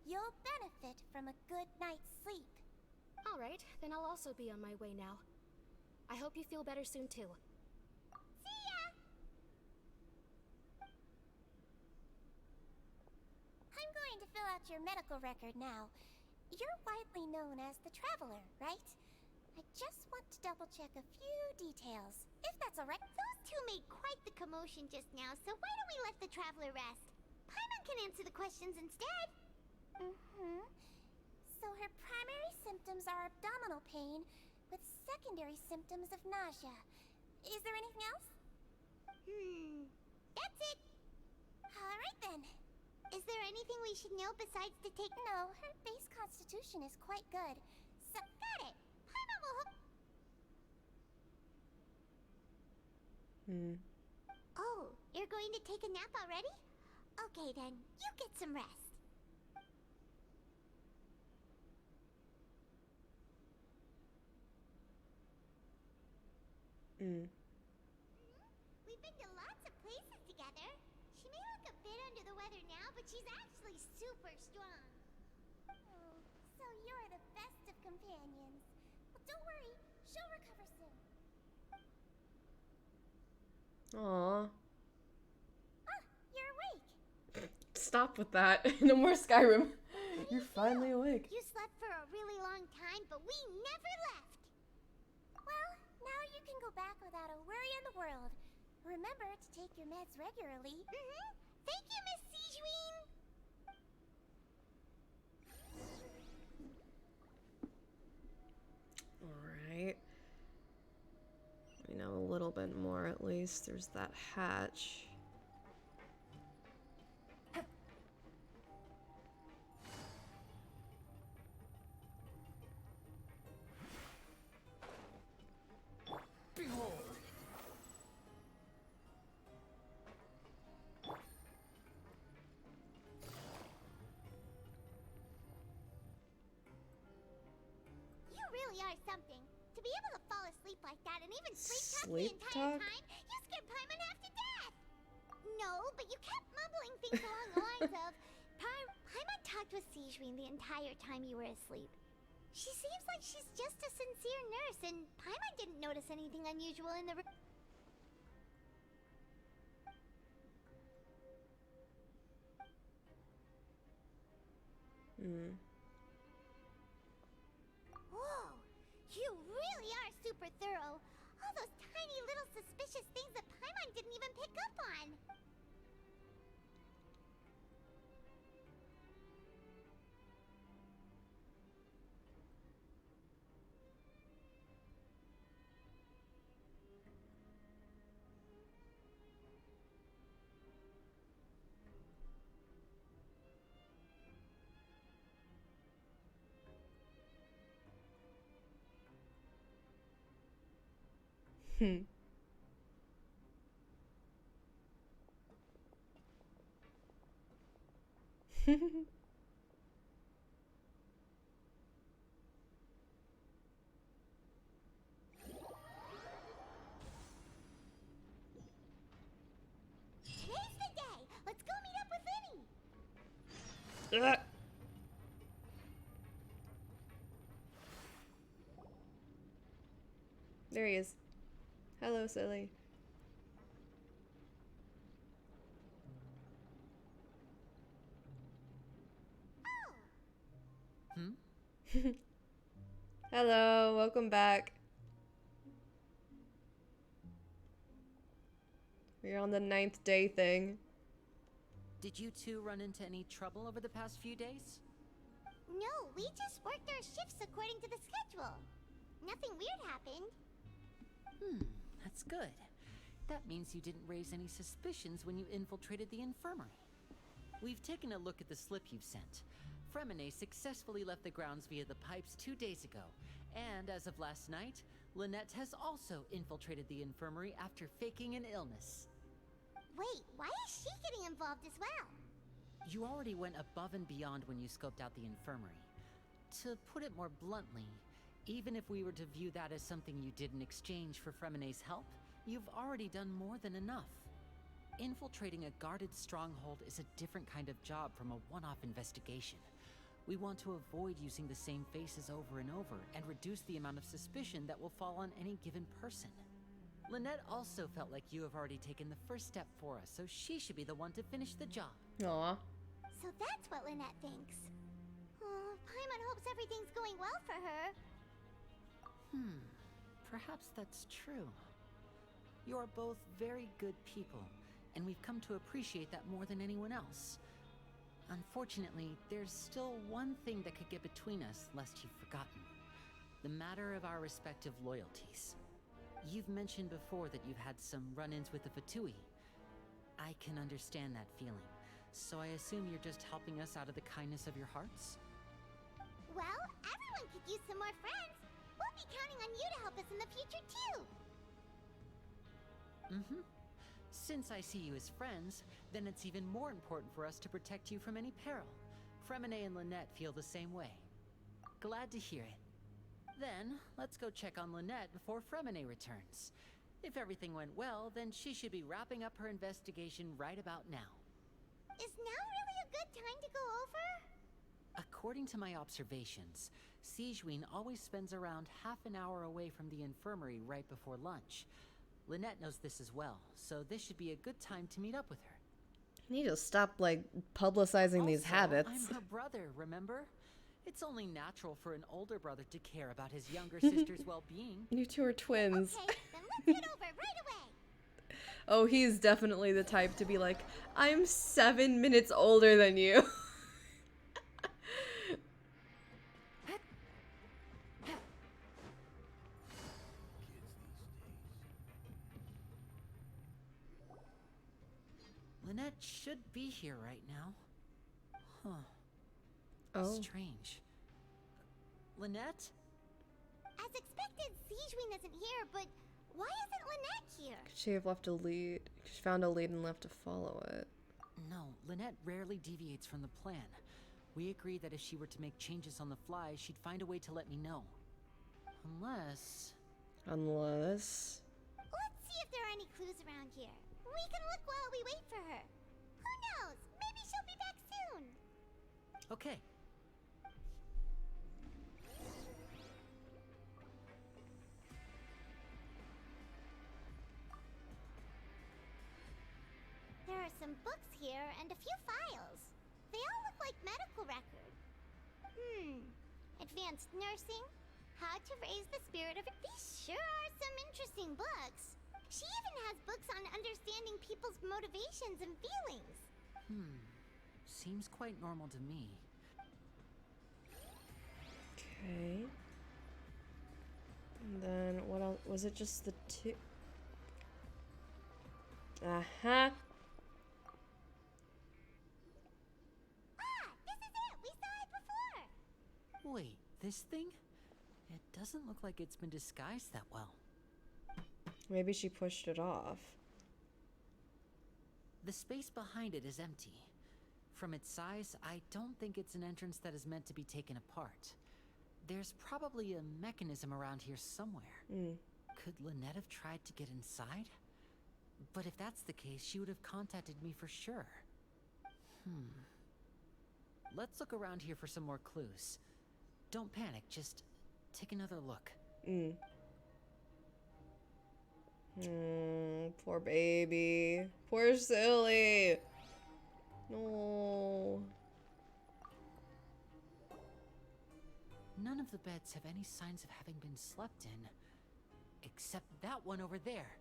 You'll benefit from a good night's sleep. All right, then I'll also be on my way now. I hope you feel better soon, too. See ya! I'm going to fill out your medical record now. You're widely known as the Traveler, right? I just want to double-check a few details, if that's all right. Those two made quite the commotion just now, so why don't we let the Traveler rest? Paimon can answer the questions instead. So her primary symptoms are abdominal pain with secondary symptoms of nausea. Is there anything else? That's it. Alright then. Is there anything we should know besides to take... No, her base constitution is quite good. So, got it. Paimon will hook... Oh, you're going to take a nap already? Okay then, you get some rest. We've been to lots of places together. She may look a bit under the weather now, but she's actually super strong. Oh, so you're the best of companions. Well, don't worry, she'll recover soon. Aww. You're awake. Stop with that. No more Skyrim. You're finally awake. You slept for a really long time, but we never left. Well, now you can go back without a worry in the world. Remember to take your meds regularly. Thank you, Miss Seashween. Alright. We know a little bit more at least. There's that hatch. Behold! You really are something. To be able to fall asleep like that and even sleep talk the Sleep entire talk? time, you scared Paimon half to death. No, but you kept mumbling things along the lines of, Paimon talked with Seashween the entire time you were asleep. She seems like she's just a sincere nurse, and Paimon didn't notice anything unusual in the room. Whoa, you really are super thorough. All those tiny little suspicious things that Paimon didn't even pick up on. Ugh. There he is. Hello, silly. Hello, welcome back. We're on the 9th day thing. Did you two run into any trouble over the past few days? No, we just worked our shifts according to the schedule. Nothing weird happened. That's good. That means you didn't raise any suspicions when you infiltrated the infirmary. We've taken a look at the slip you've sent. Fremine successfully left the grounds via the pipes 2 days ago, and as of last night, Lynette has also infiltrated the infirmary after faking an illness. Wait, why is she getting involved as well? You already went above and beyond when you scoped out the infirmary. To put it more bluntly, even if we were to view that as something you did in exchange for Fremine's help, you've already done more than enough. Infiltrating a guarded stronghold is a different kind of job from a one-off investigation. We want to avoid using the same faces over and over and reduce the amount of suspicion that will fall on any given person. Lynette also felt like you have already taken the first step for us, so she should be the one to finish the job. Aw. So that's what Lynette thinks. Oh, Paimon hopes everything's going well for her. Perhaps that's true. You're both very good people, and we've come to appreciate that more than anyone else. Unfortunately, there's still one thing that could get between us, lest you've forgotten. The matter of our respective loyalties. You've mentioned before that you've had some run-ins with the Fatui. I can understand that feeling, so I assume you're just helping us out of the kindness of your hearts? Well, everyone could use some more friends. We'll be counting on you to help us in the future, too. Since I see you as friends, then it's even more important for us to protect you from any peril. Fremine and Lynette feel the same way. Glad to hear it. Then, let's go check on Lynette before Fremine returns. If everything went well, then she should be wrapping up her investigation right about now. Is now really a good time to go over? According to my observations, Sigewinne always spends around half an hour away from the infirmary right before lunch. Lynette knows this as well, so this should be a good time to meet up with her. I need to stop, like, publicizing these habits. I'm her brother, remember? It's only natural for an older brother to care about his younger sister's well-being. You two are twins. Okay, then let's head over right away. Oh, he's definitely the type to be like, I'm 7 minutes older than you. Lynette should be here right now. Huh. Oh. Strange. Lynette? As expected, Sigewinne isn't here, but why isn't Lynette here? Could she have left a lead? She found a lead and left to follow it. No, Lynette rarely deviates from the plan. We agreed that if she were to make changes on the fly, she'd find a way to let me know. Unless... Let's see if there are any clues around here. We can look while we wait for her. Who knows? Maybe she'll be back soon. Okay. There are some books here and a few files. They all look like medical records. Advanced nursing, how to raise the spirit of... These sure are some interesting books. She even has books on understanding people's motivations and feelings. Seems quite normal to me. Okay. And then what else? Was it just the two? Ah, this is it! We saw it before! Wait, this thing? It doesn't look like it's been disguised that well. Maybe she pushed it off. The space behind it is empty. From its size, I don't think it's an entrance that is meant to be taken apart. There's probably a mechanism around here somewhere. Could Lynette have tried to get inside? But if that's the case, she would have contacted me for sure. let's look around here for some more clues. Don't panic, just take another look. Poor baby. Poor silly. No. None of the beds have any signs of having been slept in, except that one over there.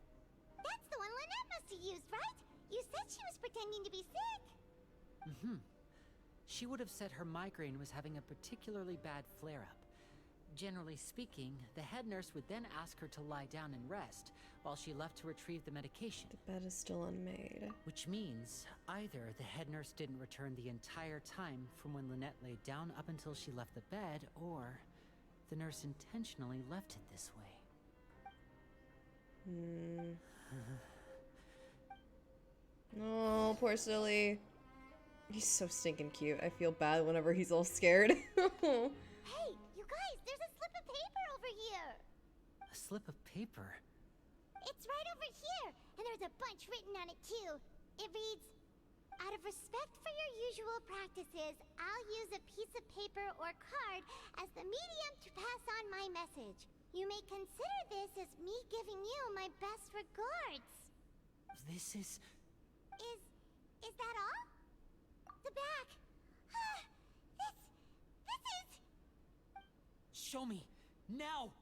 That's the one Lynette must have used, right? You said she was pretending to be sick. She would have said her migraine was having a particularly bad flare-up. Generally speaking, the head nurse would then ask her to lie down and rest, while she left to retrieve the medication. The bed is still unmade. Which means, either the head nurse didn't return the entire time from when Lynette laid down up until she left the bed, or the nurse intentionally left it this way. Oh, poor silly. He's so stinking cute. I feel bad whenever he's all scared. Hey, you guys, there's a slip of paper over here. A slip of paper? It's right over here, and there's a bunch written on it too. It reads, "Out of respect for your usual practices, I'll use a piece of paper or card as the medium to pass on my message. You may consider this as me giving you my best regards." This is... Is that all? The back. This is... Show me! Now!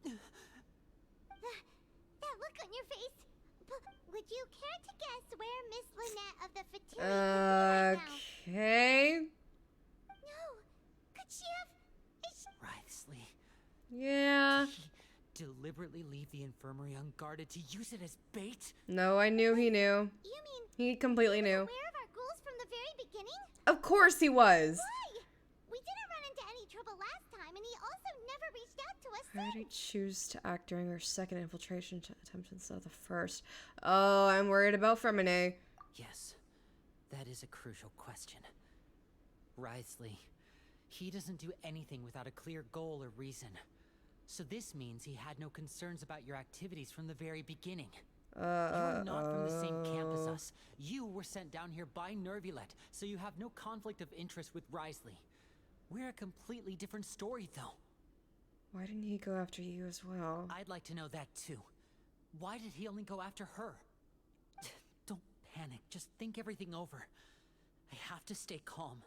That look on your face. Would you care to guess where Miss Lynette of the Fatigue is right now? Okay. No. Could she have... Wriothesley. Yeah. Deliberately leave the infirmary unguarded to use it as bait? No, I knew he knew. You mean... He completely knew. Aware of our goals from the very beginning? Of course he was. Why? We didn't run into any trouble last time, and he also never reached out to us. Why did he choose to act during our second infiltration attempt instead of the first? Oh, I'm worried about Fremine. Yes, that is a crucial question. Wriothesley, he doesn't do anything without a clear goal or reason. So this means he had no concerns about your activities from the very beginning. You're not from the same camp as us. You were sent down here by Nervulet, so you have no conflict of interest with Wriothesley. We're a completely different story, though. Why didn't he go after you as well? I'd like to know that, too. Why did he only go after her? Don't panic. Just think everything over. I have to stay calm.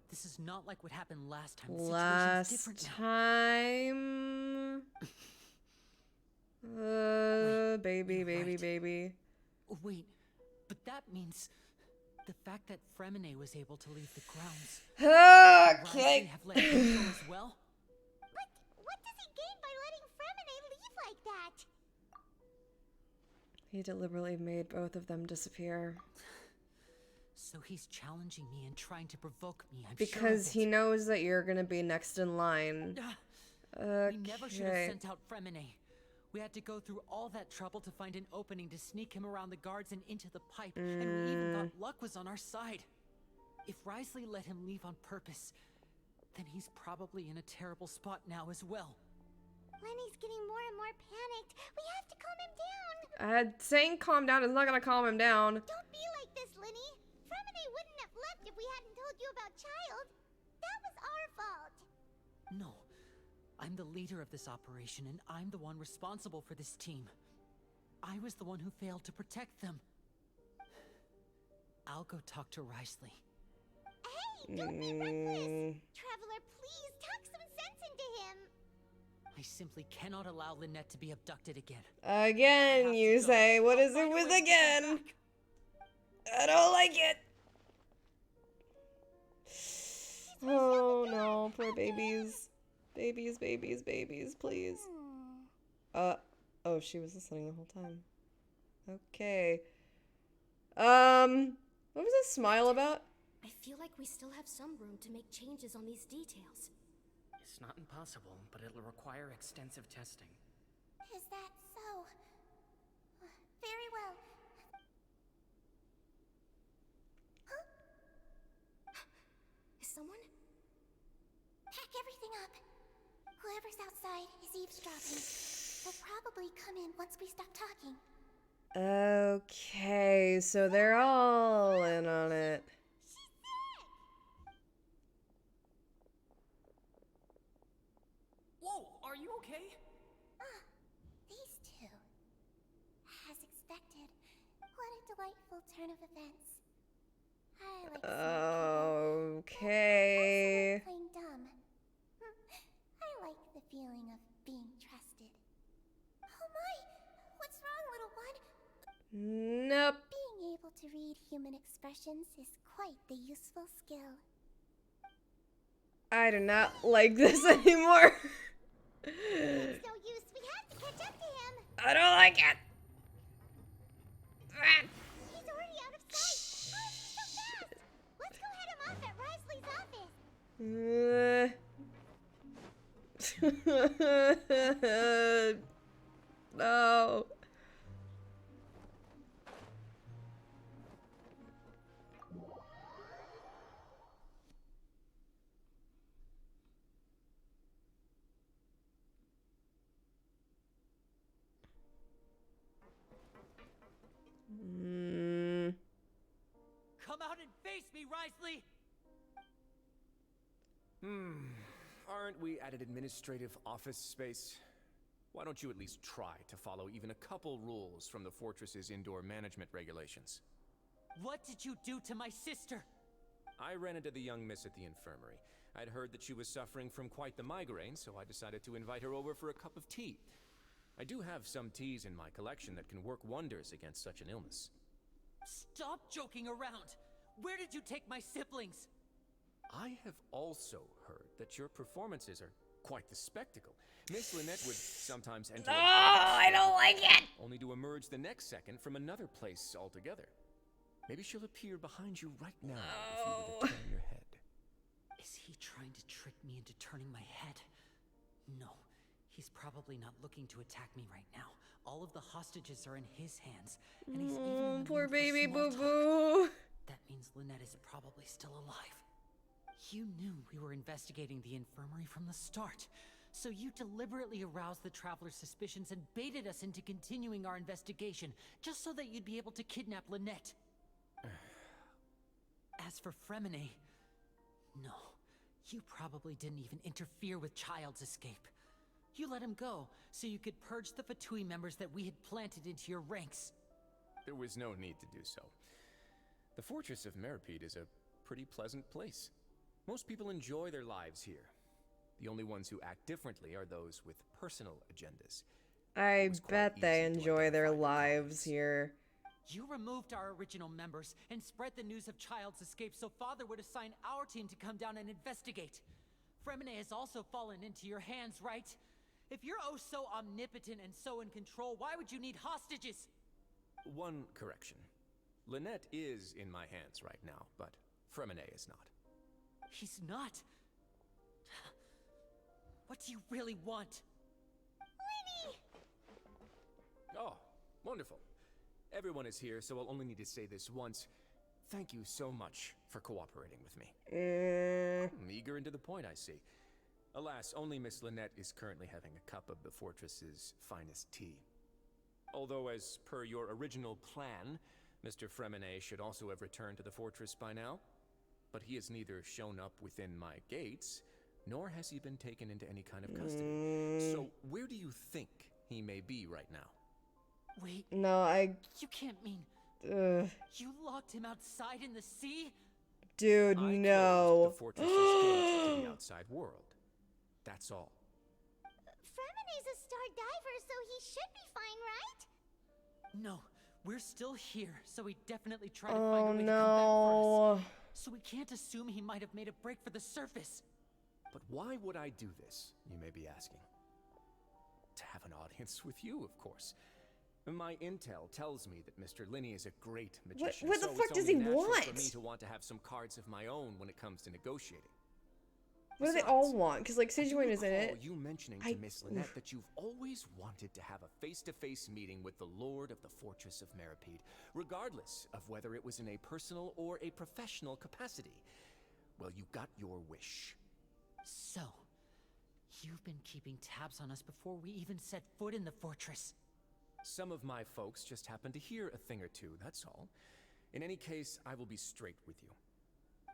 This is not like what happened last time. The situation's different now. Time. Baby. Wait, but that means the fact that Fremine was able to leave the grounds. Okay. Have let him go as well? But what does he gain by letting Fremine leave like that? He deliberately made both of them disappear. So he's challenging me and trying to provoke me, I'm because sure he knows that you're gonna be next in line. We never should have sent out Fremine. We had to go through all that trouble to find an opening to sneak him around the guards and into the pipe, and we even thought luck was on our side. If Wriothesley let him leave on purpose, then he's probably in a terrible spot now as well. Lenny's getting more and more panicked. We have to calm him down. Saying calm down is not gonna calm him down. Don't be like this, Lenny. Fremine wouldn't have left if we hadn't told you about Child. That was our fault. No. I'm the leader of this operation, and I'm the one responsible for this team. I was the one who failed to protect them. I'll go talk to Wriothesley. Hey, don't be reckless. Traveler, please talk some sense into him. I simply cannot allow Lynette to be abducted again. Again, you say. What is it with again? I don't like it. Oh no, poor babies. Babies, please. Oh, she was listening the whole time. Okay. What was this smile about? I feel like we still have some room to make changes on these details. It's not impossible, but it'll require extensive testing. Is that so? Very well. Huh? Is someone? Pack everything up. Whoever's outside is eavesdropping. They'll probably come in once we stop talking. Okay, so they're all in on it. Whoa, are you okay? These two. As expected, what a delightful turn of events. I like Okay. playing dumb. I like the feeling of being trusted. Oh my! What's wrong, little one? Nope. Being able to read human expressions is quite the useful skill. I do not like this anymore. It's no use. We have to catch up to him. I don't like it. He's already out of sight. Oh, he's so fast. Let's go head him off at Risley's office. No. Come out and face me, Risley! Aren't we at an administrative office space? Why don't you at least try to follow even a couple rules from the fortress's indoor management regulations? What did you do to my sister? I ran into the young miss at the infirmary. I'd heard that she was suffering from quite the migraine, so I decided to invite her over for a cup of tea. I do have some teas in my collection that can work wonders against such an illness. Stop joking around! Where did you take my siblings? I have also heard that your performances are quite the spectacle. Miss Lynette would sometimes enter. No, I don't like it! Only to emerge the next second from another place altogether. Maybe she'll appear behind you right now if you were to turn your head. Is he trying to trick me into turning my head? No, he's probably not looking to attack me right now. All of the hostages are in his hands, and he's even in the Poor mood for baby small Boo talk. Boo. That means Lynette is probably still alive. You knew we were investigating the infirmary from the start, so you deliberately aroused the Traveler's suspicions and baited us into continuing our investigation, just so that you'd be able to kidnap Lynette. As for Fremine, no, you probably didn't even interfere with Child's escape. You let him go, so you could purge the Fatui members that we had planted into your ranks. There was no need to do so. The Fortress of Meripede is a pretty pleasant place. Most people enjoy their lives here. The only ones who act differently are those with personal agendas. I bet they enjoy their lives here. You removed our original members and spread the news of Child's escape so Father would assign our team to come down and investigate. Fremine has also fallen into your hands, right? If you're oh so omnipotent and so in control, why would you need hostages? One correction. Lynette is in my hands right now, but Fremine is not. He's not. What do you really want? Lenny! Oh, wonderful. Everyone is here, so I'll only need to say this once. Thank you so much for cooperating with me. Eager and to the point, I see. Alas, only Miss Lynette is currently having a cup of the fortress's finest tea. Although, as per your original plan, Mr. Fremine should also have returned to the fortress by now. But he has neither shown up within my gates, nor has he been taken into any kind of custody. So, where do you think he may be right now? Wait. No, You can't mean... You locked him outside in the sea? Dude, no. The fortress's gate to the outside world. That's all. Fremine's a star diver, so he should be fine, right? No, we're still here, so he definitely tried to find a way to come back for us. So we can't assume he might have made a break for the surface. But why would I do this, you may be asking? To have an audience with you, of course. My intel tells me that Mr. Linney is a great magician. What the so fuck it's does only he natural want? for me to want to have some cards of my own when it comes to negotiating. What do they all want? Because, like, Sejuani is in it. You mentioning to Miss Lynette that you've always wanted to have a face-to-face meeting with the Lord of the Fortress of Meripede, regardless of whether it was in a personal or a professional capacity. Well, you got your wish. So, you've been keeping tabs on us before we even set foot in the fortress. Some of my folks just happen to hear a thing or two, that's all. In any case, I will be straight with you.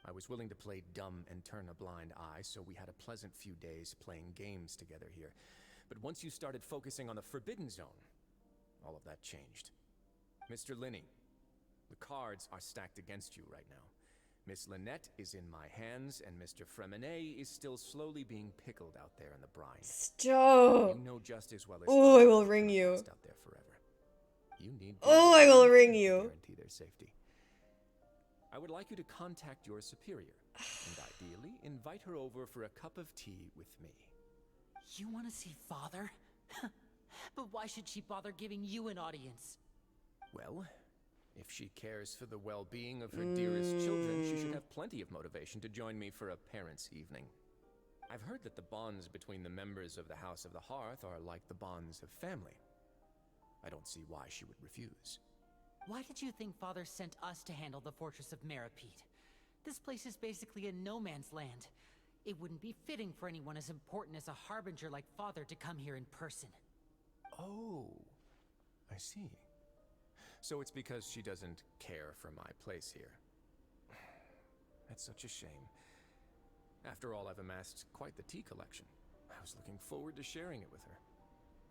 I was willing to play dumb and turn a blind eye, so we had a pleasant few days playing games together here. But once you started focusing on the Forbidden Zone, all of that changed. Mr. Linney, the cards are stacked against you right now. Miss Lynette is in my hands, and Mr. Fremenet is still slowly being pickled out there in the brine. Stop! You know just as well as Oh, I will ring you. Out there forever. You need Oh, I will ring to you. guarantee their safety. I would like you to contact your superior, and ideally invite her over for a cup of tea with me. You want to see Father? But why should she bother giving you an audience? Well, if she cares for the well-being of her dearest children, she should have plenty of motivation to join me for a parents' evening. I've heard that the bonds between the members of the House of the Hearth are like the bonds of family. I don't see why she would refuse. Why did you think Father sent us to handle the Fortress of Meripede? This place is basically a no-man's land. It wouldn't be fitting for anyone as important as a Harbinger like Father to come here in person. Oh, I see. So it's because she doesn't care for my place here. That's such a shame. After all, I've amassed quite the tea collection. I was looking forward to sharing it with her.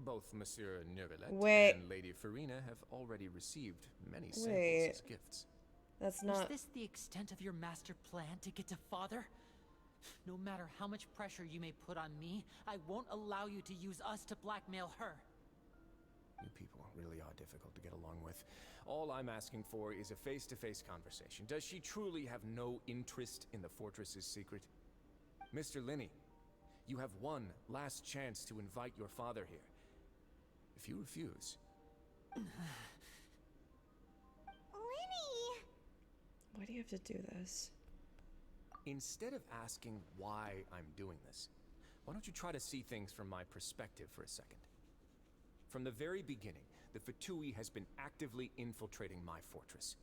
Both Monsieur Neuvillette and Lady Farina have already received many samples as gifts. That's not... Was this the extent of your master plan to get to Father? No matter how much pressure you may put on me, I won't allow you to use us to blackmail her. You people really are difficult to get along with. All I'm asking for is a face-to-face conversation. Does she truly have no interest in the fortress's secret? Mr. Linney, you have one last chance to invite your father here. If you refuse... Linny! Why do you have to do this? Instead of asking why I'm doing this, why don't you try to see things from my perspective for a second? From the very beginning, the Fatui has been actively infiltrating my fortress.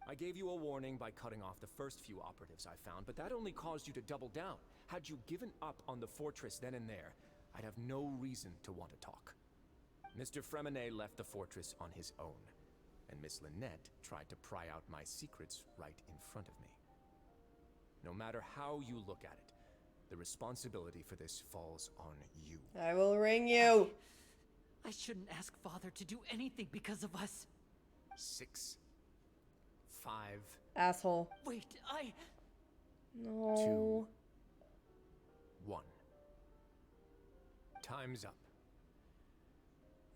I gave you a warning by cutting off the first few operatives I found, but that only caused you to double down. Had you given up on the fortress then and there, I'd have no reason to want to talk. Mr. Fremenet left the fortress on his own, and Miss Lynette tried to pry out my secrets right in front of me. No matter how you look at it, the responsibility for this falls on you. I will ring you. I shouldn't ask Father to do anything because of us. 6, 5... Asshole. Wait, No. 2, 1. Time's up.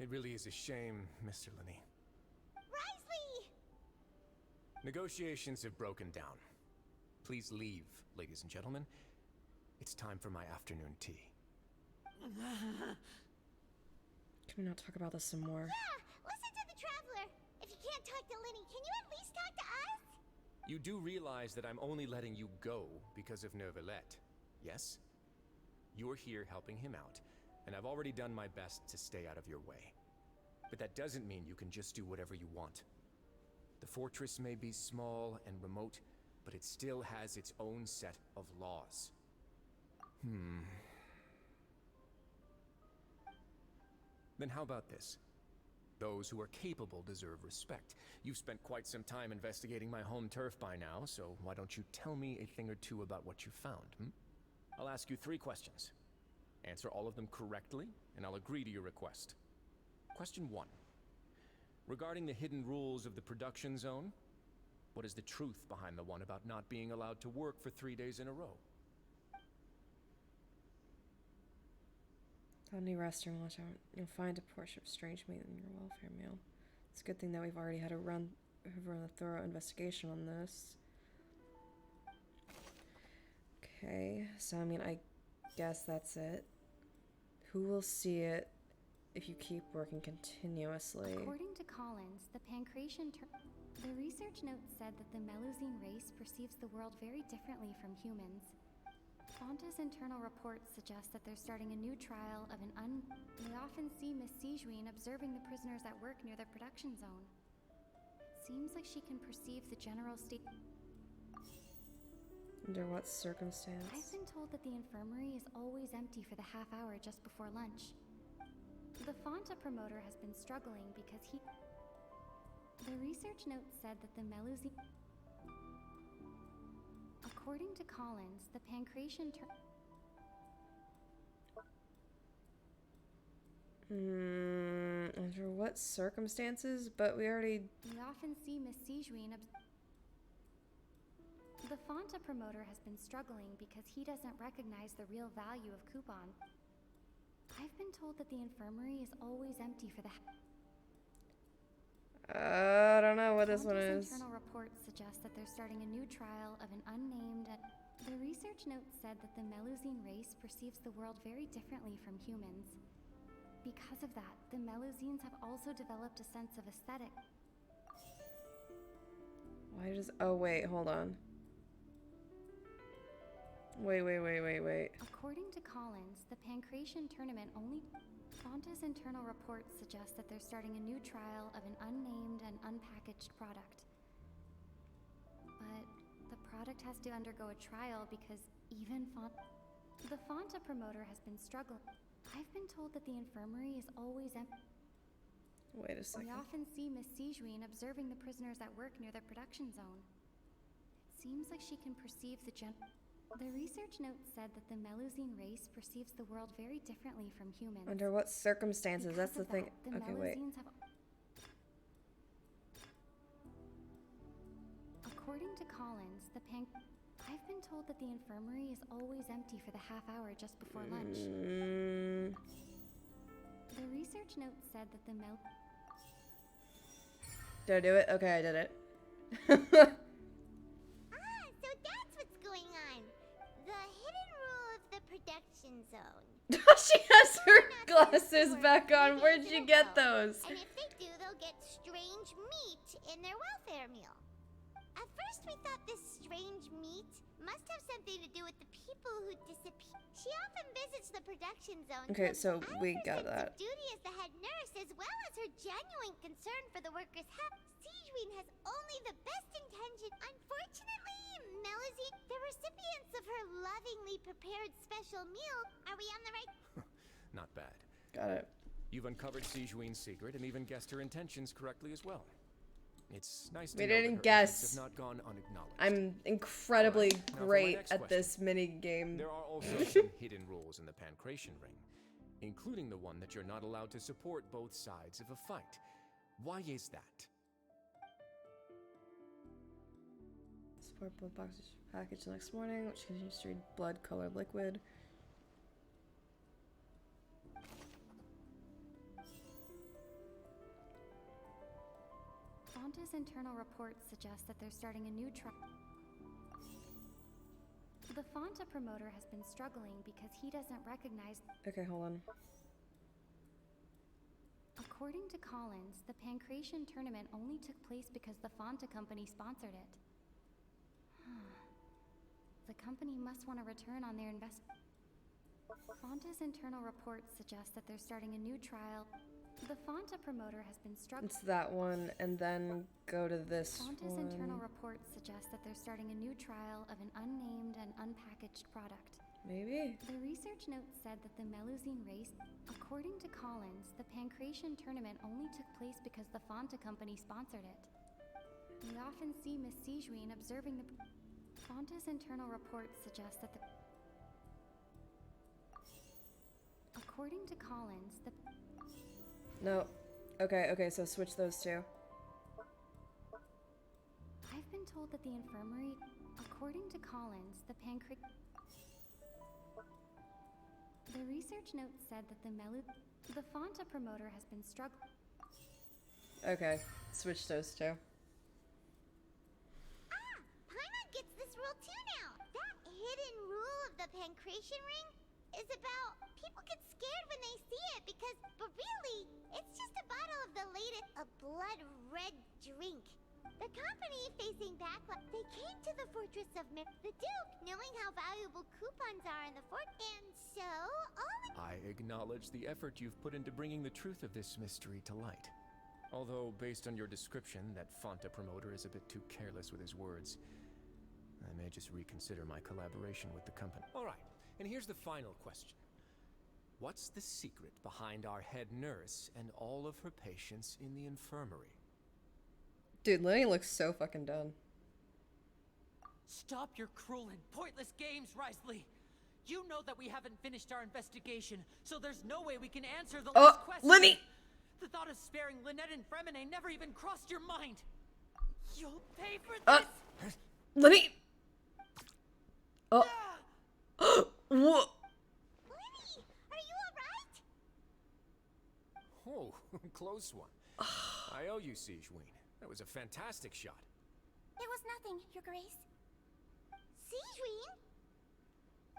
It really is a shame, Mr. Linney. Wriothesley! Negotiations have broken down. Please leave, ladies and gentlemen. It's time for my afternoon tea. Can we not talk about this some more? Yeah! Listen to the Traveler! If you can't talk to Linny, can you at least talk to us? You do realize that I'm only letting you go because of Neuvillette, yes? You're here helping him out, and I've already done my best to stay out of your way. But that doesn't mean you can just do whatever you want. The fortress may be small and remote, but it still has its own set of laws. Then how about this? Those who are capable deserve respect. You've spent quite some time investigating my home turf by now, so why don't you tell me a thing or two about what you found, I'll ask you 3 questions. Answer all of them correctly, and I'll agree to your request. Question 1. Regarding the hidden rules of the production zone, what is the truth behind the one about not being allowed to work for 3 days in a row? Found a new restaurant. Watch out. You'll find a portion of strange meat in your welfare meal. It's a good thing that we've already had a run a thorough investigation on this. Okay, so I mean, I guess that's it. Who will see it if you keep working continuously? According to Collins, the the research notes said that the Melusine race perceives the world very differently from humans. Fonta's internal reports suggest that they're starting a new trial of We often see Miss Sijuin observing the prisoners at work near the production zone. Seems like she can perceive the general state. Under what circumstance? I've been told that the infirmary is always empty for the half hour just before lunch. The Fonta promoter has been struggling because he... The research note said that the Melusine... According to Collins, the Pancration Under what circumstances? But we already... We often see Miss Sijuin The Fonta promoter has been struggling because he doesn't recognize the real value of coupon. I've been told that the infirmary is always empty for the... I don't know what this one Fonta's is. internal reports suggest that they're starting a new trial of an unnamed... The research note said that the Melusine race perceives the world very differently from humans. Because of that, the Melusines have also developed a sense of aesthetic. Why does... Oh, wait, hold on. Wait. According to Collins, the Pancration tournament only... Fonta's internal reports suggest that they're starting a new trial of an unnamed and unpackaged product. But the product has to undergo a trial because even the Fonta promoter has been struggling. I've been told that the infirmary is always empty. Wait a second. We often see Miss Sijuin observing the prisoners at work near the production zone. It seems like she can perceive the The research note said that the Melusine race perceives the world very differently from humans. Under what circumstances? Because That's the of thing. that, Okay, wait. According to Collins, I've been told that the infirmary is always empty for the half hour just before lunch. The research note said that the Did I do it? Okay, I did it. So that's what's going on. The hidden rule of the production zone. She has her glasses back on. Where'd you get those? And if they do, they'll get strange meat in their welfare meal. At first we thought this strange meat must have something to do with the people who disappeared. She often visits the production zone. Okay, so we got Her sense that. of duty as the head nurse, as well as her genuine concern for the workers' health. Sijuin has only the best intention. Unfortunately, Melusine, the recipients of her lovingly prepared special meal, are we on the right? Not bad. Got it. You've uncovered Sijuin's secret and even guessed her intentions correctly as well. It's nice to We know that didn't her guess. efforts have not gone unacknowledged. I'm incredibly Now for my great next at question. this mini game. There are also some hidden rules in the Pancration ring, including the one that you're not allowed to support both sides of a fight. Why is that? Support blood boxes package the next morning, which continues to read blood-colored liquid. Fonta's internal reports suggest that they're starting a new trial. The Fonta promoter has been struggling because he doesn't recognize... Okay, hold on. According to Collins, the Pancration tournament only took place because the Fonta company sponsored it. The company must want to return on their investment. Fonta's internal reports suggest that they're starting a new trial. The Fonta promoter has been struggling. It's that one, and then go to this Fonta's one. internal reports suggest that they're starting a new trial of an unnamed and unpackaged product. Maybe? The research note said that the Melusine race, according to Collins, the Pancration tournament only took place because the Fonta company sponsored it. We often see Miss Sijuin observing the... Fonta's internal reports suggest that the... According to Collins, the... No. Okay, so switch those two. I've been told that the infirmary... According to Collins, the The research note said that the Fonta promoter has been struggling. Okay, switch those two. Paimon gets this rule too now. That hidden rule of the Pancration ring is about people get scared when they see it but really, it's just a bottle of the latest, a blood red drink. The company facing backlash, they came to the fortress of the Duke, knowing how valuable coupons are in the fort, and so I acknowledge the effort you've put into bringing the truth of this mystery to light. Although, based on your description, that Fonta promoter is a bit too careless with his words. I may just reconsider my collaboration with the company. All right, and here's the final question. What's the secret behind our head nurse and all of her patients in the infirmary? Dude, Lenny looks so fucking done. Stop your cruel and pointless games, Risley! You know that we haven't finished our investigation, so there's no way we can answer the last question. Lenny! The thought of sparing Lynette and Fremine never even crossed your mind. You'll pay for this! Lenny! Oh. What? Lenny, are you alright? Oh, close one. I owe you, Siegeween. That was a fantastic shot. It was nothing, Your Grace. Siegeween?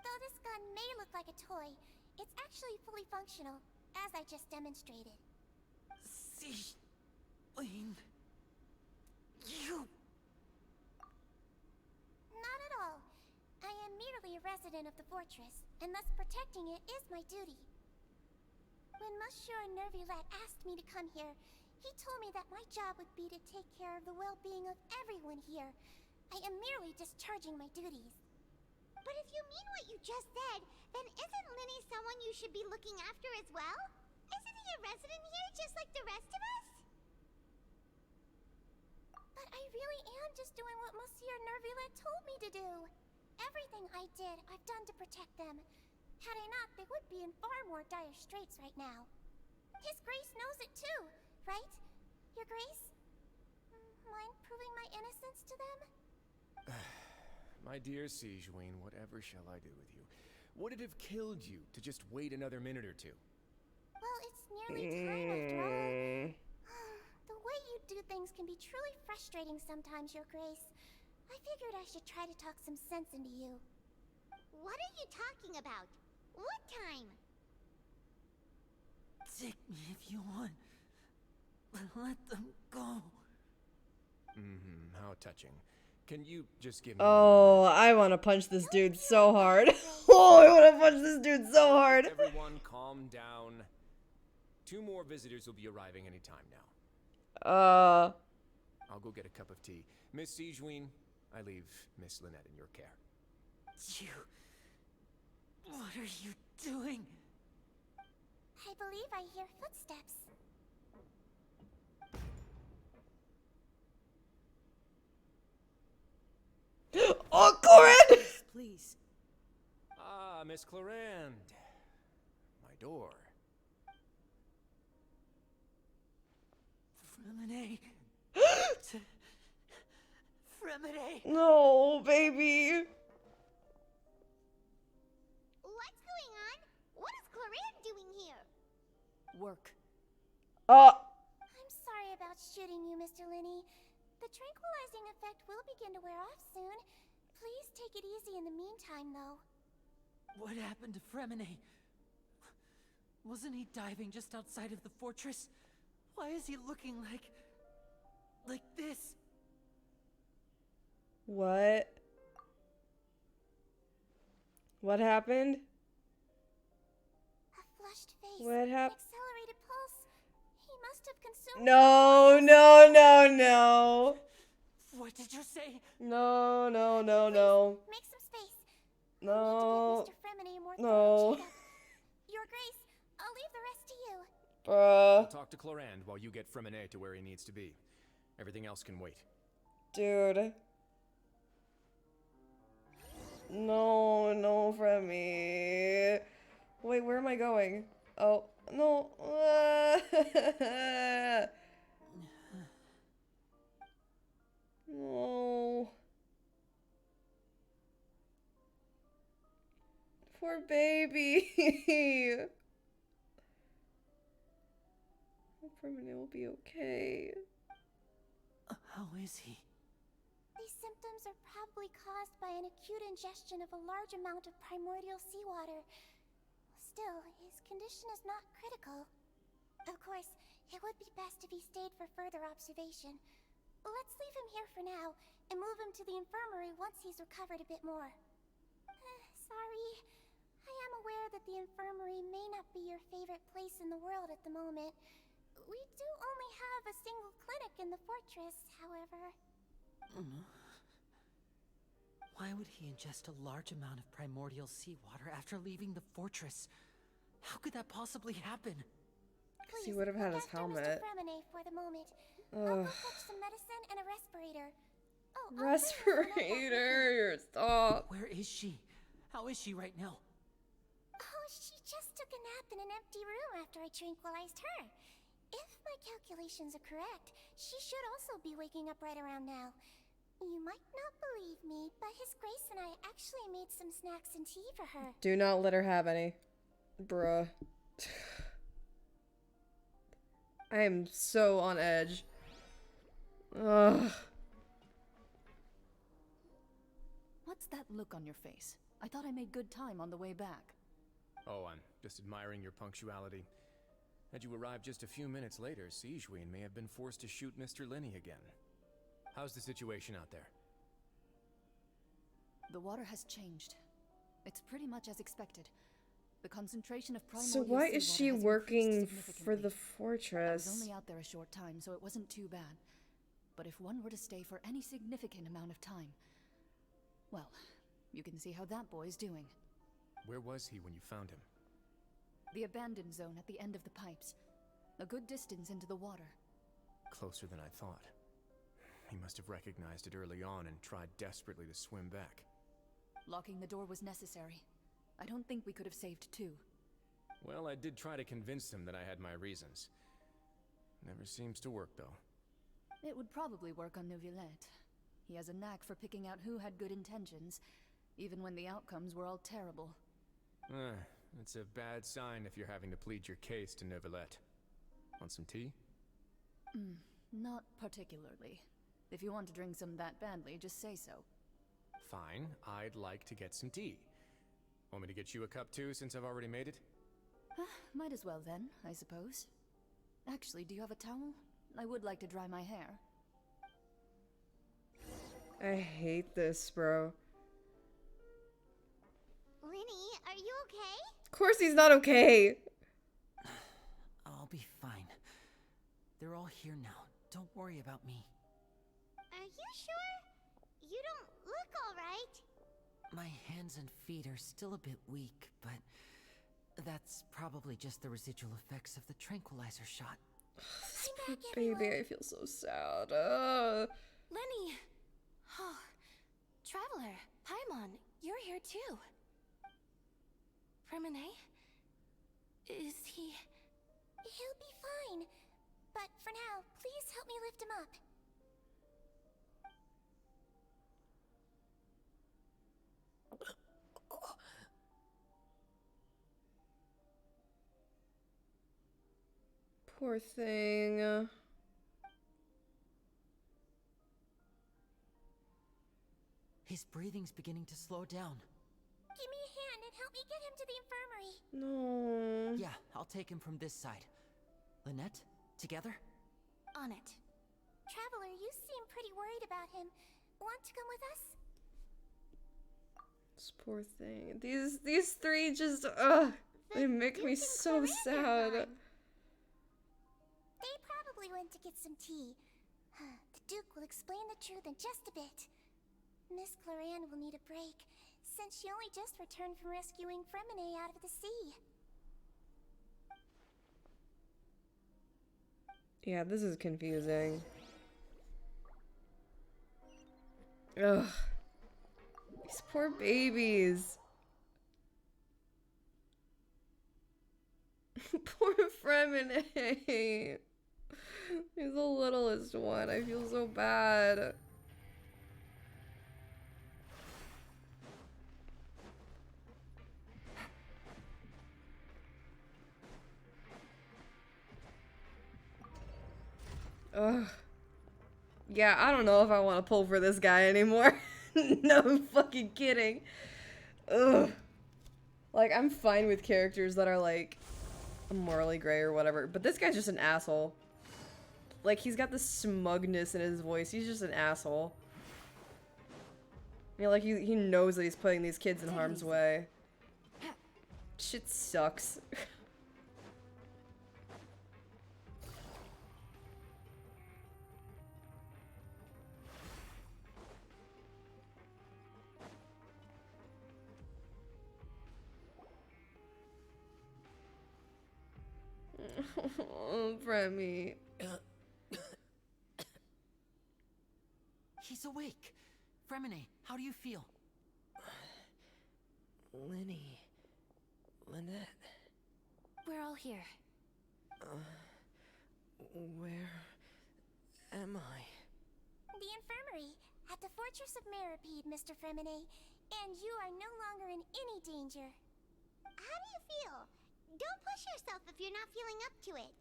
Though this gun may look like a toy, it's actually fully functional, as I just demonstrated. Siegeween... You... Not at all. I am merely a resident of the fortress, and thus protecting it is my duty. When Monsieur Nervulette asked me to come here, he told me that my job would be to take care of the well-being of everyone here. I am merely discharging my duties. But if you mean what you just said, then isn't Linny someone you should be looking after as well? Isn't he a resident here just like the rest of us? But I really am just doing what Monsieur Nervulette told me to do. Everything I did, I've done to protect them. Had I not, they would be in far more dire straits right now. His Grace knows it too, right? Your Grace? Mind proving my innocence to them? My dear Siegeween, whatever shall I do with you? Would it have killed you to just wait another minute or two? Well, it's nearly time after all. The way you do things can be truly frustrating sometimes, Your Grace. I figured I should try to talk some sense into you. What are you talking about? What time? Take me if you want. But let them go. How touching. Can you just give me... Oh, I want to punch this dude so hard. Oh, I want to punch this dude so hard. Everyone calm down. 2 more visitors will be arriving any time now. I'll go get a cup of tea. Miss Siegeween, I leave Miss Lynette in your care. You... What are you doing? I believe I hear footsteps. Oh, Clorinde! Please. Ah, Miss Clorinde. My door. Fremine. Fremine. No, baby. What's going on? What is Clorinde doing here? Work. I'm sorry about shooting you, Mr. Linny. The tranquilizing effect will begin to wear off soon. Please take it easy in the meantime, though. What happened to Fremine? Wasn't he diving just outside of the fortress? Why is he looking like this? What? What happened? A flushed face. What happened? Accelerated pulse. He must have consumed... No, no, no, no. What did you say? No, no, no, no. Make some space. No. Mr. Fremine a more No. thorough checkup. Your Grace, I'll leave the rest to you. Bruh. I'll talk to Clorinde while you get Fremine to where he needs to be. Everything else can wait. Dude. No, no, Fremy. Wait, where am I going? Oh, no. No. Poor baby. Hope Fremy will be okay. How is he? These symptoms are probably caused by an acute ingestion of a large amount of primordial seawater. Still, his condition is not critical. Of course, it would be best if he stayed for further observation. Let's leave him here for now, and move him to the infirmary once he's recovered a bit more. Sorry. I am aware that the infirmary may not be your favorite place in the world at the moment. We do only have a single clinic in the fortress, however. Why would he ingest a large amount of primordial seawater after leaving the fortress? How could that possibly happen? Because he would have had his helmet. Fremine for the moment. I'll Ugh. go fetch some medicine and a respirator. Oh, Respirator, stop. Where is she? How is she right now? Oh, she just took a nap in an empty room after I tranquilized her. If my calculations are correct, she should also be waking up right around now. You might not believe me, but His Grace and I actually made some snacks and tea for her. Do not let her have any. Bruh. I am so on edge. Ugh. What's that look on your face? I thought I made good time on the way back. Oh, I'm just admiring your punctuality. Had you arrived just a few minutes later, Sigewinne may have been forced to shoot Mr. Lenny again. How's the situation out there? The water has changed. It's pretty much as expected. The concentration of primordial So why is she seawater has working increased for the significantly. I fortress? was only out there a short time, so it wasn't too bad. But if one were to stay for any significant amount of time, well, you can see how that boy's doing. Where was he when you found him? The abandoned zone at the end of the pipes. A good distance into the water. Closer than I thought. He must have recognized it early on and tried desperately to swim back. Locking the door was necessary. I don't think we could have saved two. Well, I did try to convince him that I had my reasons. Never seems to work, though. It would probably work on Neuvillette. He has a knack for picking out who had good intentions, even when the outcomes were all terrible. It's a bad sign if you're having to plead your case to Neuvillette. Want some tea? Not particularly. If you want to drink some that badly, just say so. Fine, I'd like to get some tea. Want me to get you a cup too, since I've already made it? Might as well then, I suppose. Actually, do you have a towel? I would like to dry my hair. I hate this, bro. Lenny, are you okay? Of course he's not okay. I'll be fine. They're all here now. Don't worry about me. Are you sure? You don't look alright. My hands and feet are still a bit weak, but that's probably just the residual effects of the tranquilizer shot. Baby, I feel so sad. Lenny! Oh, Traveler, Paimon, you're here too. Fremine? Is he... He'll be fine. But for now, please help me lift him up. Poor thing. His breathing's beginning to slow down. Give me a hand and help me get him to the infirmary. No. Yeah, I'll take him from this side. Lynette, together? On it. Traveler, you seem pretty worried about him. Want to come with us? This poor thing. These three just they make me so sad. They probably went to get some tea. The Duke will explain the truth in just a bit. Miss Cloran will need a break, since she only just returned from rescuing Fremine out of the sea. Yeah, this is confusing. Ugh. These poor babies. Poor Fremine. He's the littlest one. I feel so bad. Ugh. Yeah, I don't know if I want to pull for this guy anymore. No, I'm fucking kidding. Ugh. Like, I'm fine with characters that are, like, morally gray or whatever, but this guy's just an asshole. Like, he's got this smugness in his voice. He's just an asshole. You know, like, he knows that he's putting these kids in harm's way. Shit sucks. Oh, Remy. He's awake. Fremine, how do you feel? Lenny. Lynette. We're all here. Where am I? The infirmary at the Fortress of Meripede, Mr. Fremine, and you are no longer in any danger. How do you feel? Don't push yourself if you're not feeling up to it.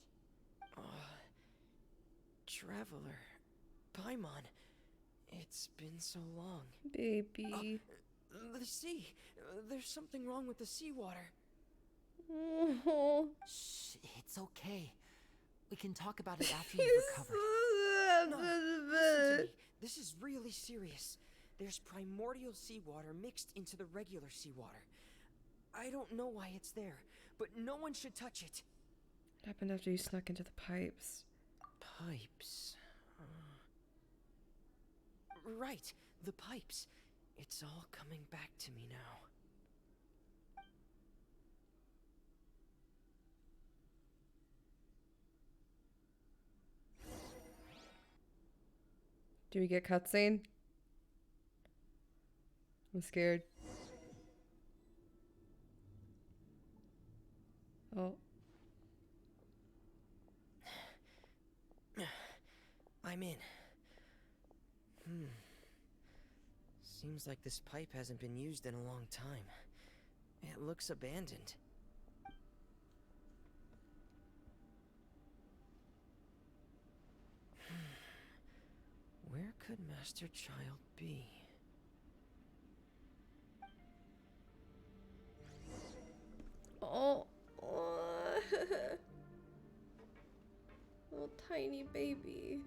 Traveler. Paimon. It's been so long. Baby. The sea. There's something wrong with the seawater. Shh, it's okay. We can talk about it after you recover. No, listen to me. This is really serious. There's primordial seawater mixed into the regular seawater. I don't know why it's there, but no one should touch it. What happened after you snuck into the pipes? Pipes. Right, the pipes. It's all coming back to me now. Do we get cutscene? I'm scared. Oh. I'm in. Seems like this pipe hasn't been used in a long time. It looks abandoned. Where could Master Child be? Oh. Little tiny baby.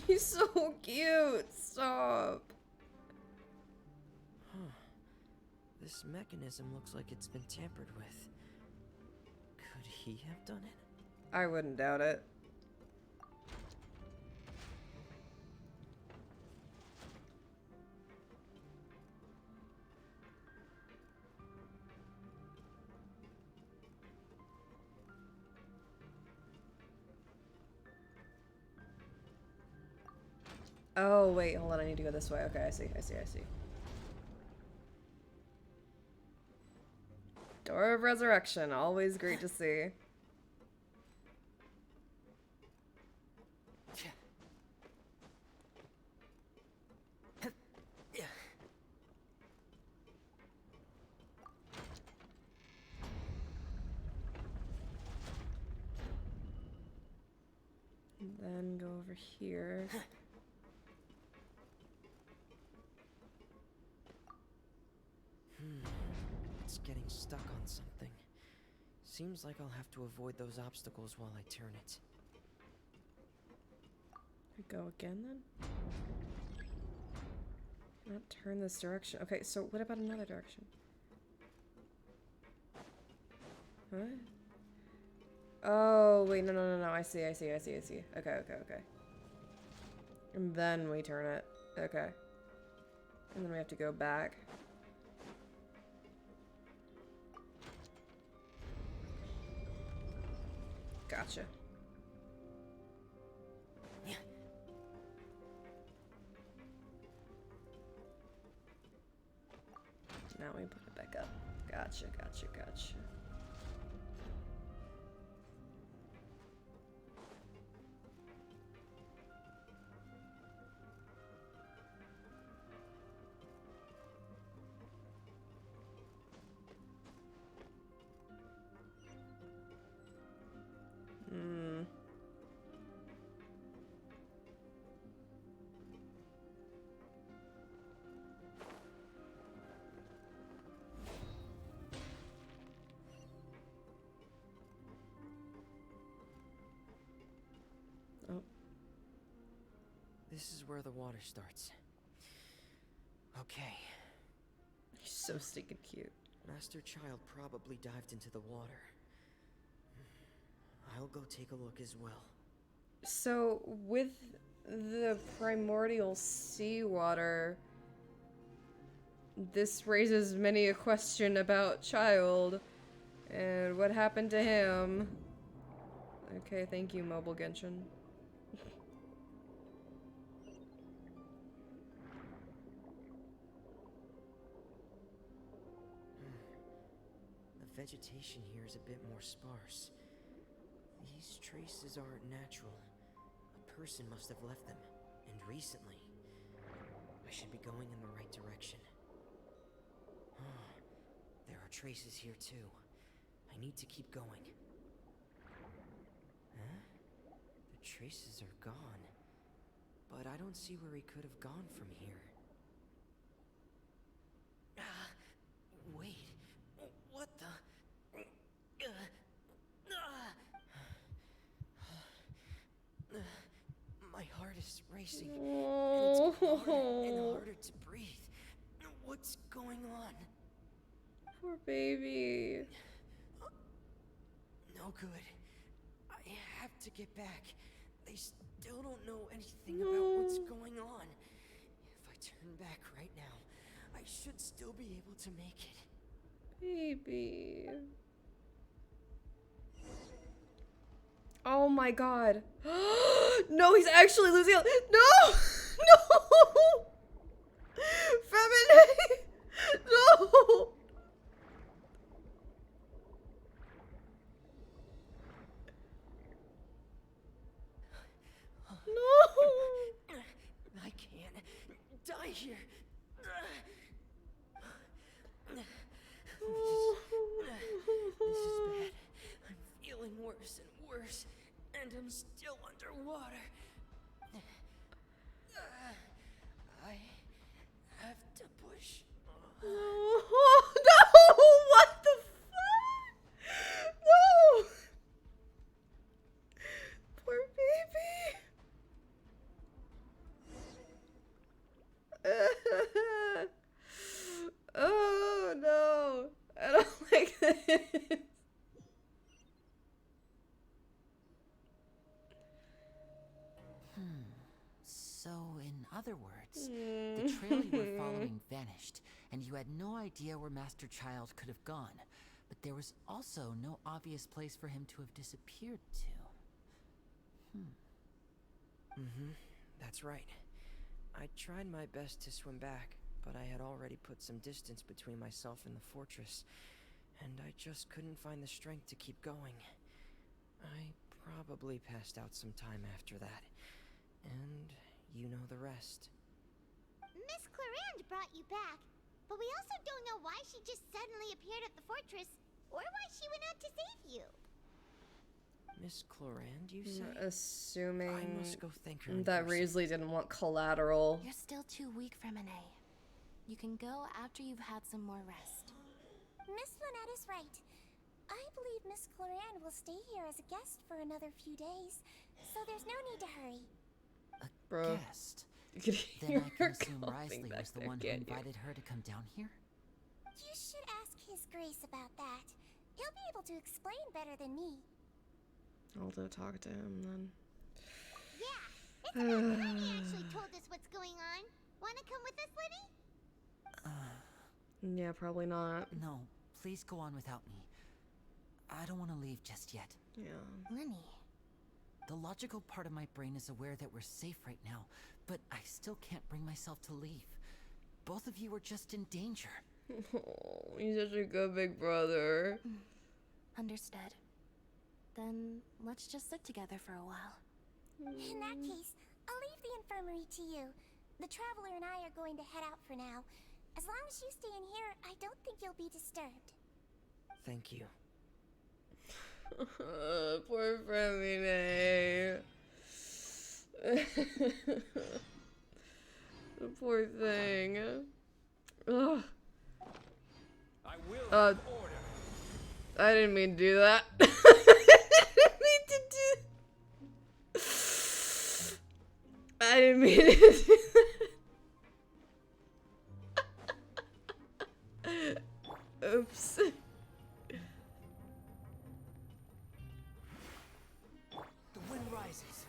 He's so cute. Stop. Huh. This mechanism looks like it's been tampered with. Could he have done it? I wouldn't doubt it. Oh, wait, hold on, I need to go this way. Okay, I see. Door of Resurrection, always great to see. And then go over here. It's getting stuck on something. Seems like I'll have to avoid those obstacles while I turn it. We go again then? Not turn this direction. Okay, so what about another direction? What? Oh, wait, no. I see. Okay. And then we turn it. Okay. And then we have to go back. Gotcha. Yeah. Now we put it back up. Gotcha. Oh. This is where the water starts. Okay. He's so stinking cute. Master Child probably dived into the water. I'll I'll go take a look as well. So, with the primordial seawater, this raises many a question about Child and what happened to him. Okay, thank you, Mobile Genshin. The vegetation here is a bit more sparse. These traces aren't natural. A person must have left them, and recently. I should be going in the right direction. There are traces here too. I need to keep going. Huh? The traces are gone. But I don't see where he could have gone from here. Wait. What the? My heart is racing. And it's harder and harder to breathe. What's going on? Poor baby. No good. I have to get back. They still don't know anything about what's going on. If I turn back right now, I should still be able to make it. Baby. Oh my god. No, he's actually losing. No! No! Feminine! No! No! I can't die here. This is bad. I'm feeling worse and worse, and I'm still underwater. I have to push. No! No! What the fuck? No! Poor baby. Oh no! I don't like this. So, in other words, the trail you were following vanished, and you had no idea where Master Child could have gone. But there was also no obvious place for him to have disappeared to. That's right. I tried my best to swim back, but I had already put some distance between myself and the fortress, and I just couldn't find the strength to keep going. I probably passed out some time after that, and you know the rest. Miss Clarande brought you back, but we also don't know why she just suddenly appeared at the fortress, or why she went out to save you. Miss Clarande, you say? Assuming I must go thank her in that person. Risley didn't want collateral. You're still too weak, Fremine. You can go after you've had some more rest. Miss Lynette is right. I believe Miss Clarande will stay here as a guest for another few days, so there's no need to hurry. Bro. Guest? You could Then hear I her can assume coughing Risley back was the there, one who can't you? invited her to come down here? You should ask His Grace about that. He'll be able to explain better than me. I'll go talk to him then. Yeah, it's about time he actually told us what's going on. Wanna come with us, Liddy? Yeah, probably not. No, please go on without me. I don't want to leave just yet. Yeah. Lenny. The logical part of my brain is aware that we're safe right now, but I still can't bring myself to leave. Both of you are just in danger. Oh, he's such a good big brother. Understood. Then let's just sit together for a while. In that case, I'll leave the infirmary to you. The Traveler and I are going to head out for now. As long as you stay in here, I don't think you'll be disturbed. Thank you. Poor Fremine. The poor thing. Ugh. I will order. I didn't mean to do that. I didn't mean to do. I didn't mean to do that. Oops. surprises.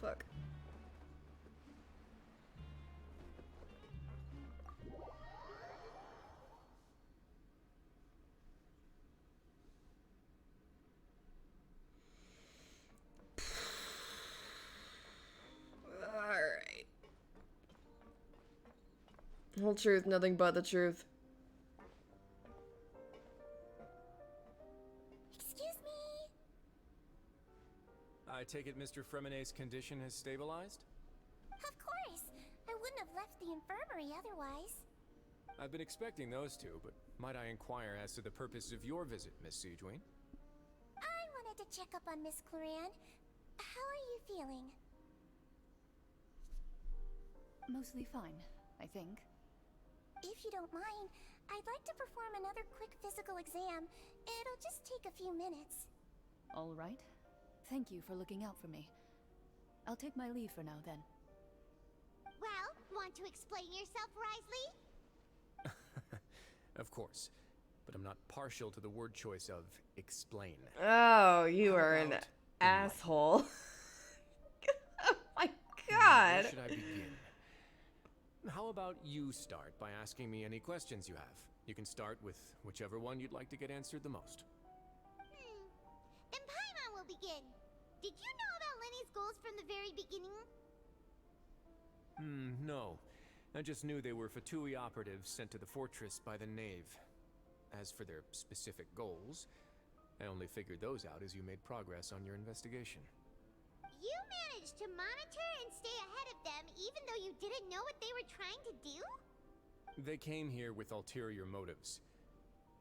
Fuck. Alright. Whole truth, nothing but the truth. Excuse me? I take it Mr. Fremonet's condition has stabilized? Of course. I wouldn't have left the infirmary otherwise. I've been expecting those two, but might I inquire as to the purpose of your visit, Miss Siegewien? I wanted to check up on Miss Cloran. How are you feeling? Mostly fine, I think. If you don't mind, I'd like to perform another quick physical exam. It'll just take a few minutes. All right. Thank you for looking out for me. I'll take my leave for now, then. Well, want to explain yourself, Risley? Of course, but I'm not partial to the word choice of explain. Oh, you are an asshole. Oh my god. Where should I begin? How about you start by asking me any questions you have? You can start with whichever one you'd like to get answered the most. Then Paimon will begin. Did you know about Lenny's goals from the very beginning? No. I just knew they were Fatui operatives sent to the fortress by the Knave. As for their specific goals, I only figured those out as you made progress on your investigation. You managed to monitor and stay ahead of them even though you didn't know what they were trying to do? They came here with ulterior motives.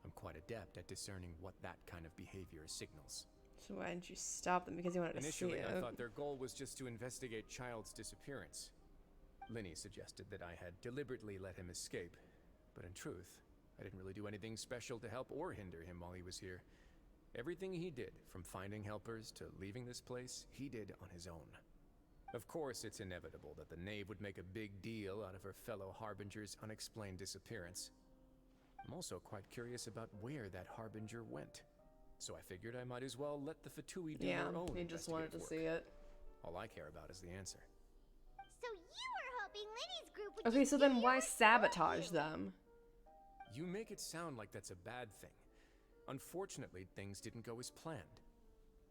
I'm quite adept at discerning what that kind of behavior signals. So why didn't you stop them? Because you wanted to see Initially, it. I thought their goal was just to investigate Child's disappearance. Linny suggested that I had deliberately let him escape, but in truth, I didn't really do anything special to help or hinder him while he was here. Everything he did, from finding helpers to leaving this place, he did on his own. Of course, it's inevitable that the Knave would make a big deal out of her fellow Harbinger's unexplained disappearance. I'm also quite curious about where that Harbinger went. So I figured I might as well let the Fatui do their own you just wanted to investigative see it. All I care about is the answer. So you were hoping Lenny's group would Okay, just so give then you why a sabotage them? You make it sound like that's a bad thing. Unfortunately, things didn't go as planned.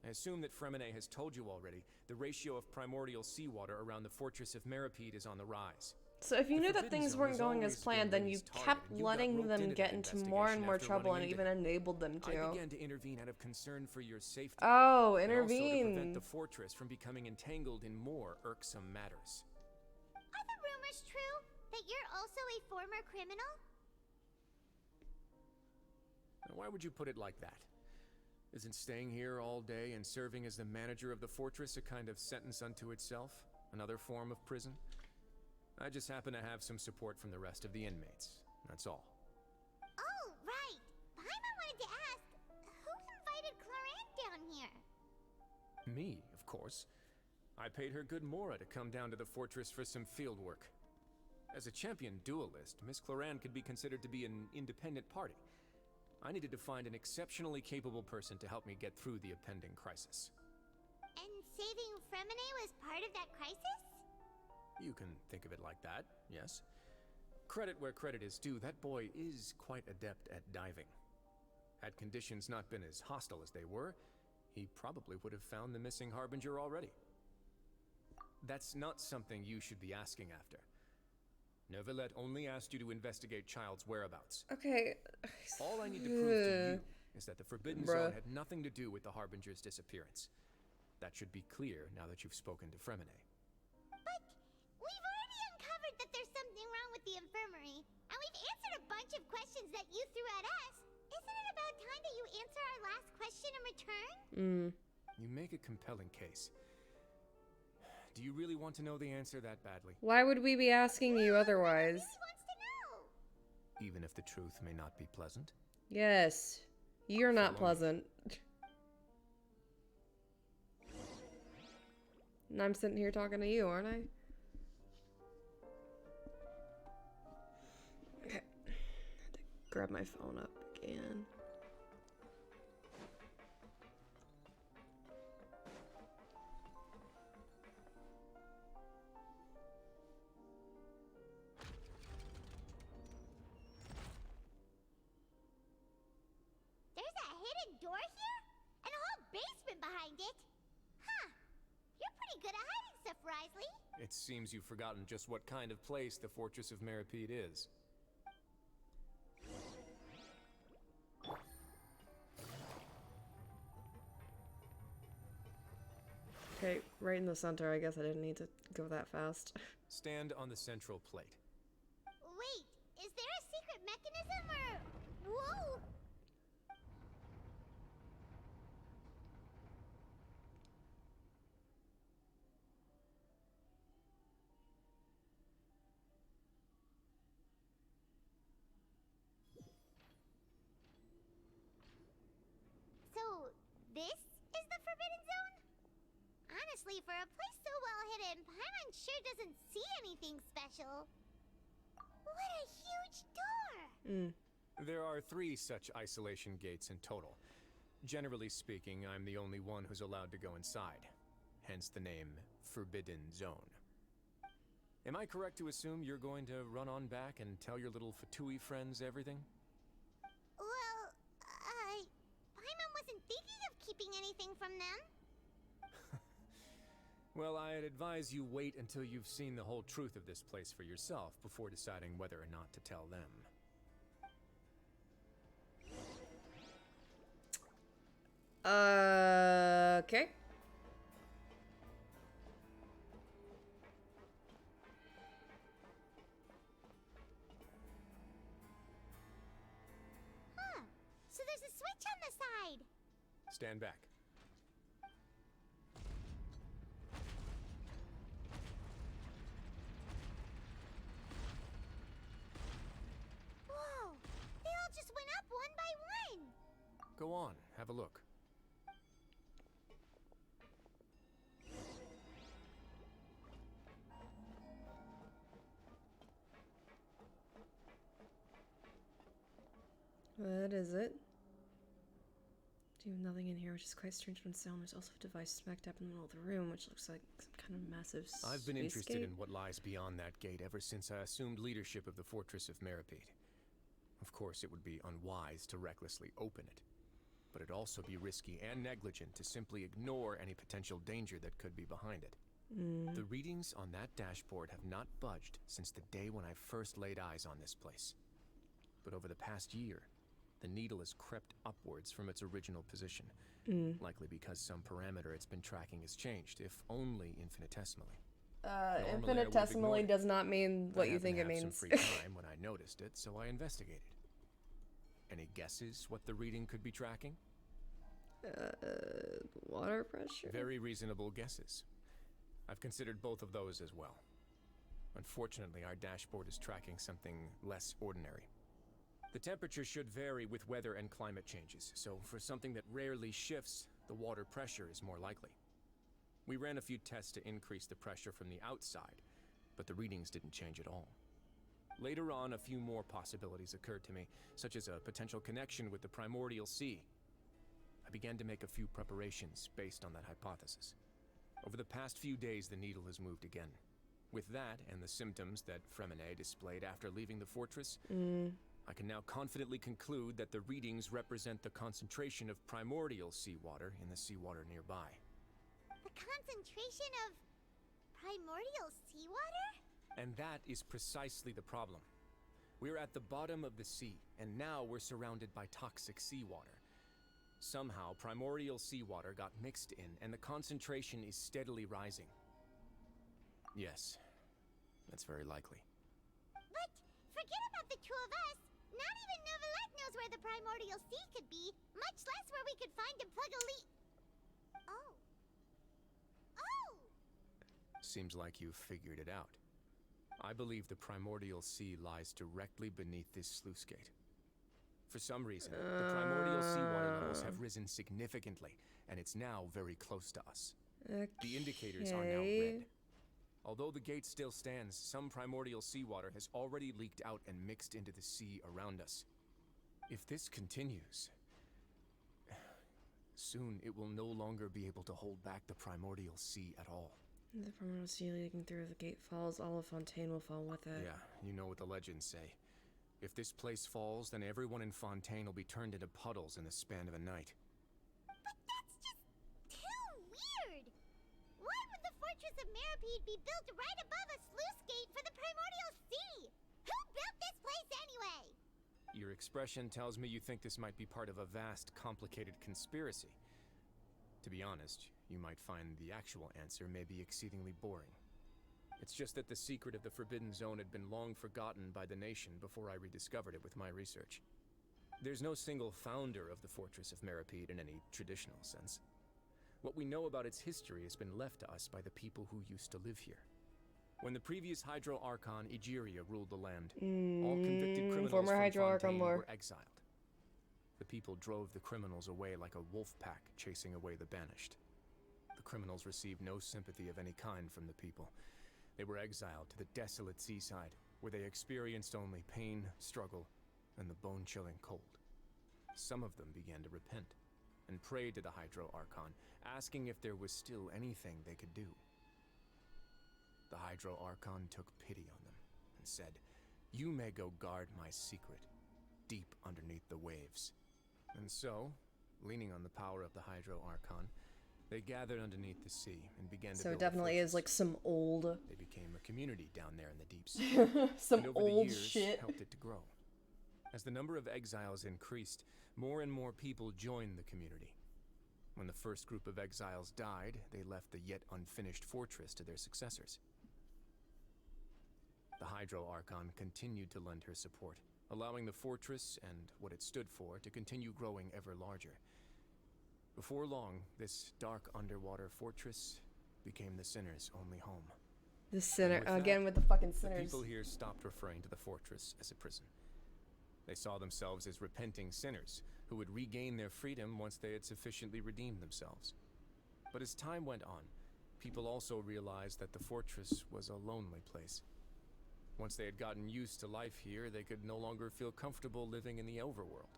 I assume that Fremonet has told you already, the ratio of primordial seawater around the fortress of Meripede is on the rise. So if you The knew that Forbidden things Zone weren't has going as always been planned, then you Lenny's target, kept and you got letting roped them into get that into more and investigation more after trouble and running even into it. enabled them to. I began to intervene out of concern for your safety. Oh, and also to intervene. prevent the fortress from becoming entangled in more irksome matters. Are the rumors true? That you're also a former criminal? Now, why would you put it like that? Isn't staying here all day and serving as the manager of the fortress a kind of sentence unto itself? Another form of prison? I just happen to have some support from the rest of the inmates. That's all. Oh, right. Paimon wanted to ask, who invited Cloran down here? Me, of course. I paid her good mora to come down to the fortress for some field work. As a champion duelist, Miss Cloran could be considered to be an independent party. I needed to find an exceptionally capable person to help me get through the impending crisis. And saving Fremonet was part of that crisis? You can think of it like that, yes. Credit where credit is due, that boy is quite adept at diving. Had conditions not been as hostile as they were, he probably would have found the missing Harbinger already. That's not something you should be asking after. Neuvillette only asked you to investigate Child's whereabouts. Okay. All I need to prove to you is that the Forbidden Bruh. Zone had nothing to do with the Harbinger's disappearance. That should be clear now that you've spoken to Fremonet. But we've already uncovered that there's something wrong with the infirmary, and we've answered a bunch of questions that you threw at us. Isn't it about time that you answer our last question in return? You make a compelling case. Do you really want to know the answer that badly? Why would we be asking you otherwise? Wants to know. Even if the truth may not be pleasant? Yes. You're not Follow me. pleasant. And I'm sitting here talking to you, aren't I? Okay. grab my phone up again. There's a hidden door here? And a whole basement behind it? Huh. You're pretty good at hiding stuff, Risley. It seems you've forgotten just what kind of place the Fortress of Meripede is. Okay, right in the center. I guess I didn't need to go that fast. Stand on the central plate. Wait, is there a secret mechanism or... Whoa! So, this is the Forbidden Zone? Honestly, for a place so well hidden, Paimon sure doesn't see anything special. What a huge door! There are 3 such isolation gates in total. Generally speaking, I'm the only one who's allowed to go inside. Hence the name Forbidden Zone. Am I correct to assume you're going to run on back and tell your little Fatui friends everything? Well, Paimon wasn't thinking of keeping anything from them. Well, I'd advise you wait until you've seen the whole truth of this place for yourself before deciding whether or not to tell them. Okay. Huh. So there's a switch on the side. Stand back. Whoa! They all just went up one by one. Go on, have a look. What is it? Do nothing in here, which is quite strange when sound. There's also a device smack dab in the middle of the room, which looks like some kind of massive I've been space interested gate. in what lies beyond that gate ever since I assumed leadership of the Fortress of Meripede. Of course, it would be unwise to recklessly open it, but it'd also be risky and negligent to simply ignore any potential danger that could be behind it. The readings on that dashboard have not budged since the day when I first laid eyes on this place. But over the past year, the needle has crept upwards from its original position, likely because some parameter it's been tracking has changed, if only infinitesimally. Normally, I would've Infinitesimally ignored it. does not mean what I you think it happened to means. have some free time when I noticed it, so I investigated. Any guesses what the reading could be tracking? Water pressure? Very reasonable guesses. I've considered both of those as well. Unfortunately, our dashboard is tracking something less ordinary. The temperature should vary with weather and climate changes, so for something that rarely shifts, the water pressure is more likely. We ran a few tests to increase the pressure from the outside, but the readings didn't change at all. Later on, a few more possibilities occurred to me, such as a potential connection with the primordial sea. I began to make a few preparations based on that hypothesis. Over the past few days, the needle has moved again. With that, and the symptoms that Fremine displayed after leaving the fortress, I can now confidently conclude that the readings represent the concentration of primordial seawater in the seawater nearby. The concentration of primordial seawater? And that is precisely the problem. We're at the bottom of the sea, and now we're surrounded by toxic seawater. Somehow, primordial seawater got mixed in, and the concentration is steadily rising. Yes, that's very likely. But forget about the two of us. Not even Novelette knows where the primordial sea could be, much less where we could find and plug a leak. Oh. Oh! Seems like you've figured it out. I believe the primordial sea lies directly beneath this sluice gate. For some reason, the primordial seawater levels have risen significantly, and it's now very close to us. The indicators are now red. Although the gate still stands, some primordial seawater has already leaked out and mixed into the sea around us. If this continues, soon it will no longer be able to hold back the primordial sea at all. The primordial sea leaking through the gate falls, all of Fontaine will fall with it. Yeah, you know what the legends say. If this place falls, then everyone in Fontaine will be turned into puddles in the span of a night. But that's just too weird! Why would the Fortress of Meripede be built right above a sluice gate for the primordial sea? Who built this place anyway? Your expression tells me you think this might be part of a vast, complicated conspiracy. To be honest, you might find the actual answer may be exceedingly boring. It's just that the secret of the Forbidden Zone had been long forgotten by the nation before I rediscovered it with my research. There's no single founder of the Fortress of Meripede in any traditional sense. What we know about its history has been left to us by the people who used to live here. When the previous Hydro Archon Egeria ruled the land, all convicted criminals former from Hydro Archon Fontaine lore. were exiled. The people drove the criminals away like a wolf pack chasing away the banished. The criminals received no sympathy of any kind from the people. They were exiled to the desolate seaside, where they experienced only pain, struggle, and the bone-chilling cold. Some of them began to repent, and prayed to the Hydro Archon, asking if there was still anything they could do. The Hydro Archon took pity on them, and said, "You may go guard my secret, deep underneath the waves." And so, leaning on the power of the Hydro Archon, they gathered underneath the sea and began to So it build a definitely is fortress. like some old They became a community down there in the deep sea. some and over old the years, shit. helped it to grow. As the number of exiles increased, more and more people joined the community. When the first group of exiles died, they left the yet unfinished fortress to their successors. The Hydro Archon continued to lend her support, allowing the fortress and what it stood for to continue growing ever larger. Before long, this dark underwater fortress became the Sinner's only home. The sinner And with again that, with the fucking The sinners. people here stopped referring to the fortress as a prison. They saw themselves as repenting sinners who would regain their freedom once they had sufficiently redeemed themselves. But as time went on, people also realized that the fortress was a lonely place. Once they had gotten used to life here, they could no longer feel comfortable living in the overworld.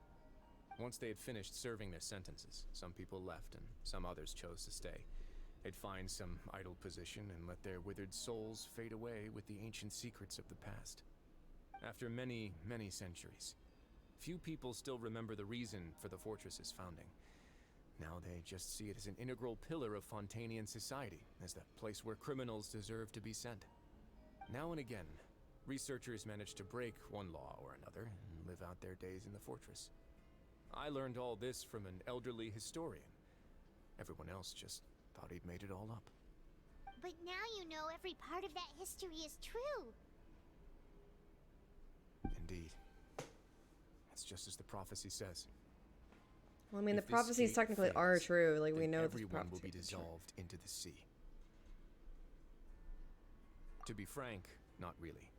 Once they had finished serving their sentences, some people left and some others chose to stay. They'd find some idle position and let their withered souls fade away with the ancient secrets of the past. After many, many centuries, few people still remember the reason for the fortress's founding. Now they just see it as an integral pillar of Fontainian society, as the place where criminals deserve to be sent. Now and again, researchers manage to break one law or another and live out their days in the fortress. I learned all this from an elderly historian. Everyone else just thought he'd made it all up. But now you know every part of that history is true. Indeed. It's just as the prophecy says. Well, I mean, the If this prophecies gate technically are fails, true. Like, we then know the everyone will be prophecies are true. dissolved into the sea. To be frank, not really.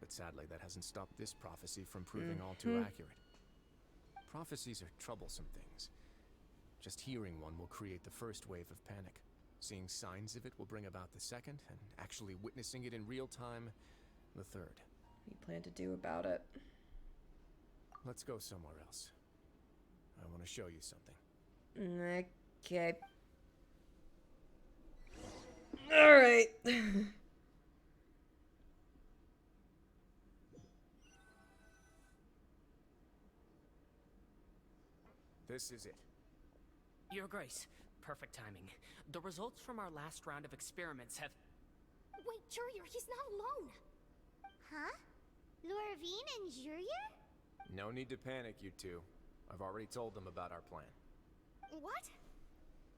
But sadly, that hasn't stopped this prophecy from proving all too Mhm. accurate. Prophecies are troublesome things. Just hearing one will create the first wave of panic. Seeing signs of it will bring about the second, and actually witnessing it in real time, the third. What do you plan to do about it? Let's go somewhere else. I want to show you something. Okay. All right. This is it. Your Grace, perfect timing. The results from our last round of experiments have... Wait, Jurier, he's not alone. Huh? Lorvine and Jurier? No need to panic, you two. I've already told them about our plan. What?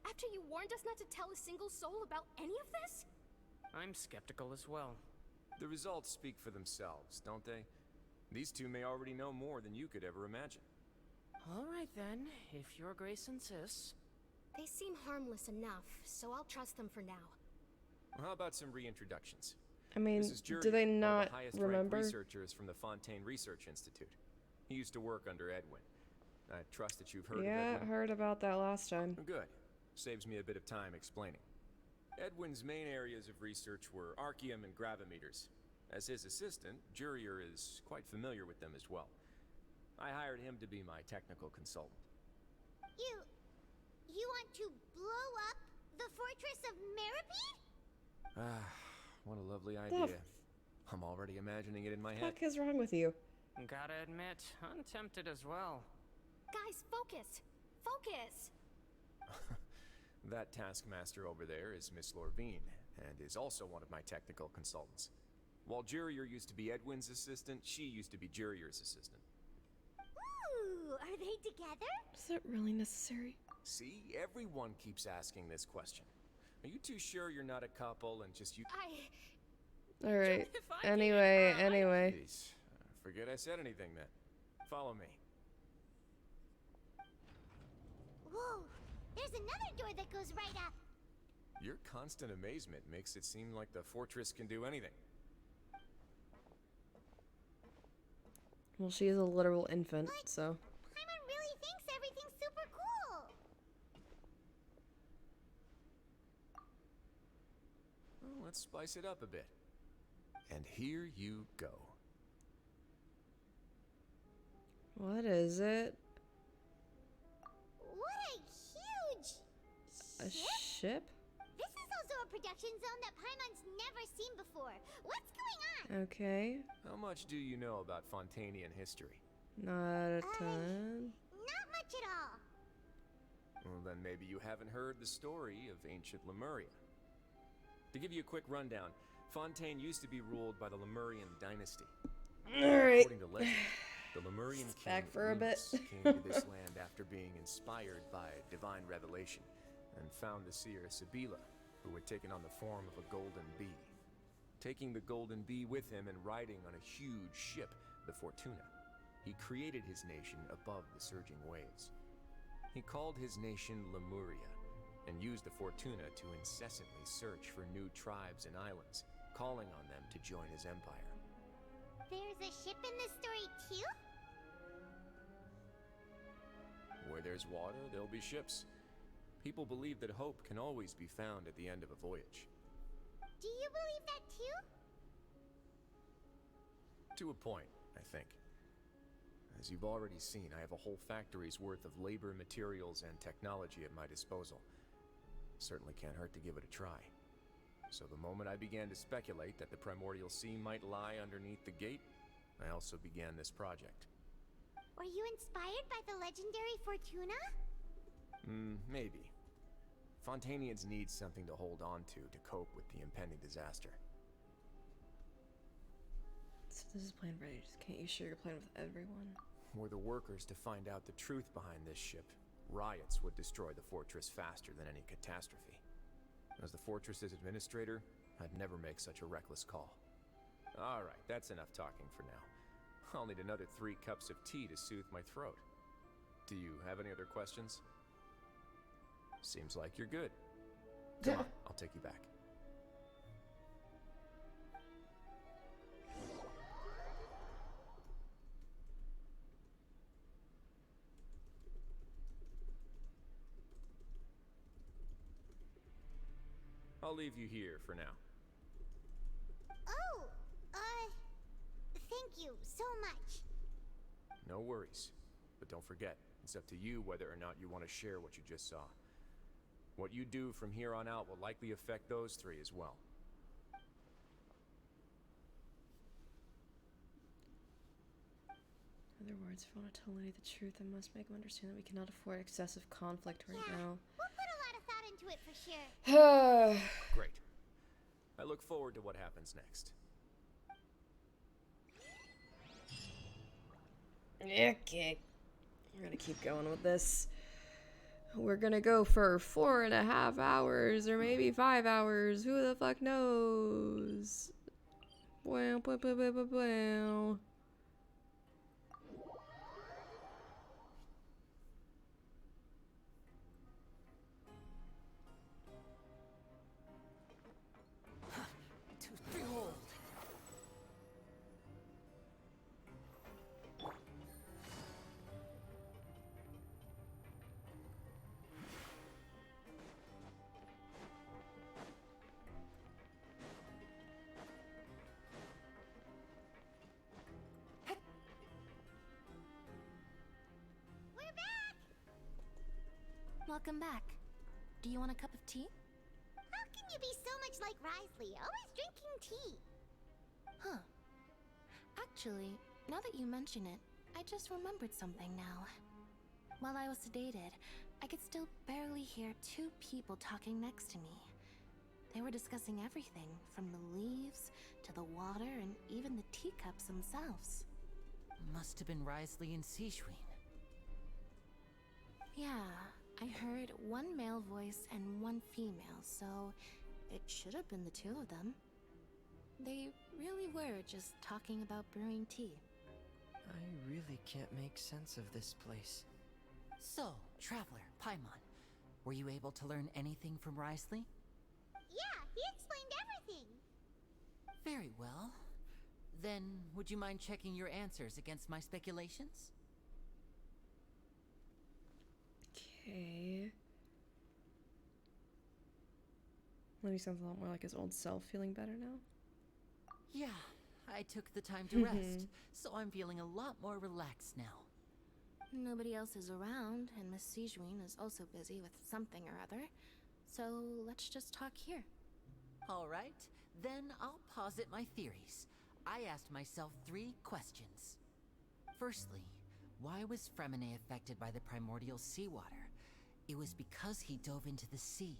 After you warned us not to tell a single soul about any of this? I'm skeptical as well. The results speak for themselves, don't they? These two may already know more than you could ever imagine. All right then, if Your Grace insists. They seem harmless enough, so I'll trust them for now. Well, how about some reintroductions? I mean, This is do Jurier, they one of not the highest remember? ranked researchers from the Fontaine Research Institute. He used to work under Edwin. I trust that you've heard of Yeah, Edwin. heard about that last time. Good. Saves me a bit of time explaining. Edwin's main areas of research were archaeum and gravimeters. As his assistant, Jurier is quite familiar with them as well. I hired him to be my technical consultant. You want to blow up the fortress of Meripede? Ah, what a lovely idea. I'm already imagining it in my head. What the fuck is wrong with you? Gotta admit, I'm tempted as well. Guys, focus! Focus! That taskmaster over there is Miss Lorvine, and is also one of my technical consultants. While Jurier used to be Edwin's assistant, she used to be Jurier's assistant. Ooh, are they together? Is that really necessary? See, everyone keeps asking this question. Are you too sure you're not a couple and just you? Alright. Anyway. Jeez, forget I said anything then. Follow me. Whoa, there's another door that goes right up. Your constant amazement makes it seem like the fortress can do anything. Well, she is a literal infant, so. Paimon really thinks everything's super cool. Well, let's spice it up a bit. And here you go. What is it? What a huge A ship? This is also a production zone that Paimon's never seen before. What's going on? Okay. How much do you know about Fontanian history? Not a ton. Not much at all. Well, then maybe you haven't heard the story of ancient Lemuria. To give you a quick rundown, Fontaine used to be ruled by the Lemurian dynasty. Alright. According to legend, the Lemurian king Back for a bit. Remus came to this land after being inspired by divine revelation and found the seer Sibila, who had taken on the form of a golden bee. Taking the golden bee with him and riding on a huge ship, the Fortuna, he created his nation above the surging waves. He called his nation Lemuria and used the Fortuna to incessantly search for new tribes and islands, calling on them to join his empire. There's a ship in this story too? Where there's water, there'll be ships. People believe that hope can always be found at the end of a voyage. Do you believe that too? To a point, I think. As you've already seen, I have a whole factory's worth of labor, materials, and technology at my disposal. Certainly can't hurt to give it a try. So the moment I began to speculate that the Primordial Sea might lie underneath the gate, I also began this project. Were you inspired by the legendary Fortuna? Maybe. Fontanians need something to hold on to cope with the impending disaster. So this is plan ready. Just can't you share your plan with everyone? Were the workers to find out the truth behind this ship, riots would destroy the fortress faster than any catastrophe. As the fortress's administrator, I'd never make such a reckless call. Alright, that's enough talking for now. I'll need another 3 cups of tea to soothe my throat. Do you have any other questions? Seems like you're good. Come on, I'll take you back. I'll leave you here for now. Oh, thank you so much. No worries. But don't forget, it's up to you whether or not you want to share what you just saw. What you do from here on out will likely affect those 3 as well. In other words, if I want to tell Liddy the truth, I must make him understand that we cannot afford excessive conflict right now. We'll put a lot of thought into it for sure. Great. I look forward to what happens next. Okay. We're gonna keep going with this. We're gonna go for 4.5 hours or maybe 5 hours. Who the fuck knows? Well, well. Behold! Welcome back. Do you want a cup of tea? How can you be so much like Risley, always drinking tea? Huh. Actually, now that you mention it, I just remembered something now. While I was sedated, I could still barely hear two people talking next to me. They were discussing everything, from the leaves to the water and even the teacups themselves. Must have been Risley and Sijuin. Yeah, I heard one male voice and one female, so it should have been the two of them. They really were just talking about brewing tea. I really can't make sense of this place. So, Traveler, Paimon, were you able to learn anything from Risley? Yeah, he explained everything. Very well. Then, would you mind checking your answers against my speculations? Okay. Lenny sounds a lot more like his old self, feeling better now. Yeah, I took the time to rest, so I'm feeling a lot more relaxed now. Nobody else is around, and Miss Sijuin is also busy with something or other, so let's just talk here. All right, then I'll posit my theories. I asked myself 3 questions. Firstly, why was Fremine affected by the primordial seawater? It was because he dove into the sea.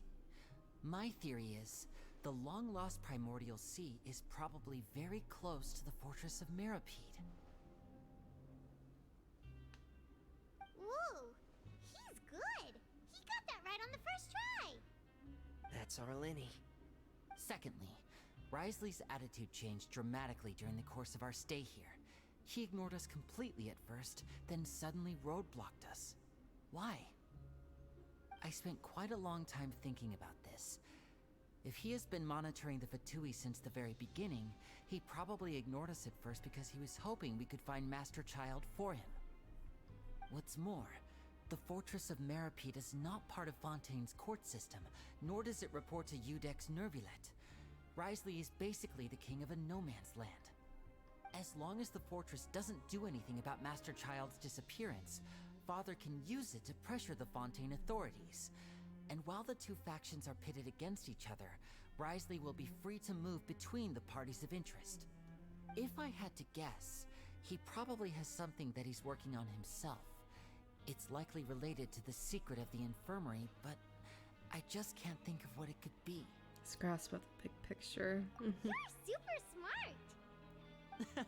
My theory is, the long-lost primordial sea is probably very close to the fortress of Meropide. Whoa, he's good. He got that right on the first try. That's our Lenny. Secondly, Risley's attitude changed dramatically during the course of our stay here. He ignored us completely at first, then suddenly roadblocked us. Why? I spent quite a long time thinking about this. If he has been monitoring the Fatui since the very beginning, he probably ignored us at first because he was hoping we could find Master Child for him. What's more, the Fortress of Meropide is not part of Fontaine's court system, nor does it report to Iudex Nervulet. Risley is basically the king of a no-man's land. As long as the fortress doesn't do anything about Master Child's disappearance, Father can use it to pressure the Fontaine authorities. And while the two factions are pitted against each other, Risley will be free to move between the parties of interest. If I had to guess, he probably has something that he's working on himself. It's likely related to the secret of the infirmary, but I just can't think of what it could be. Let's grasp at the big picture. You're super smart.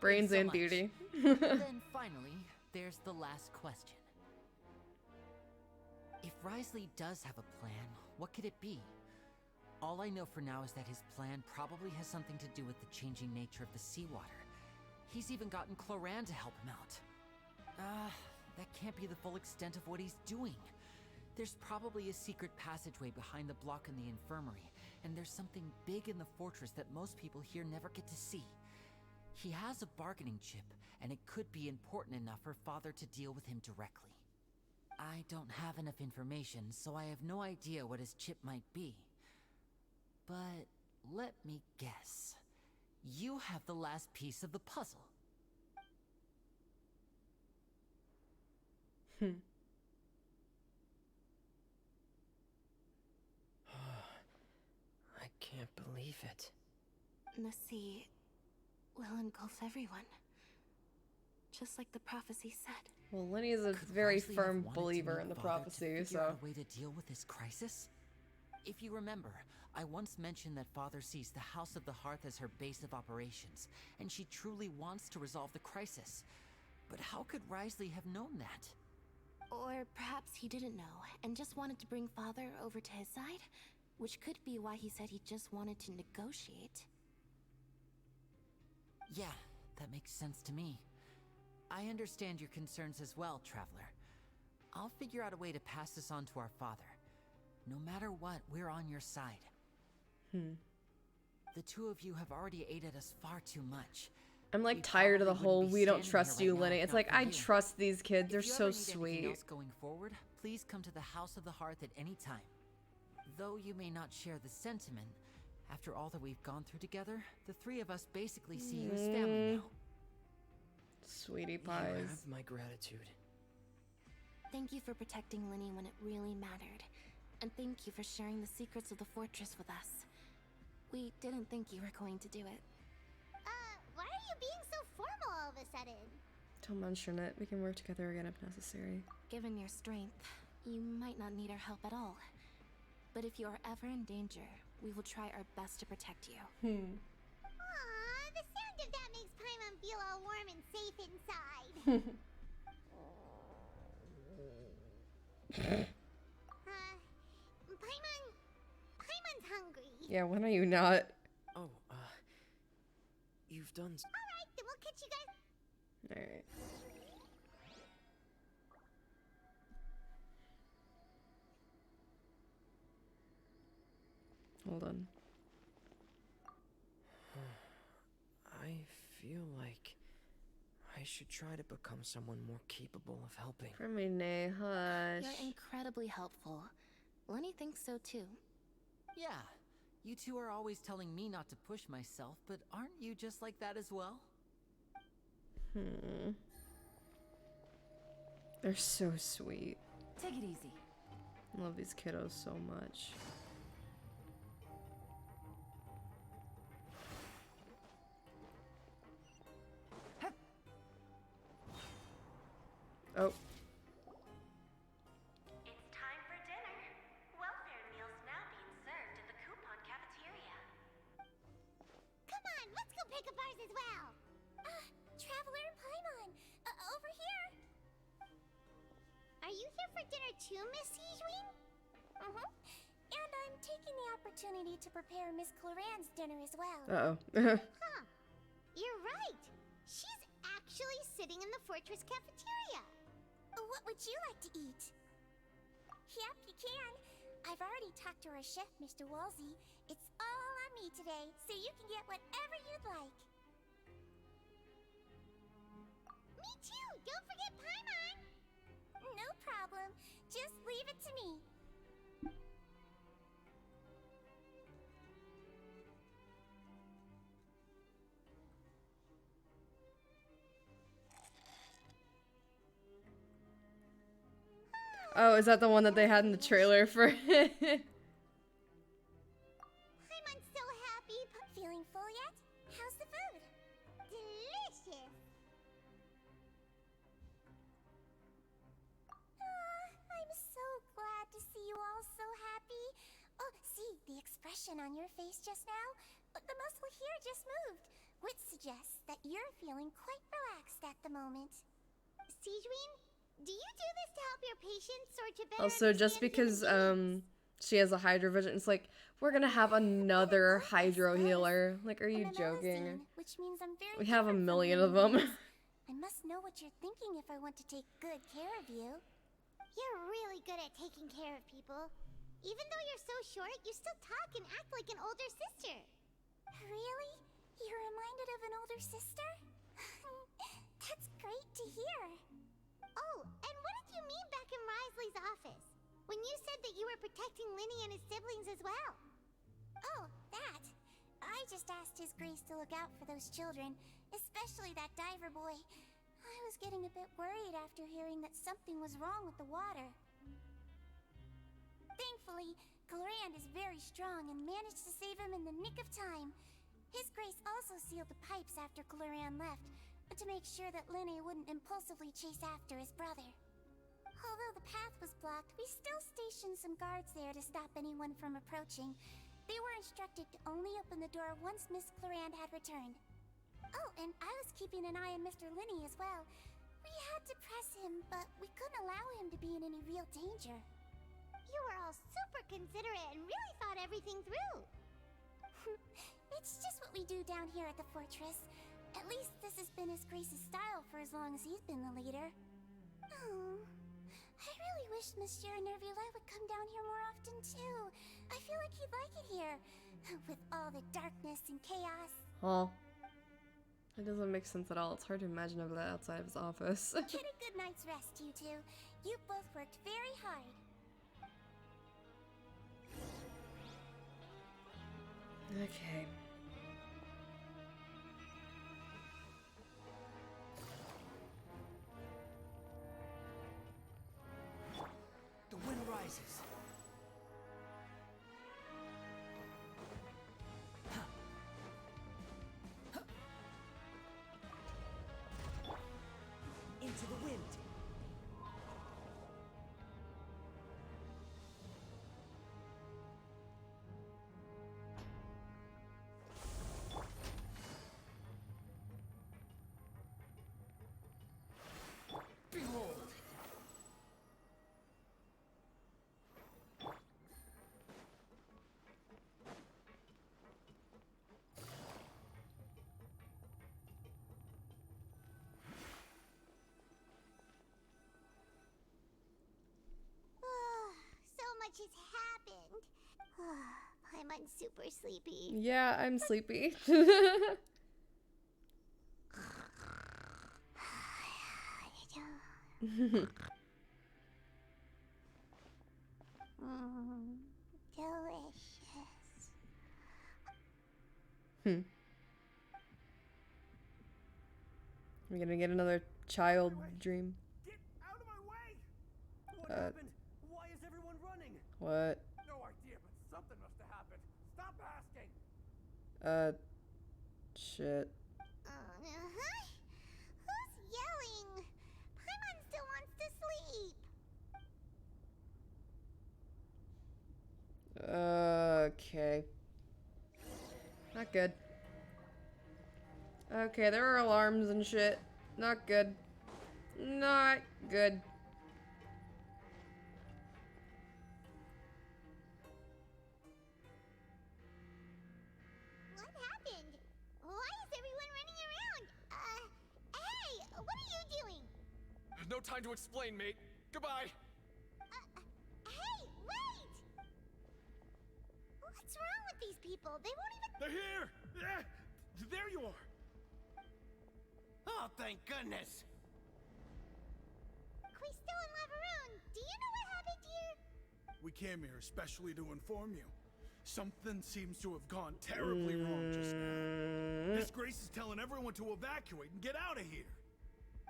Brains Thanks so and much. beauty. Then finally, there's the last question. If Risley does have a plan, what could it be? All I know for now is that his plan probably has something to do with the changing nature of the seawater. He's even gotten Cloran to help him out. That can't be the full extent of what he's doing. There's probably a secret passageway behind the block in the infirmary, and there's something big in the fortress that most people here never get to see. He has a bargaining chip, and it could be important enough for Father to deal with him directly. I don't have enough information, so I have no idea what his chip might be. But let me guess. You have the last piece of the puzzle. I can't believe it. The sea will engulf everyone. Just like the prophecy said. Well, Lenny is a Could very Risley have firm wanted to believer meet in the Father prophecy, to figure so. out a way to deal with this crisis? If you remember, I once mentioned that Father sees the House of the Hearth as her base of operations, and she truly wants to resolve the crisis. But how could Risley have known that? Or perhaps he didn't know, and just wanted to bring Father over to his side? Which could be why he said he just wanted to negotiate. Yeah, that makes sense to me. I understand your concerns as well, Traveler. I'll figure out a way to pass this on to our father. No matter what, we're on your side. The two of you have already aided us far too much. I'm like We tired of the probably whole wouldn't be we don't standing trust here you, right now Lenny. if It's not like for I you. trust these kids. They're If you so ever need anything sweet. else going forward, please come to the House of the Hearth at any time. Though you may not share the sentiment, after all that we've gone through together, the three of us basically see you as family now. Sweetie You pies. have my gratitude. Thank you for protecting Linny when it really mattered. And thank you for sharing the secrets of the fortress with us. We didn't think you were going to do it. Why are you being so formal all of a sudden? Don't mention it. We can work together again if necessary. Given your strength, you might not need our help at all. But if you are ever in danger, we will try our best to protect you. Aw, the sound of that makes Paimon feel all warm and safe inside. Paimon's hungry. Yeah, when are you not? Oh, you've done. Alright, then we'll catch you guys. Alright. Hold on. I feel like I should try to become someone more capable of helping. Freminet, hush. You're incredibly helpful. Lenny thinks so too. Yeah, you two are always telling me not to push myself, but aren't you just like that as well? They're so sweet. Take it easy. I love these kiddos so much. Oh. It's time for dinner. Welfare meals now being served at the Coupon cafeteria. Come on, let's go pick up ours as well. Traveler and Paimon, over here. Are you here for dinner too, Miss Sijwin? And I'm taking the opportunity to prepare Miss Cloran's dinner as well. Uh-oh. Huh. You're right. She's actually sitting in the fortress cafeteria. What would you like to eat? Yep, you can. I've already talked to our chef, Mr. Wolsey. It's all on me today, so you can get whatever you'd like. Me too! Don't forget Paimon! No problem. Just leave it to me. Oh, is that the one that they had in the trailer for? Paimon's so happy. Feeling full yet? How's the food? Delicious. I'm so glad to see you all so happy. Oh, see the expression on your face just now? The muscle here just moved, which suggests that you're feeling quite relaxed at the moment. Sijwin, do you do this to help your patients or to better Also, just because she has a hydro vision, it's like we're gonna have another hydro healer. Like, are you joking? Which means I'm very We have a different from million you of them. humans. I must know what you're thinking if I want to take good care of you. You're really good at taking care of people. Even though you're so short, you still talk and act like an older sister. Really? You're reminded of an older sister? That's great to hear. Oh, and what did you mean back in Risley's office? When you said that you were protecting Linny and his siblings as well? Oh, that. I just asked His Grace to look out for those children, especially that diver boy. I was getting a bit worried after hearing that something was wrong with the water. Thankfully, Clorand is very strong and managed to save him in the nick of time. His Grace also sealed the pipes after Clorand left, to make sure that Linny wouldn't impulsively chase after his brother. Although the path was blocked, we still stationed some guards there to stop anyone from approaching. They were instructed to only open the door once Miss Clorand had returned. Oh, and I was keeping an eye on Mr. Linny as well. We had to press him, but we couldn't allow him to be in any real danger. You were all super considerate and really thought everything through. It's just what we do down here at the fortress. At least this has been His Grace's style for as long as he's been the leader. Oh, I really wish Monsieur Nervulette would come down here more often too. I feel like he'd like it here, with all the darkness and chaos. Oh. That doesn't make sense at all. It's hard to imagine of that outside of his office. Get a good night's rest, you two. You both worked very hard. Okay. surprises. Into the wind. Behold. So much has happened. I'm super sleepy. Yeah, I'm sleepy. Delicious. We're gonna get another child dream. What happened? Why is everyone running? What? No idea, but something must have happened. Stop asking. Shit. Who's yelling? Paimon still wants to sleep. Okay. Not good. Okay, there are alarms and shit. Not good. Not good. What happened? Why is everyone running around? Hey, what are you doing? There's no time to explain, mate. Goodbye. Hey, wait! What's wrong with these people? They won't even— They're here! Yeah, there you are! Oh, thank goodness! Quisto and Lavaroon, do you know what happened here? We came here especially to inform you. Something seems to have gone terribly wrong just now. Miss Grace is telling everyone to evacuate and get out of here.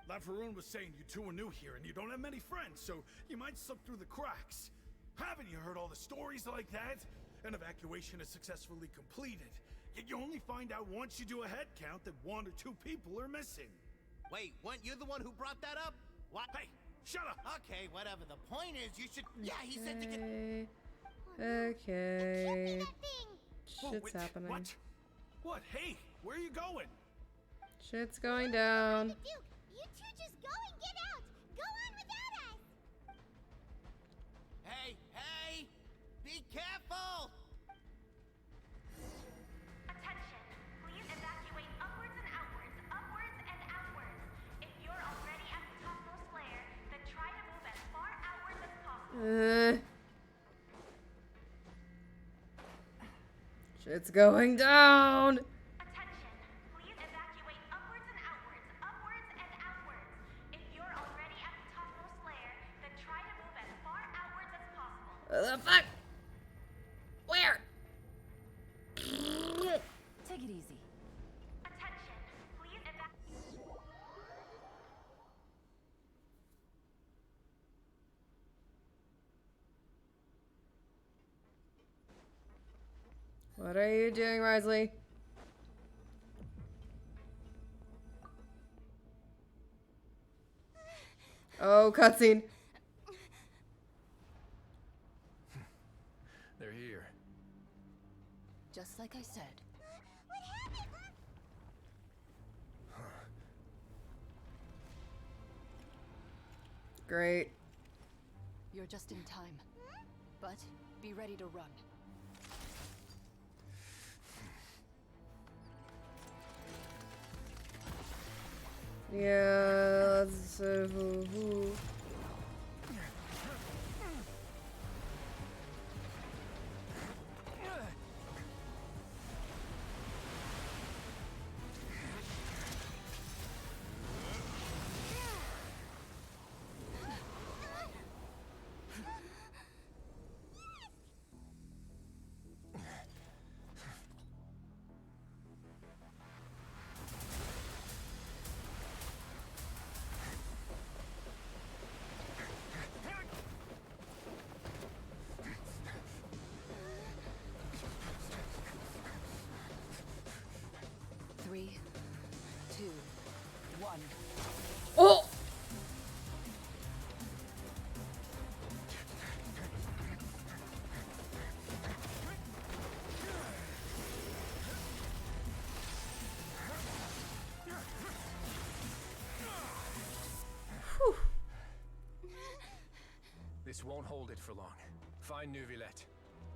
Lavaroon was saying you two are new here and you don't have many friends, so you might slip through the cracks. Haven't you heard all the stories like that? An evacuation is successfully completed, yet you only find out once you do a head count that 1 or 2 people are missing. Wait, weren't you the one who brought that up? What? Hey, shut up! Okay, whatever. The point is, you should— Yeah, he said to get— Okay. Whoa, Shit's wait, happening. What? What? Hey, where are you going? Shit's going down. Duke, you two just go and get out! Go on without us! Hey, hey! Be careful! Attention! Please evacuate upwards and outwards, upwards and outwards. If you're already at the topmost layer, then try to move as far outwards as possible. Shit's going down. Attention! Please evacuate upwards and outwards, upwards and outwards. If you're already at the topmost layer, then try to move as far outwards as possible. The fuck? Where? Take it easy. Attention! Please evacuate. What are you doing, Risley? Oh, cutscene. They're here. Just like I said. What happened? Great. You're just in time. But be ready to run. Yeah, let's This won't hold it for long. Find Neuvillette.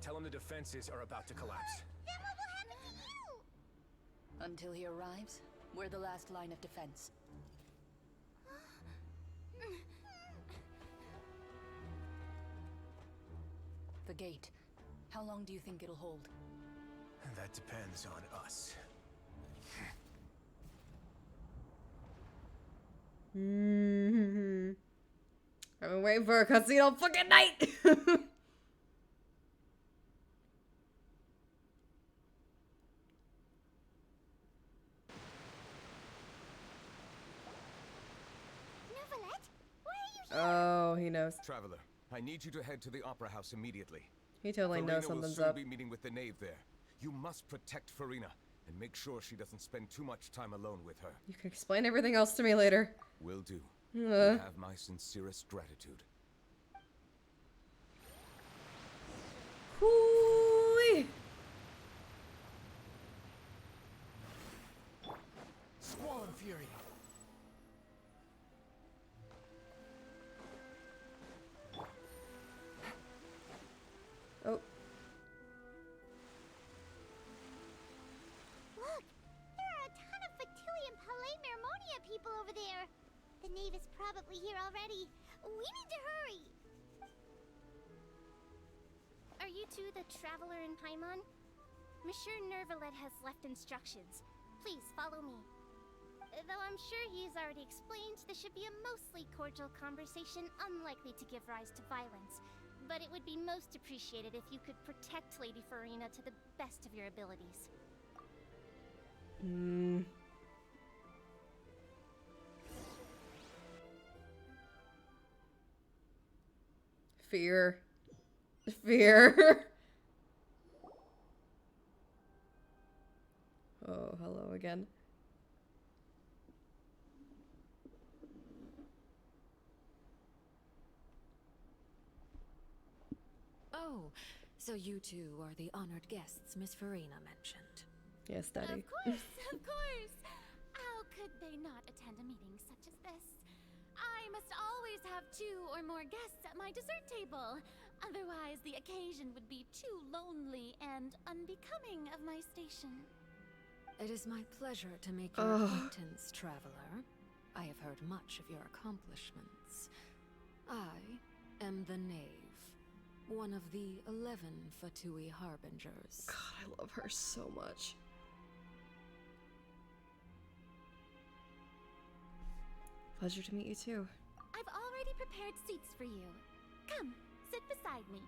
Tell him the defenses are about to collapse. Then what will happen to you? Until he arrives, we're the last line of defense. The gate. How long do you think it'll hold? That depends on us. I've been waiting for a cutscene all fucking night. Neuvillette, why are you here? Oh, he knows. Traveler, I need you to head to the Opera House immediately. He totally knows Farina will something's soon up. be meeting with the knave there. You must protect Farina and make sure she doesn't spend too much time alone with her. You can explain everything else to me later. Will do. You Uh. have my sincerest gratitude. Hoo-wee. Squall and Fury. Oh. Look, there are a ton of Fatui and Palais Mermonia people over there. The knave is probably here already. We need to hurry. Are you two the Traveler in Paimon? Monsieur Neuvillette has left instructions. Please follow me. Though I'm sure he's already explained, this should be a mostly cordial conversation, unlikely to give rise to violence. But it would be most appreciated if you could protect Lady Farina to the best of your abilities. Fear. Fear. Oh, hello again. Oh, so you two are the honored guests Miss Farina mentioned. Yes, Daddy. Of course, of course. How could they not attend a meeting such as this? I must always have 2 or more guests at my dessert table. Otherwise, the occasion would be too lonely and unbecoming of my station. It is my pleasure to make your Ugh. acquaintance, traveler. I have heard much of your accomplishments. I am the Knave, one of the 11 Fatui Harbingers. God, I love her so much. Pleasure to meet you too. I've already prepared seats for you. Come, sit beside me.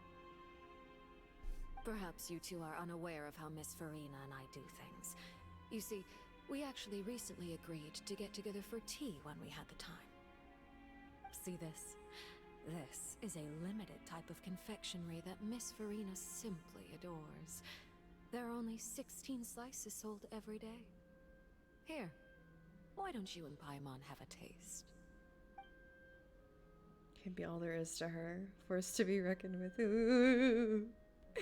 Perhaps you two are unaware of how Miss Farina and I do things. You see, we actually recently agreed to get together for tea when we had the time. See this? This is a limited type of confectionery that Miss Farina simply adores. There are only 16 slices sold every day. Here, why don't you and Paimon have a taste? Can be all there is to her. Forced to be reckoned with. Ooh.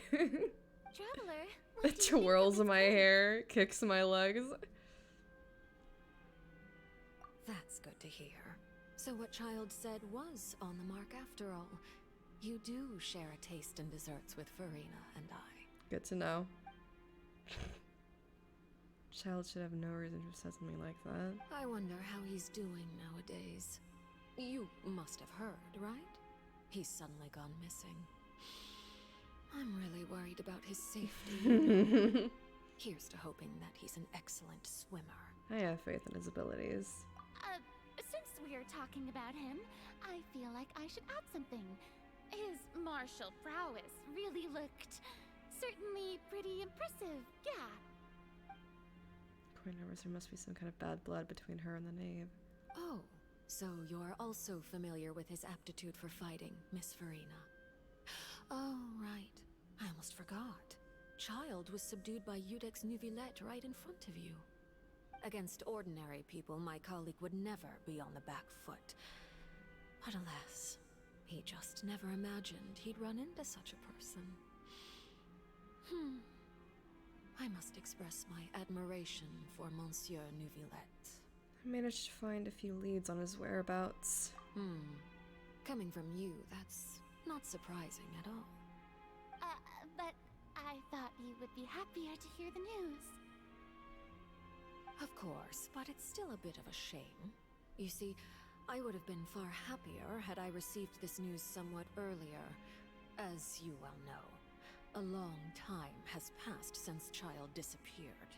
Traveler, what do you think Twirls of my hair, kicks my legs. That's good to hear. So what Child said was on the mark after all. You do share a taste in desserts with Farina and I. Good to know. Child should have no reason to have said something like that. I wonder how he's doing nowadays. You must have heard, right? He's suddenly gone missing. I'm really worried about his safety. Here's to hoping that he's an excellent swimmer. I have faith in his abilities. Since we're talking about him, I feel like I should add something. His martial prowess really looked certainly pretty impressive, yeah. Point numbers, there must be some kind of bad blood between her and the knave. Oh, so you're also familiar with his aptitude for fighting, Miss Farina. Oh, right. I almost forgot. Child was subdued by Eudex Neuvillette right in front of you. Against ordinary people, my colleague would never be on the back foot. But alas, he just never imagined he'd run into such a person. I must express my admiration for Monsieur Neuvillette. I managed to find a few leads on his whereabouts. Coming from you, that's Not surprising at all. But I thought you would be happier to hear the news. Of course, but it's still a bit of a shame. You see, I would have been far happier had I received this news somewhat earlier. As you well know, a long time has passed since Child disappeared.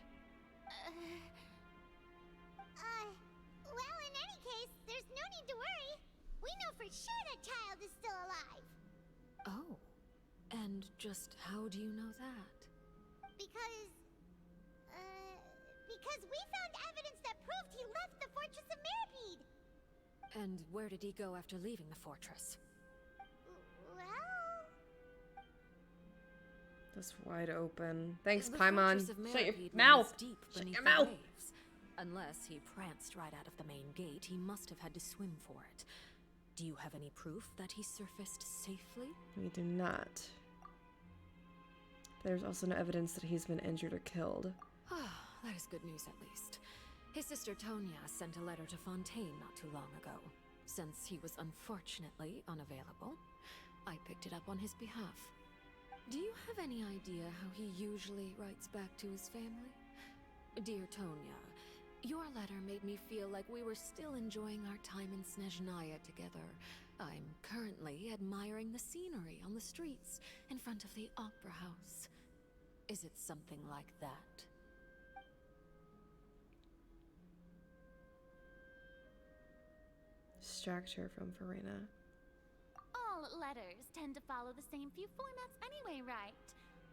Well, in any case, there's no need to worry. We know for sure that Child is still alive. Oh, and just how do you know that? Because we found evidence that proved he left the Fortress of Mirapede. And where did he go after leaving the fortress? Well... That's wide open. Thanks, The Paimon. Fortress of Shut your Mirapede mouth. lies deep Shut beneath your the mouth. waves. Unless he pranced right out of the main gate, he must have had to swim for it. Do you have any proof that he surfaced safely? We do not. There's also no evidence that he's been injured or killed. That is good news, at least. His sister Tonya sent a letter to Fontaine not too long ago. Since he was unfortunately unavailable, I picked it up on his behalf. Do you have any idea how he usually writes back to his family? Dear Tonya, your letter made me feel like we were still enjoying our time in Snezhnaya together. I'm currently admiring the scenery on the streets in front of the Opera House. Is it something like that? Distract her from Farina. All letters tend to follow the same few formats anyway, right?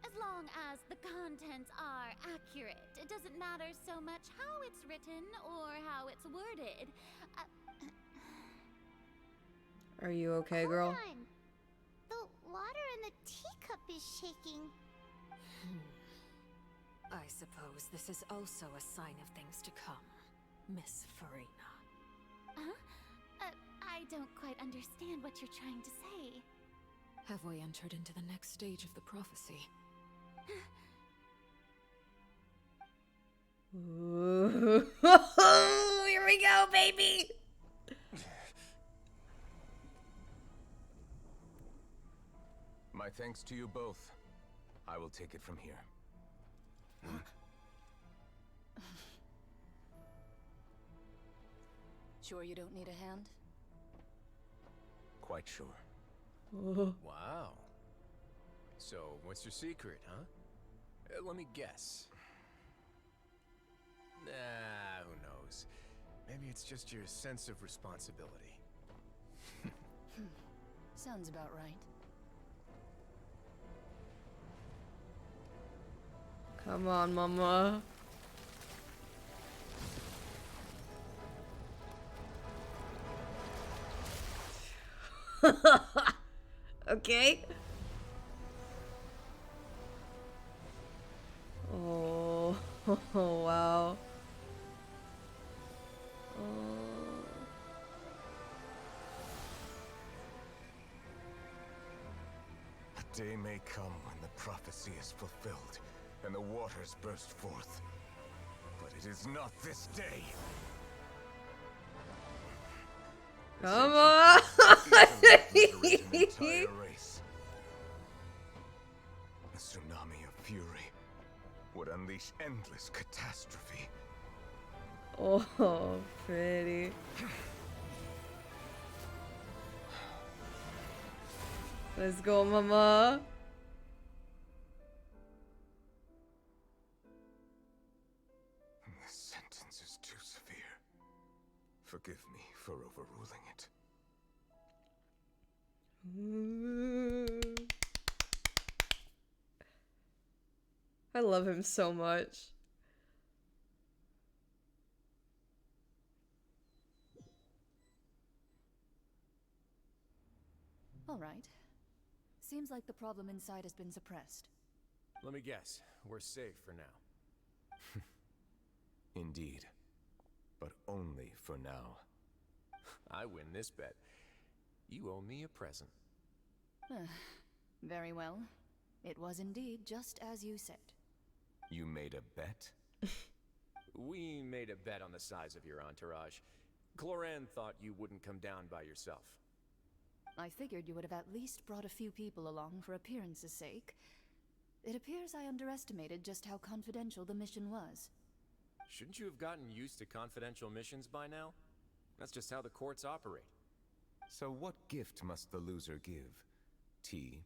As long as the contents are accurate, it doesn't matter so much how it's written or how it's worded. Are you okay, girl? Hold on. The water in the teacup is shaking. I suppose this is also a sign of things to come, Miss Farina. Huh? I don't quite understand what you're trying to say. Have we entered into the next stage of the prophecy? Ooh. Here we go, baby! My thanks to you both. I will take it from here. Sure you don't need a hand? Quite sure. Wow. So, what's your secret, huh? Let me guess. Nah, who knows? Maybe it's just your sense of responsibility. Sounds about right. Come on, mama. Okay. Oh, wow. A day may come when the prophecy is fulfilled and the waters burst forth. But it is not this day. Come on. Entire race. A tsunami of fury would unleash endless catastrophe. Oh, pretty. Let's go, mama. This sentence is too severe. Forgive me for overruling it. I love him so much. All right. Seems like the problem inside has been suppressed. Let me guess. We're safe for now. Indeed. But only for now. I win this bet. You owe me a present. Very well. It was indeed just as you said. You made a bet? We made a bet on the size of your entourage. Cloran thought you wouldn't come down by yourself. I figured you would have at least brought a few people along for appearance's sake. It appears I underestimated just how confidential the mission was. Shouldn't you have gotten used to confidential missions by now? That's just how the courts operate. So what gift must the loser give? Tea?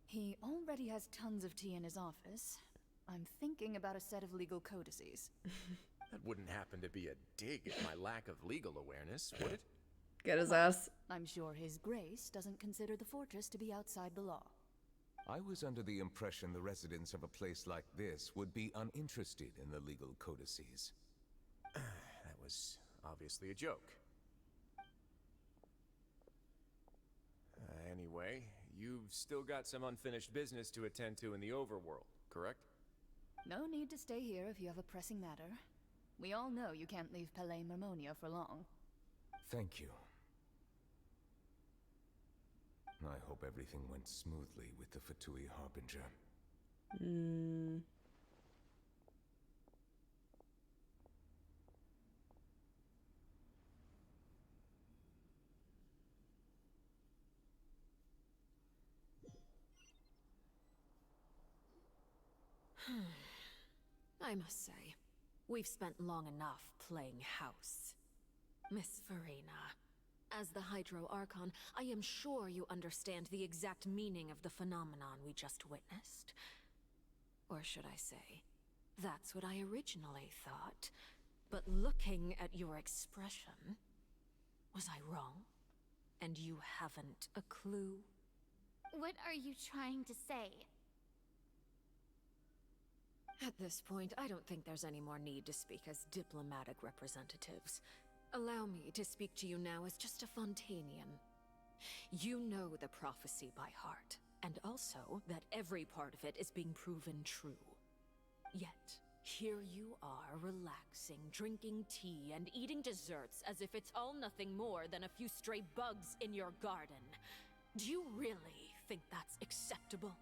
He already has tons of tea in his office. I'm thinking about a set of legal codices. That wouldn't happen to be a dig at my lack of legal awareness, would it? Get his ass. I'm sure His Grace doesn't consider the fortress to be outside the law. I was under the impression the residents of a place like this would be uninterested in the legal codices. That was obviously a joke. Anyway, you've still got some unfinished business to attend to in the overworld, correct? No need to stay here if you have a pressing matter. We all know you can't leave Palais Mermonia for long. Thank you. I hope everything went smoothly with the Fatui Harbinger. I must say, we've spent long enough playing house. Miss Farina, as the Hydro Archon, I am sure you understand the exact meaning of the phenomenon we just witnessed. Or should I say, that's what I originally thought. But looking at your expression, was I wrong? And you haven't a clue? What are you trying to say? At this point, I don't think there's any more need to speak as diplomatic representatives. Allow me to speak to you now as just a Fontanian. You know the prophecy by heart, and also that every part of it is being proven true. Yet, here you are, relaxing, drinking tea, and eating desserts as if it's all nothing more than a few stray bugs in your garden. Do you really think that's acceptable?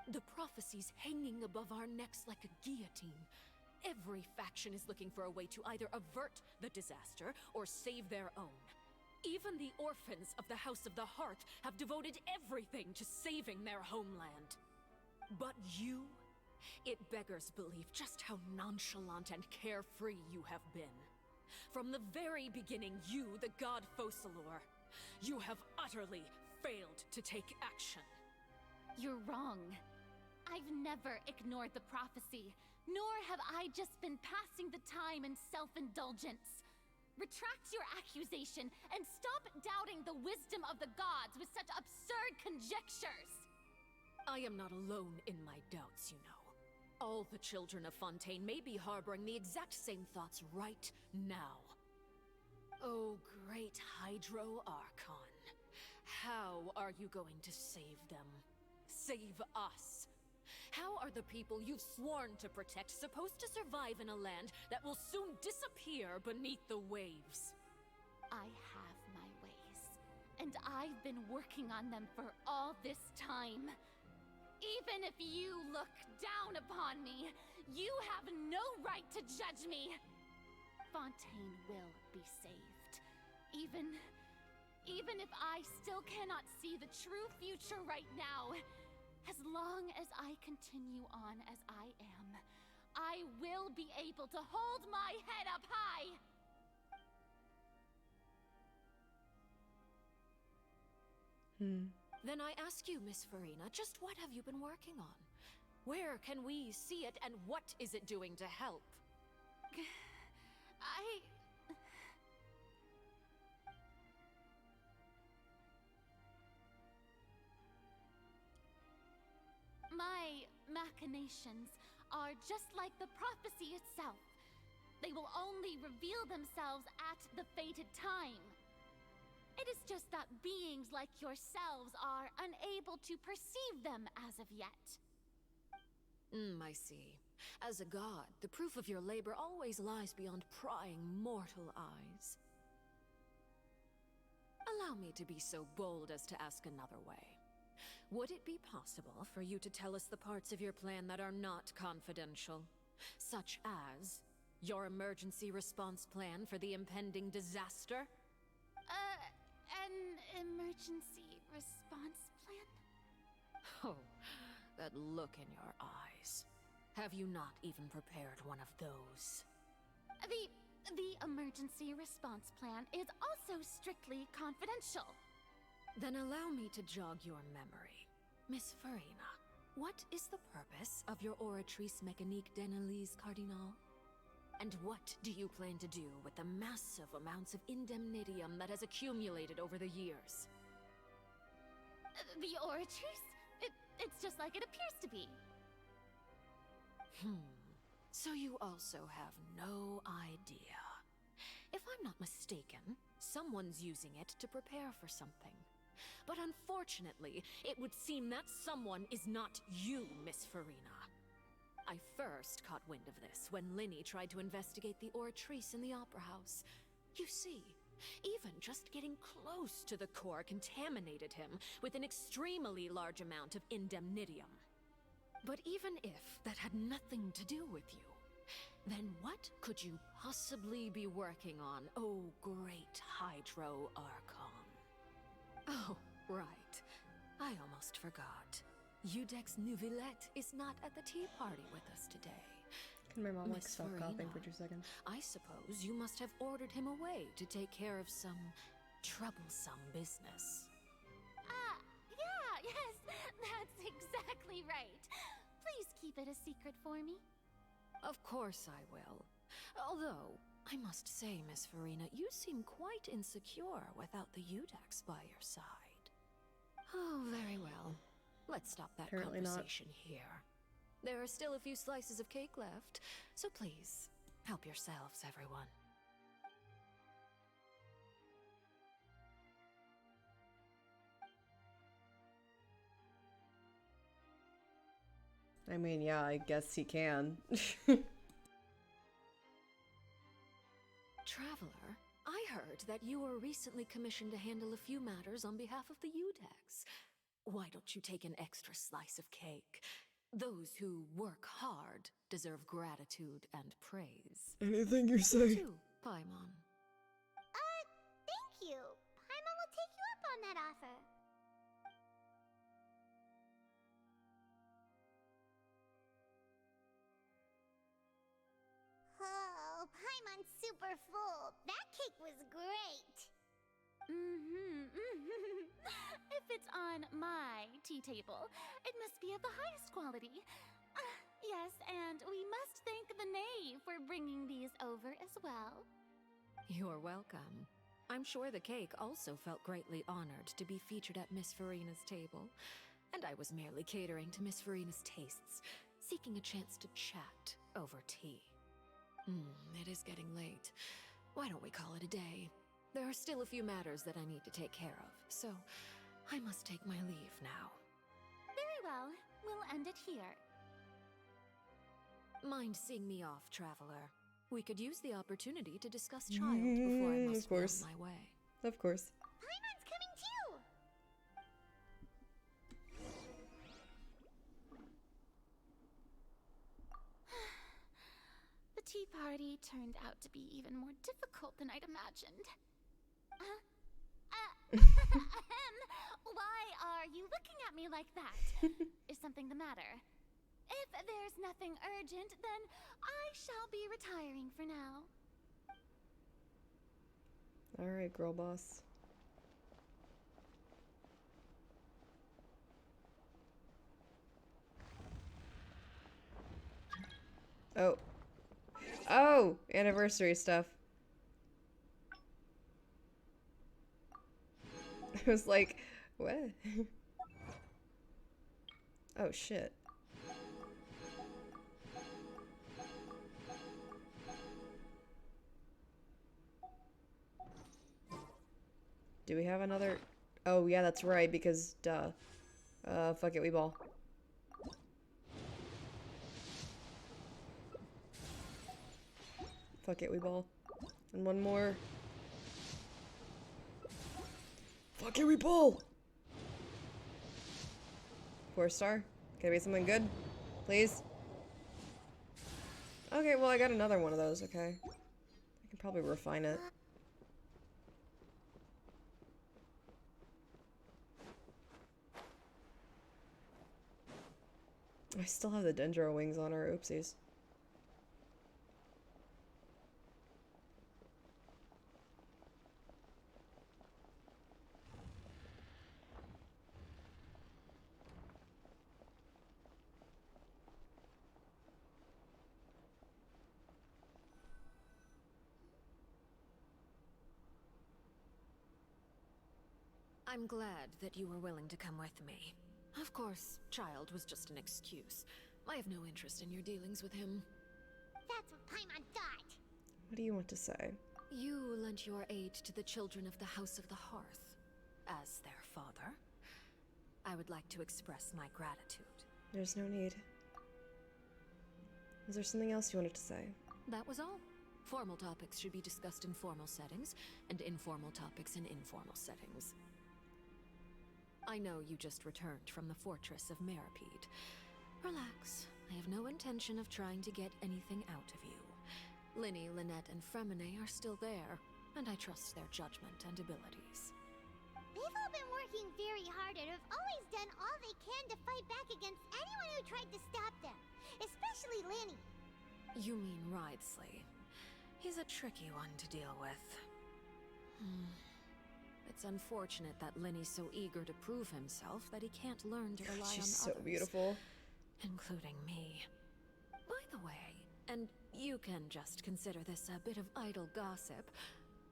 The prophecy's hanging above our necks like a guillotine. Every faction is looking for a way to either avert the disaster or save their own. Even the orphans of the House of the Hearth have devoted everything to saving their homeland. But you, it beggars belief just how nonchalant and carefree you have been. From the very beginning, you, the god Focalor, you have utterly failed to take action. You're wrong. I've never ignored the prophecy, nor have I just been passing the time in self-indulgence. Retract your accusation and stop doubting the wisdom of the gods with such absurd conjectures! I am not alone in my doubts, you know. All the children of Fontaine may be harboring the exact same thoughts right now. Oh, great Hydro Archon. How are you going to save them? Save us? How are the people you've sworn to protect supposed to survive in a land that will soon disappear beneath the waves? I have my ways, and I've been working on them for all this time. Even if you look down upon me, you have no right to judge me. Fontaine will be saved. Even if I still cannot see the true future right now. As long as I continue on as I am, I will be able to hold my head up high! Then I ask you, Miss Farina, just what have you been working on? Where can we see it, and what is it doing to help? My machinations are just like the prophecy itself. They will only reveal themselves at the fated time. It is just that beings like yourselves are unable to perceive them as of yet. I see. As a god, the proof of your labor always lies beyond prying mortal eyes. Allow me to be so bold as to ask another way. Would it be possible for you to tell us the parts of your plan that are not confidential? Such as your emergency response plan for the impending disaster? an emergency response plan? Oh, that look in your eyes. Have you not even prepared one of those? The emergency response plan is also strictly confidential. Then allow me to jog your memory. Miss Farina, what is the purpose of your Oratrice Mécanique d'Analyse Cardinal? And what do you plan to do with the massive amounts of indemnitium that has accumulated over the years? The Oratrice? It's just like it appears to be. So you also have no idea. If I'm not mistaken, someone's using it to prepare for something. But unfortunately, it would seem that someone is not you, Miss Farina. I first caught wind of this when Linny tried to investigate the Oratrice in the Opera House. You see, even just getting close to the core contaminated him with an extremely large amount of indemnitium. But even if that had nothing to do with you, then what could you possibly be working on, oh great Hydro Archon? Oh, right. I almost forgot. Udex Neuvillette is not at the tea party with us today. Can my mom like Miss stop Farina, coughing for 2 seconds? I suppose you must have ordered him away to take care of some troublesome business. Yeah, yes, that's exactly right. Please keep it a secret for me. Of course I will. Although, I must say, Miss Farina, you seem quite insecure without the Udex by your side. Oh, very well. Let's stop that Apparently not. conversation here. There are still a few slices of cake left, so please, help yourselves, everyone. I mean, yeah, I guess he can. Traveler, I heard that you were recently commissioned to handle a few matters on behalf of the Udex. Why don't you take an extra slice of cake? Those who work hard deserve gratitude and praise. Anything you say. You too, Paimon. Thank you. Paimon will take you up on that offer. Oh, Paimon's super full. That cake was great. If it's on my tea table, it must be of the highest quality. Yes, and we must thank the Nay for bringing these over as well. You're welcome. I'm sure the cake also felt greatly honored to be featured at Miss Farina's table, and I was merely catering to Miss Farina's tastes, seeking a chance to chat over tea. It is getting late. Why don't we call it a day? There are still a few matters that I need to take care of, so I must take my leave now. Very well. We'll end it here. Mind seeing me off, Traveler? We could use the opportunity to discuss Child before I must Of course. be on my way. Of course. Paimon's coming too. The tea party turned out to be even more difficult than I'd imagined. Why are you looking at me like that? Is something the matter? If there's nothing urgent, then I shall be retiring for now. Alright, girl boss. Oh. Oh! Anniversary stuff. I was like, what? Oh shit. Do we have another? Oh yeah, that's right, because duh. Fuck it, we ball. Fuck it, we ball. And one more. Fuck it, we ball! 4-star? Can it be something good? Please? Okay, well I got another one of those, okay. I can probably refine it. I still have the Dendro wings on her. Oopsies. I'm glad that you were willing to come with me. Of course, Child was just an excuse. I have no interest in your dealings with him. That's what Paimon thought. What do you want to say? You lent your aid to the children of the House of the Hearth. As their father, I would like to express my gratitude. There's no need. Is there something else you wanted to say? That was all. Formal topics should be discussed in formal settings, and informal topics in informal settings. I know you just returned from the fortress of Meripede. Relax. I have no intention of trying to get anything out of you. Lyney, Lynette, and Freminet are still there, and I trust their judgment and abilities. They've all been working very hard and have always done all they can to fight back against anyone who tried to stop them. Especially Lyney. You mean Wriothesley. He's a tricky one to deal with. It's unfortunate that Lyney's so eager to prove himself that he can't learn to rely on She's so others. beautiful. Including me. By the way, and you can just consider this a bit of idle gossip,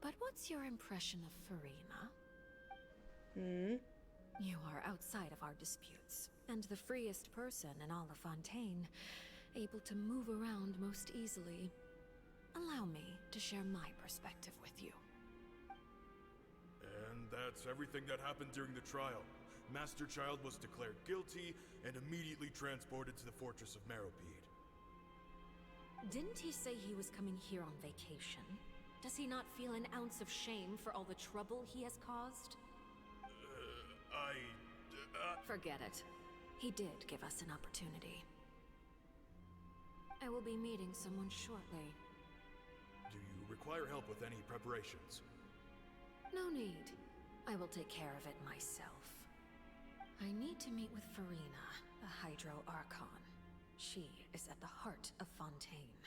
but what's your impression of Furina? You are outside of our disputes, and the freest person in all of Fontaine, able to move around most easily. Allow me to share my perspective with you. And that's everything that happened during the trial. Master Child was declared guilty and immediately transported to the Fortress of Meripede. Didn't he say he was coming here on vacation? Does he not feel an ounce of shame for all the trouble he has caused? Forget it. He did give us an opportunity. I will be meeting someone shortly. Do you require help with any preparations? No need. I will take care of it myself. I need to meet with Furina, the Hydro Archon. She is at the heart of Fontaine.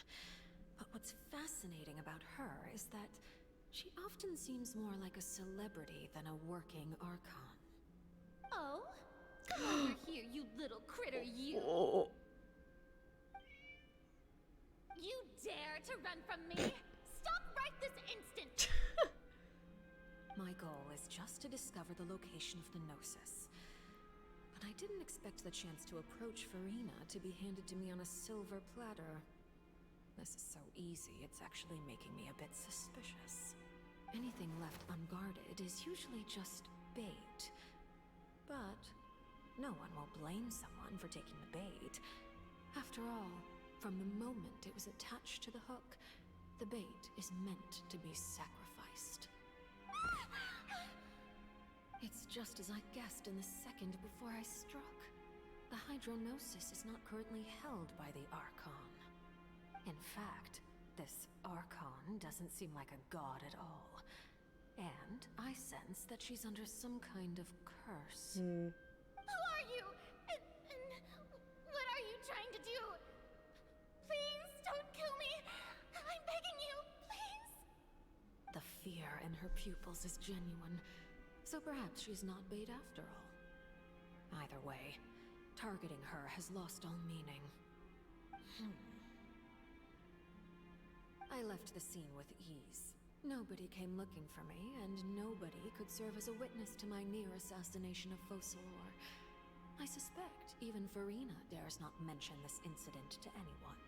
But what's fascinating about her is that she often seems more like a celebrity than a working Archon. Oh? Come over here, you little critter, you! You dare to run from me? Stop right this instant! My goal is just to discover the location of the Gnosis. But I didn't expect the chance to approach Furina to be handed to me on a silver platter. This is so easy, it's actually making me a bit suspicious. Anything left unguarded is usually just bait. But no one will blame someone for taking the bait. After all, from the moment it was attached to the hook, the bait is meant to be sacrificed. It's just as I guessed in the second before I struck. The Hydronosis is not currently held by the Archon. In fact, this Archon doesn't seem like a god at all. And I sense that she's under some kind of curse. Who are you? And what are you trying to do? Please don't kill me. I'm begging you, please. The fear in her pupils is genuine, so perhaps she's not bait after all. Either way, targeting her has lost all meaning. I left the scene with ease. Nobody came looking for me, and nobody could serve as a witness to my near assassination of Focalor. I suspect even Furina dares not mention this incident to anyone.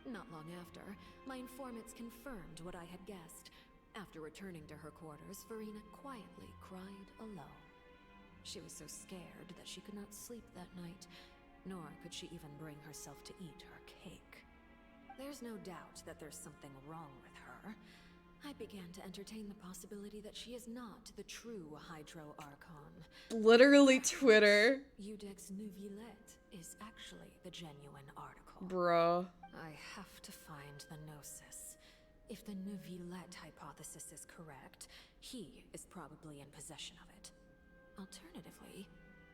Not long after, my informants confirmed what I had guessed. After returning to her quarters, Furina quietly cried alone. She was so scared that she could not sleep that night, nor could she even bring herself to eat her cake. There's no doubt that there's something wrong with her. I began to entertain the possibility that she is not the true Hydro Archon. Literally Twitter. Eudex Neuvillette is actually the genuine article. Bruh. I have to find the Gnosis. If the Neuvillette hypothesis is correct, he is probably in possession of it. Alternatively,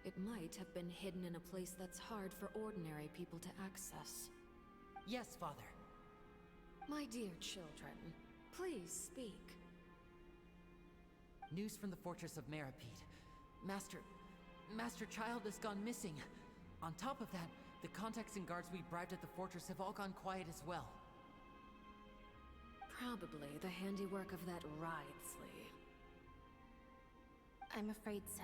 it might have been hidden in a place that's hard for ordinary people to access. Yes, Father. My dear children, please speak. News from the fortress of Meripede. Master Child has gone missing. On top of that, the contacts and guards we bribed at the fortress have all gone quiet as well. Probably the handiwork of that Wriothesley. I'm afraid so.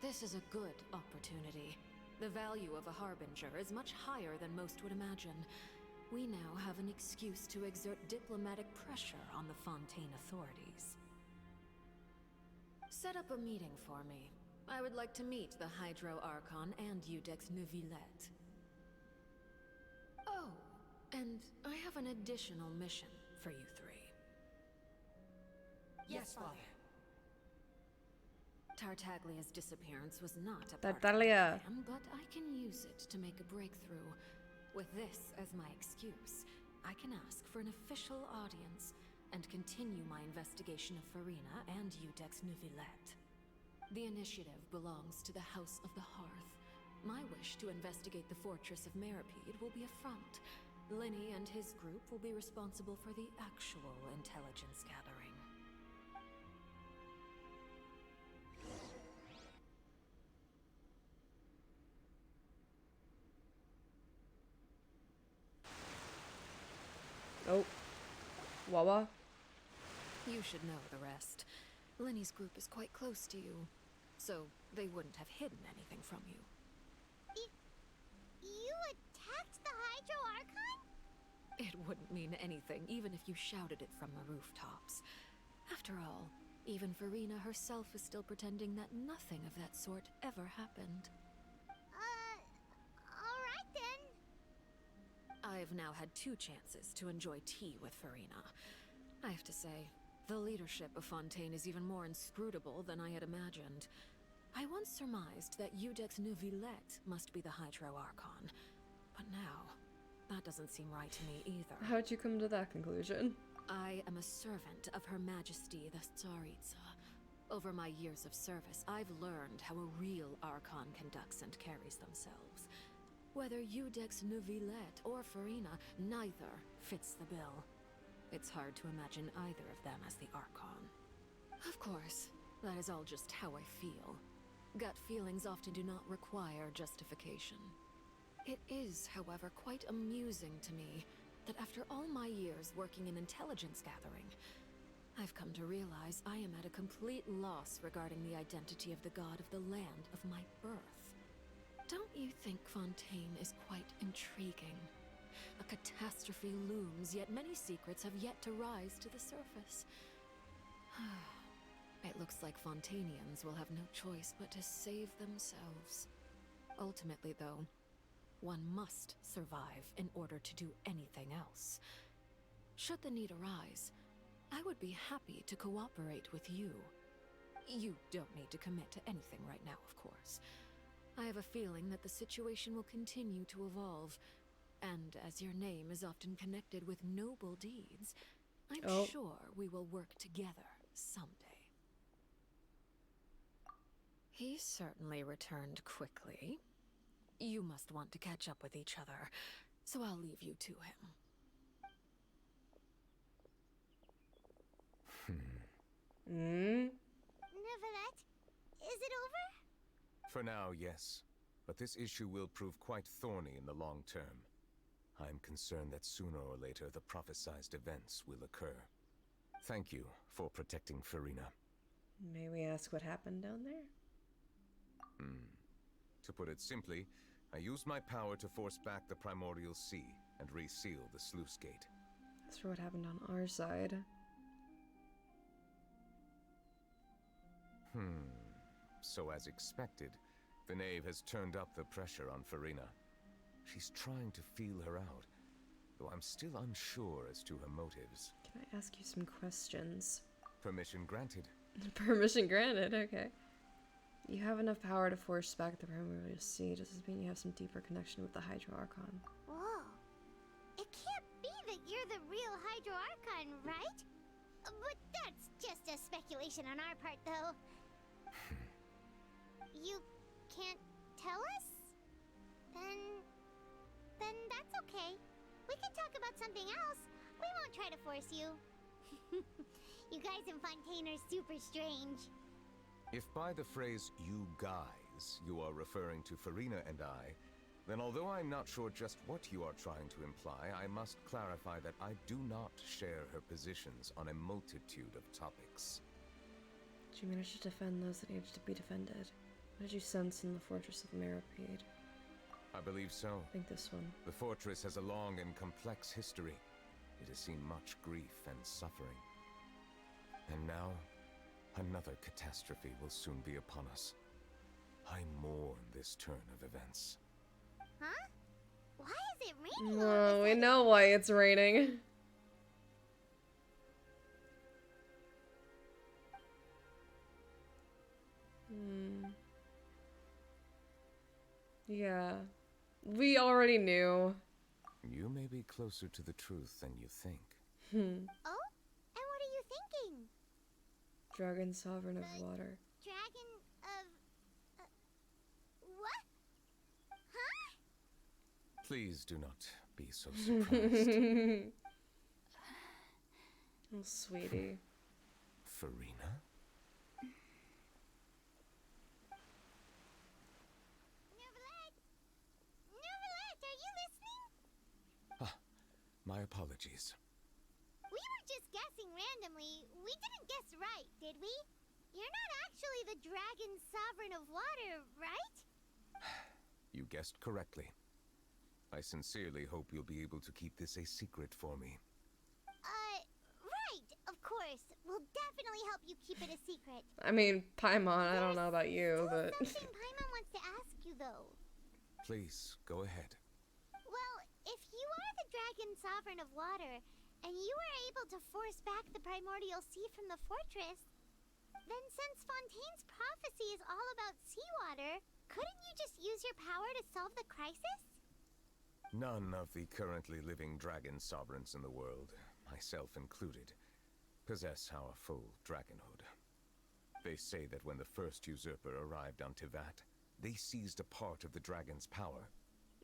This is a good opportunity. The value of a Harbinger is much higher than most would imagine. We now have an excuse to exert diplomatic pressure on the Fontaine authorities. Set up a meeting for me. I would like to meet the Hydro Archon and Iudex Neuvillette. Oh, and I have an additional mission for you three. Yes, Father. Tartaglia's disappearance was not a part of Tartaglia. my plan, but I can use it to make a breakthrough. With this as my excuse, I can ask for an official audience and continue my investigation of Farina and Iudex Neuvillette. The initiative belongs to the House of the Hearth. My wish to investigate the fortress of Meripede will be a front. Linny and his group will be responsible for the actual intelligence gathering. Oh. Wawa? You should know the rest. Linny's group is quite close to you, so they wouldn't have hidden anything from you. You attacked the Hydro Archon? It wouldn't mean anything, even if you shouted it from the rooftops. After all, even Farina herself is still pretending that nothing of that sort ever happened. Alright then. I've now had 2 chances to enjoy tea with Farina. I have to say, the leadership of Fontaine is even more inscrutable than I had imagined. I once surmised that Iudex Neuvillette must be the Hydro Archon, but now, that doesn't seem right to me either. How'd you come to that conclusion? I am a servant of Her Majesty the Tsaritsa. Over my years of service, I've learned how a real Archon conducts and carries themselves. Whether Iudex Neuvillette or Farina, neither fits the bill. It's hard to imagine either of them as the Archon. Of course, that is all just how I feel. Gut feelings often do not require justification. It is, however, quite amusing to me that after all my years working in intelligence gathering, I've come to realize I am at a complete loss regarding the identity of the god of the land of my birth. Don't you think Fontaine is quite intriguing? A catastrophe looms, yet many secrets have yet to rise to the surface. It looks like Fontainians will have no choice but to save themselves. Ultimately, though, one must survive in order to do anything else. Should the need arise, I would be happy to cooperate with you. You don't need to commit to anything right now, of course. I have a feeling that the situation will continue to evolve, and as your name is often connected with noble deeds, I'm sure we will work together someday. He certainly returned quickly. You must want to catch up with each other, so I'll leave you to him. Neuvillette, is it over? For now, yes. But this issue will prove quite thorny in the long term. I'm concerned that sooner or later the prophesized events will occur. Thank you for protecting Farina. May we ask what happened down there? To put it simply, I used my power to force back the Primordial Sea and reseal the sluice gate. That's for what happened on our side. So as expected, the knave has turned up the pressure on Farina. She's trying to feel her out, though I'm still unsure as to her motives. Can I ask you some questions? Permission granted. Permission granted, okay. You have enough power to force back the Primordial Sea. Does this mean you have some deeper connection with the Hydro Archon? Whoa. It can't be that you're the real Hydro Archon, right? But that's just a speculation on our part, though. you can't tell us? Then that's okay. We can talk about something else. We won't try to force you. You guys in Fontaine are super strange. If by the phrase "you guys" you are referring to Farina and I, then although I'm not sure just what you are trying to imply, I must clarify that I do not share her positions on a multitude of topics. Did you manage to defend those that needed to be defended? What did you sense in the Fortress of Meripede? I believe so. I think this one. The fortress has a long and complex history. It has seen much grief and suffering. And now, another catastrophe will soon be upon us. I mourn this turn of events. Huh? Why is it raining? Oh, we know why it's raining. Yeah. We already knew. You may be closer to the truth than you think. Oh? And what are you thinking? Dragon Sovereign of Water. Dragon of... what? Huh? Please do not be so surprised. Oh, sweetie. Farina? Neverlet, are you listening? My apologies. We were just guessing randomly. We didn't guess right, did we? You're not actually the Dragon Sovereign of Water, right? You guessed correctly. I sincerely hope you'll be able to keep this a secret for me. Right, of course. We'll definitely help you keep it a secret. I mean, Paimon, I don't know about you, but... Something Paimon wants to ask you, though. Please, go ahead. Well, if you are the Dragon Sovereign of Water, and you were able to force back the Primordial Sea from the fortress, then since Fontaine's prophecy is all about seawater, couldn't you just use your power to solve the crisis? None of the currently living dragon sovereigns in the world, myself included, possess our full dragonhood. They say that when the first usurper arrived on Tivat, they seized a part of the dragon's power.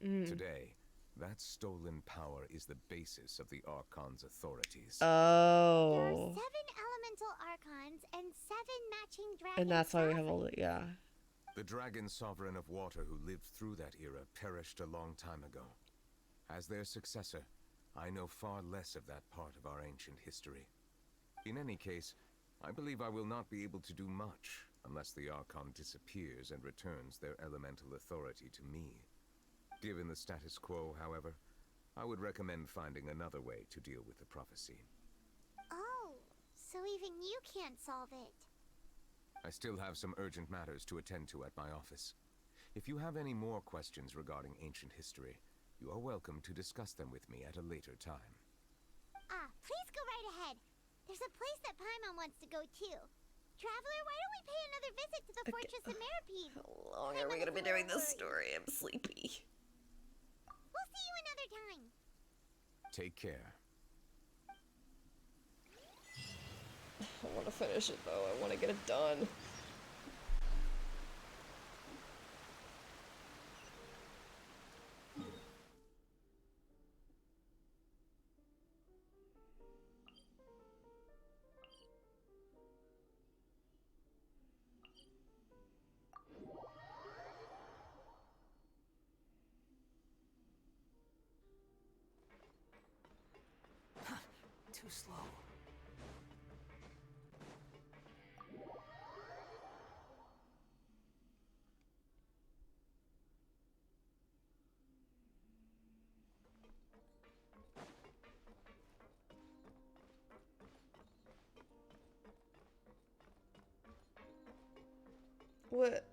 Today, that stolen power is the basis of the Archon's authorities. There are 7 Oh. elemental archons and 7 matching dragons. And that's why we have all the... Yeah. The dragon sovereign of water who lived through that era perished a long time ago. As their successor, I know far less of that part of our ancient history. In any case, I believe I will not be able to do much unless the Archon disappears and returns their elemental authority to me. Given the status quo, however, I would recommend finding another way to deal with the prophecy. Oh, so even you can't solve it. I still have some urgent matters to attend to at my office. If you have any more questions regarding ancient history, you are welcome to discuss them with me at a later time. Please go right ahead. There's a place that Paimon wants to go too. Traveler, why don't we pay another visit to the Fortress of Meripede? How long are we gonna be doing this story? I'm sleepy. We'll see you another time. Take care. I want to finish it though. I want to get it done. Too slow. What?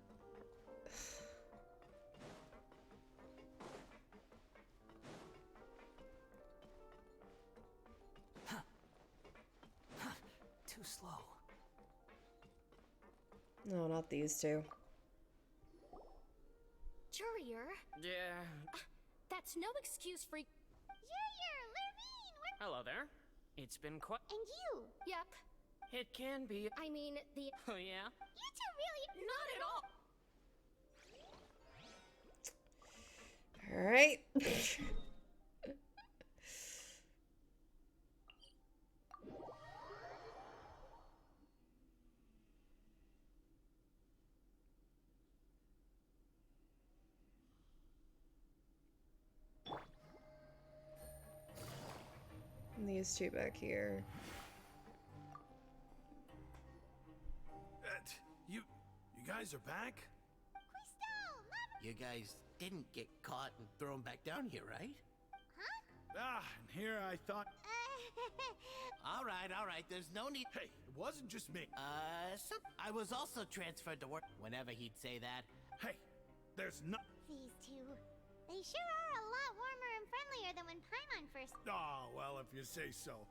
Too slow. No, not these two. Jurier, Yeah. that's no excuse for. Hello there. It's been quite. And you? Yep. It can be. I mean, the. Oh, yeah? You two really. Not at all. Alright. These two back here. You guys are back? You guys didn't get caught and thrown back down here, right? And here I thought... All right, there's no need... Hey, it wasn't just me. I was also transferred to work. Whenever he'd say that... Hey, there's no... These two. They sure are a lot warmer and friendlier than when Paimon first... Oh, well, if you say so.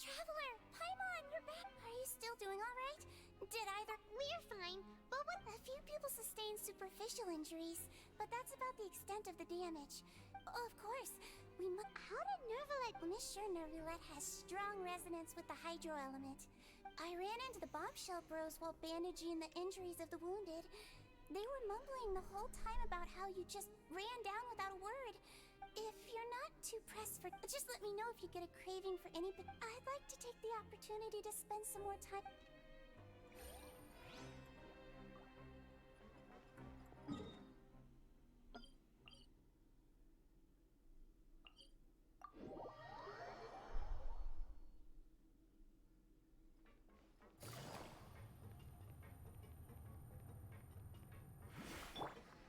Traveler, Paimon, you're back. Are you still doing all right? Did either... We're fine, but what... A few people sustained superficial injuries, but that's about the extent of the damage. Of course, we must... How did Nervalite... Miss sure Nervalite has strong resonance with the hydro element. I ran into the bombshell bros while bandaging the injuries of the wounded. They were mumbling the whole time about how you just ran down without a word. If you're not too pressed for... Just let me know if you get a craving for any... But I'd like to take the opportunity to spend some more time...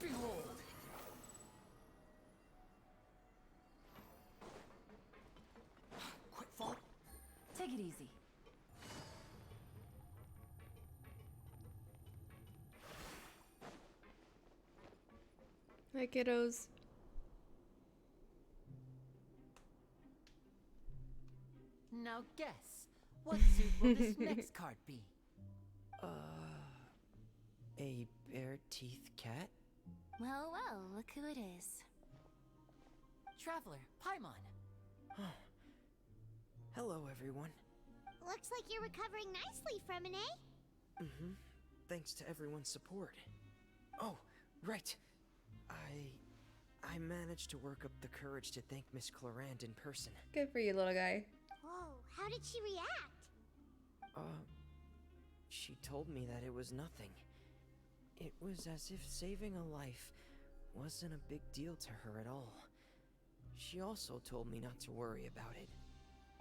Behold! Quick fall. Take it easy. Hi, kiddos. Now guess, what suit will this next card be? A bare-teeth cat? Well, look who it is. Traveler, Paimon. Hello, everyone. Looks like you're recovering nicely, Fremine. Mm-hmm. Thanks to everyone's support. Oh, right. I managed to work up the courage to thank Miss Clorand in person. Good for you, little guy. Whoa, how did she react? She told me that it was nothing. It was as if saving a life wasn't a big deal to her at all. She also told me not to worry about it.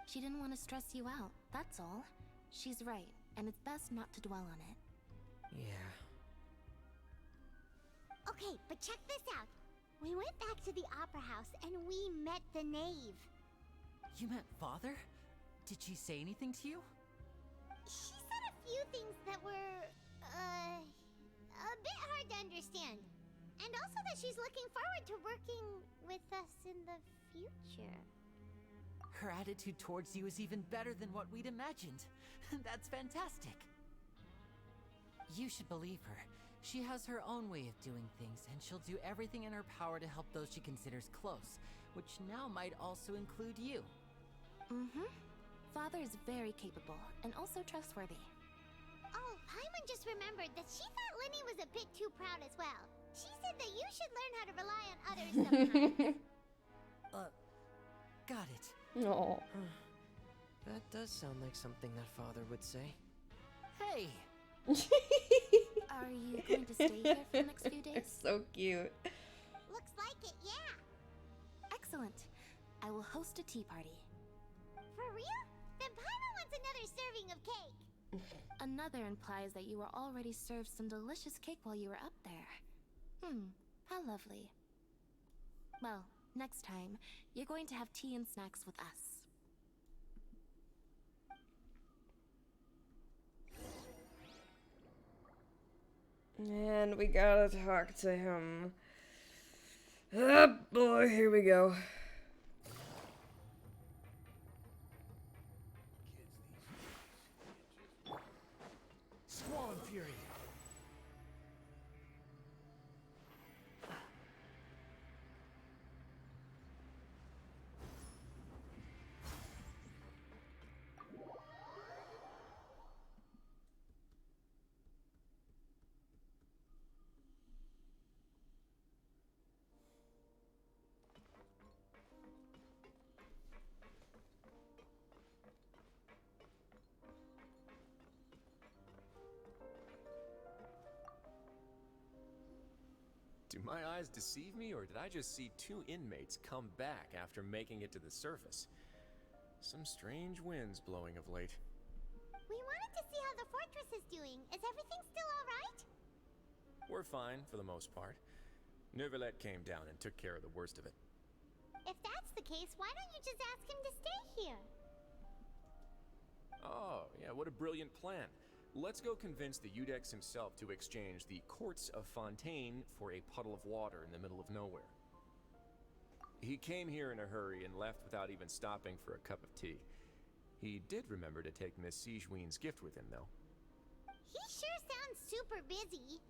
She didn't want to stress you out, that's all. She's right, and it's best not to dwell on it. Yeah. Okay, but check this out. We went back to the Opera House and we met the Knave. You met Father? Did she say anything to you? She said a few things that were, a bit hard to understand. And also that she's looking forward to working with us in the future. Her attitude towards you is even better than what we'd imagined. That's fantastic. You should believe her. She has her own way of doing things, and she'll do everything in her power to help those she considers close, which now might also include you. Mm-hmm. Father is very capable, and also trustworthy. Oh, Paimon just remembered that she thought Linny was a bit too proud as well. She said that you should learn how to rely on others sometimes. Got it. Oh. That does sound like something that Father would say. Hey! Are you going to stay here for the next few days? It's so cute. Looks like it, yeah. Excellent. I will host a tea party. For real? Then Paimon wants another serving of cake. Another implies that you were already served some delicious cake while you were up there. How lovely. Well, next time, you're going to have tea and snacks with us. And we gotta talk to him. Oh boy, here we go. Squall and Fury. my eyes deceive me, or did I just see 2 inmates come back after making it to the surface? Some strange winds blowing of late. We wanted to see how the fortress is doing. Is everything still alright? We're fine, for the most part. Neuvillette came down and took care of the worst of it. If that's the case, why don't you just ask him to stay here? Oh, yeah, what a brilliant plan. Let's go convince the Eudex himself to exchange the Courts of Fontaine for a puddle of water in the middle of nowhere. He came here in a hurry and left without even stopping for a cup of tea. He did remember to take Miss Sigewinne's gift with him, though. He sure sounds super busy.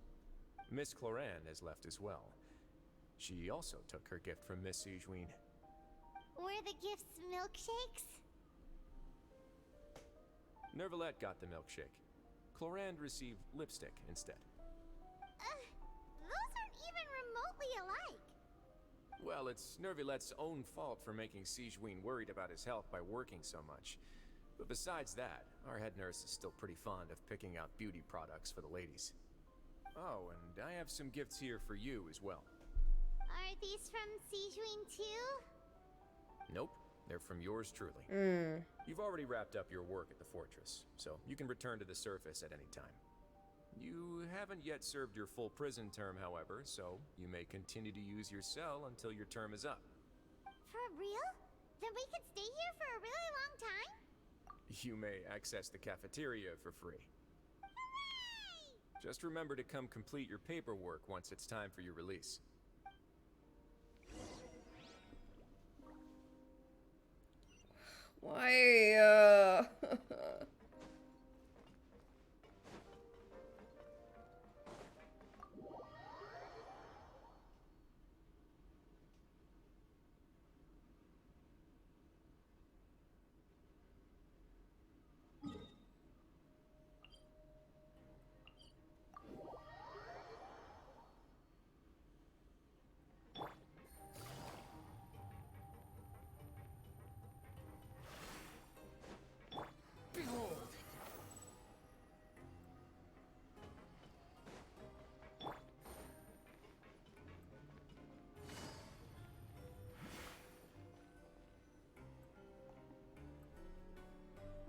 Miss Cloran has left as well. She also took her gift from Miss Sigewinne. Were the gifts milkshakes? Neuvillette got the milkshake. Clorand received lipstick instead. Those aren't even remotely alike. Well, it's Neuvillette's own fault for making Sigewinne worried about his health by working so much. But besides that, our head nurse is still pretty fond of picking out beauty products for the ladies. Oh, and I have some gifts here for you as well. Are these from Sigewinne too? Nope, they're from yours truly. You've already wrapped up your work at the fortress, so you can return to the surface at any time. You haven't yet served your full prison term, however, so you may continue to use your cell until your term is up. For real? Then we could stay here for a really long time? You may access the cafeteria for free. Hooray! Just remember to come complete your paperwork once it's time for your release. Why,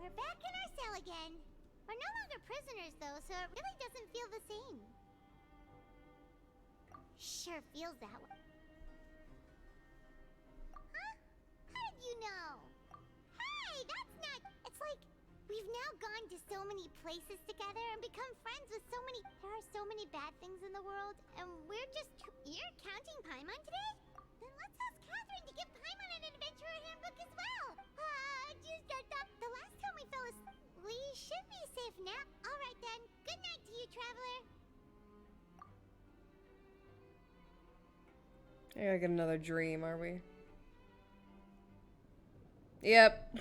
We're back in our cell again. We're no longer prisoners, though, so it really doesn't feel the same. Sure feels that way. Huh? How did you know? Hey, that's not... It's like we've now gone to so many places together and become friends with so many... There are so many bad things in the world, and we're just... You're counting Paimon today? Then let's ask Catherine to give Paimon an adventurer handbook as well. Just get up. The last time we fell asleep, we should be safe now. All right then. Good night to you, traveler. I gotta get another dream, are we? Yep.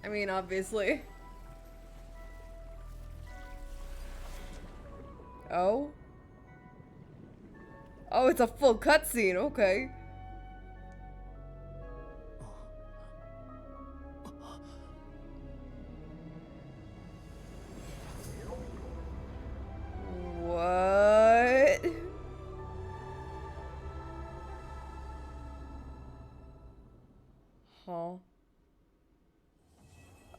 I mean, obviously. Oh? Oh, it's a full cutscene, okay. What? Huh?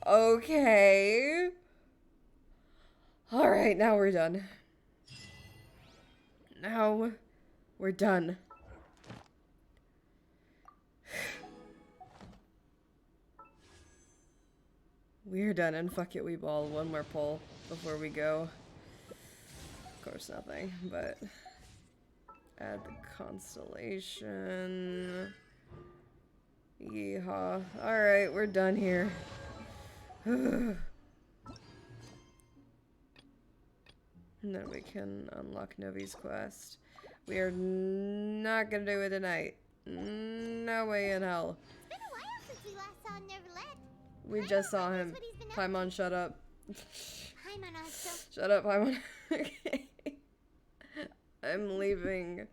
Okay. Alright, now we're done. Now we're done. We're done, and fuck it, we ball. One more pull before we go. Of course, nothing, but add the constellation. Yeehaw. Alright, we're done here. And then we can unlock Novi's quest. We are not gonna do it tonight. No way in hell. It's been a while since we last saw Neuvillette. We just saw him. Paimon, shut up. Paimon also. Shut up, Paimon. Okay. I'm leaving.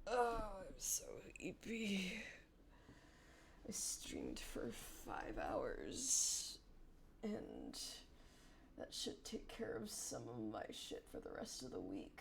Oh, I'm so sleepy. I streamed for 5 hours. And That should take care of some of my shit for the rest of the week.